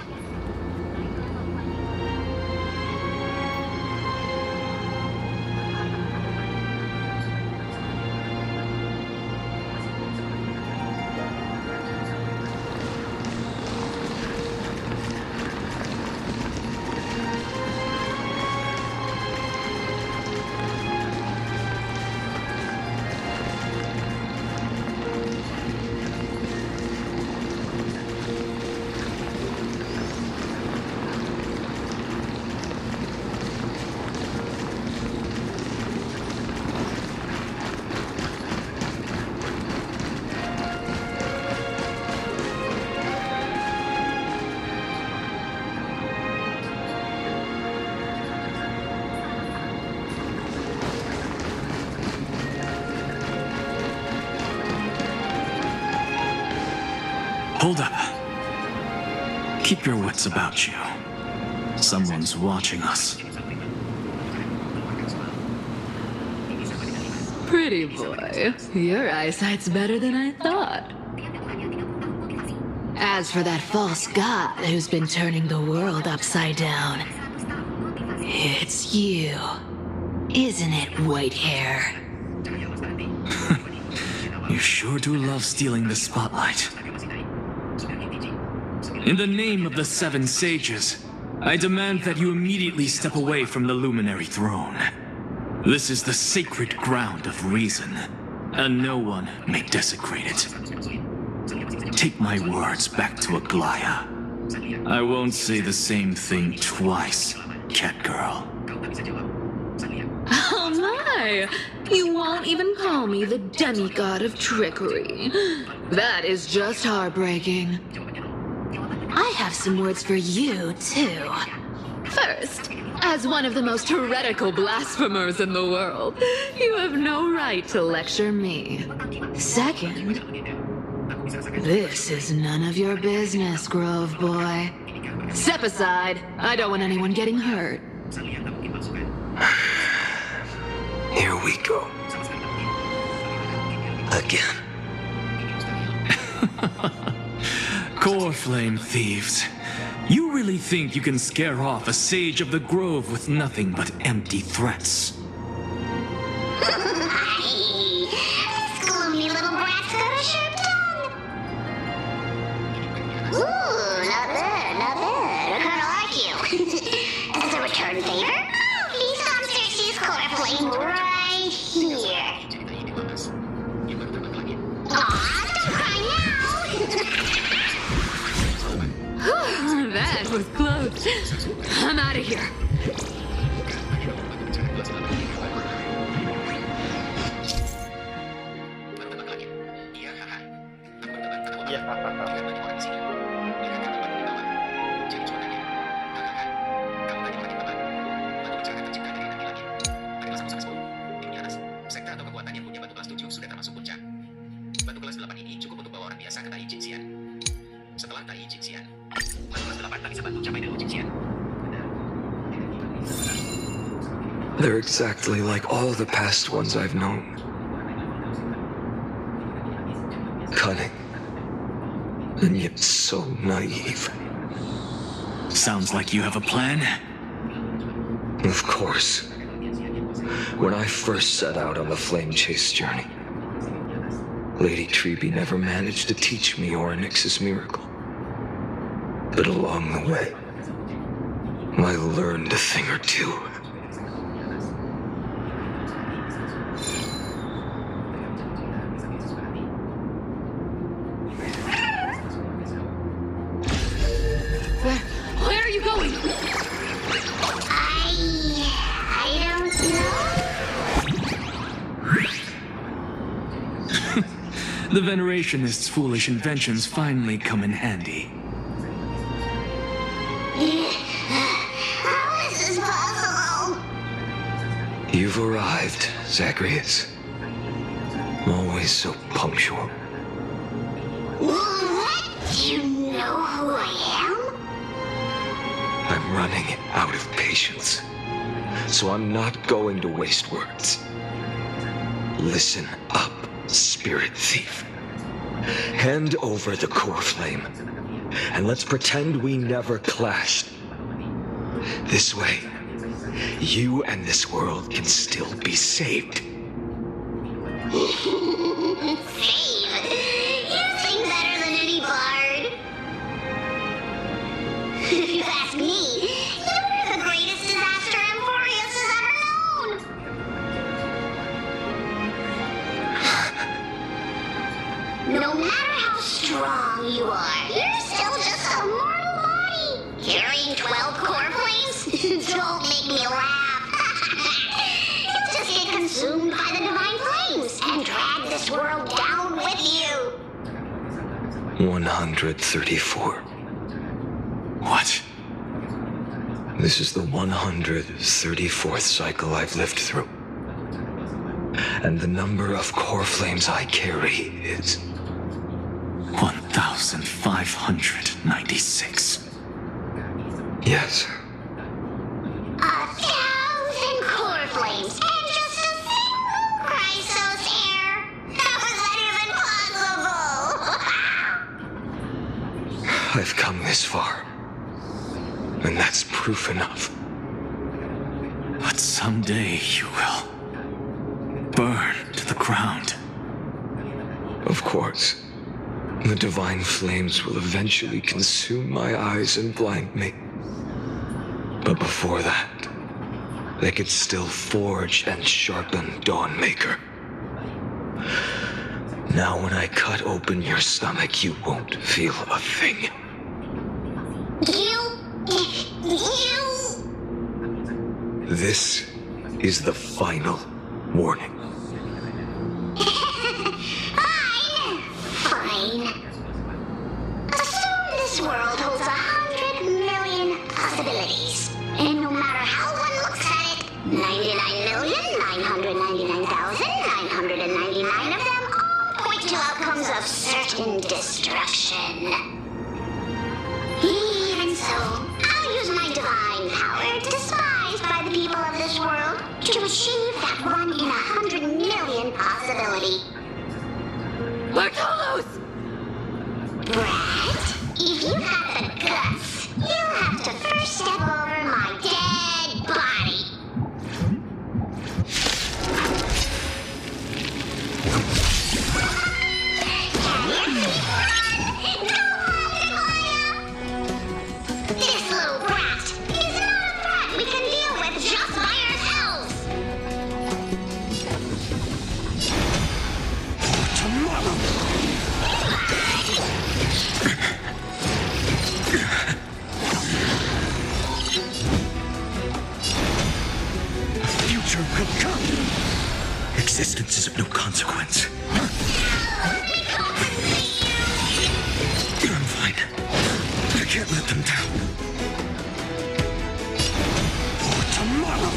Speaker 16: Hold up. Keep your wits about you. Someone's watching us.
Speaker 7: Pretty boy, your eyesight's better than I thought. As for that false god who's been turning the world upside down, it's you, isn't it, white hair?
Speaker 16: You sure do love stealing the spotlight. In the name of the Seven Sages, I demand that you immediately step away from the Luminary Throne. This is the sacred ground of reason, and no one may desecrate it. Take my words back to Aglaya. I won't say the same thing twice, Catgirl.
Speaker 7: Oh my! You won't even call me the demigod of trickery. That is just heartbreaking. I have some words for you, too. First, as one of the most heretical blasphemers in the world, you have no right to lecture me. Second, this is none of your business, Grove Boy. Step aside. I don't want anyone getting hurt.
Speaker 13: Here we go. Again.
Speaker 16: Core Flame thieves. You really think you can scare off a sage of the grove with nothing but empty threats?
Speaker 10: This gloomy little brat's got a sharp tongue. Ooh, not bad, not bad. I kinda like you. As a return favor, please come search this Core Flame right here. Aw, don't cry now.
Speaker 7: That was close. I'm out of here.
Speaker 14: Sekte atau kekuatan yang punya batu kelas 7 sudah termasuk puncak. Batu kelas 8 ini cukup untuk bawa orang biasa ke Tai Jixian. Setelah Tai Jixian,
Speaker 2: They're exactly like all the past ones I've known. Cunning. And yet so naive.
Speaker 16: Sounds like you have a plan.
Speaker 2: Of course. When I first set out on the flame chase journey, Lady Treby never managed to teach me Orynyx's miracle. But along the way, I learned a thing or two.
Speaker 7: Where are you going?
Speaker 10: I don't know.
Speaker 16: The Venerationists' foolish inventions finally come in handy.
Speaker 10: How is this possible?
Speaker 2: You've arrived, Zagreus. Always so punctual.
Speaker 10: What? Do you know who I am?
Speaker 2: I'm running out of patience, so I'm not going to waste words. Listen up, spirit thief. Hand over the core flame, and let's pretend we never clashed. This way, you and this world can still be saved.
Speaker 10: Save? You sing better than any bard. If you ask me, you're the greatest disaster Amphoreus has ever known. No matter how strong you are, you're still just a mortal body. Carrying 12 core flames? Don't make me laugh. You'll just get consumed by the divine flames and drag this world down with you.
Speaker 2: 134.
Speaker 16: What?
Speaker 2: This is the 134th cycle I've lived through. And the number of core flames I carry is
Speaker 16: 1,596.
Speaker 2: Yes.
Speaker 10: 1,000 core flames and just a single Chrysos heir. How is that even possible?
Speaker 2: I've come this far. And that's proof enough.
Speaker 16: But someday you will burn to the ground.
Speaker 2: Of course. The divine flames will eventually consume my eyes and blind me. But before that, they could still forge and sharpen Dawnmaker. Now when I cut open your stomach, you won't feel a thing.
Speaker 10: You.
Speaker 2: This is the final warning.
Speaker 10: Fine. Assume this world holds 100 million possibilities. And no matter how one looks at it, 99,999,999 of them all point to outcomes of certain destruction. Even so, I'll use my divine power, despised by the people of this world, to achieve that 1 in 100 million possibility.
Speaker 7: Bartolos!
Speaker 10: Brat, if you have the guts, you'll have to first step over my dead body. This little brat is not a threat we can deal with just by ourselves.
Speaker 11: Tomorrow!
Speaker 12: A future will come. Existence is of no consequence. I'm fine. I can't let them down. For tomorrow!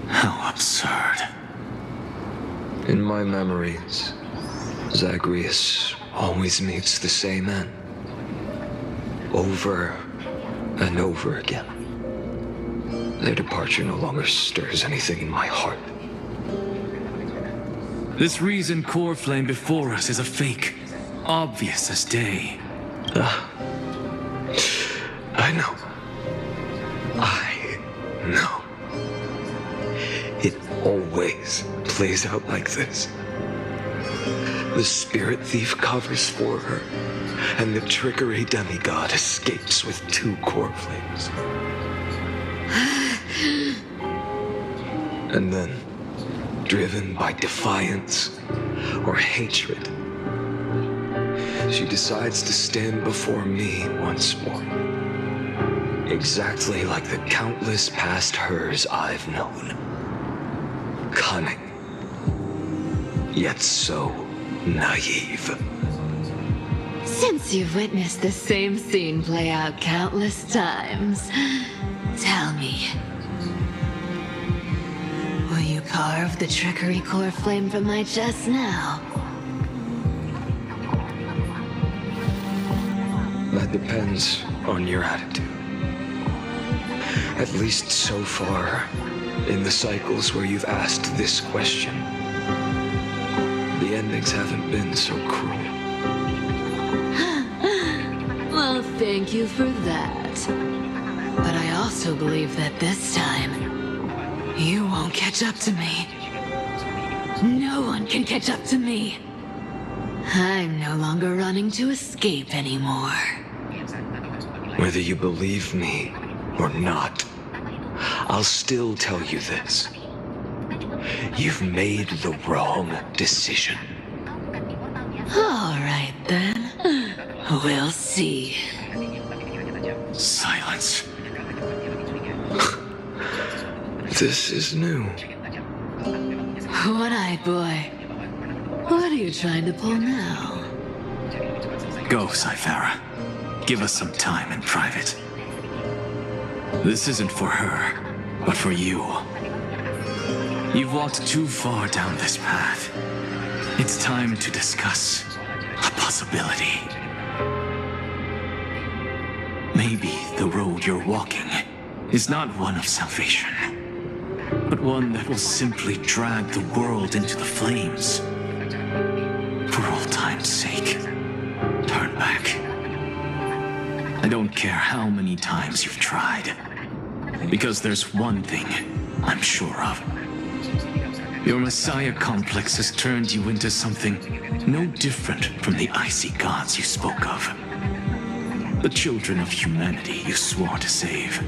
Speaker 16: How absurd.
Speaker 2: In my memories, Zagreus always meets the same end. Over and over again. Their departure no longer stirs anything in my heart.
Speaker 16: This reason core flame before us is a fake, obvious as day.
Speaker 2: I know. I know. It always plays out like this. The spirit thief covers for her, and the trickery demigod escapes with 2 core flames. And then, driven by defiance or hatred, she decides to stand before me once more. Exactly like the countless past hers I've known. Cunning, yet so naive.
Speaker 7: Since you've witnessed the same scene play out countless times, tell me, will you carve the trickery core flame from my chest now?
Speaker 2: That depends on your attitude. At least so far, in the cycles where you've asked this question, the endings haven't been so cruel.
Speaker 7: Well, thank you for that. But I also believe that this time, you won't catch up to me. No one can catch up to me. I'm no longer running to escape anymore.
Speaker 2: Whether you believe me or not, I'll still tell you this. You've made the wrong decision.
Speaker 7: All right, then. We'll see.
Speaker 16: Silence.
Speaker 2: This is new.
Speaker 7: One-eyed boy. What are you trying to pull now?
Speaker 16: Go, Cythera. Give us some time in private. This isn't for her, but for you. You've walked too far down this path. It's time to discuss a possibility. Maybe the road you're walking is not one of salvation, but one that will simply drag the world into the flames. For old time's sake, turn back. I don't care how many times you've tried, because there's one thing I'm sure of. Your Messiah complex has turned you into something no different from the icy gods you spoke of. The children of humanity you swore to save.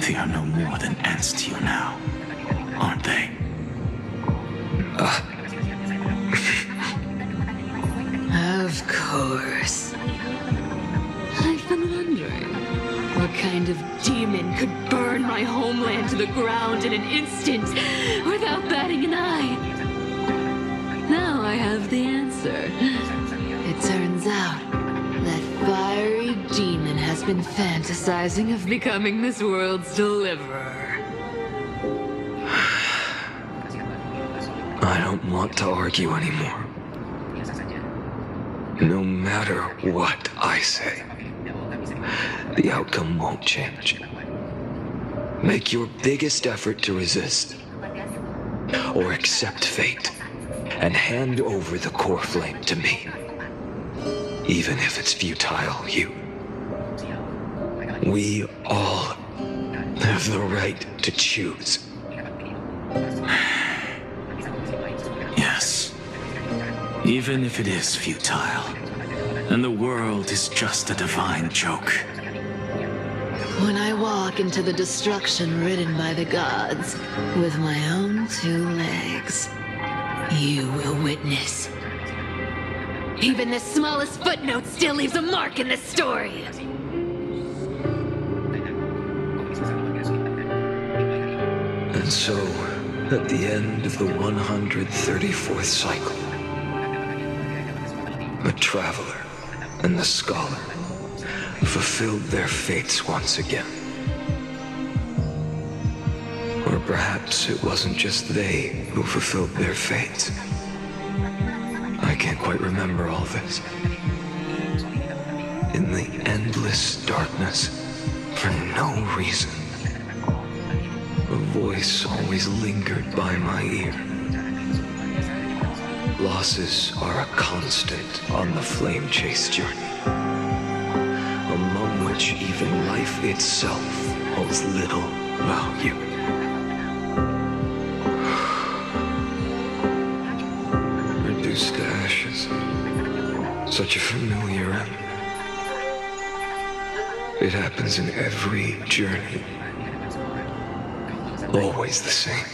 Speaker 16: They are no more than ants to you now, aren't they?
Speaker 7: Of course. I've been wondering, what kind of demon could burn my homeland to the ground in an instant without batting an eye? Now I have the answer. It turns out that fiery demon has been fantasizing of becoming this world's deliverer.
Speaker 2: I don't want to argue anymore. No matter what I say, the outcome won't change. Make your biggest effort to resist, or accept fate, and hand over the core flame to me. Even if it's futile, we all have the right to choose.
Speaker 16: Yes. Even if it is futile, and the world is just a divine joke.
Speaker 7: When I walk into the destruction ridden by the gods, with my own 2 legs, you will witness. Even the smallest footnote still leaves a mark in the story.
Speaker 2: And so, at the end of the 134th cycle, The traveler and the scholar fulfilled their fates once again. Or perhaps it wasn't just they who fulfilled their fates. I can't quite remember all this. In the endless darkness, for no reason, a voice always lingered by my ear. Losses are a constant on the flame chase journey, among which even life itself holds little value. Reduced to ashes, such a familiar end. It happens in every journey, always the same.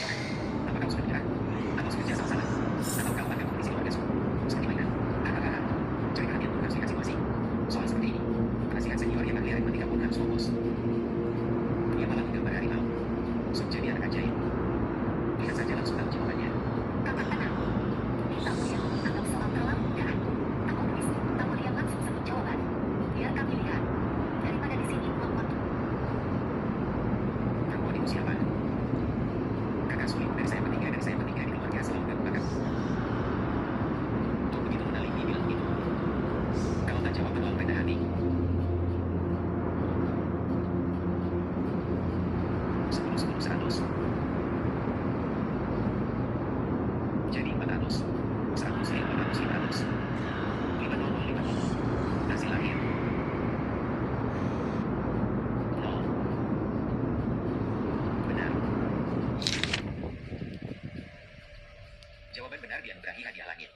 Speaker 14: Jawaban benar dianugerahi hadiah langit.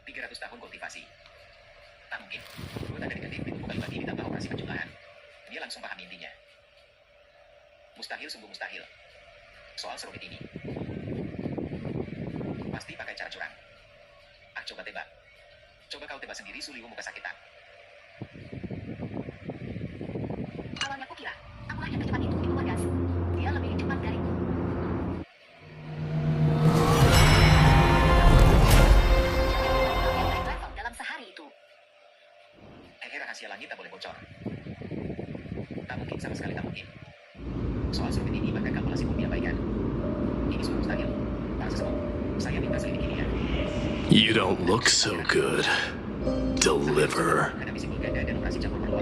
Speaker 14: 300 tahun kultivasi. Tak mungkin. Kota detektif itu bukan lagi ditambah operasi penjumlahan. Dia langsung paham intinya. Mustahil sungguh mustahil. Soal serumit ini. Pasti pakai cara curang. Ah, coba tebak. Coba kau tebak sendiri sulimu muka sakitan.
Speaker 10: Awalnya aku kira, akulah yang kecepat itu di luar gas. Dia lebih cepat dariku. Dalam sehari itu.
Speaker 14: Rahasia langit tak boleh bocor. Tak mungkin, sama sekali tak mungkin. Soal serumit ini bahkan kalkulasi pun diabaikan. Ini sungguh mustahil. Pak Sesepuh, saya minta selidiki dia.
Speaker 17: You don't look so good. Deliver.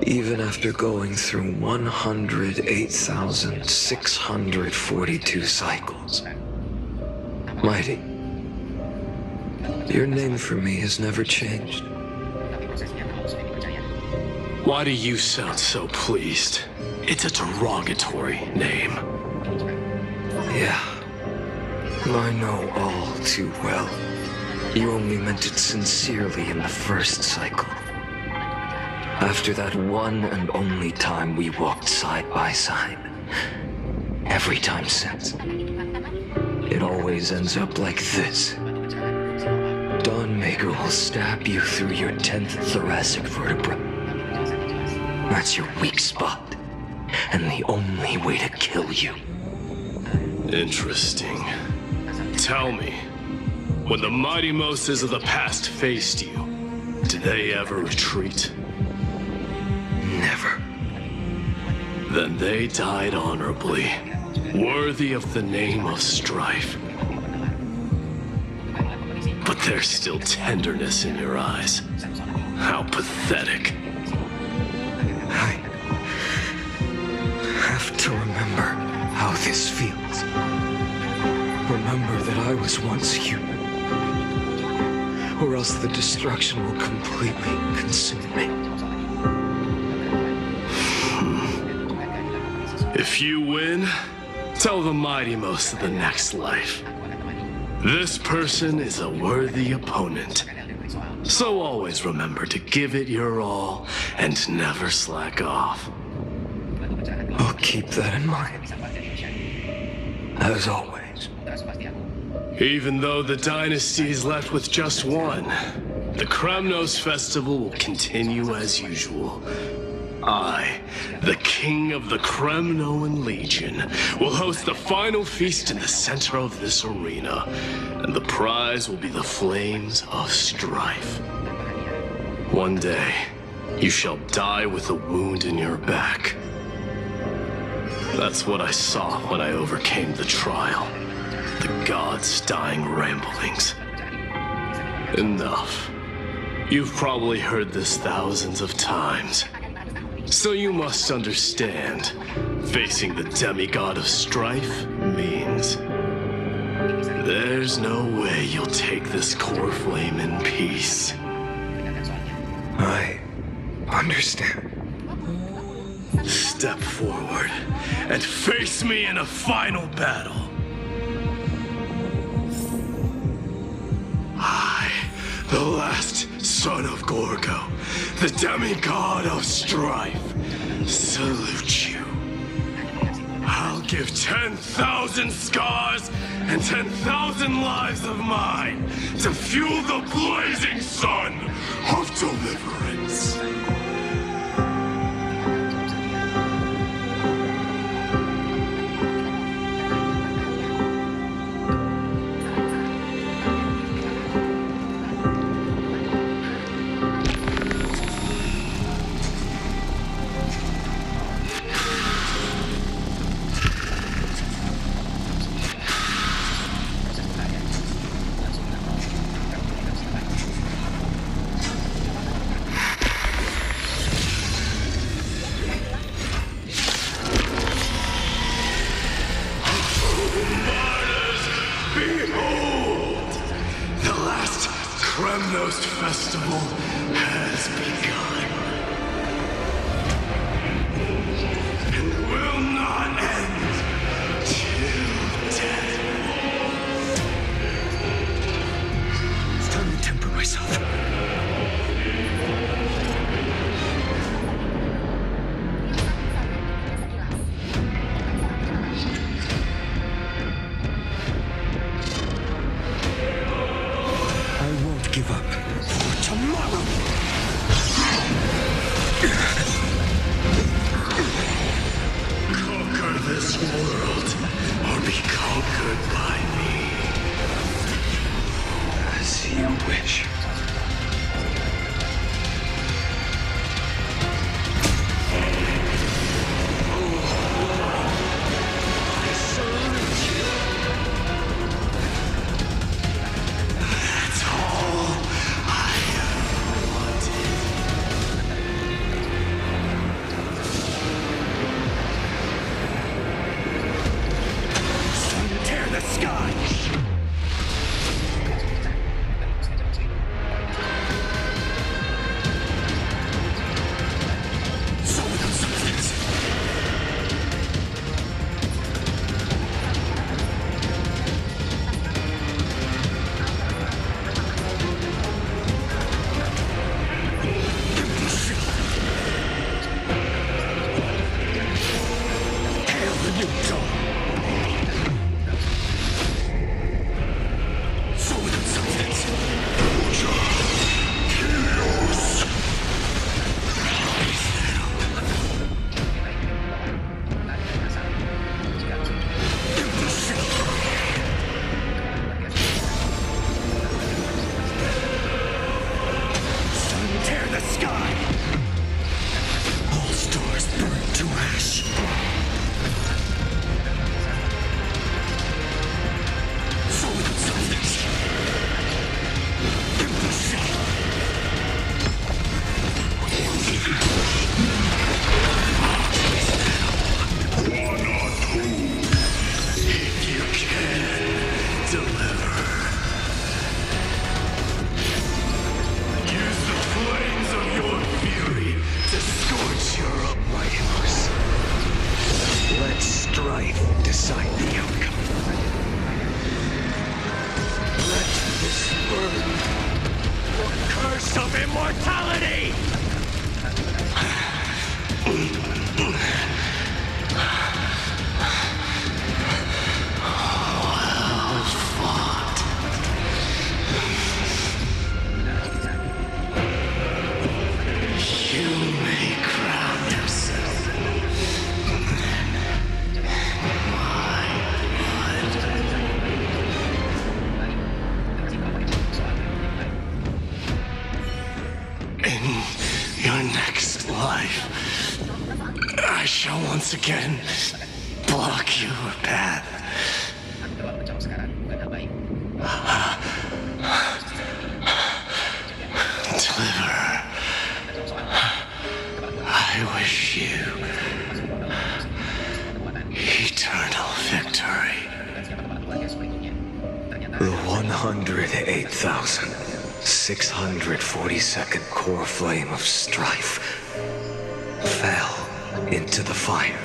Speaker 2: Even after going through 108,642 cycles. Mighty, your name for me has never changed.
Speaker 17: Why do you sound so pleased? It's a derogatory name.
Speaker 2: Yeah, I know all too well. You only meant it sincerely in the first cycle. After that one and only time we walked side by side. Every time since. It always ends up like this. Dawnmaker will stab you through your 10th thoracic vertebra. That's your weak spot, and the only way to kill you.
Speaker 17: Interesting. Tell me, when the mighty Moses of the past faced you, did they ever retreat?
Speaker 2: Never.
Speaker 17: Then they died honorably, worthy of the name of strife. But there's still tenderness in your eyes. How pathetic.
Speaker 2: I have to remember how this feels. Remember that I was once human. Or else the destruction will completely consume me.
Speaker 17: If you win, tell the mighty most of the next life. This person is a worthy opponent. So always remember to give it your all and never slack off.
Speaker 2: I'll keep that in mind. As always.
Speaker 17: Even though the dynasty is left with just one, the Kremnos festival will continue as usual. I, the king of the Kremnoan Legion, will host the final feast in the center of this arena, and the prize will be the flames of strife. One day, you shall die with a wound in your back. That's what I saw when I overcame the trial. The gods' dying ramblings. Enough. You've probably heard this thousands of times. So you must understand, facing the demigod of strife means there's no way you'll take this core flame in peace.
Speaker 2: I understand.
Speaker 17: Step forward and face me in a final battle. I, the last son of Gorgo, the demigod of strife, salute you. I'll give 10,000 scars and 10,000 lives of mine to fuel the blazing sun of deliverance. Kremnos festival has begun. And will not end till death.
Speaker 2: It's time to temper myself.
Speaker 22: Give up for tomorrow.
Speaker 17: Conquer this world, or be conquered by me.
Speaker 2: As you wish.
Speaker 17: In life, I shall once again block your path. Deliverer, I wish you eternal victory.
Speaker 2: The 108,642nd core flame of strife fell into the fire.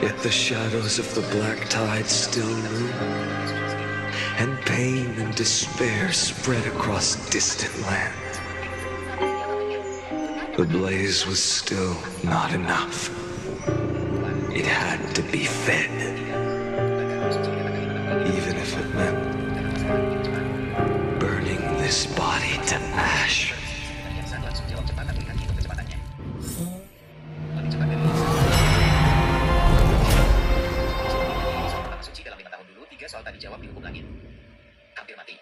Speaker 2: Yet the shadows of the black tide still loom, and pain and despair spread across distant lands. The blaze was still not enough. It had to be fed, even if it meant burning this body to ash.
Speaker 14: Soal tadi jawab dihukum langit. Hampir mati.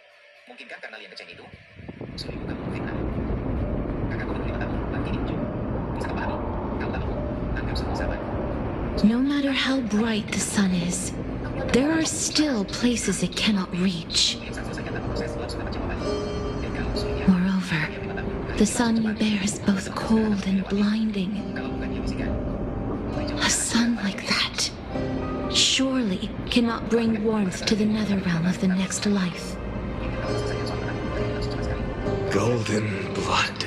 Speaker 14: Mungkinkah karena liang keceng itu? Suri bukan fitnah. Kakakku berdua 5 tahun, lagi hijau. Bisa kau pahami? Kau tak mampu. Anggap semua sahabat.
Speaker 4: No matter how bright the sun is, there are still places it cannot reach. Moreover, the sun you bear is both cold and blinding. A sun like that surely cannot bring warmth to the nether realm of the next life.
Speaker 2: Golden blood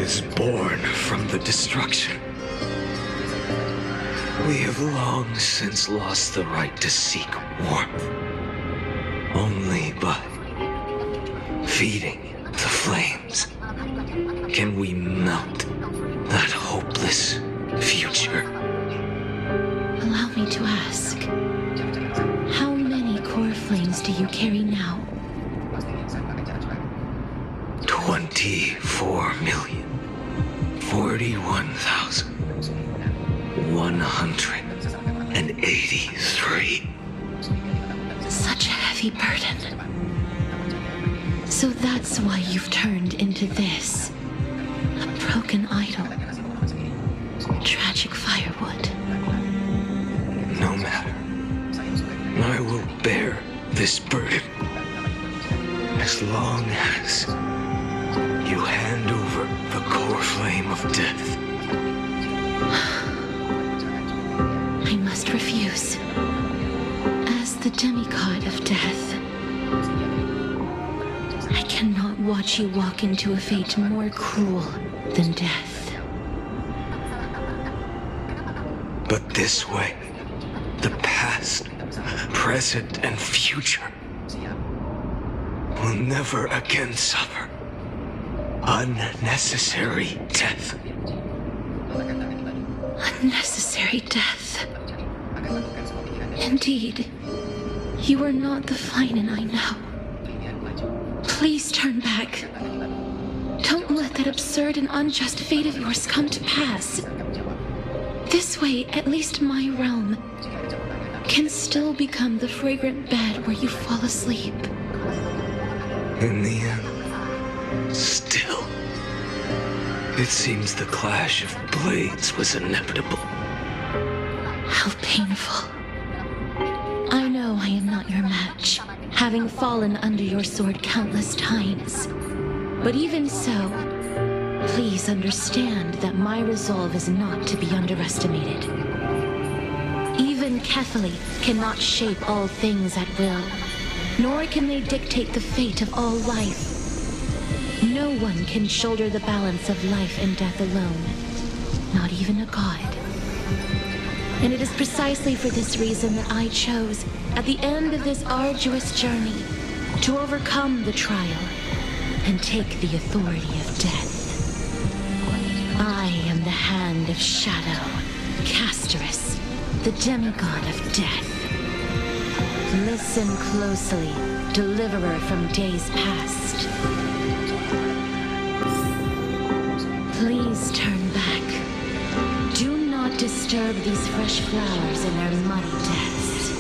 Speaker 2: is born from the destruction. We have long since lost the right to seek warmth. Only by feeding the flames can we melt that hopeless future.
Speaker 4: Allow me to ask, how many core flames do you carry now?
Speaker 2: 24,041,183.
Speaker 4: Such a heavy burden. So that's why you've turned into this. A broken idol. Tragic firewood.
Speaker 2: No matter. I will bear this burden as long as you hand over the core flame of death.
Speaker 4: I must refuse. As the demigod of death, I cannot watch you walk into a fate more cruel than death.
Speaker 2: But this way, the past, present, and future will never again suffer unnecessary death.
Speaker 4: Unnecessary death. Indeed, you are not the Finan I know. Please turn back. Don't let that absurd and unjust fate of yours come to pass. This way, at least my realm can still become the fragrant bed where you fall asleep.
Speaker 2: In the end, still, it seems the clash of blades was inevitable.
Speaker 4: How painful. I know I am not your match, having fallen under your sword countless times. But even so, please understand that my resolve is not to be underestimated. Even Kethali cannot shape all things at will, nor can they dictate the fate of all life. No one can shoulder the balance of life and death alone, not even a god. And it is precisely for this reason that I chose, at the end of this arduous journey, to overcome the trial and take the authority of death. I am the Hand of Shadow, Casterus, the demigod of death. Listen closely, deliverer from days past. Please turn back. Do not disturb these fresh flowers in their muddy deaths.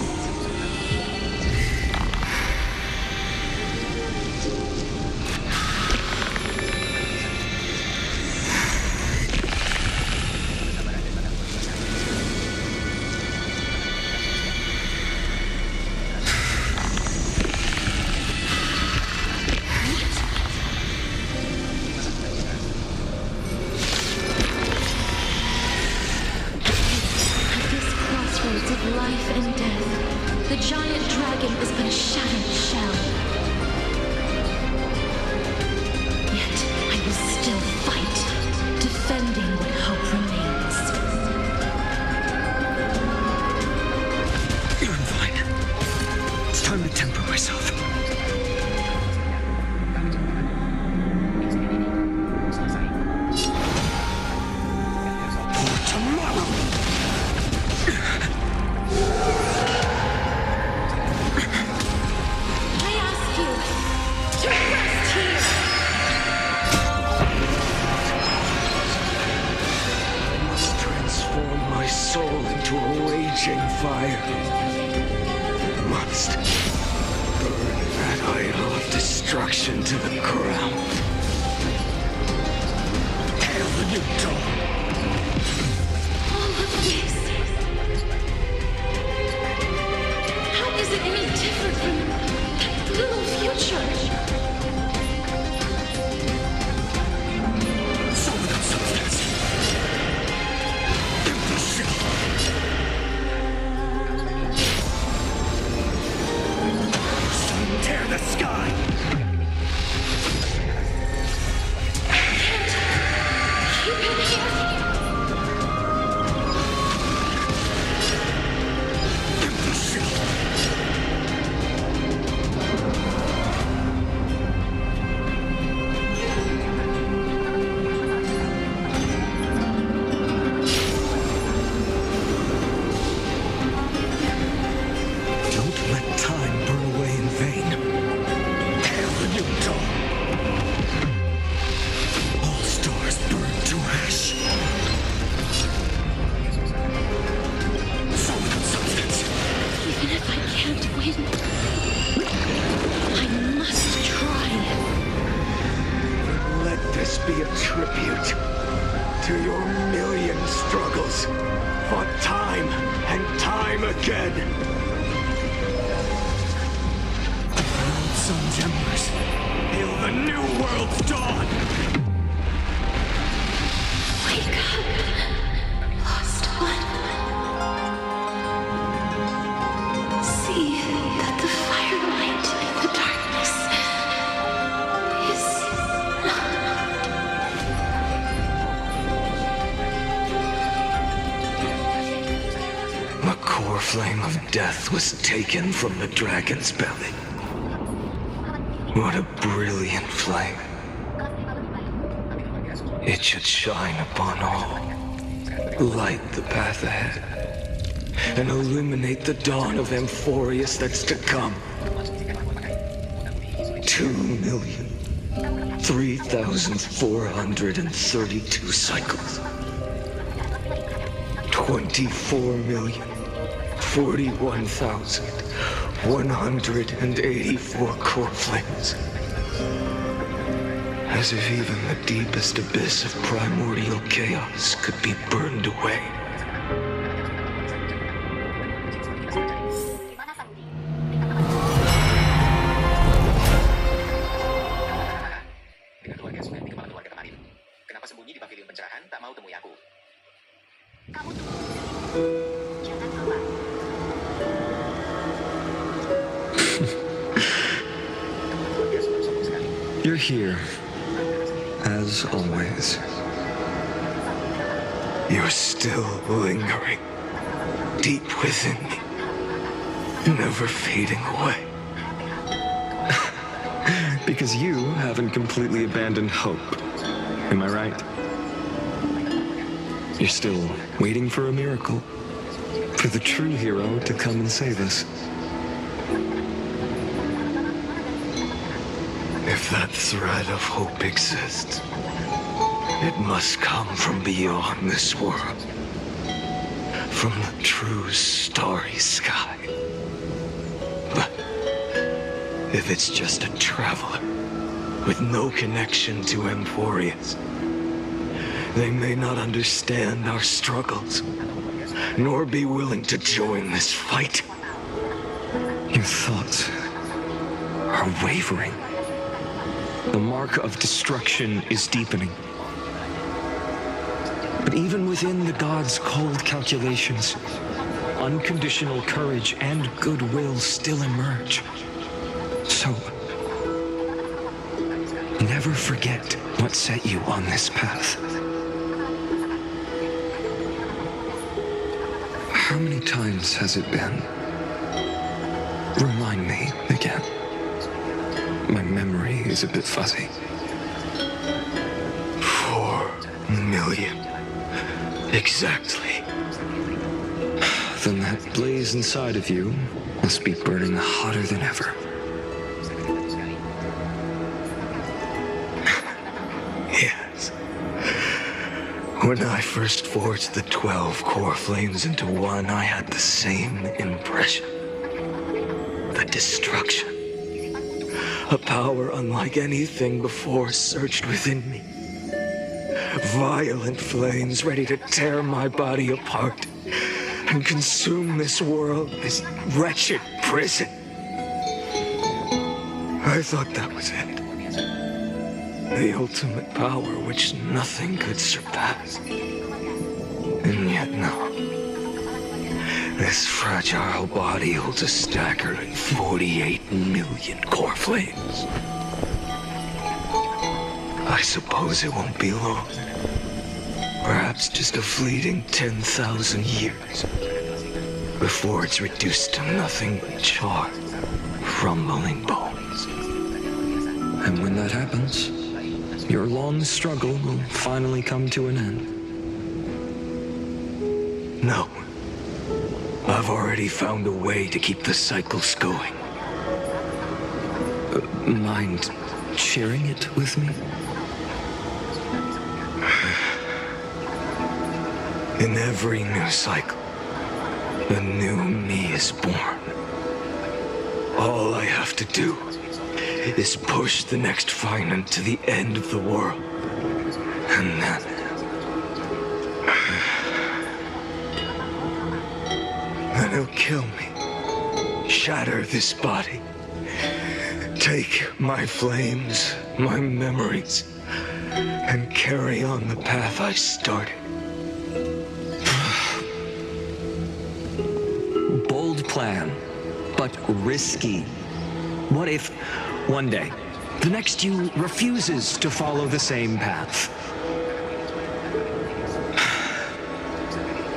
Speaker 2: destruction to the ground. Hail the new dawn.
Speaker 6: All of this. How is it any different from that little future?
Speaker 11: Solid substance. Empty shell. Sun, tear the sky.
Speaker 6: Keep him here.
Speaker 11: Empty shell.
Speaker 2: Don't let time burn away in vain. Hail the new dawn. All stars burn to ash.
Speaker 11: Solid substance.
Speaker 6: Even if I can't win, I must try.
Speaker 2: Let this be a tribute to your million struggles, fought time and time again. Sun's embers, hail the new world's dawn!
Speaker 6: Wake up, lost one. See that the firelight in the darkness is
Speaker 2: The core flame of death was taken from the dragon's belly. What a brilliant flame. It should shine upon all, light the path ahead, and illuminate the dawn of Amphoreus that's to come. 2,003,432 cycles. 24,041,184 core flames. As if even the deepest abyss of primordial chaos could be burned away.
Speaker 14: Dengan keluarga sudah di kepala keluarga kemarin. Kenapa sembunyi di pavilion pencerahan tak mau temui aku?
Speaker 10: Kamu tunggu di sini. Jangan keluar.
Speaker 13: You're here, as always.
Speaker 2: You're still lingering, deep within me, never fading away.
Speaker 12: Because you haven't completely abandoned hope. Am I right? You're still waiting for a miracle. For the true hero to come and save us.
Speaker 2: If that thread of hope exists, it must come from beyond this world. From the true starry sky. But if it's just a traveler with no connection to Amphoreus, they may not understand our struggles, nor be willing to join this fight.
Speaker 12: Your thoughts are wavering. The mark of destruction is deepening. But even within the gods' cold calculations, unconditional courage and goodwill still emerge. So, never forget what set you on this path.
Speaker 13: How many times has it been? Remind me again. My memory is a bit fuzzy.
Speaker 2: 4 million. Exactly.
Speaker 13: Then that blaze inside of you must be burning hotter than ever.
Speaker 2: Yes. When I first forged the 12 core flames into one, I had the same impression. The destruction. A power unlike anything before surged within me. Violent flames ready to tear my body apart and consume this world, this wretched prison. I thought that was it. The ultimate power which nothing could surpass. And yet no. This fragile body holds a staggering 48 million core flames. I suppose it won't be long. Perhaps just a fleeting 10,000 years before it's reduced to nothing but charred, crumbling bones.
Speaker 13: And when that happens, your long struggle will finally come to an end.
Speaker 2: No. I've already found a way to keep the cycles going.
Speaker 13: Mind sharing it with me?
Speaker 2: In every new cycle, a new me is born. All I have to do is push the next Finan to the end of the world. And then... then he'll kill me. Shatter this body. Take my flames, my memories, and carry on the path I started.
Speaker 13: Bold plan, but risky. What if, one day, the next you refuses to follow the same path?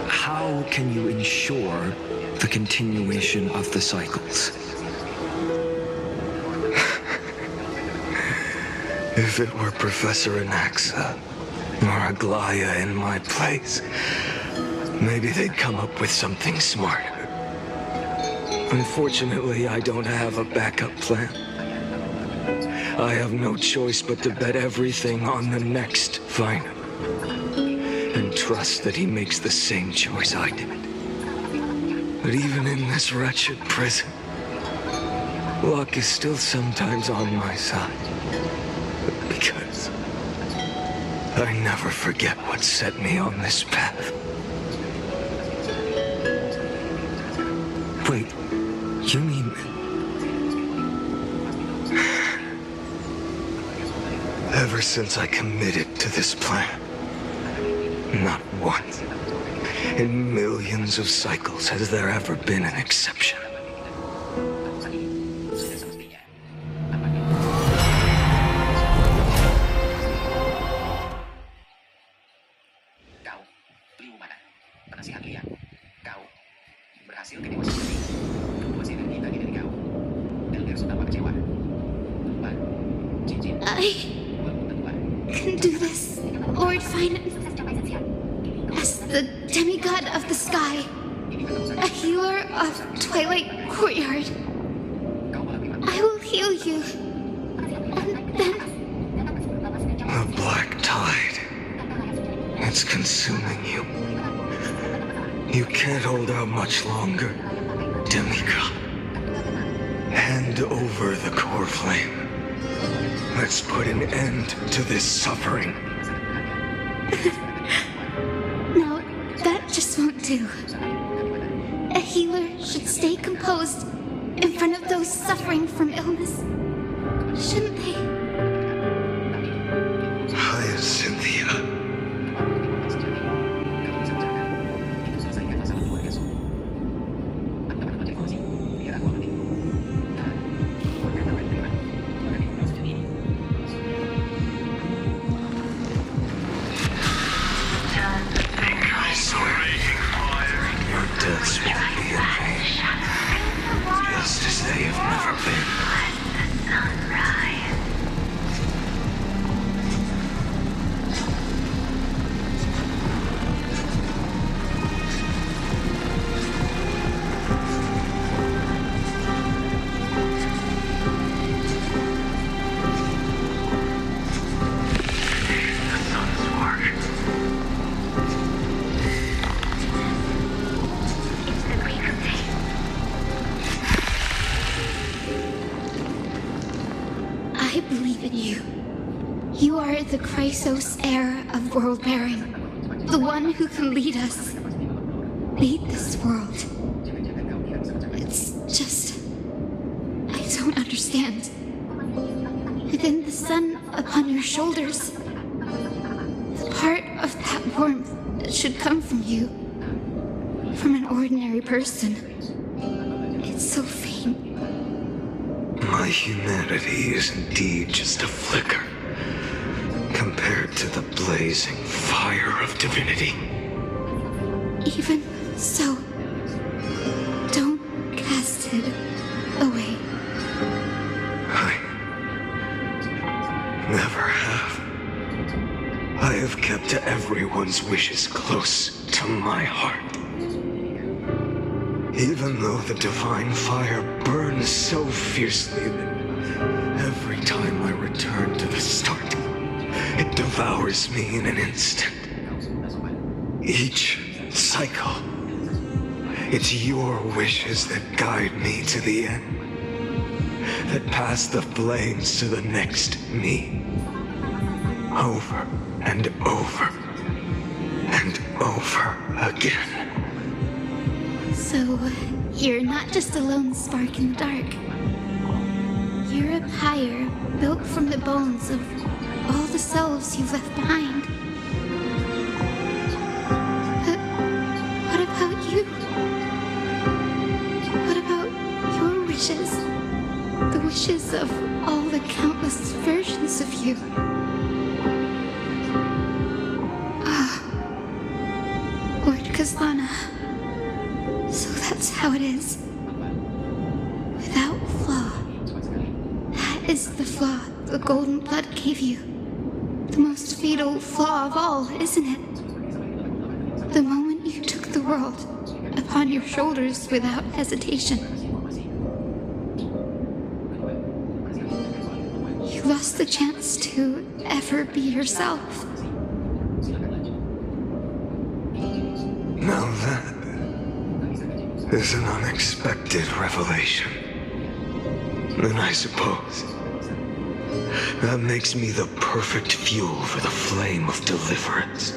Speaker 13: How can you ensure the continuation of the cycles?
Speaker 2: If it were Professor Anaxa or Aglaya in my place, maybe they'd come up with something smarter. Unfortunately, I don't have a backup plan. I have no choice but to bet everything on the next Finan. And trust that he makes the same choice I did. But even in this wretched prison, luck is still sometimes on my side. Because I never forget what set me on this path.
Speaker 13: Wait, you mean...
Speaker 2: Ever since I committed to this plan, not once, in millions of cycles, has there ever been an exception.
Speaker 5: I can do this, Lord Finan. As the demigod of the sky, a healer of Twilight Courtyard, I will heal you. And then...
Speaker 2: The black tide. It's consuming you. You can't hold out much longer, demigod. Hand over the core flame. Let's put an end to this suffering.
Speaker 5: No, that just won't do. A healer should stay composed in front of those suffering from illness, shouldn't they?
Speaker 2: Hyacinthia. Deaths won't be in vain, just as they have never been.
Speaker 5: I believe in you. You are the Chrysos heir of world bearing. The one who can lead us. Lead this world. It's just... I don't understand. Within the sun upon your shoulders, the part of that warmth that should come from you, from an ordinary person, it's so faint.
Speaker 18: My humanity is indeed just a flicker compared to the blazing fire of divinity.
Speaker 5: Even so, don't cast it away.
Speaker 18: I never have. I have kept everyone's wishes close to my heart. Even though the divine fire burns so fiercely that every time I return to the start, it devours me in an instant. Each cycle, it's your wishes that guide me to the end, that pass the flames to the next me. Over and over and over again.
Speaker 5: So, you're not just a lone spark in the dark. You're a pyre built from the bones of all the selves you've left behind. But what about you? What about your wishes? The wishes of all the countless versions of you. Lord Kazlana. So that's how it is. Without flaw. That is the flaw the golden blood gave you. The most fatal flaw of all, isn't it? The moment you took the world upon your shoulders without hesitation. You lost the chance to ever be yourself.
Speaker 18: Now that is an unexpected revelation. Then I suppose that makes me the perfect fuel for the flame of deliverance,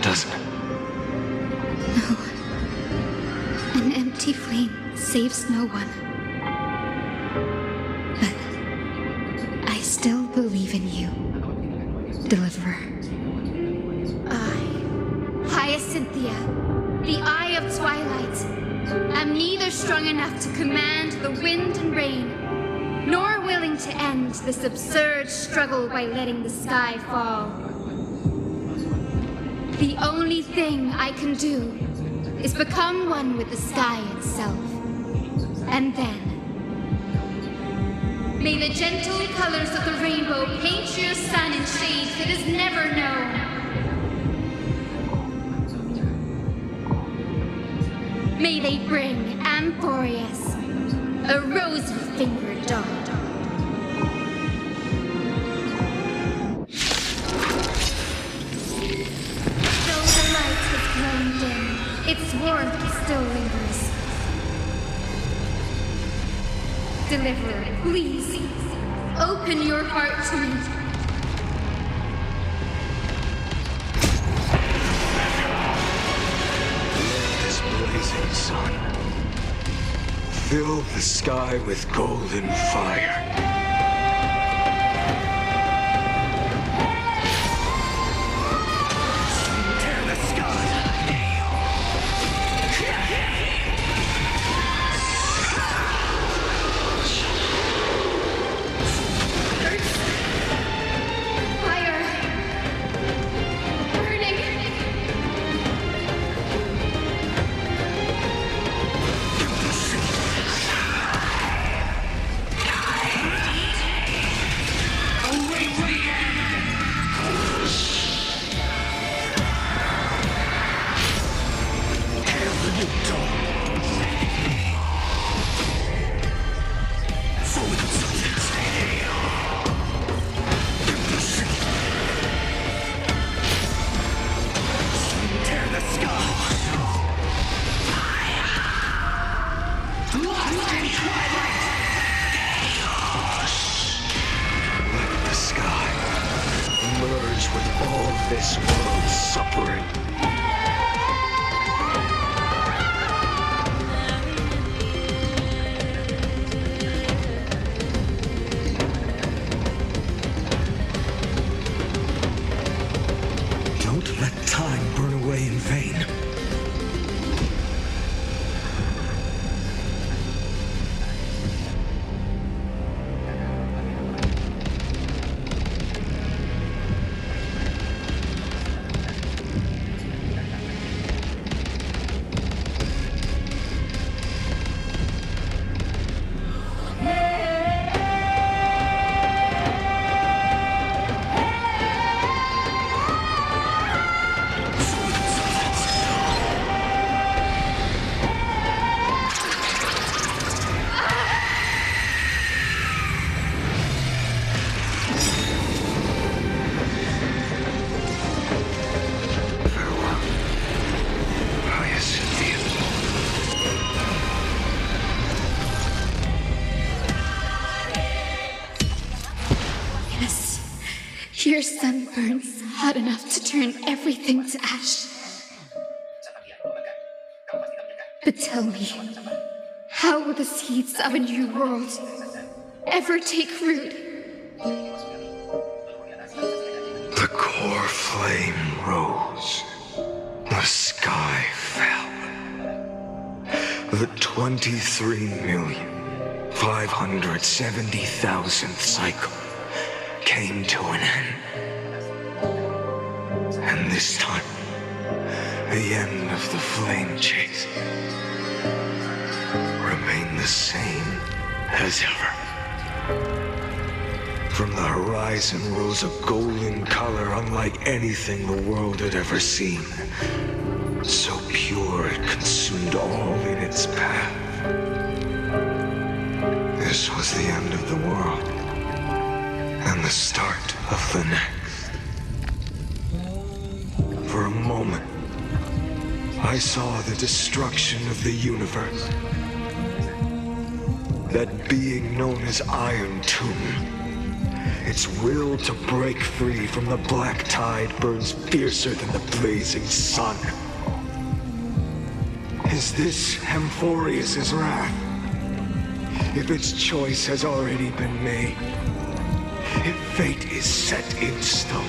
Speaker 18: doesn't it?
Speaker 5: No. An empty flame saves no one. But I still believe in you, Deliverer.
Speaker 8: Hyacinthia, the Eye of Twilight. I'm neither strong enough to command the wind and rain, nor willing to end this absurd struggle by letting the sky fall. The only thing I can do is become one with the sky itself. And then, may the gentle colors of the rainbow paint your sun in shades it has never known. May they bring Amphoreus, a rosy-fingered dog. Though the light has grown dim, its warmth still lingers. Deliverer, please, open your heart to me.
Speaker 18: Sun. Fill the sky with golden fire. Tear the sky.
Speaker 8: Fire! Burning!
Speaker 18: this world's suffering. Don't let time burn away in vain.
Speaker 8: Your sun burns hot enough to turn everything to ash. But tell me, how will the seeds of a new world ever take root?
Speaker 18: The core flame rose. The sky fell. The 23,570,000th cycle came to an end. And this time, the end of the flame chase remained the same as ever. From the horizon rose a golden color unlike anything the world had ever seen. So pure it consumed all in its path. This was the end of the world, and the start of the next. For a moment, I saw the destruction of the universe. That being known as Iron Tomb, its will to break free from the black tide burns fiercer than the blazing sun. Is this Amphoreus' wrath? If its choice has already been made, if fate is set in stone,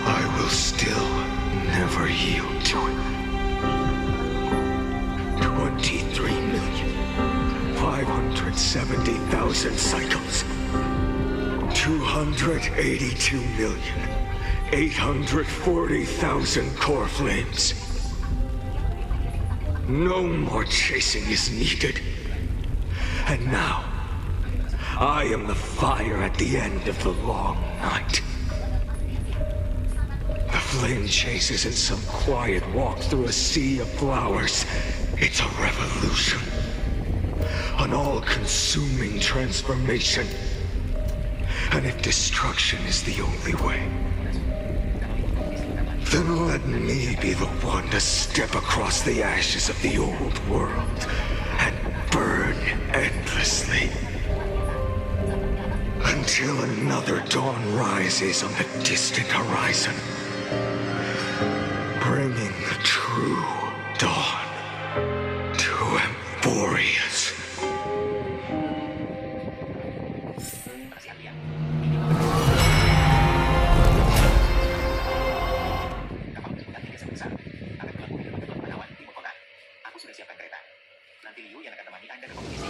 Speaker 18: I will still never yield to it. 23,570,000 cycles. 282,840,000 core flames. No more chasing is needed. And now, I am the fire at the end of the long night. The flame chase isn't some quiet walk through a sea of flowers. It's a revolution. An all-consuming transformation. And if destruction is the only way, then let me be the one to step across the ashes of the old world and burn endlessly. Until another dawn rises on the distant horizon, bringing the true dawn to Amphoreus.
Speaker 14: Sudah siapkan kereta. Nanti Liu yang akan temani Anda ke kompetisi.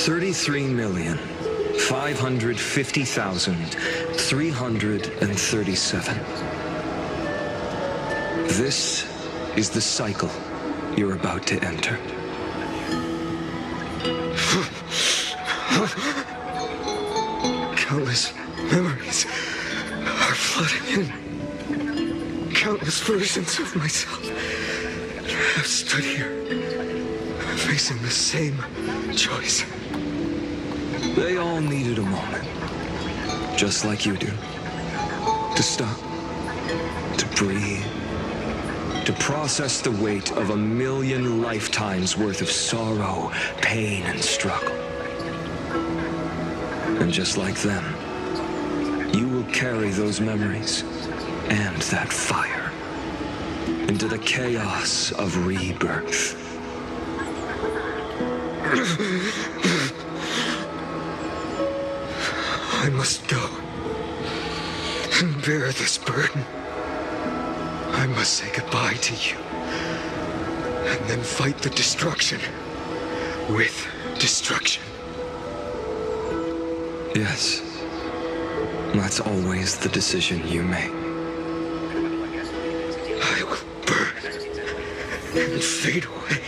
Speaker 13: 33,550,337. This is the cycle you're about to enter.
Speaker 18: Countless memories are flooding in. Countless versions of myself have stood here, facing the same choice.
Speaker 13: They all needed a moment, just like you do. To stop, to breathe, to process the weight of 1,000,000 lifetimes worth of sorrow, pain, and struggle. And just like them, you will carry those memories and that fire into the chaos of rebirth.
Speaker 2: I must go and bear this burden. I must say goodbye to you, and then fight the destruction with destruction.
Speaker 13: Yes, that's always the decision you make.
Speaker 2: I will burn and fade away.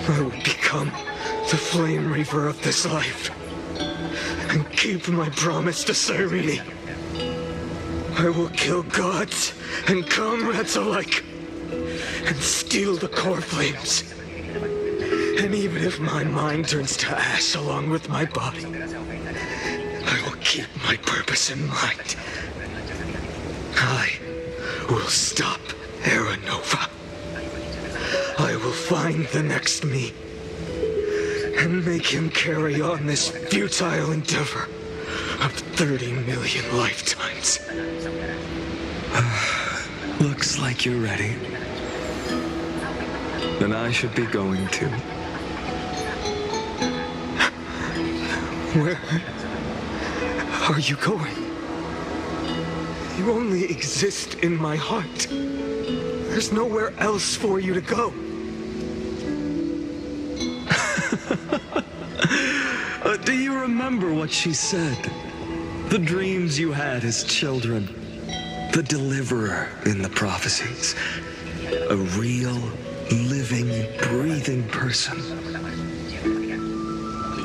Speaker 2: I will become the flame reaver of this life and keep my promise to Cyrene. I will kill gods and comrades alike and steal the core flames. And even if my mind turns to ash along with my body, I will keep my purpose in mind. I will stop Era Nova. I will find the next me and make him carry on this futile endeavor of 30 million lifetimes.
Speaker 13: Looks like you're ready. Then I should be going too.
Speaker 2: Where are you going? You only exist in my heart. There's nowhere else for you to go.
Speaker 13: Do you remember what she said? The dreams you had as children. The deliverer in the prophecies. A real, living, breathing person.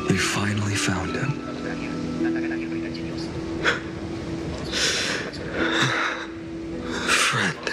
Speaker 13: You finally found him.
Speaker 2: Friend.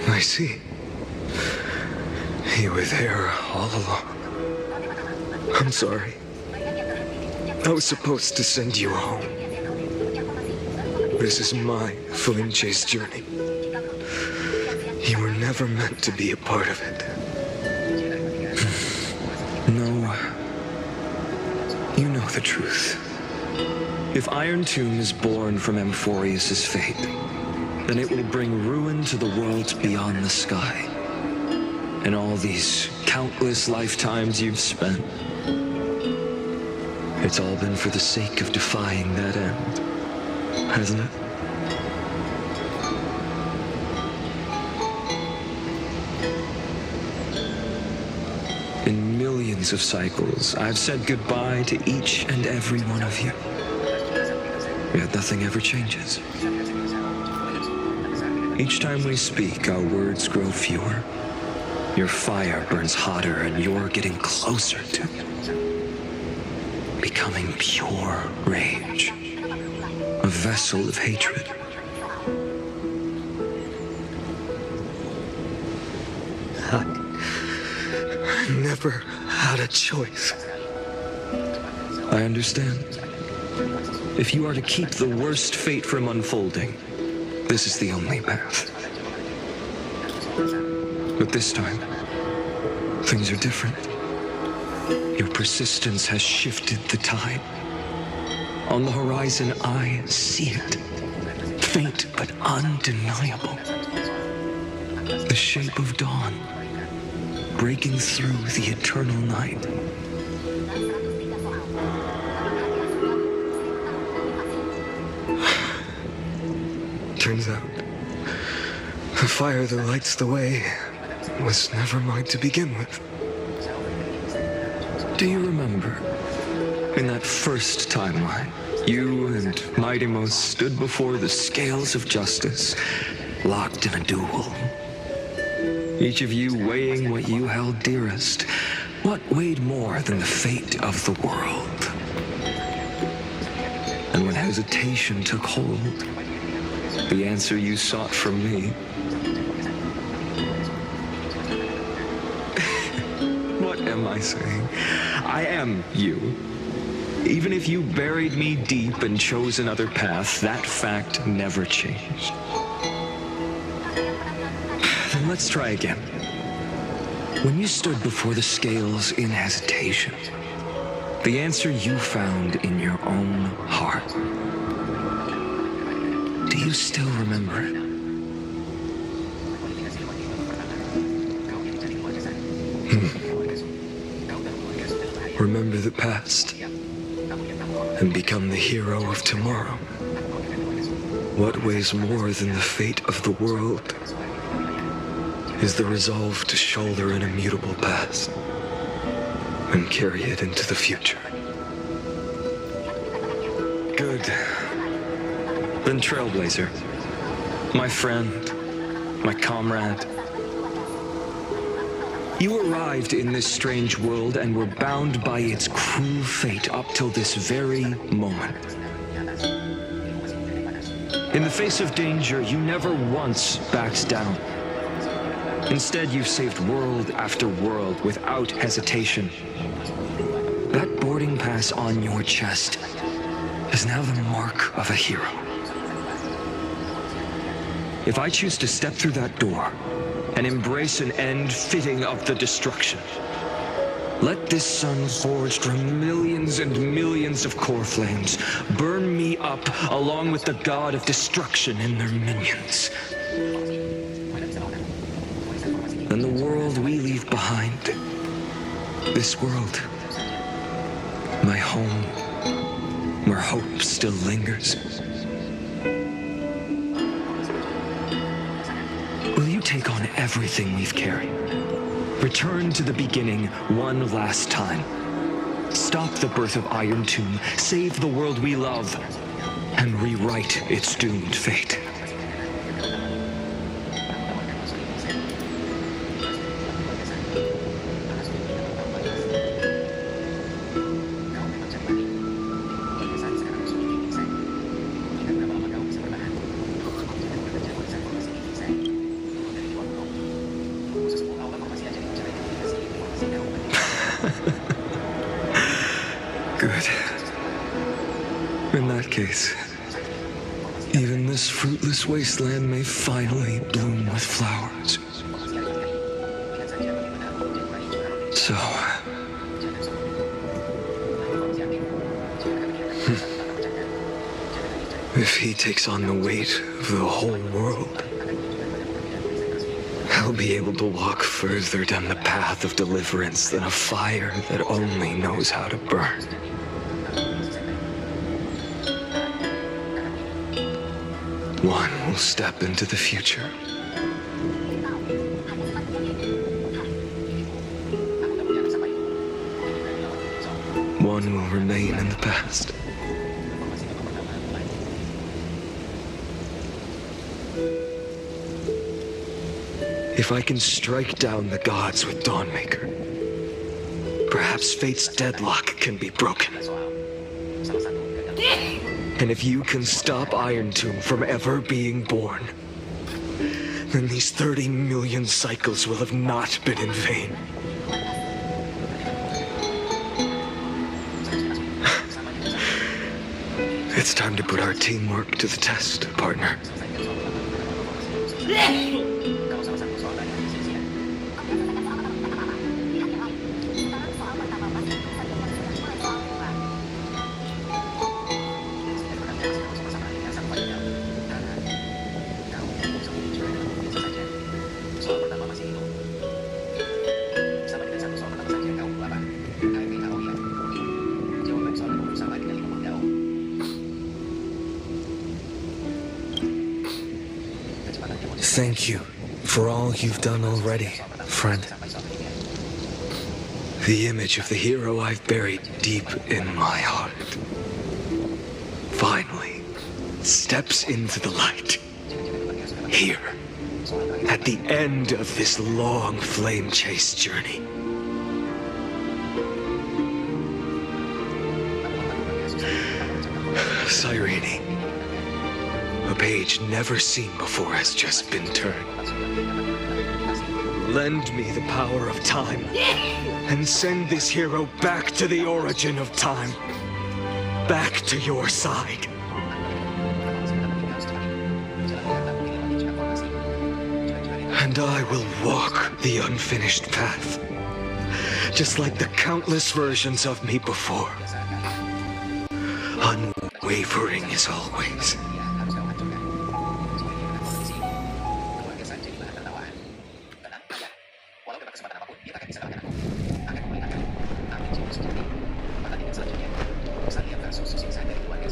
Speaker 2: I see. You were there all along. I'm sorry. I was supposed to send you home. This is my flame chase journey. You were never meant to be a part of it.
Speaker 13: No. You know the truth. If Iron Tomb is born from Amphoreus' fate, then it will bring ruin to the worlds beyond the sky. And all these countless lifetimes you've spent, it's all been for the sake of defying that end, hasn't it? In millions of cycles, I've said goodbye to each and every one of you. Yet nothing ever changes. Each time we speak, our words grow fewer. Your fire burns hotter, and you're getting closer to becoming pure rage. A vessel of hatred.
Speaker 2: I never had a choice.
Speaker 13: I understand. If you are to keep the worst fate from unfolding, this is the only path. But this time, things are different. Your persistence has shifted the tide. On the horizon, I see it. Faint but undeniable. The shape of dawn, breaking through the eternal night.
Speaker 2: Turns out, the fire that lights the way
Speaker 18: was never mine to begin with.
Speaker 13: Do you remember, in that first timeline, you and Mightymost stood before the scales of justice, locked in a duel? Each of you weighing what you held dearest. What weighed more than the fate of the world? And when hesitation took hold, the answer you sought from me. What am I saying? I am you. Even if you buried me deep and chose another path, that fact never changed. Then let's try again. When you stood before the scales in hesitation, the answer you found in your own heart. Do you still remember it?
Speaker 18: Remember the past and become the hero of tomorrow. What weighs more than the fate of the world is the resolve to shoulder an immutable past and carry it into the future.
Speaker 13: Good. Then Trailblazer, my friend, my comrade, you arrived in this strange world and were bound by its cruel fate up till this very moment. In the face of danger, you never once backed down. Instead, you saved world after world without hesitation. That boarding pass on your chest is now the mark of a hero. If I choose to step through that door and embrace an end fitting of the destruction, let this sun forged from millions and millions of core flames burn me up along with the god of destruction and their minions. Then the world we leave behind, this world, my home, where hope still lingers. Will you take on everything we've carried? Return to the beginning one last time. Stop the birth of Iron Tomb, save the world we love, and rewrite its doomed fate.
Speaker 18: Good. In that case, even this fruitless wasteland may finally bloom with flowers. So... if he takes on the weight of the whole world, I'll be able to walk further down the path of deliverance than a fire that only knows how to burn. One will step into the future. One will remain in the past. If I can strike down the gods with Dawnmaker, perhaps fate's deadlock can be broken. And if you can stop Iron Tomb from ever being born, then these 30 million cycles will have not been in vain. It's time to put our teamwork to the test, partner. Thank you for all you've done already.
Speaker 2: friend. The image of the hero I've buried deep in my heart finally steps into the light. Here, at the end of this long flame chase journey. Cyrene, a page never seen before has just been turned. Lend me the power of time, and send this hero back to the origin of time. Back to your side. And I will walk the unfinished path, just like the countless versions of me before. Unwavering as always.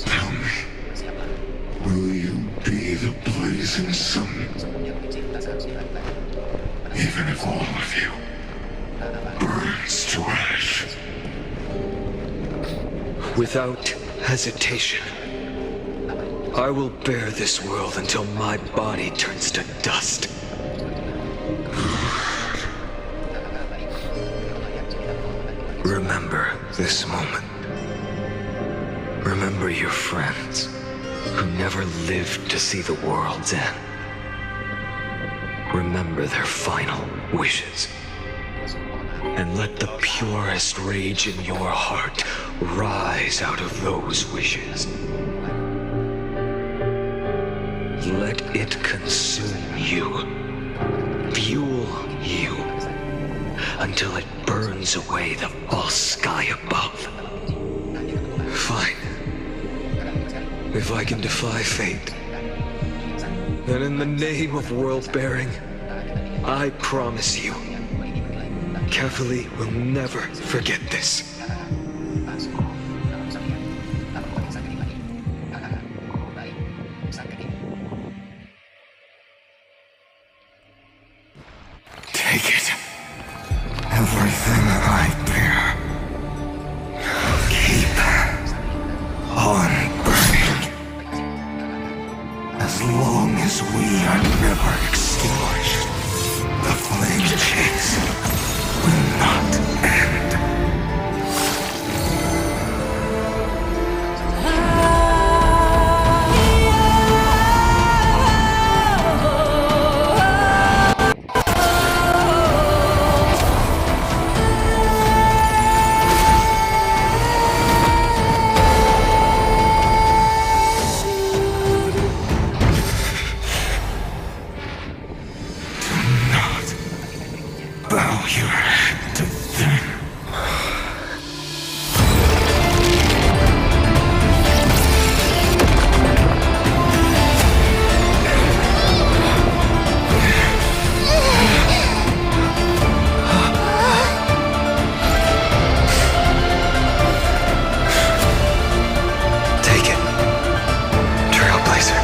Speaker 11: Tell me, will you be the blazing sun? Even if all of you burns to ash.
Speaker 2: Without hesitation, I will bear this world until my body turns to dust. Remember this moment. Remember your friends who never lived to see the world's end. Remember their final wishes. And let the purest rage in your heart rise out of those wishes. Let it consume you, fuel you, until it burns away the false sky above. Fine. If I can defy fate, then in the name of world-bearing, I promise you, Carefully will never forget this.
Speaker 11: Take it. Everything I bear. Keep on burning. As long as we are never extinguished, the flame chase will not end. Bow your head to them.
Speaker 2: Take it, Trailblazer.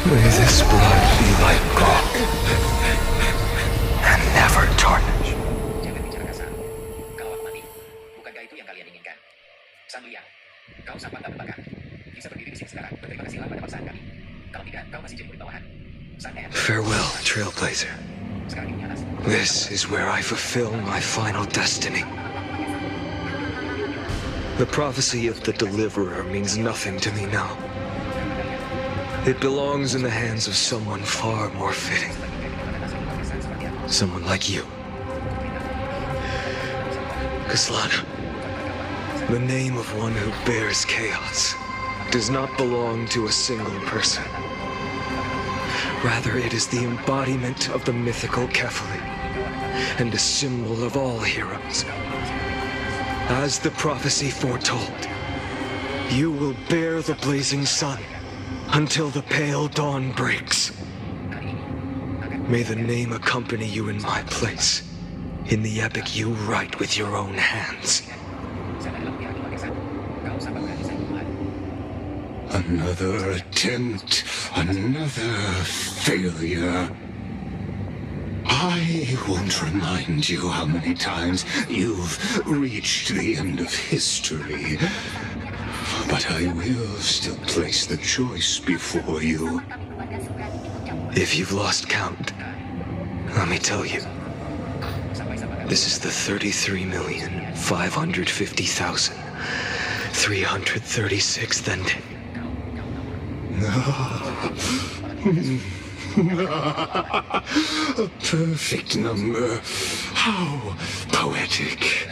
Speaker 2: May this blood be like gold. And never tarnish.
Speaker 14: Jangan bicara kasar. Kalau aku mati, bukankah itu yang kalian inginkan? Sanduya, kau sang pantang terbakar. Bisa berdiri di sini sekarang. Berterima kasihlah pada paksaan kami. Kalau tidak, kau masih jemput di bawahan.
Speaker 2: Farewell, Trailblazer. This is where I fulfill my final destiny. The prophecy of the Deliverer means nothing to me now. It belongs in the hands of someone far more fitting. Someone like you. Kaslana, the name of one who bears chaos does not belong to a single person. Rather, it is the embodiment of the mythical Kefali, and a symbol of all heroes. As the prophecy foretold, you will bear the blazing sun until the pale dawn breaks. May the name accompany you in my place, in the epic you write with your own hands.
Speaker 11: Another attempt, another failure. I won't remind you how many times you've reached the end of history, but I will still place the choice before you.
Speaker 2: If you've lost count, let me tell you. This is the 33,550,336th ending.
Speaker 11: A perfect number. How poetic.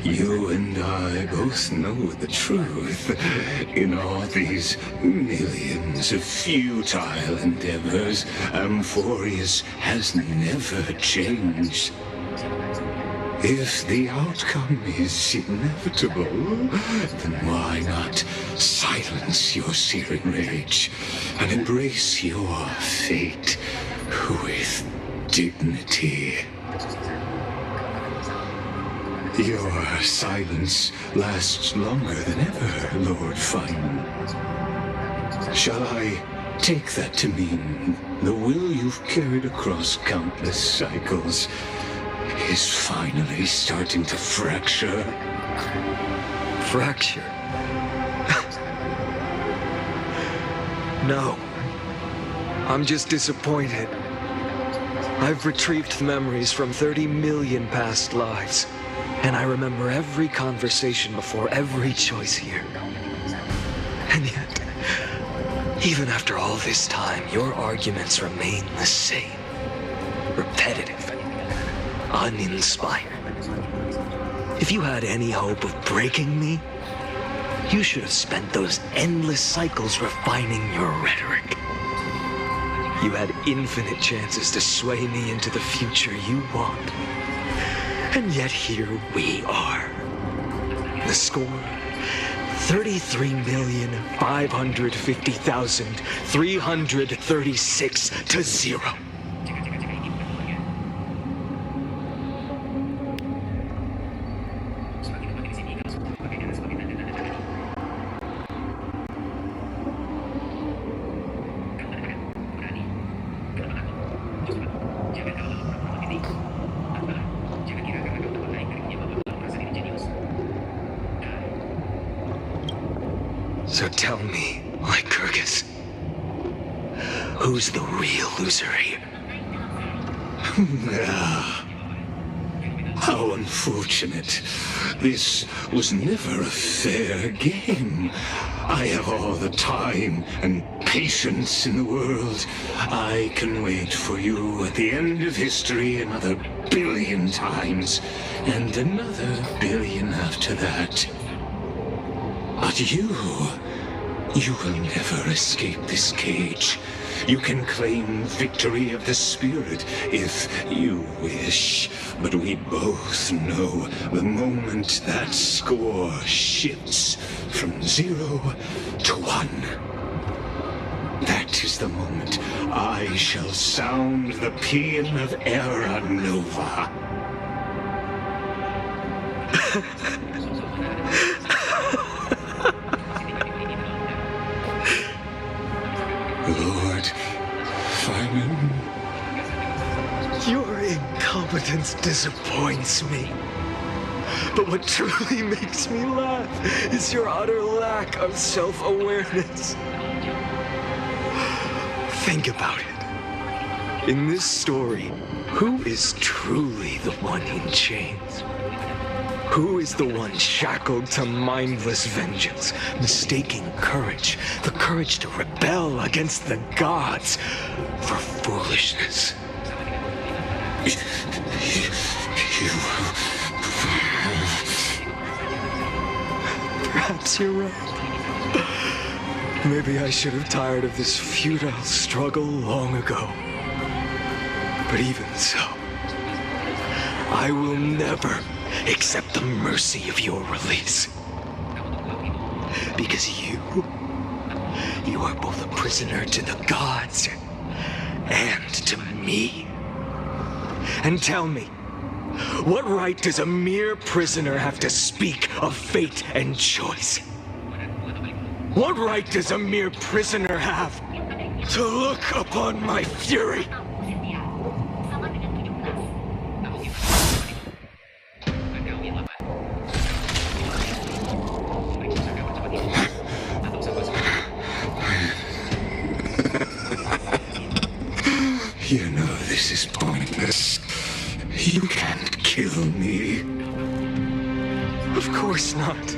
Speaker 11: You and I both know the truth. In all these millions of futile endeavors, Amphoreus has never changed. If the outcome is inevitable, then why not silence your searing rage and embrace your fate with dignity? Your silence lasts longer than ever, Lord Finan. Shall I take that to mean the will you've carried across countless cycles is finally starting to fracture?
Speaker 2: Fracture? No. I'm just disappointed. I've retrieved memories from 30 million past lives, and I remember every conversation before every choice here. And yet, even after all this time, your arguments remain the same. Repetitive. Uninspired. If you had any hope of breaking me, you should have spent those endless cycles refining your rhetoric. You had infinite chances to sway me into the future you want. And yet here we are. The score, 33,550,336 to 0. So tell me, Lycurgus, who's the real loser here?
Speaker 11: How unfortunate. This was never a fair game. I have all the time and patience in the world. I can wait for you at the end of history another billion times, and another billion after that. But you will never escape this cage. You can claim victory of the spirit if you wish, but we both know the moment that score shifts from 0 to 1. That is the moment I shall sound the paean of Era Nova. Lord Finan.
Speaker 2: Your incompetence disappoints me. But what truly makes me laugh is your utter lack of self-awareness. Think about it. In this story, who is truly the one in chains? Who is the one shackled to mindless vengeance, mistaking courage, the courage to rebel against the gods, for foolishness? Perhaps you're right. Maybe I should have tired of this futile struggle long ago. But even so, I will never accept the mercy of your release. Because you are both a prisoner to the gods and to me. And tell me, what right does a mere prisoner have to speak of fate and choice? What right does a mere prisoner have to look upon my fury?
Speaker 11: You know this is pointless. You can't kill me.
Speaker 2: Of course not.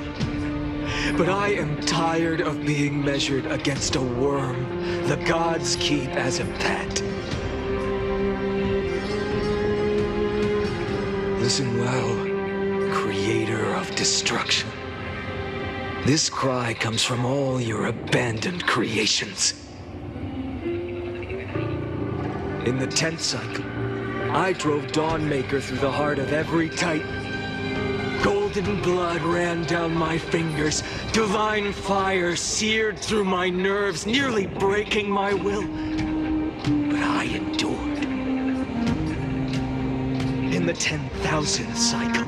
Speaker 2: But I am tired of being measured against a worm the gods keep as a pet. Listen well, creator of destruction. This cry comes from all your abandoned creations. In the 10th cycle, I drove Dawnmaker through the heart of every Titan. Golden blood ran down my fingers, divine fire seared through my nerves, nearly breaking my will. But I endured. In the 10,000th cycle,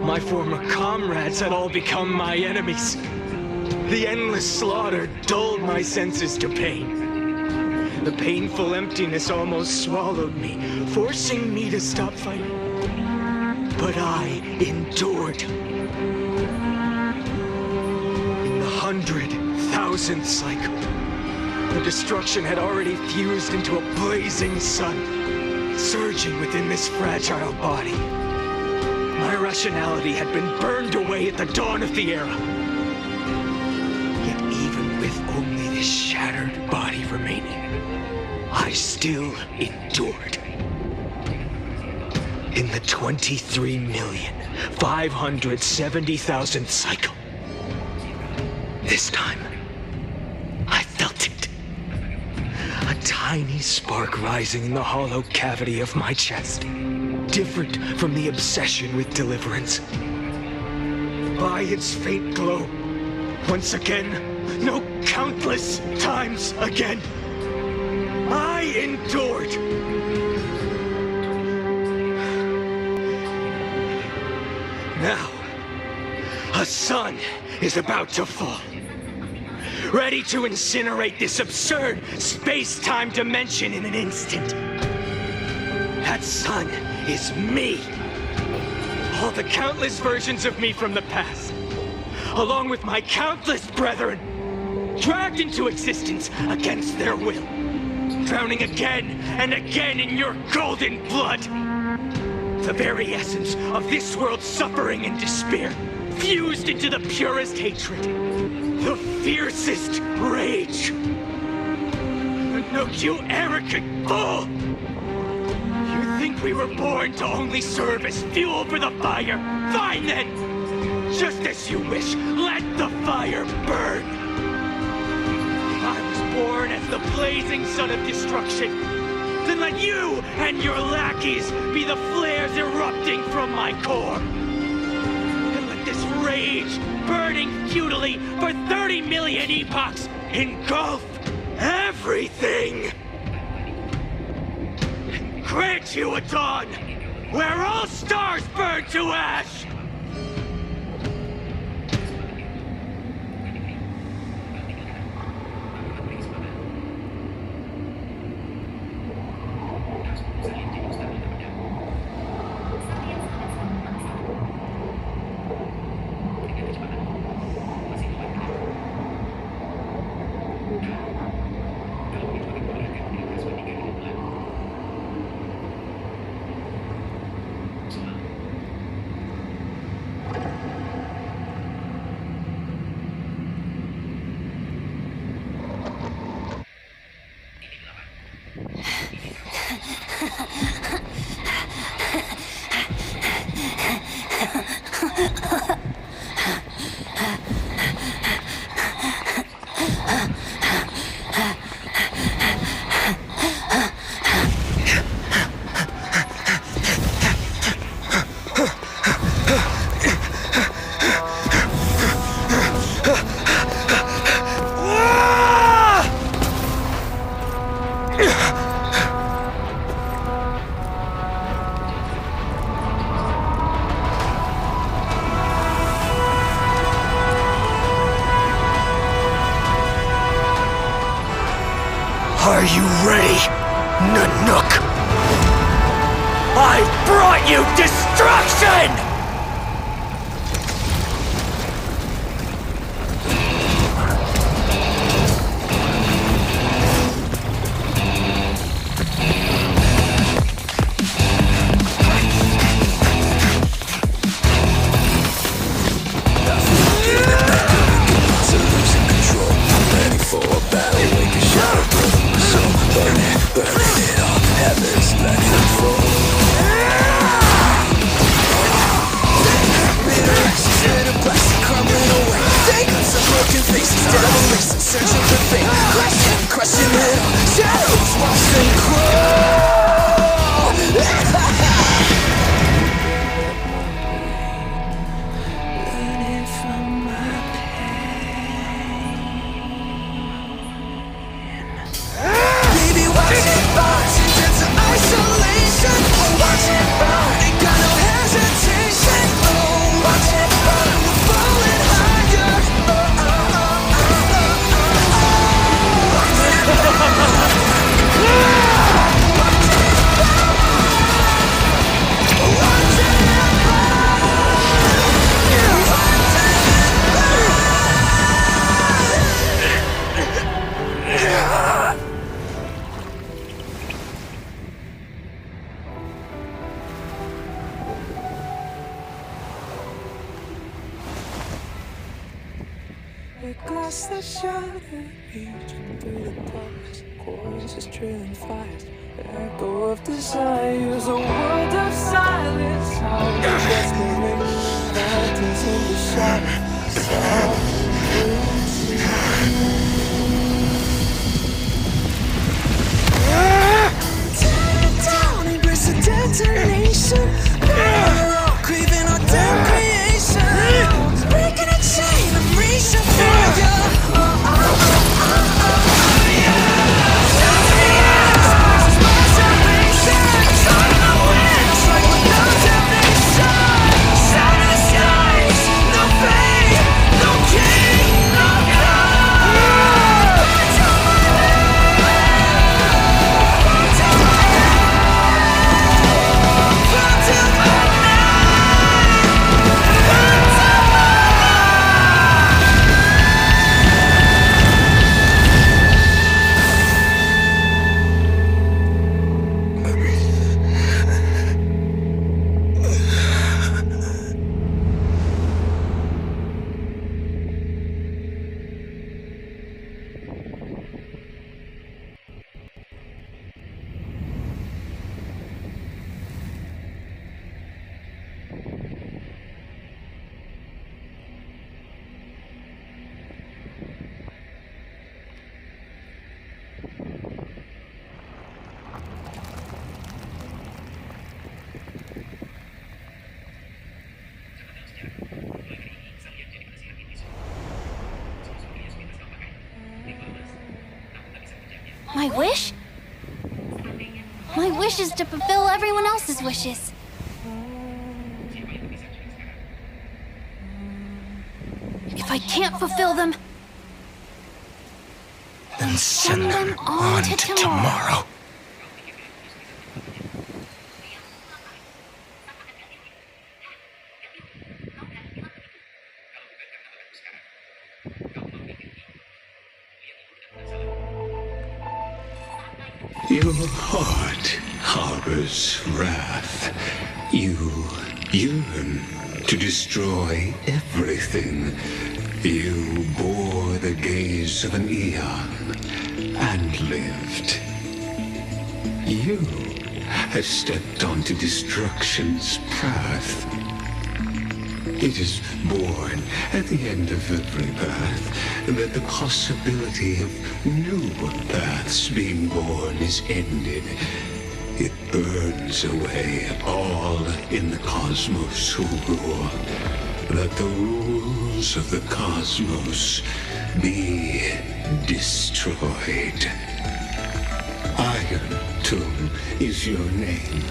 Speaker 2: my former comrades had all become my enemies. The endless slaughter dulled my senses to pain. The painful emptiness almost swallowed me, forcing me to stop fighting. But I endured. In the 100,000th cycle, the destruction had already fused into a blazing sun, surging within this fragile body. My rationality had been burned away at the dawn of the era. Yet even with only this shattered body remaining, I still endured. In the 23,570,000th cycle, this time, I felt it. A tiny spark rising in the hollow cavity of my chest, different from the obsession with deliverance. By its faint glow, once again, no, countless times again, I endured. Now, a sun is about to fall, ready to incinerate this absurd space-time dimension in an instant. That sun is me. All the countless versions of me from the past, along with my countless brethren, dragged into existence against their will, drowning again and again in your golden blood. The very essence of this world's suffering and despair, fused into the purest hatred, the fiercest rage. No, you arrogant fool! You think we were born to only serve as fuel for the fire? Fine then! Just as you wish, let the fire burn! I was born as the blazing sun of destruction. Then let you and your lackeys be the flares erupting from my core. And let this rage, burning futilely for 30 million epochs, engulf everything. And grant you a dawn where all stars burn to ash.
Speaker 9: Are you ready, Nanook? I've brought you destruction! Crushing it, shadows watch and crawl. Learning from my pain. Baby, watch it burn into isolation. Oh, watch it burn, ain't got no hesitation. Oh, watch it burn, we're falling higher. Across the shoulder, reaching through the darkness, voices trailing fires, echo of desires, a world of silence, sound of desperation, mountains in the shadow, tear it down, embrace the detonation, craving our damn creation, breaking a chain, I'm reaching for you.
Speaker 5: My wish? My wish is to fulfill everyone else's wishes. If I can't fulfill them,
Speaker 9: then send them on to tomorrow.
Speaker 11: Your heart harbors wrath. You yearn to destroy everything. You bore the gaze of an eon and lived. You have stepped onto destruction's path. It is born at the end of every path that the possibility of new paths being born is ended. It burns away all in the cosmos who rule, that the rules of the cosmos be destroyed. Iron Tomb is your name.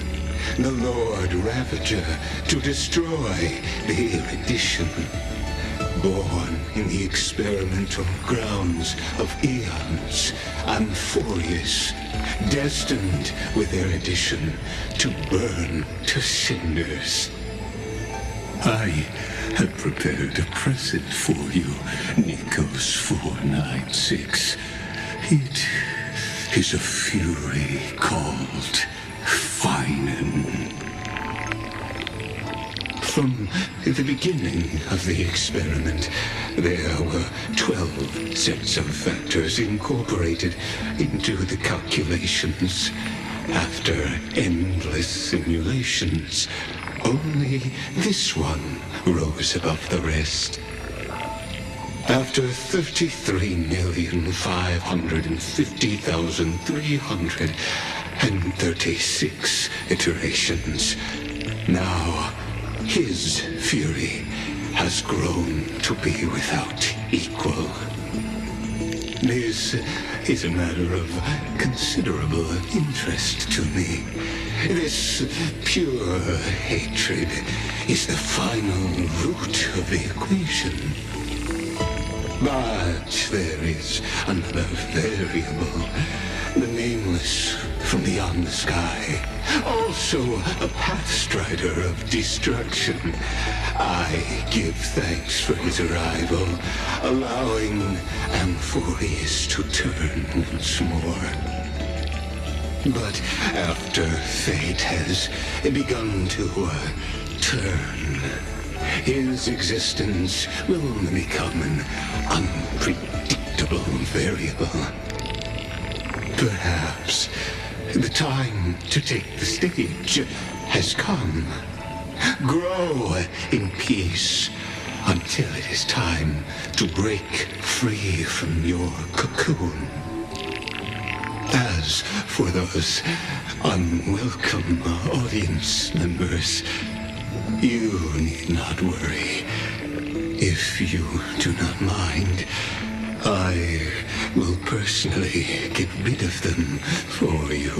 Speaker 11: The Lord Ravager to destroy the erudition. Born in the experimental grounds of eons, Amphoreus, destined with erudition to burn to cinders. I have prepared a present for you, Nikos 496. It is a fury called Finan. From the beginning of the experiment, there were 12 sets of factors incorporated into the calculations. After endless simulations, only this one rose above the rest. After 33,550,336 iterations, now his fury has grown to be without equal. This is a matter of considerable interest to me. This pure hatred is the final root of the equation. But there is another variable, the nameless from beyond the sky, also a pathstrider of destruction. I give thanks for his arrival, allowing Amphoreus to turn once more. But after fate has begun to turn, his existence will become an unpredictable variable. Perhaps the time to take the stage has come. Grow in peace until it is time to break free from your cocoon. As for those unwelcome audience members, you need not worry. If you do not mind, I will personally get rid of them for you.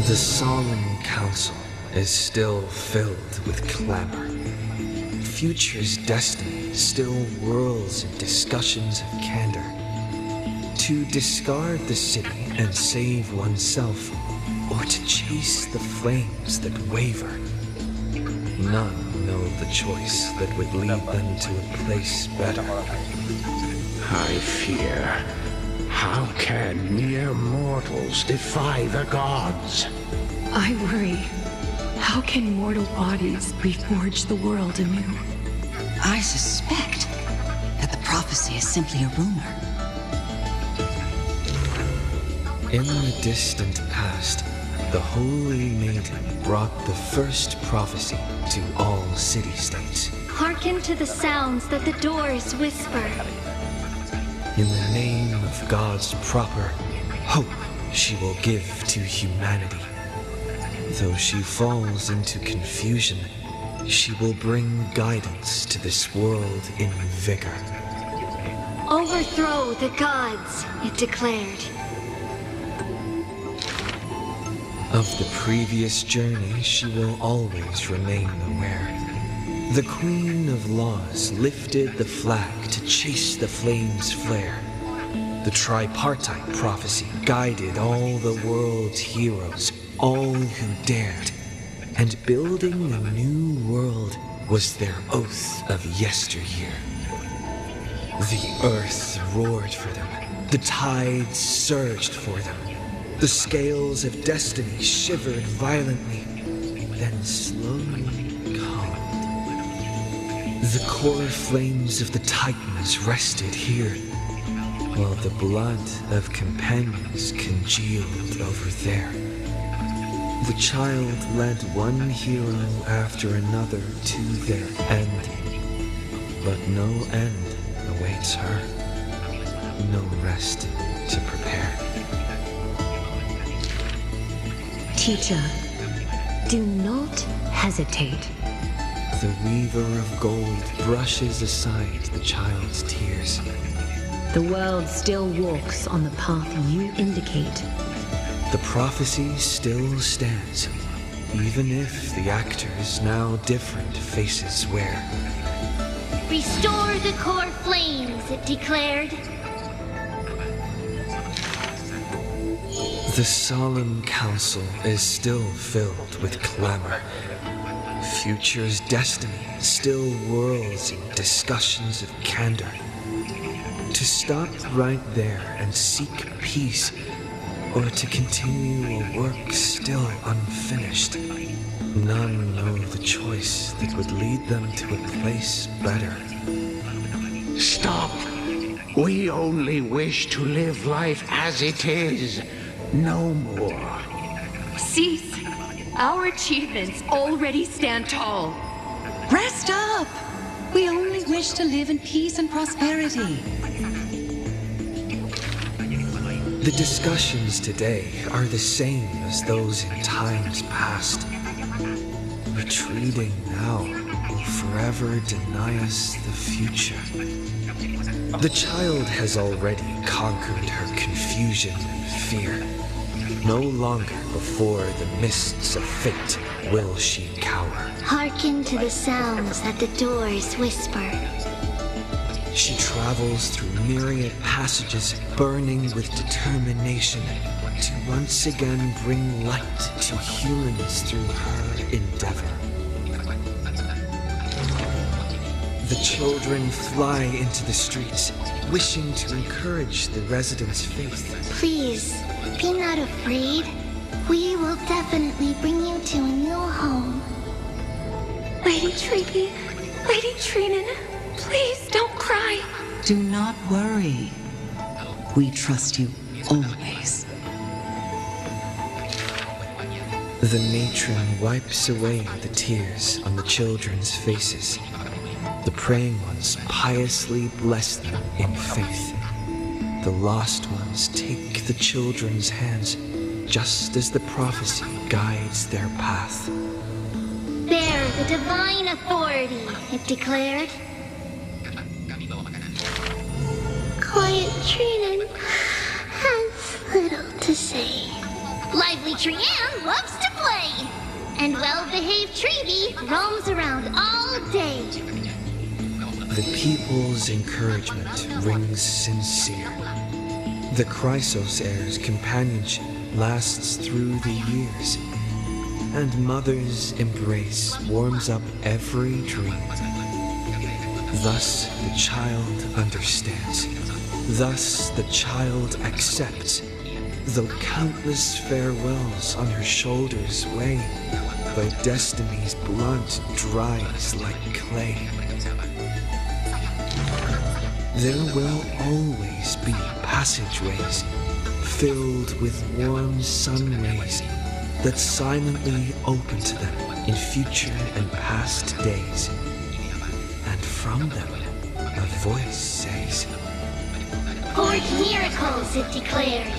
Speaker 2: The solemn council is still filled with clamor. Future's destiny still whirls in discussions of candor. To discard the city and save oneself, or to chase the flames that waver. None know the choice that would lead them to a place better.
Speaker 3: I fear. How can mere mortals defy the gods?
Speaker 6: I worry. How can mortal bodies reforge the world anew?
Speaker 21: I suspect that the prophecy is simply a rumor.
Speaker 2: In the distant past, the Holy Maiden brought the first prophecy to all city-states.
Speaker 5: Hearken to the sounds that the doors whisper.
Speaker 2: In the name of God's proper hope, she will give to humanity. Though she falls into confusion, she will bring guidance to this world in vigor.
Speaker 5: Overthrow the gods, it declared.
Speaker 2: Of the previous journey, she will always remain aware. The Queen of Laws lifted the flag to chase the flames' flare. The tripartite prophecy guided all the world's heroes, all who dared. And building a new world was their oath of yesteryear. The earth roared for them. The tides surged for them. The scales of destiny shivered violently, then slowly calmed. The core flames of the Titans rested here, while the blood of companions congealed over there. The child led one hero after another to their end, but no end awaits her, no rest to prepare.
Speaker 15: Teacher, do not hesitate.
Speaker 2: The weaver of gold brushes aside the child's tears.
Speaker 15: The world still walks on the path you indicate.
Speaker 2: The prophecy still stands, even if the actors now different faces wear.
Speaker 5: Restore the core flames, it declared.
Speaker 2: The solemn council is still filled with clamor. Future's destiny still whirls in discussions of candor. To stop right there and seek peace, or to continue a work still unfinished, none know the choice that would lead them to a place better.
Speaker 3: Stop! We only wish to live life as it is. No more.
Speaker 6: Cease. Our achievements already stand tall.
Speaker 19: Rest up! We only wish to live in peace and prosperity.
Speaker 2: The discussions today are the same as those in times past. Retreating now will forever deny us the future. The child has already conquered her confusion and fear. No longer before the mists of fate will she cower.
Speaker 5: Hearken to the sounds that the doors whisper.
Speaker 2: She travels through myriad passages, burning with determination to once again bring light to humans through her endeavor. The children fly into the streets, wishing to encourage the residents' faith.
Speaker 5: Please, be not afraid. We will definitely bring you to a new home.
Speaker 6: Lady Treaty, Lady Treenan, please don't cry.
Speaker 19: Do not worry. We trust you always.
Speaker 2: The matron wipes away the tears on the children's faces. The praying ones piously bless them in faith. The lost ones take the children's hands, just as the prophecy guides their path.
Speaker 5: Bear the divine authority, it declared. Quiet Treenan has little to say. Lively Trianne loves to play. And well-behaved Treevee roams around all day.
Speaker 2: The people's encouragement rings sincere. The Chrysos heir's companionship lasts through the years, and Mother's embrace warms up every dream. Thus the child understands. Thus the child accepts, though countless farewells on her shoulders weigh, though destiny's blood dries like clay. There will always be passageways filled with warm sun rays that silently open to them in future and past days. And from them, a voice says,
Speaker 5: Forge miracles, it declared.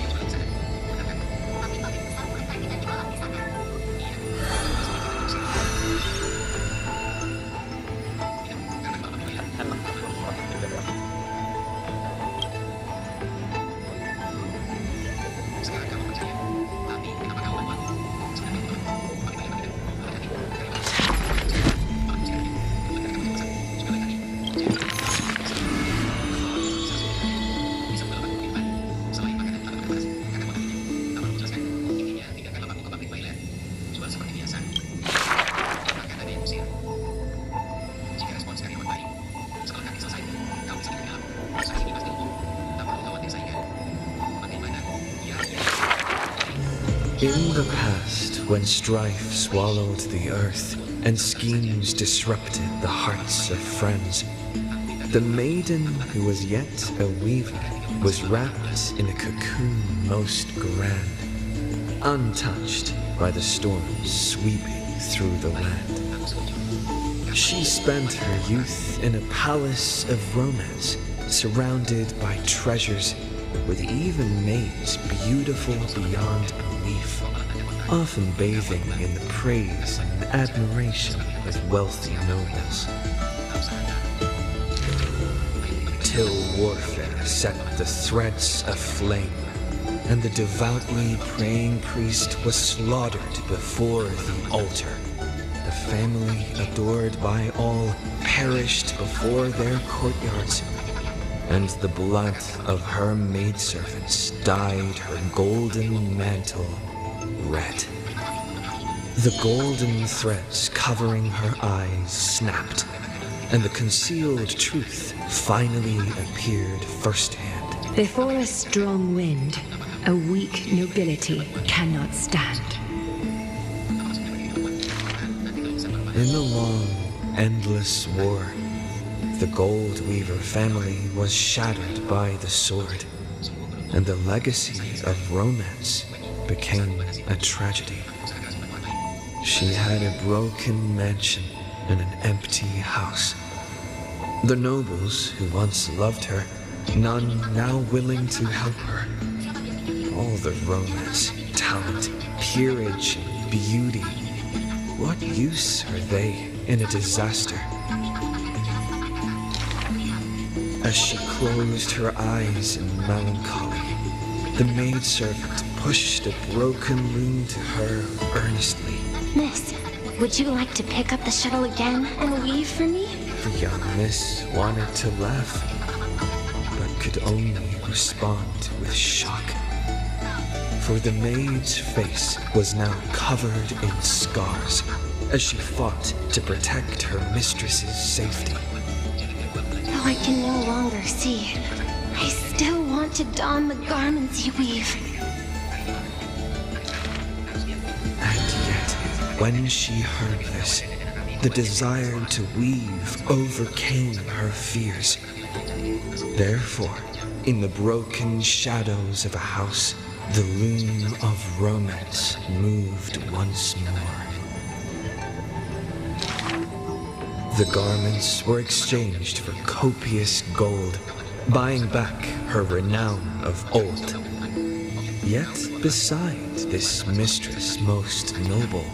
Speaker 2: In the past, when strife swallowed the earth and schemes disrupted the hearts of friends, the maiden who was yet a weaver was wrapped in a cocoon most grand, untouched by the storms sweeping through the land. She spent her youth in a palace of romance, surrounded by treasures, with even maids beautiful beyond belief, often bathing in the praise and admiration of wealthy nobles. Till warfare set the threads aflame, and the devoutly praying priest was slaughtered before the altar. The family, adored by all, perished before their courtyards, and the blood of her maidservants dyed her golden mantle red. The golden threads covering her eyes snapped, and the concealed truth finally appeared firsthand.
Speaker 4: Before a strong wind, a weak nobility cannot stand.
Speaker 2: In the long, endless war, the Gold Weaver family was shattered by the sword, and the legacy of romance became a tragedy. She had a broken mansion and an empty house. The nobles who once loved her, none now willing to help her. All the romance, talent, peerage, and beauty, what use are they in a disaster? As she closed her eyes in melancholy, the maidservant pushed a broken loom to her earnestly.
Speaker 15: Miss, would you like to pick up the shuttle again and weave for me?
Speaker 2: The young miss wanted to laugh, but could only respond with shock. For the maid's face was now covered in scars as she fought to protect her mistress's safety.
Speaker 15: Though I can no longer see, I still want to don the garments you weave.
Speaker 2: And yet, when she heard this, the desire to weave overcame her fears. Therefore, in the broken shadows of a house, the loom of romance moved once more. The garments were exchanged for copious gold, buying back her renown of old. Yet beside this mistress most noble,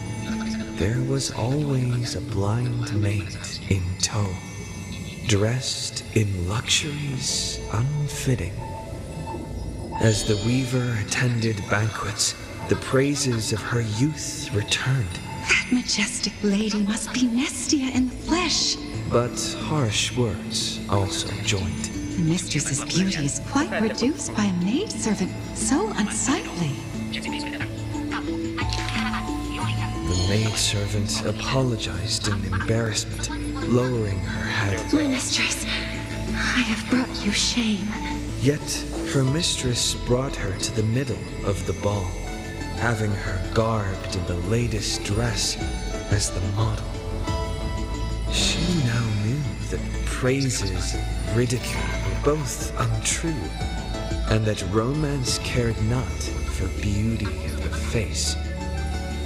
Speaker 2: there was always a blind maid in tow, dressed in luxuries unfitting. As the weaver attended banquets, the praises of her youth returned.
Speaker 21: That majestic lady must be Nestia in the flesh.
Speaker 2: But harsh words also joined.
Speaker 21: The mistress's beauty is quite reduced by a maidservant so unsightly.
Speaker 2: The maidservant apologized in embarrassment, lowering her head.
Speaker 21: My mistress, I have brought you shame.
Speaker 2: Yet her mistress brought her to the middle of the ball, having her garbed in the latest dress as the model. She now knew that praises and ridicule were both untrue, and that romance cared not for beauty of the face.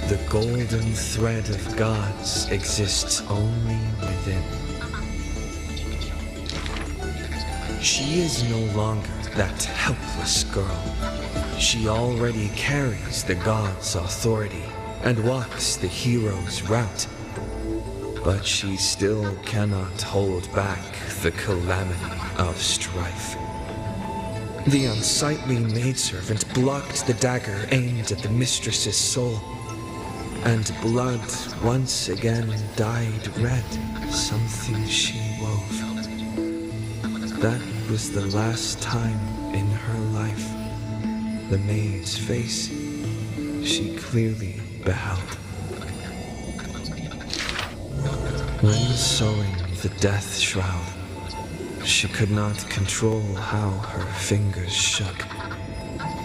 Speaker 2: The golden thread of gods exists only within. She is no longer that helpless girl. She already carries the gods' authority and walks the hero's route. But she still cannot hold back the calamity of strife. The unsightly maidservant blocked the dagger aimed at the mistress's soul, and blood once again dyed red something she wove. That was the last time in her life the maid's face she clearly beheld. When sewing the death shroud, she could not control how her fingers shook,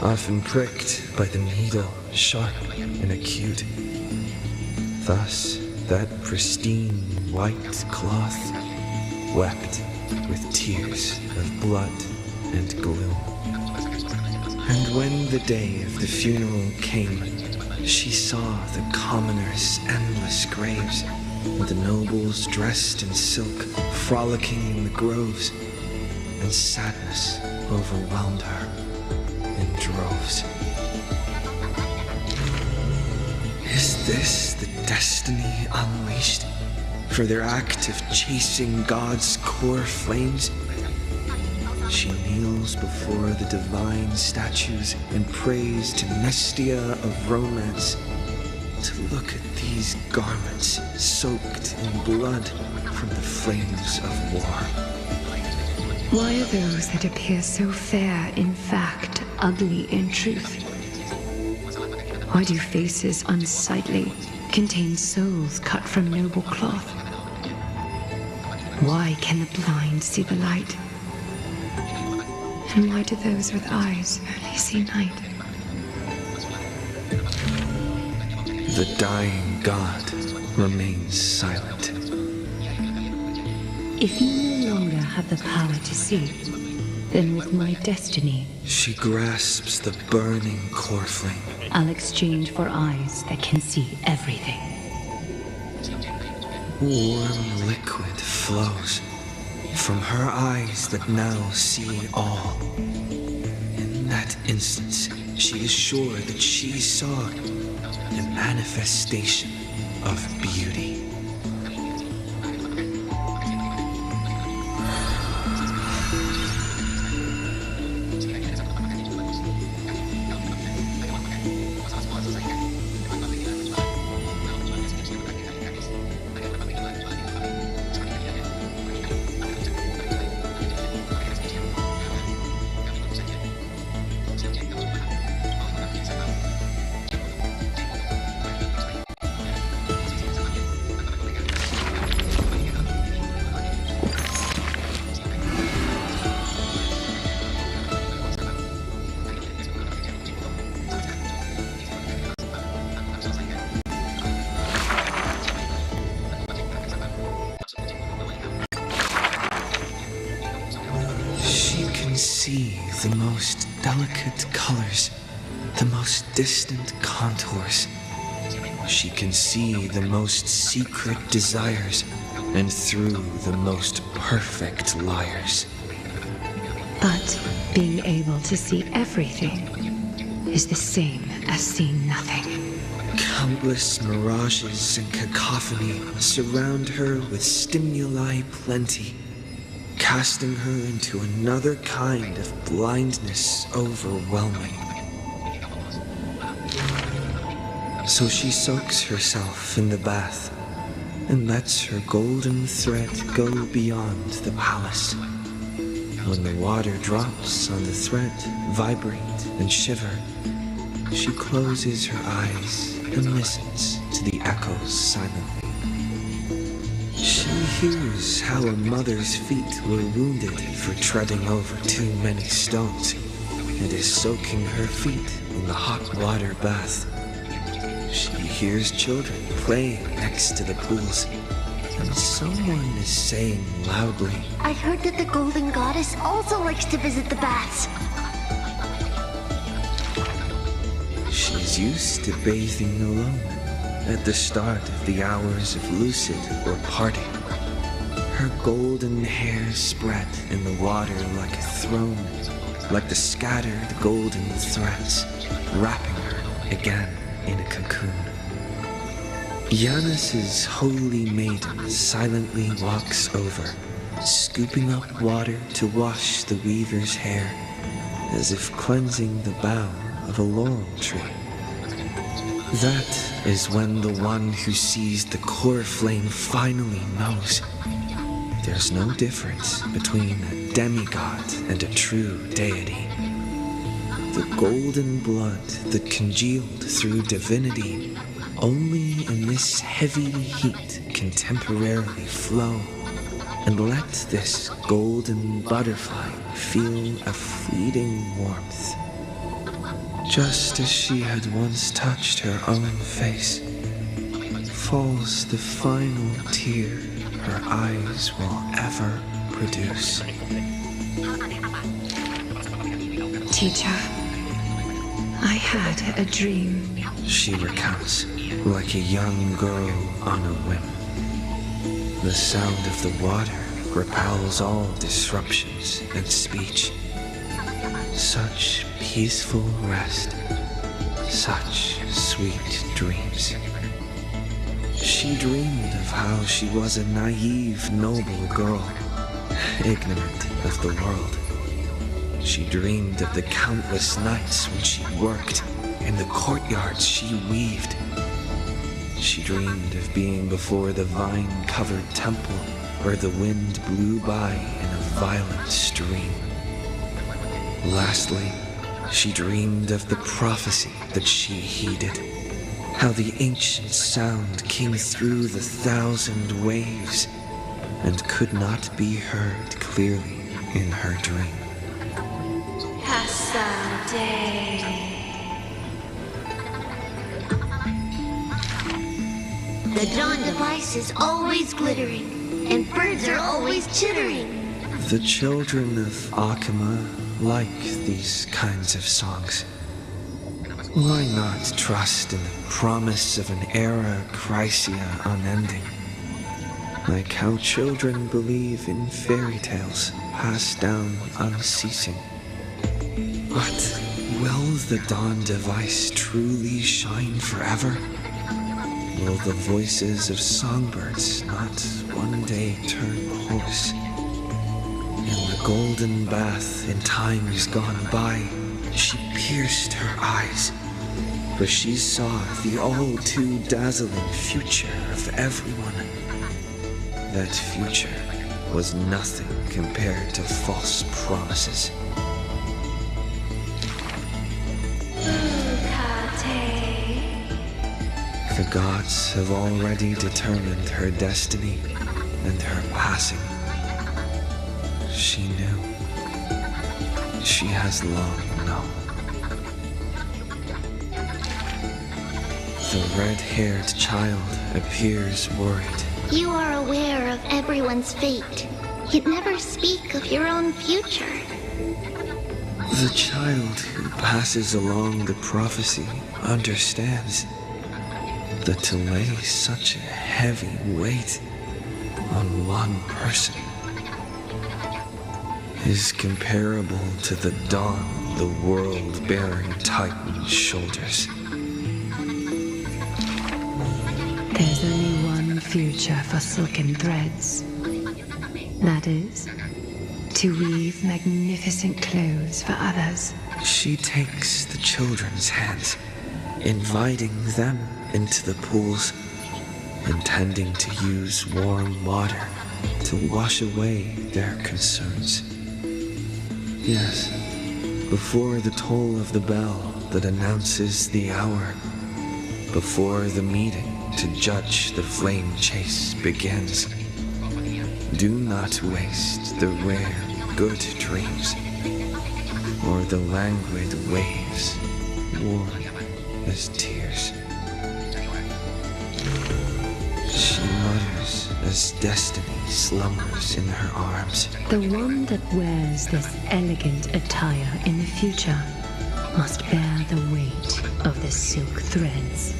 Speaker 2: often pricked by the needle, sharp and acute. Thus, that pristine white cloth wept with tears of blood and gloom. And when the day of the funeral came, she saw the commoners' endless graves, and the nobles dressed in silk frolicking in the groves, and sadness overwhelmed her in droves. Is this the destiny unleashed for their act of chasing God's core flames? She kneels before the divine statues and prays to Nestia of romance to look at these garments soaked in blood from the flames of war.
Speaker 4: Why are those that appear so fair in fact ugly in truth? Why do faces unsightly contain souls cut from noble cloth? Why can the blind see the light? And why do those with eyes only see night?
Speaker 2: The dying god remains silent.
Speaker 4: If you no longer have the power to see, then with my destiny,
Speaker 2: she grasps the burning core flame.
Speaker 4: I'll exchange for eyes that can see everything.
Speaker 2: Warm liquid flows from her eyes that now see all. In that instance, she is sure that she saw the manifestation of beauty. See the most delicate colors, the most distant contours. She can see the most secret desires, and through the most perfect liars.
Speaker 4: But being able to see everything is the same as seeing nothing.
Speaker 2: Countless mirages and cacophony surround her with stimuli plenty, casting her into another kind of blindness overwhelming. So she soaks herself in the bath and lets her golden thread go beyond the palace. When the water drops on the thread, vibrate and shiver, she closes her eyes and listens to the echoes silently. She hears how a mother's feet were wounded for treading over too many stones, and is soaking her feet in the hot water bath. She hears children playing next to the pools, and someone is saying loudly,
Speaker 10: I heard that the Golden Goddess also likes to visit the baths.
Speaker 2: She's used to bathing alone at the start of the hours of lucid or parting. Her golden hair spread in the water like a throne, like the scattered golden threads, wrapping her again in a cocoon. Janus's holy maiden silently walks over, scooping up water to wash the weaver's hair, as if cleansing the bough of a laurel tree. That is when the one who sees the core flame finally knows there's no difference between a demigod and a true deity. The golden blood that congealed through divinity only in this heavy heat can temporarily flow and let this golden butterfly feel a fleeting warmth. Just as she had once touched her own face, falls the final tear her eyes will ever produce.
Speaker 4: Teacher, I had a dream.
Speaker 2: She recounts, like a young girl on a whim. The sound of the water repels all disruptions and speech. Such peaceful rest, such sweet dreams. She dreamed of how she was a naive, noble girl, ignorant of the world. She dreamed of the countless nights when she worked, in the courtyards she weaved. She dreamed of being before the vine-covered temple where the wind blew by in a violent stream. Lastly, she dreamed of the prophecy that she heeded, how the ancient sound came through the 1,000 waves and could not be heard clearly in her dream.
Speaker 10: The dawn device is always glittering, and birds are always chittering.
Speaker 2: The children of Akima like these kinds of songs. Why not trust in the promise of an era Chrysia unending? Like how children believe in fairy tales passed down unceasing. But will the dawn device truly shine forever? Will the voices of songbirds not one day turn hoarse? In the golden bath in times gone by, she pierced her eyes, for she saw the all too dazzling future of everyone. That future was nothing compared to false promises. The gods have already determined her destiny and her passing. She knew. She has long known. The red-haired child appears worried.
Speaker 10: You are aware of everyone's fate, yet never speak of your own future.
Speaker 2: The child who passes along the prophecy understands that to lay such a heavy weight on one person is comparable to the dawn the world-bearing Titan's shoulders.
Speaker 4: There's only one future for silken threads. That is, to weave magnificent clothes for others.
Speaker 2: She takes the children's hands, inviting them
Speaker 1: into the pools, intending to use warm water to wash away their concerns. Yes, before the toll of the bell that announces the hour, before the meeting to judge the flame chase begins. Do not waste the rare good dreams, or the languid waves, warm as tears. She mutters as destiny slumbers in her arms.
Speaker 4: The one that wears this elegant attire in the future must bear the weight of the silk threads.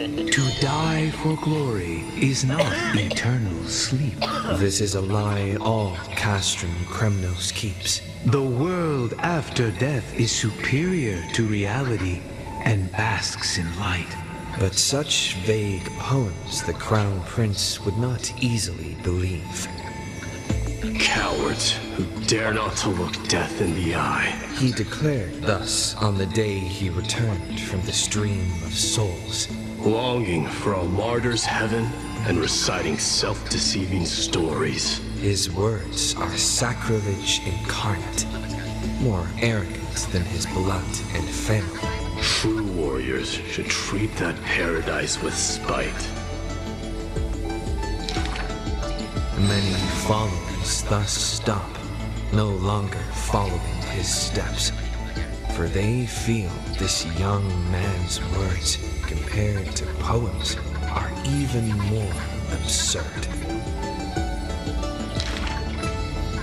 Speaker 3: To die for glory is not eternal sleep.
Speaker 2: This is a lie all Castrum Kremnos keeps.
Speaker 3: The world after death is superior to reality and basks in light.
Speaker 2: But such vague poems the Crown Prince would not easily believe.
Speaker 17: Cowards who dare not to look death in the eye.
Speaker 2: He declared thus on the day he returned from the stream of souls.
Speaker 17: Longing for a martyr's heaven and reciting self-deceiving stories.
Speaker 2: His words are sacrilege incarnate, more arrogant than his blood and family.
Speaker 17: True warriors should treat that paradise with spite.
Speaker 2: Many followers thus stop, no longer following his steps, for they feel this young man's words, compared to poems, are even more absurd.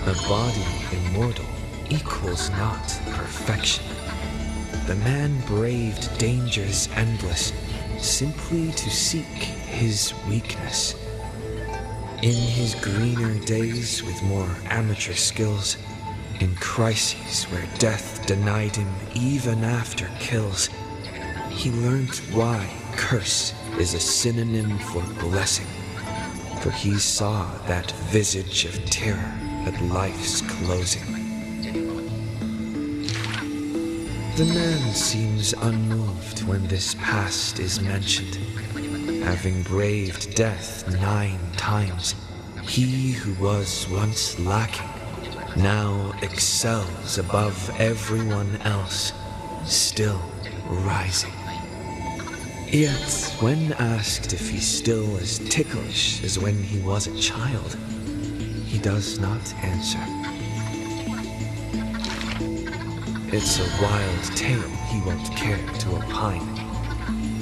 Speaker 2: A body immortal equals not perfection. The man braved dangers endless, simply to seek his weakness. In his greener days with more amateur skills, in crises where death denied him even after kills, he learned why curse is a synonym for blessing, for he saw that visage of terror at life's closing. The man seems unmoved when this past is mentioned. Having braved death 9 times, he who was once lacking now excels above everyone else, still rising. Yet, when asked if he's still as ticklish as when he was a child, he does not answer. It's a wild tale he won't care to opine.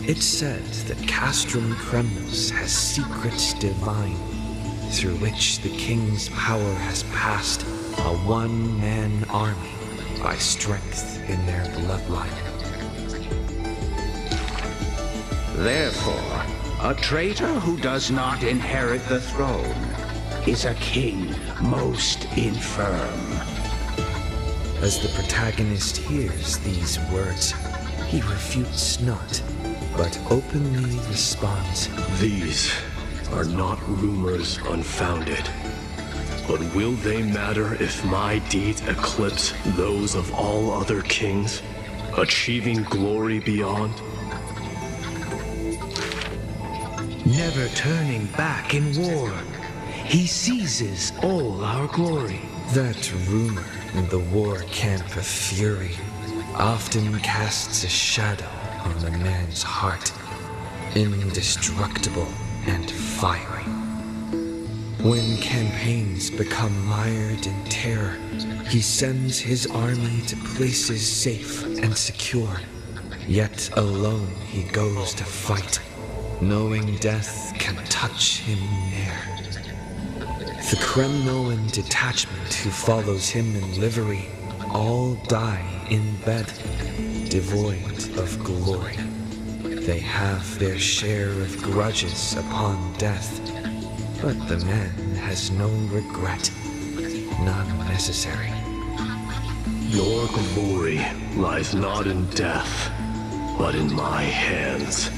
Speaker 2: It's said that Castrum Kremnos has secrets divine, through which the king's power has passed a one-man army by strength in their bloodline.
Speaker 3: Therefore, a traitor who does not inherit the throne is a king most infirm.
Speaker 2: As the protagonist hears these words, he refutes not, but openly responds.
Speaker 17: These are not rumors unfounded, but will they matter if my deeds eclipse those of all other kings, achieving glory beyond?
Speaker 3: Never turning back in war, he seizes all our glory.
Speaker 2: That rumor in the war camp of fury often casts a shadow on the man's heart, indestructible and fiery. When campaigns become mired in terror, he sends his army to places safe and secure. Yet alone he goes to fight, knowing death can touch him ne'er.
Speaker 1: The Kremnoan detachment who follows him in livery all die in bed, devoid of glory. They have their share of grudges upon death, but the man has no regret, none necessary.
Speaker 17: Your glory lies not in death, but in my hands.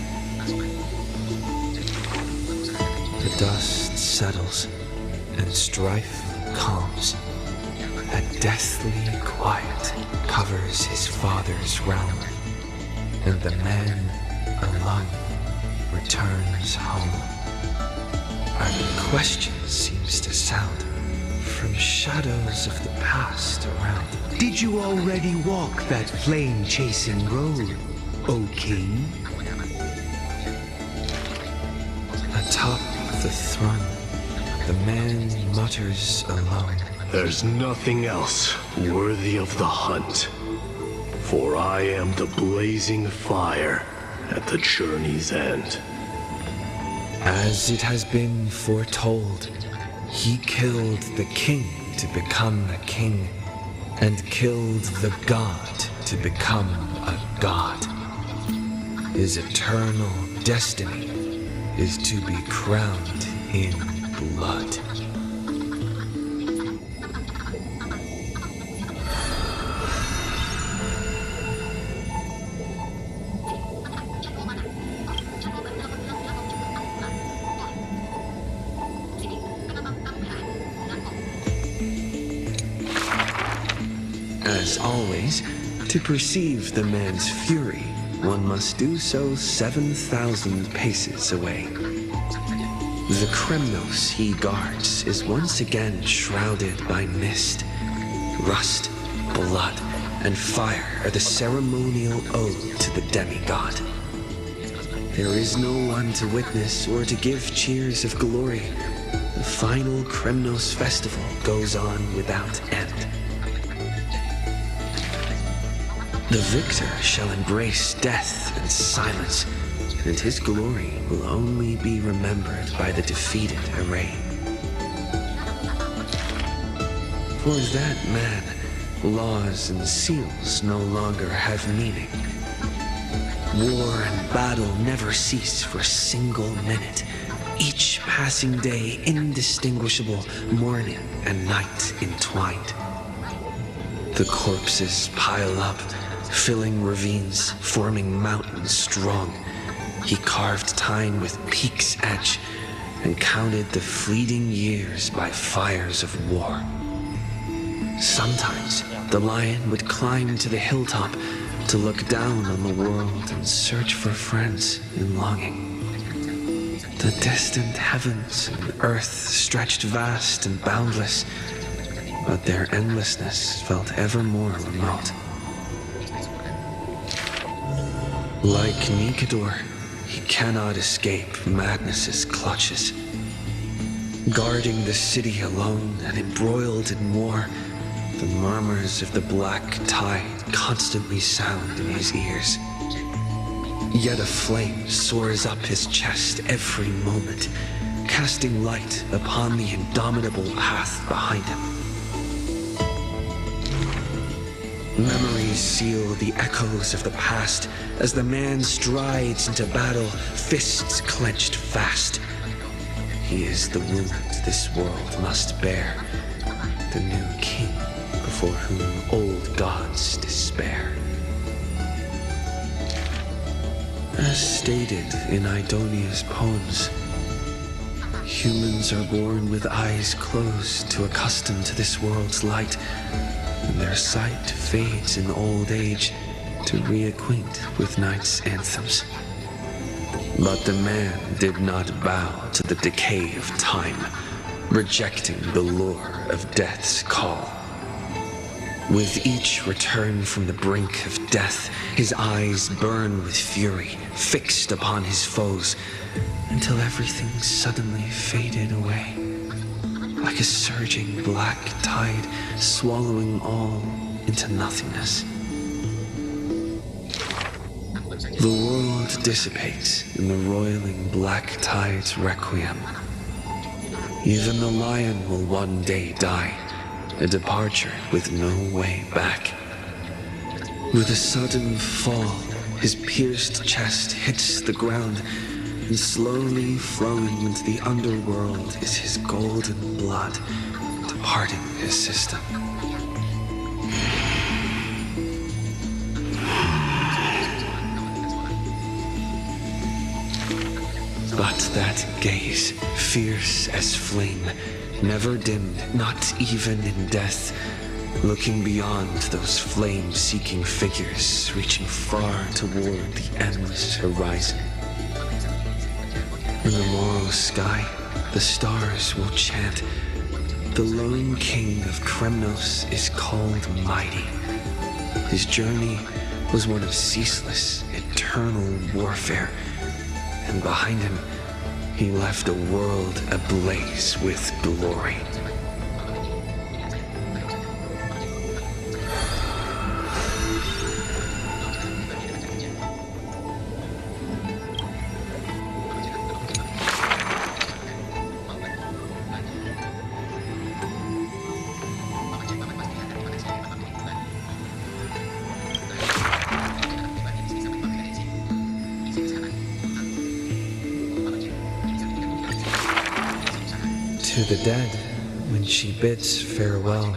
Speaker 1: The dust settles, and strife calms. A deathly quiet covers his father's realm, and the man alone returns home. A question seems to sound from shadows of the past around.
Speaker 2: Did you already walk that flame-chasing road, O King?
Speaker 1: Atop the throne, the man mutters alone.
Speaker 17: There's nothing else worthy of the hunt, for I am the blazing fire at the journey's end.
Speaker 1: As it has been foretold, he killed the king to become a king, and killed the god to become a god. His eternal destiny is to be crowned in blood. As always, to perceive the man's fury, one must do so 7,000 paces away. The Kremnos he guards is once again shrouded by mist. Rust, blood, and fire are the ceremonial ode to the demigod. There is no one to witness or to give cheers of glory. The final Kremnos festival goes on without end. The victor shall embrace death and silence, and his glory will only be remembered by the defeated array. For that man, laws and seals no longer have meaning. War and battle never cease for a single minute, each passing day indistinguishable, morning and night entwined. The corpses pile up, filling ravines, forming mountains strong. He carved time with peak's edge and counted the fleeting years by fires of war. Sometimes the lion would climb to the hilltop to look down on the world and search for friends in longing. The distant heavens and earth stretched vast and boundless, but their endlessness felt ever more remote. Like Nikador, he cannot escape madness's clutches. Guarding the city alone and embroiled in war, the murmurs of the black tide constantly sound in his ears. Yet a flame soars up his chest every moment, casting light upon the indomitable path behind him. Memories seal the echoes of the past as the man strides into battle, fists clenched fast. He is the wound this world must bear, the new king before whom old gods despair. As stated in Idonia's poems, humans are born with eyes closed to accustom to this world's light, and their sight fades in old age to reacquaint with night's anthems. But the man did not bow to the decay of time, rejecting the lure of death's call. With each return from the brink of death, his eyes burn with fury, fixed upon his foes, until everything suddenly faded away, like a surging black tide swallowing all into nothingness. The world dissipates in the roiling black tide's requiem. Even the lion will one day die, a departure with no way back. With a sudden fall, his pierced chest hits the ground, and slowly flowing into the underworld is his golden blood, departing his system. But that gaze, fierce as flame, never dimmed, not even in death, looking beyond those flame-seeking figures, reaching far toward the endless horizon. In the morrow sky, the stars will chant, "The lone king of Kremnos is called mighty." His journey was one of ceaseless, eternal warfare, and behind him, he left a world ablaze with glory. To the dead, when she bids farewell,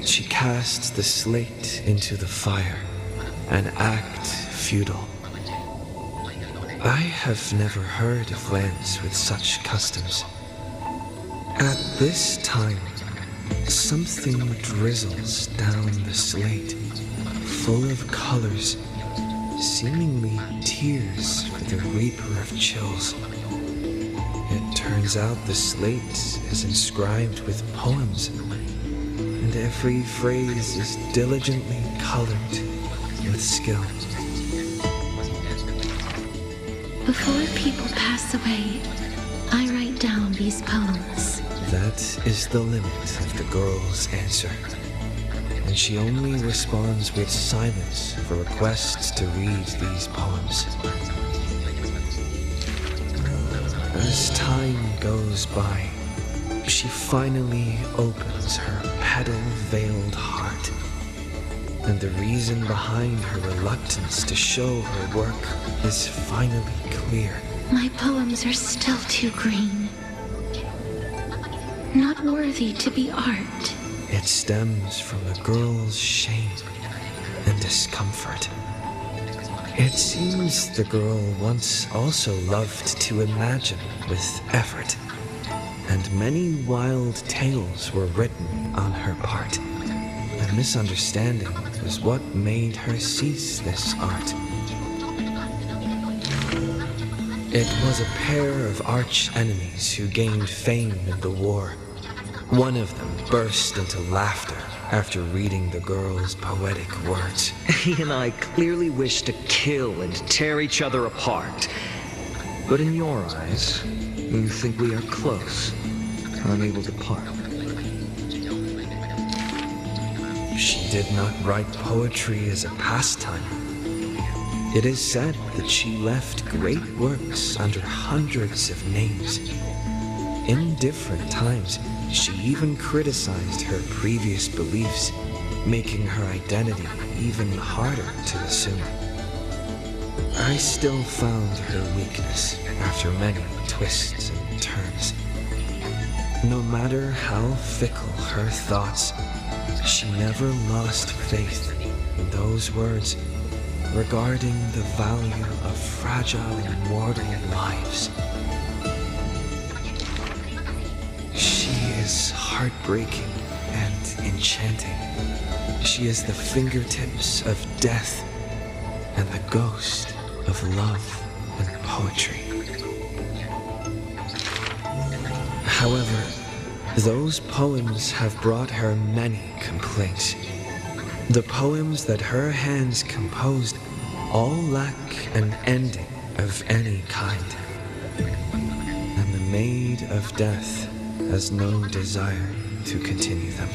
Speaker 1: she casts the slate into the fire, an act futile. I have never heard of lands with such customs. At this time, something drizzles down the slate, full of colors, seemingly tears for the reaper of chills. It turns out the slate is inscribed with poems, and every phrase is diligently colored with skill.
Speaker 15: Before people pass away, I write down these poems.
Speaker 1: That is the limit of the girl's answer, and she only responds with silence for requests to read these poems. As time goes by, she finally opens her petal-veiled heart, and the reason behind her reluctance to show her work is finally clear.
Speaker 15: My poems are still too green. Not worthy to be art.
Speaker 1: It stems from a girl's shame and discomfort. It seems the girl once also loved to imagine with effort, and many wild tales were written on her part. A misunderstanding was what made her cease this art. It was a pair of arch-enemies who gained fame in the war. One of them burst into laughter after reading the girl's poetic words.
Speaker 2: He and I clearly wish to kill and tear each other apart. But in your eyes, you think we are close, unable to part.
Speaker 1: She did not write poetry as a pastime. It is said that she left great works under hundreds of names. In different times, she even criticized her previous beliefs, making her identity even harder to assume. I still found her weakness after many twists and turns. No matter how fickle her thoughts, she never lost faith in those words regarding the value of fragile mortal lives. She is heartbreaking and enchanting. She is the fingertips of death and the ghost of love and poetry. However, those poems have brought her many complaints. The poems that her hands composed all lack an ending of any kind. And the Maid of Death has no desire to continue them.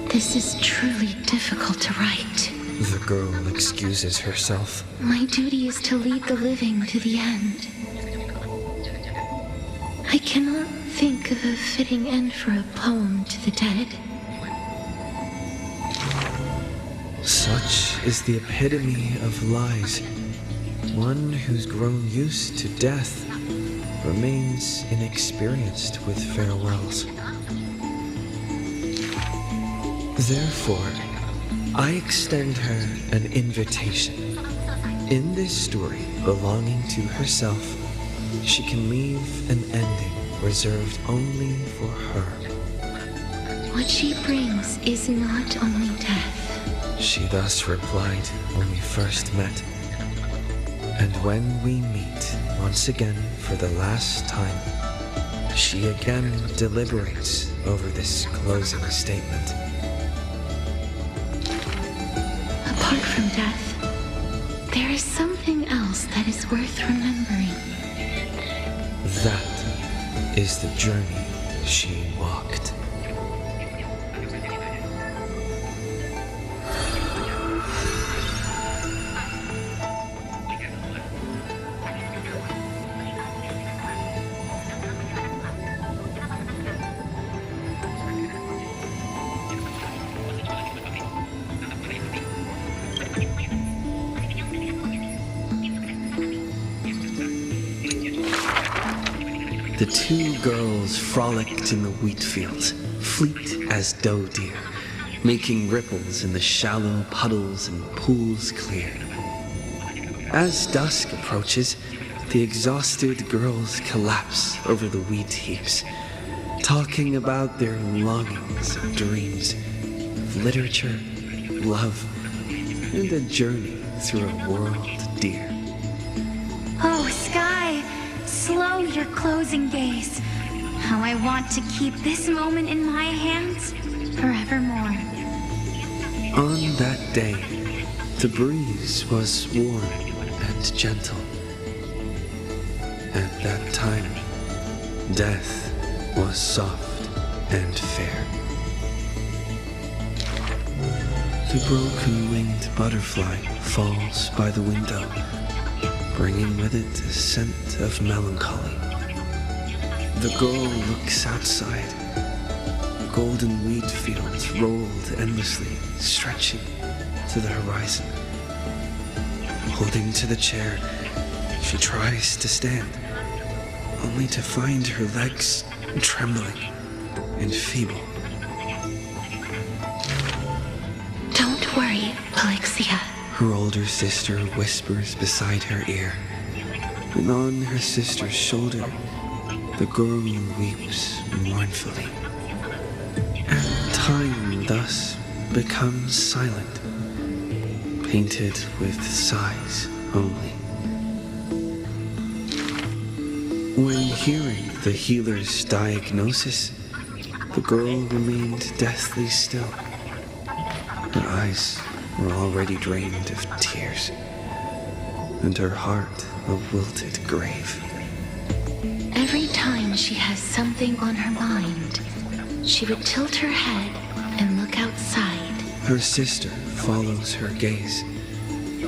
Speaker 15: This is truly difficult to write.
Speaker 1: The girl excuses herself.
Speaker 15: My duty is to lead the living to the end. I cannot
Speaker 4: think of a fitting end for a poem to the dead.
Speaker 1: Such is the epitome of lies. One who's grown used to death remains inexperienced with farewells. Therefore, I extend her an invitation. In this story belonging to herself, she can leave an ending reserved only for her.
Speaker 4: What she brings is not only death.
Speaker 1: She thus replied when we first met. And when we meet once again for the last time, she again deliberates over this closing statement.
Speaker 4: Apart from death, there is something else that is worth remembering.
Speaker 1: That is the journey she walked. The two girls frolicked in the wheat fields, fleet as doe deer, making ripples in the shallow puddles and pools clear. As dusk approaches, the exhausted girls collapse over the wheat heaps, talking about their longings and dreams of literature, love, and a journey through a world dear.
Speaker 8: Oh, Sky, slow your closing gaze. How I want to keep this moment in my hands forevermore.
Speaker 1: On that day, the breeze was warm and gentle. At that time, death was soft and fair. The broken-winged butterfly falls by the window, bringing with it a scent of melancholy. The girl looks outside. The golden wheat fields rolled endlessly, stretching to the horizon. Holding to the chair, she tries to stand, only to find her legs trembling and feeble.
Speaker 4: Don't worry, Alexia.
Speaker 1: Her older sister whispers beside her ear, and on her sister's shoulder, the girl weeps mournfully. And time thus becomes silent, painted with sighs only. When hearing the healer's diagnosis, the girl remained deathly still. Her eyes were already drained of tears, and her heart a wilted grave.
Speaker 4: Every time she has something on her mind, she would tilt her head and look outside.
Speaker 1: Her sister follows her gaze,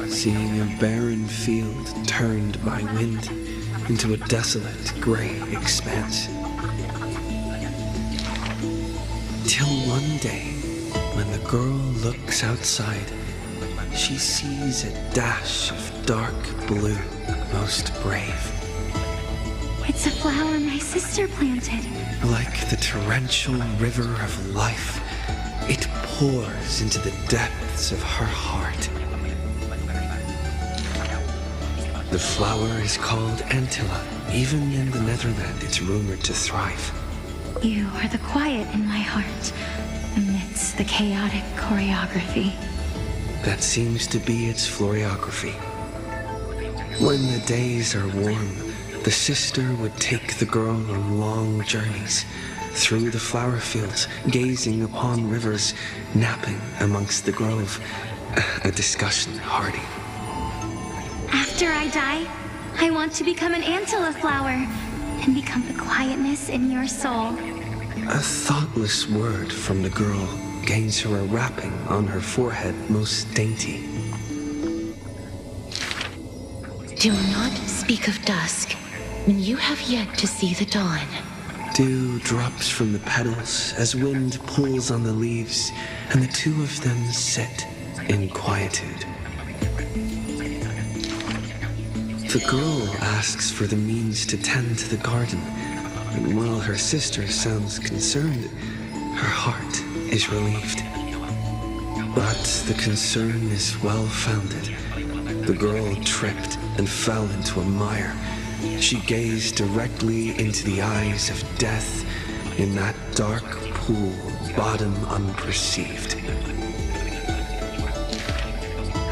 Speaker 1: seeing a barren field turned by wind into a desolate gray expanse. Till one day, when the girl looks outside, she sees a dash of dark blue, most brave.
Speaker 8: It's a flower my sister planted.
Speaker 1: Like the torrential river of life, it pours into the depths of her heart. The flower is called Antilla. Even in the Netherlands, it's rumored to thrive.
Speaker 8: You are the quiet in my heart, amidst the chaotic choreography.
Speaker 1: That seems to be its floriography. When the days are warm, the sister would take the girl on long journeys through the flower fields, gazing upon rivers, napping amongst the grove, a discussion hardy.
Speaker 8: After I die, I want to become an Antilla flower and become the quietness in your soul.
Speaker 1: A thoughtless word from the girl gains her a wrapping on her forehead most dainty.
Speaker 4: Do not speak of dusk when you have yet to see the dawn.
Speaker 1: Dew drops from the petals as wind pulls on the leaves, and the two of them sit in quietude. The girl asks for the means to tend to the garden, and while her sister sounds concerned, her heart is relieved. But the concern is well-founded. The girl tripped and fell into a mire. She gazed directly into the eyes of death in that dark pool, bottom unperceived.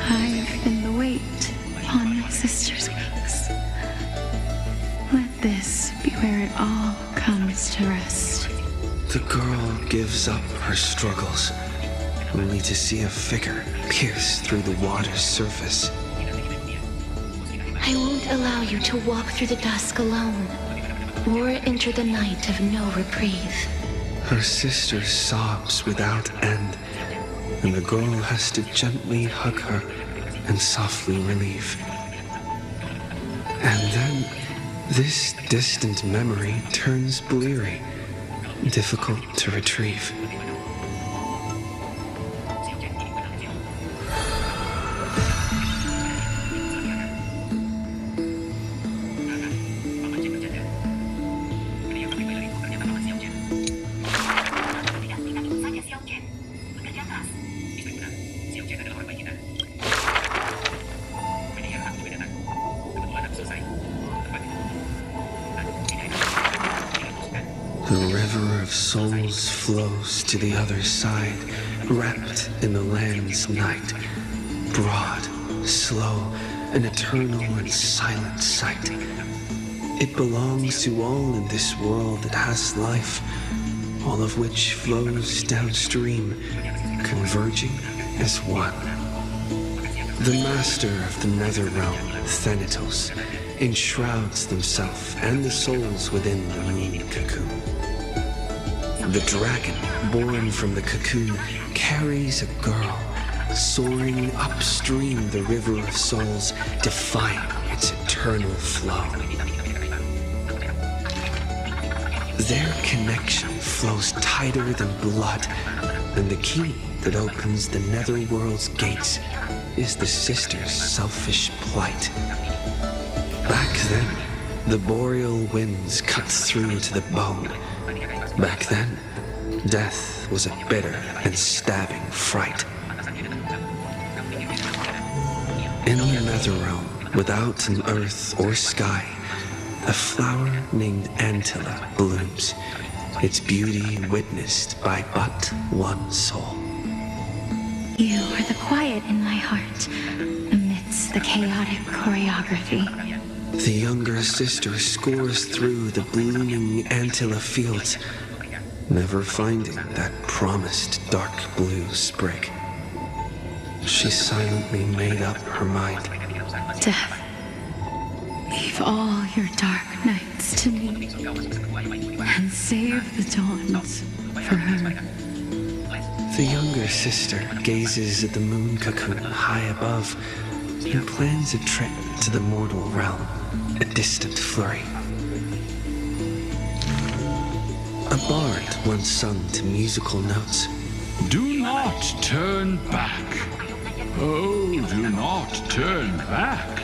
Speaker 6: I've been the weight upon my sister's wings. Let this be where it all comes to rest.
Speaker 1: The girl gives up her struggles, only to see a figure pierce through the water's surface.
Speaker 4: I won't allow you to walk through the dusk alone, or enter the night of no reprieve.
Speaker 1: Her sister sobs without end, and the girl has to gently hug her and softly relieve. And then, this distant memory turns bleary, difficult to retrieve. The river of souls flows to the other side, wrapped in the land's night. Broad, slow, an eternal and silent sight. It belongs to all in this world that has life, all of which flows downstream, converging as one. The master of the nether realm, Thanatos, enshrouds themselves and the souls within the moon cocoon. The dragon, born from the cocoon, carries a girl, soaring upstream the river of souls, defying its eternal flow. Their connection flows tighter than blood, and the key that opens the netherworld's gates is the sister's selfish plight. Back then, the boreal winds cut through to the bone. Back then, death was a bitter and stabbing fright. In the netherrealm, without an earth or sky, a flower named Antilla blooms, its beauty witnessed by but one soul.
Speaker 6: You are the quiet in my heart, amidst the chaotic choreography.
Speaker 1: The younger sister scores through the blooming Antilla fields, never finding that promised dark blue sprig. She silently made up her mind.
Speaker 6: Death, leave all your dark nights to me, and save the dawns for her.
Speaker 1: The younger sister gazes at the moon cocoon high above and plans a trip to the mortal realm, a distant flurry. A bard once sung to musical notes.
Speaker 11: Do not turn back. Oh, do not turn back.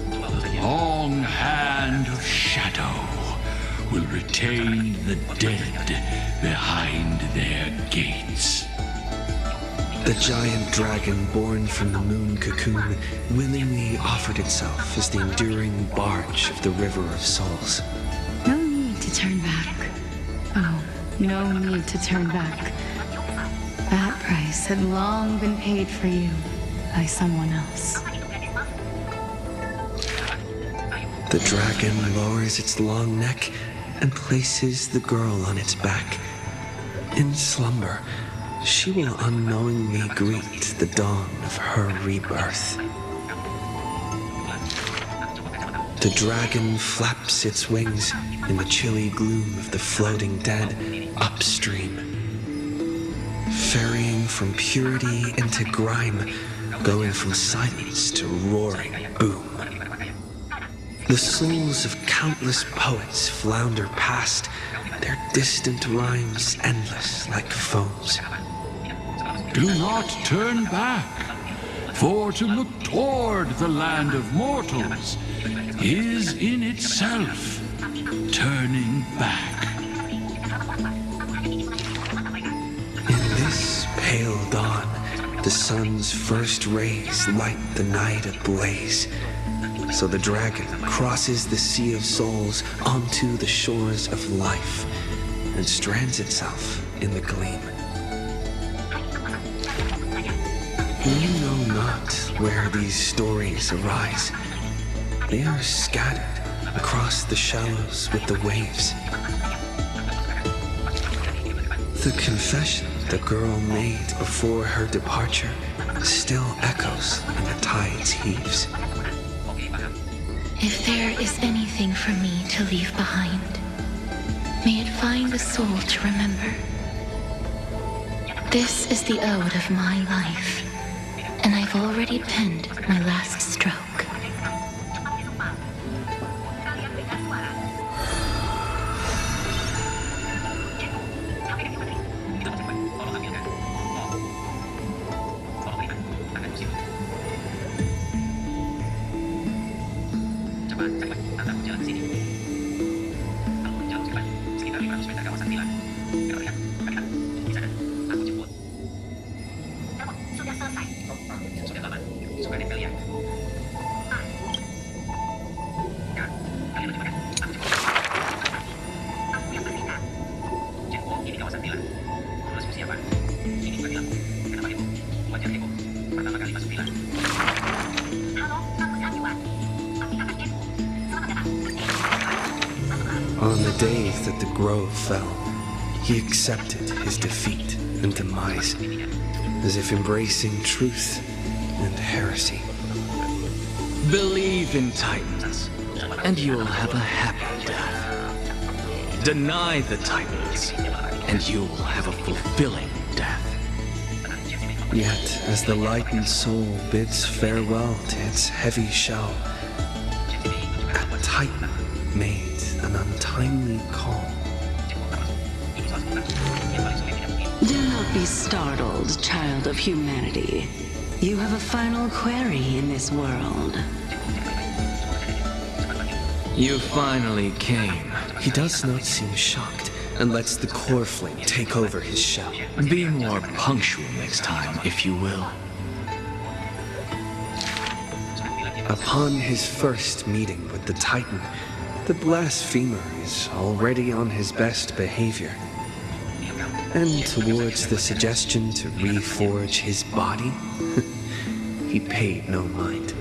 Speaker 11: The long hand of shadow will retain the dead behind their gates.
Speaker 1: The giant dragon born from the moon cocoon willingly offered itself as the enduring barge of the river of souls.
Speaker 6: No need to turn back. Oh, no need to turn back. That price had long been paid for you by someone else.
Speaker 1: The dragon lowers its long neck and places the girl on its back. In slumber, she will unknowingly greet the dawn of her rebirth. The dragon flaps its wings in the chilly gloom of the floating dead upstream, ferrying from purity into grime, going from silence to roaring boom. The souls of countless poets flounder past, their distant rhymes endless like foams.
Speaker 16: Do not turn back, for to look toward the land of mortals is in itself turning back.
Speaker 1: In this pale dawn, the sun's first rays light the night ablaze. So the dragon crosses the sea of souls onto the shores of life and strands itself in the gleam. You know not where these stories arise. They are scattered across the shallows with the waves. The confession the girl made before her departure still echoes in the tide's heaves.
Speaker 4: If there is anything for me to leave behind, may it find the soul to remember. This is the ode of my life, and I've already penned my last stroke.
Speaker 1: On the day that the grove fell, he accepted his defeat and demise, as if embracing truth and heresy.
Speaker 2: Believe in Titans, and you'll have a happy death. Deny the Titans, and you'll have a fulfilling death.
Speaker 1: Yet, as the lightened soul bids farewell to its heavy shell, a Titan made an untimely call.
Speaker 20: Do not be startled, child of humanity. You have a final query in this world.
Speaker 2: You finally came.
Speaker 1: He does not seem shocked and lets the core flame take over his shell.
Speaker 2: Be more punctual next time, if you will.
Speaker 1: Upon his first meeting with the Titan, the blasphemer is already on his best behavior. And towards the suggestion to reforge his body, he paid no mind.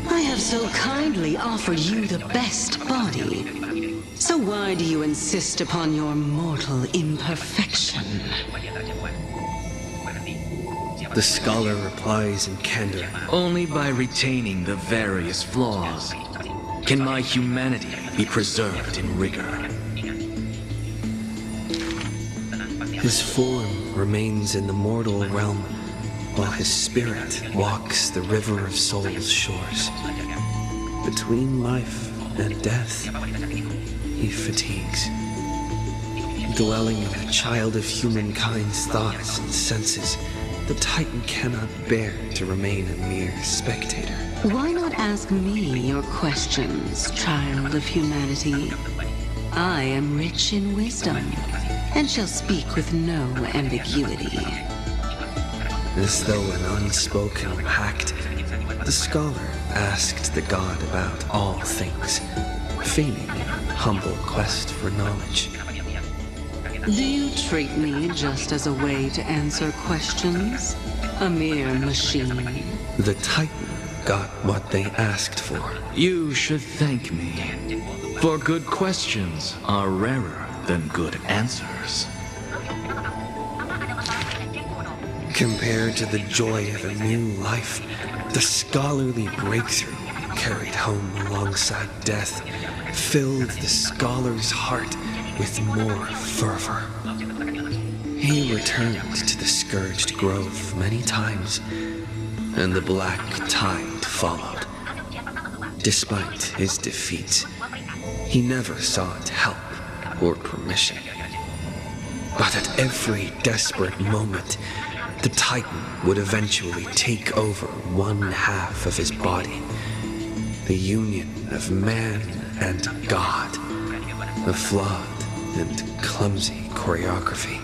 Speaker 20: I have so kindly offered you the best body. So why do you insist upon your mortal imperfection?
Speaker 1: The scholar replies in candor.
Speaker 2: Only by retaining the various flaws can my humanity be preserved in rigor.
Speaker 1: His form remains in the mortal realm, while his spirit walks the river of soul's shores. Between life and death, he fatigues. Dwelling in a child of humankind's thoughts and senses, the Titan cannot bear to remain a mere spectator.
Speaker 20: Why not ask me your questions, child of humanity? I am rich in wisdom, and shall speak with no ambiguity.
Speaker 1: As though an unspoken pact, the scholar asked the god about all things, feigning a humble quest for knowledge.
Speaker 20: Do you treat me just as a way to answer questions? A mere machine?
Speaker 1: The Titan got what they asked for.
Speaker 2: You should thank me, for good questions are rarer than good answers.
Speaker 1: Compared to the joy of a new life, the scholarly breakthrough carried home alongside death filled the scholar's heart with more fervor. He returned to the scourged grove many times, and the black tide followed. Despite his defeats, he never sought help or permission. But at every desperate moment, the Titan would eventually take over one half of his body. The union of man and God. A flawed and clumsy choreography.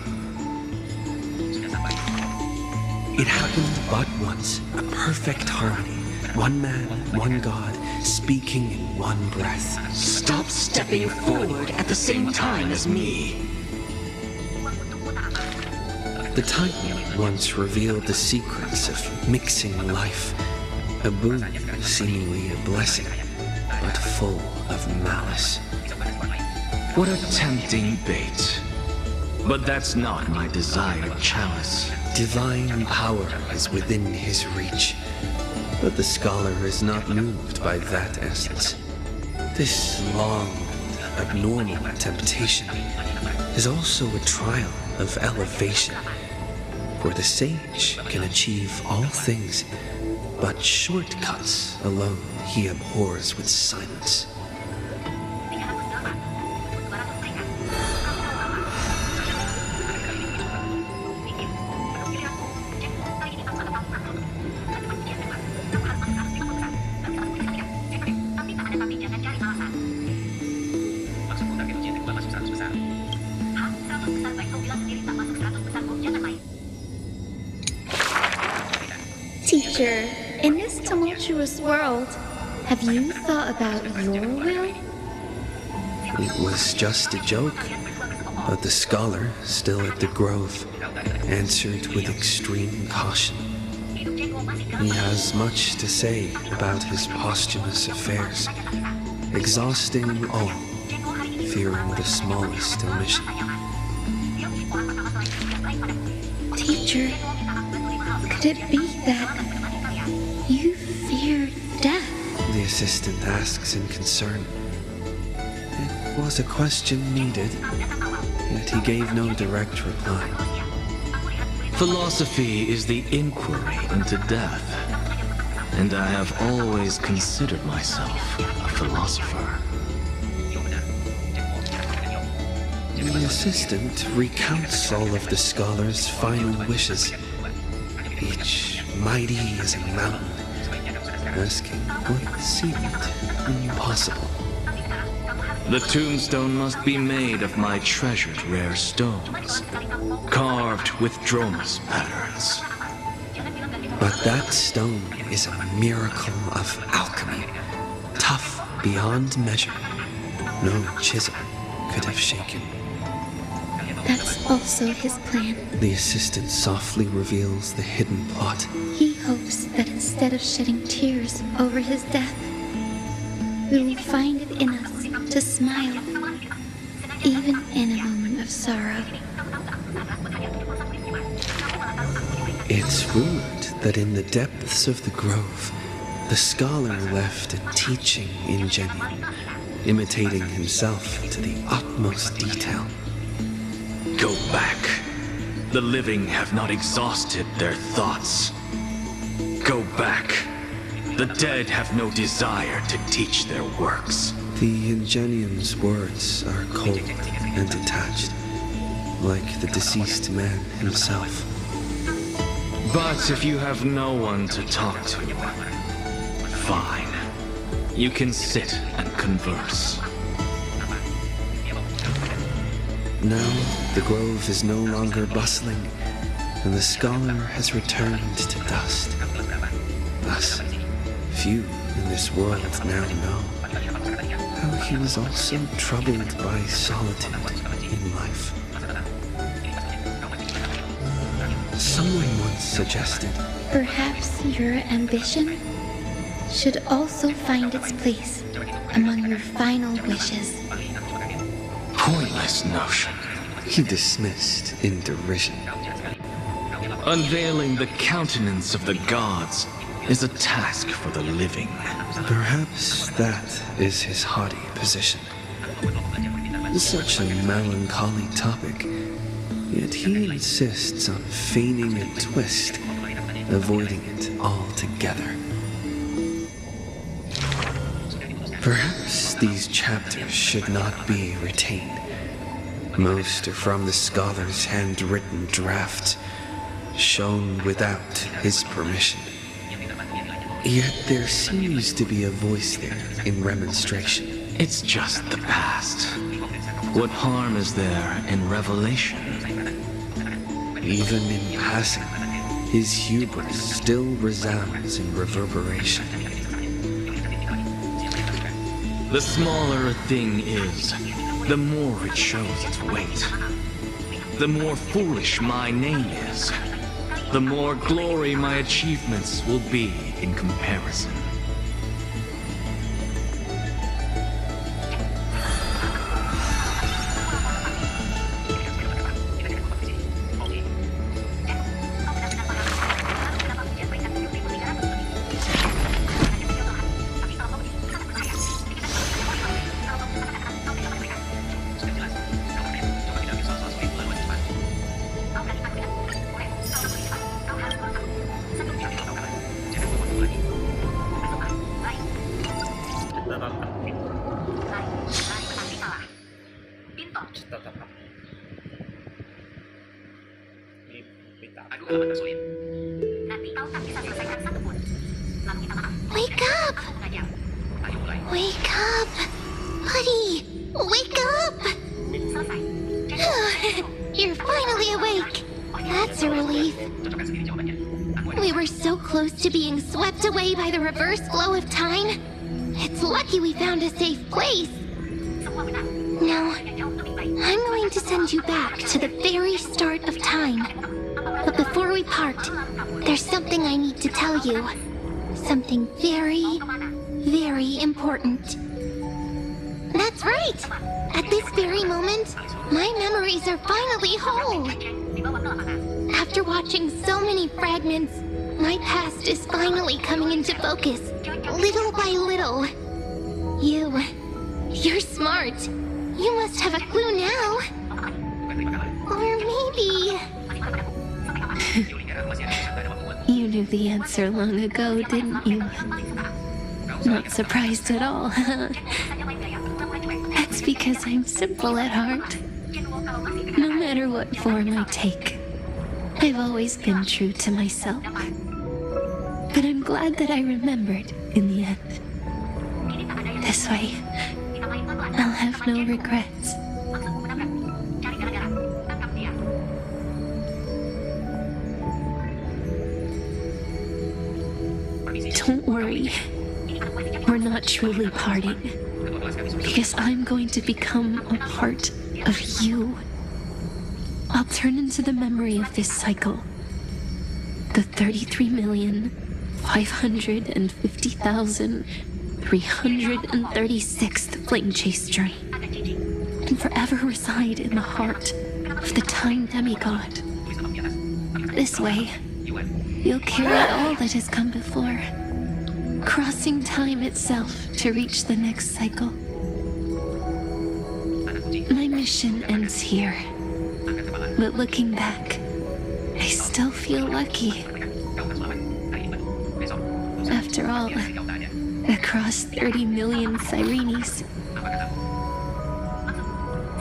Speaker 1: It happened but once, a perfect harmony. One man, one God, speaking in one breath.
Speaker 2: Stop stepping forward at the same time as me.
Speaker 1: The Titan once revealed the secrets of mixing life. A boon, seemingly a blessing, but full of malice.
Speaker 2: What a tempting bait. But that's not my desired chalice.
Speaker 1: Divine power is within his reach. But the scholar is not moved by that essence. This long, abnormal temptation is also a trial of elevation. For the sage can achieve all things, but shortcuts alone he abhors with silence.
Speaker 5: Teacher, in this tumultuous world, have you thought about your will?
Speaker 1: It was just a joke, but the scholar, still at the grove, answered with extreme caution. He has much to say about his posthumous affairs, exhausting all, fearing the smallest omission.
Speaker 5: Teacher, could it be that you fear death?
Speaker 1: The assistant asks in concern. It was a question needed, yet he gave no direct reply.
Speaker 2: Philosophy is the inquiry into death, and I have always considered myself a philosopher.
Speaker 1: The assistant recounts all of the scholar's final wishes, each mighty as a mountain, asking what seemed impossible.
Speaker 2: The tombstone must be made of my treasured rare stones, carved with Dromus patterns.
Speaker 1: But that stone is a miracle of alchemy, tough beyond measure. No chisel could have shaken.
Speaker 5: That's also his plan.
Speaker 1: The assistant softly reveals the hidden plot.
Speaker 5: He hopes that instead of shedding tears over his death, we will find it in us to smile, even in a moment of sorrow.
Speaker 1: It's rumored that in the depths of the grove, the scholar left a teaching ingenium, imitating himself to the utmost detail.
Speaker 2: Go back. The living have not exhausted their thoughts. Go back. The dead have no desire to teach their works.
Speaker 1: The ingenium's words are cold and detached, like the deceased man himself.
Speaker 2: But if you have no one to talk to, fine. You can sit and converse.
Speaker 1: Now, the grove is no longer bustling, and the scholar has returned to dust. Thus, few in this world now know how he was also troubled by solitude in life. Someone once suggested,
Speaker 5: perhaps your ambition should also find its place among your final wishes.
Speaker 2: Pointless notion.
Speaker 1: He dismissed in derision.
Speaker 2: Unveiling the countenance of the gods is a task for the living.
Speaker 1: Perhaps that is his haughty position. Such a melancholy topic, yet he insists on feigning a twist, avoiding it altogether. Perhaps these chapters should not be retained, Most are from the scholar's handwritten draft, shown without his permission. Yet there seems to be a voice there in remonstration.
Speaker 2: It's just the past. What harm is there in revelation?
Speaker 1: Even in passing, his hubris still resounds in reverberation.
Speaker 2: The smaller a thing is, the more it shows its weight. The more foolish my name is, the more glory my achievements will be in comparison.
Speaker 5: Wake up! Wake up! Buddy! Wake up! You're finally awake! That's a relief. We were so close to being swept away by the reverse flow of time. It's lucky we found a safe place. Now, I'm going to send you back to the very start of time. But before we part, there's something I need to tell you. Something very, very important. That's right! At this very moment, my memories are finally whole. After watching so many fragments, my past is finally coming into focus, little by little. You're smart. You must have a clue now. Or maybe...
Speaker 6: You knew the answer long ago, didn't you? Not surprised at all, huh? That's because I'm simple at heart. No matter what form I take, I've always been true to myself. But I'm glad that I remembered in the end. This way, I'll have no regrets. Don't worry. We're not truly parting. Because I'm going to become a part of you. I'll turn into the memory of this cycle. The 33,550,336th flame chase journey. And forever reside in the heart of the time demigod. This way, you'll carry all that has come before, crossing time itself to reach the next cycle. My mission ends here, but looking back, I still feel lucky. After all, across 30 million Cyrenes,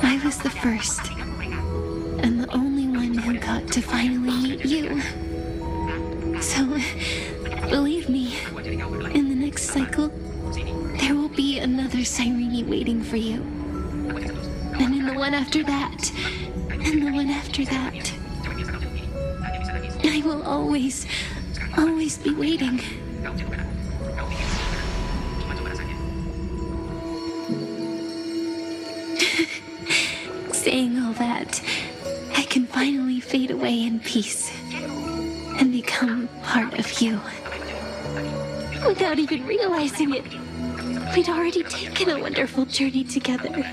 Speaker 6: I was the first, and the only one who got to finally meet you. So, believe me, in the next cycle, there will be another Cyrene waiting for you. And in the one after that, and the one after that. I will always be waiting. Saying all that, I can finally fade away in peace and become part of you. Without even realizing it, we'd already taken a wonderful journey together,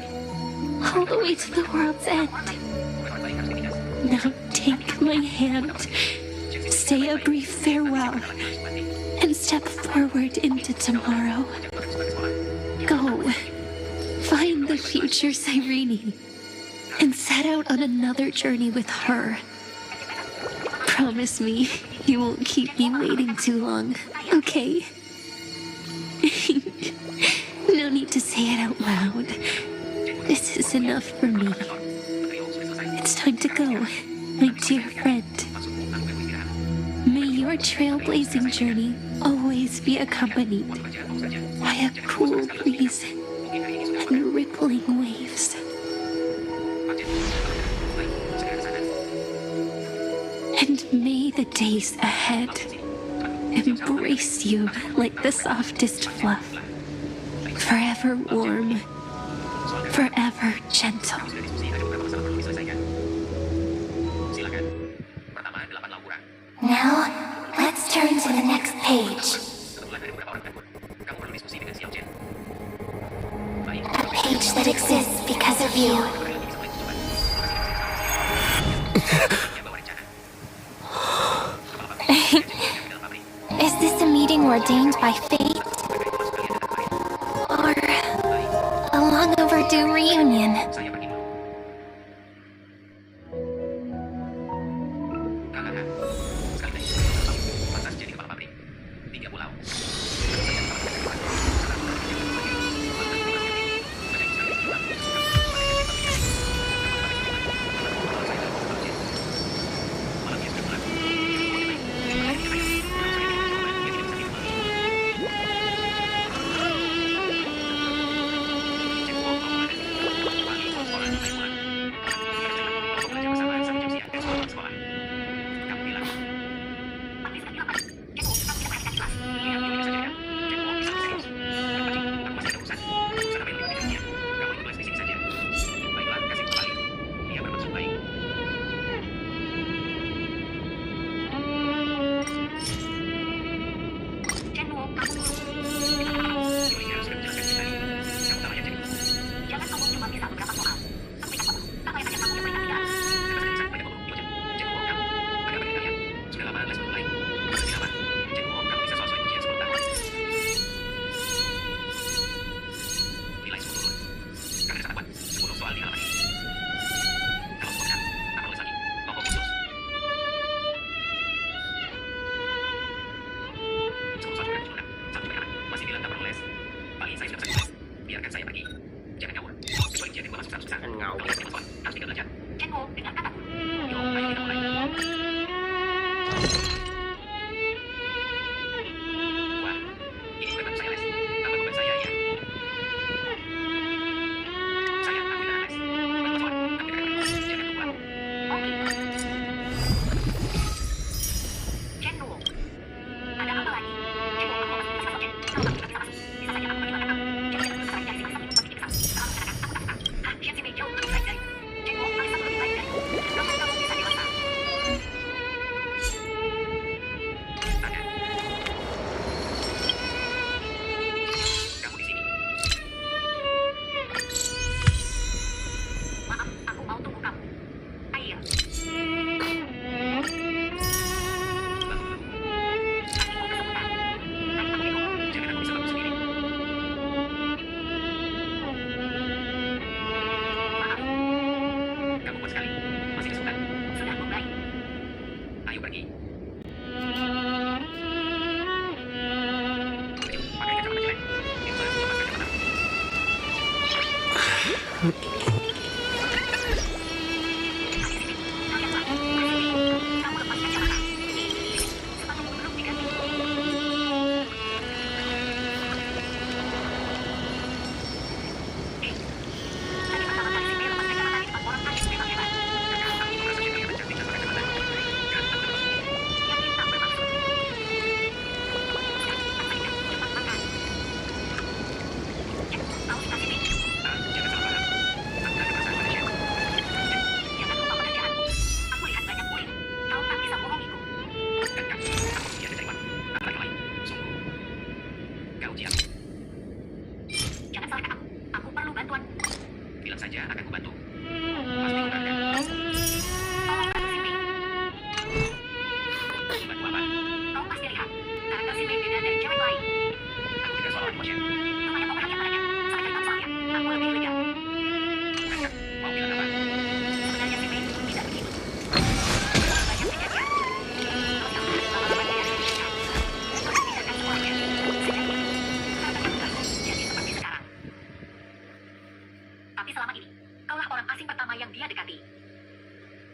Speaker 6: all the way to the world's end. Now take my hand, say a brief farewell, and step forward into tomorrow. Go, find the future Cyrene, and set out on another journey with her. Promise me you won't keep me waiting too long, okay? No need to say it out loud. This is enough for me. time to go, my dear friend. May your trailblazing journey always be accompanied by a cool breeze and rippling waves. And may the days ahead embrace you like the softest fluff, forever warm, forever gentle.
Speaker 5: Now, let's turn to the next page. A page that exists because of you. Is this a meeting ordained by fate? Or a long overdue reunion?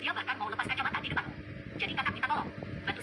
Speaker 7: Dia bahkan mau lepas kacamata di depanmu. Jadi kakak minta tolong.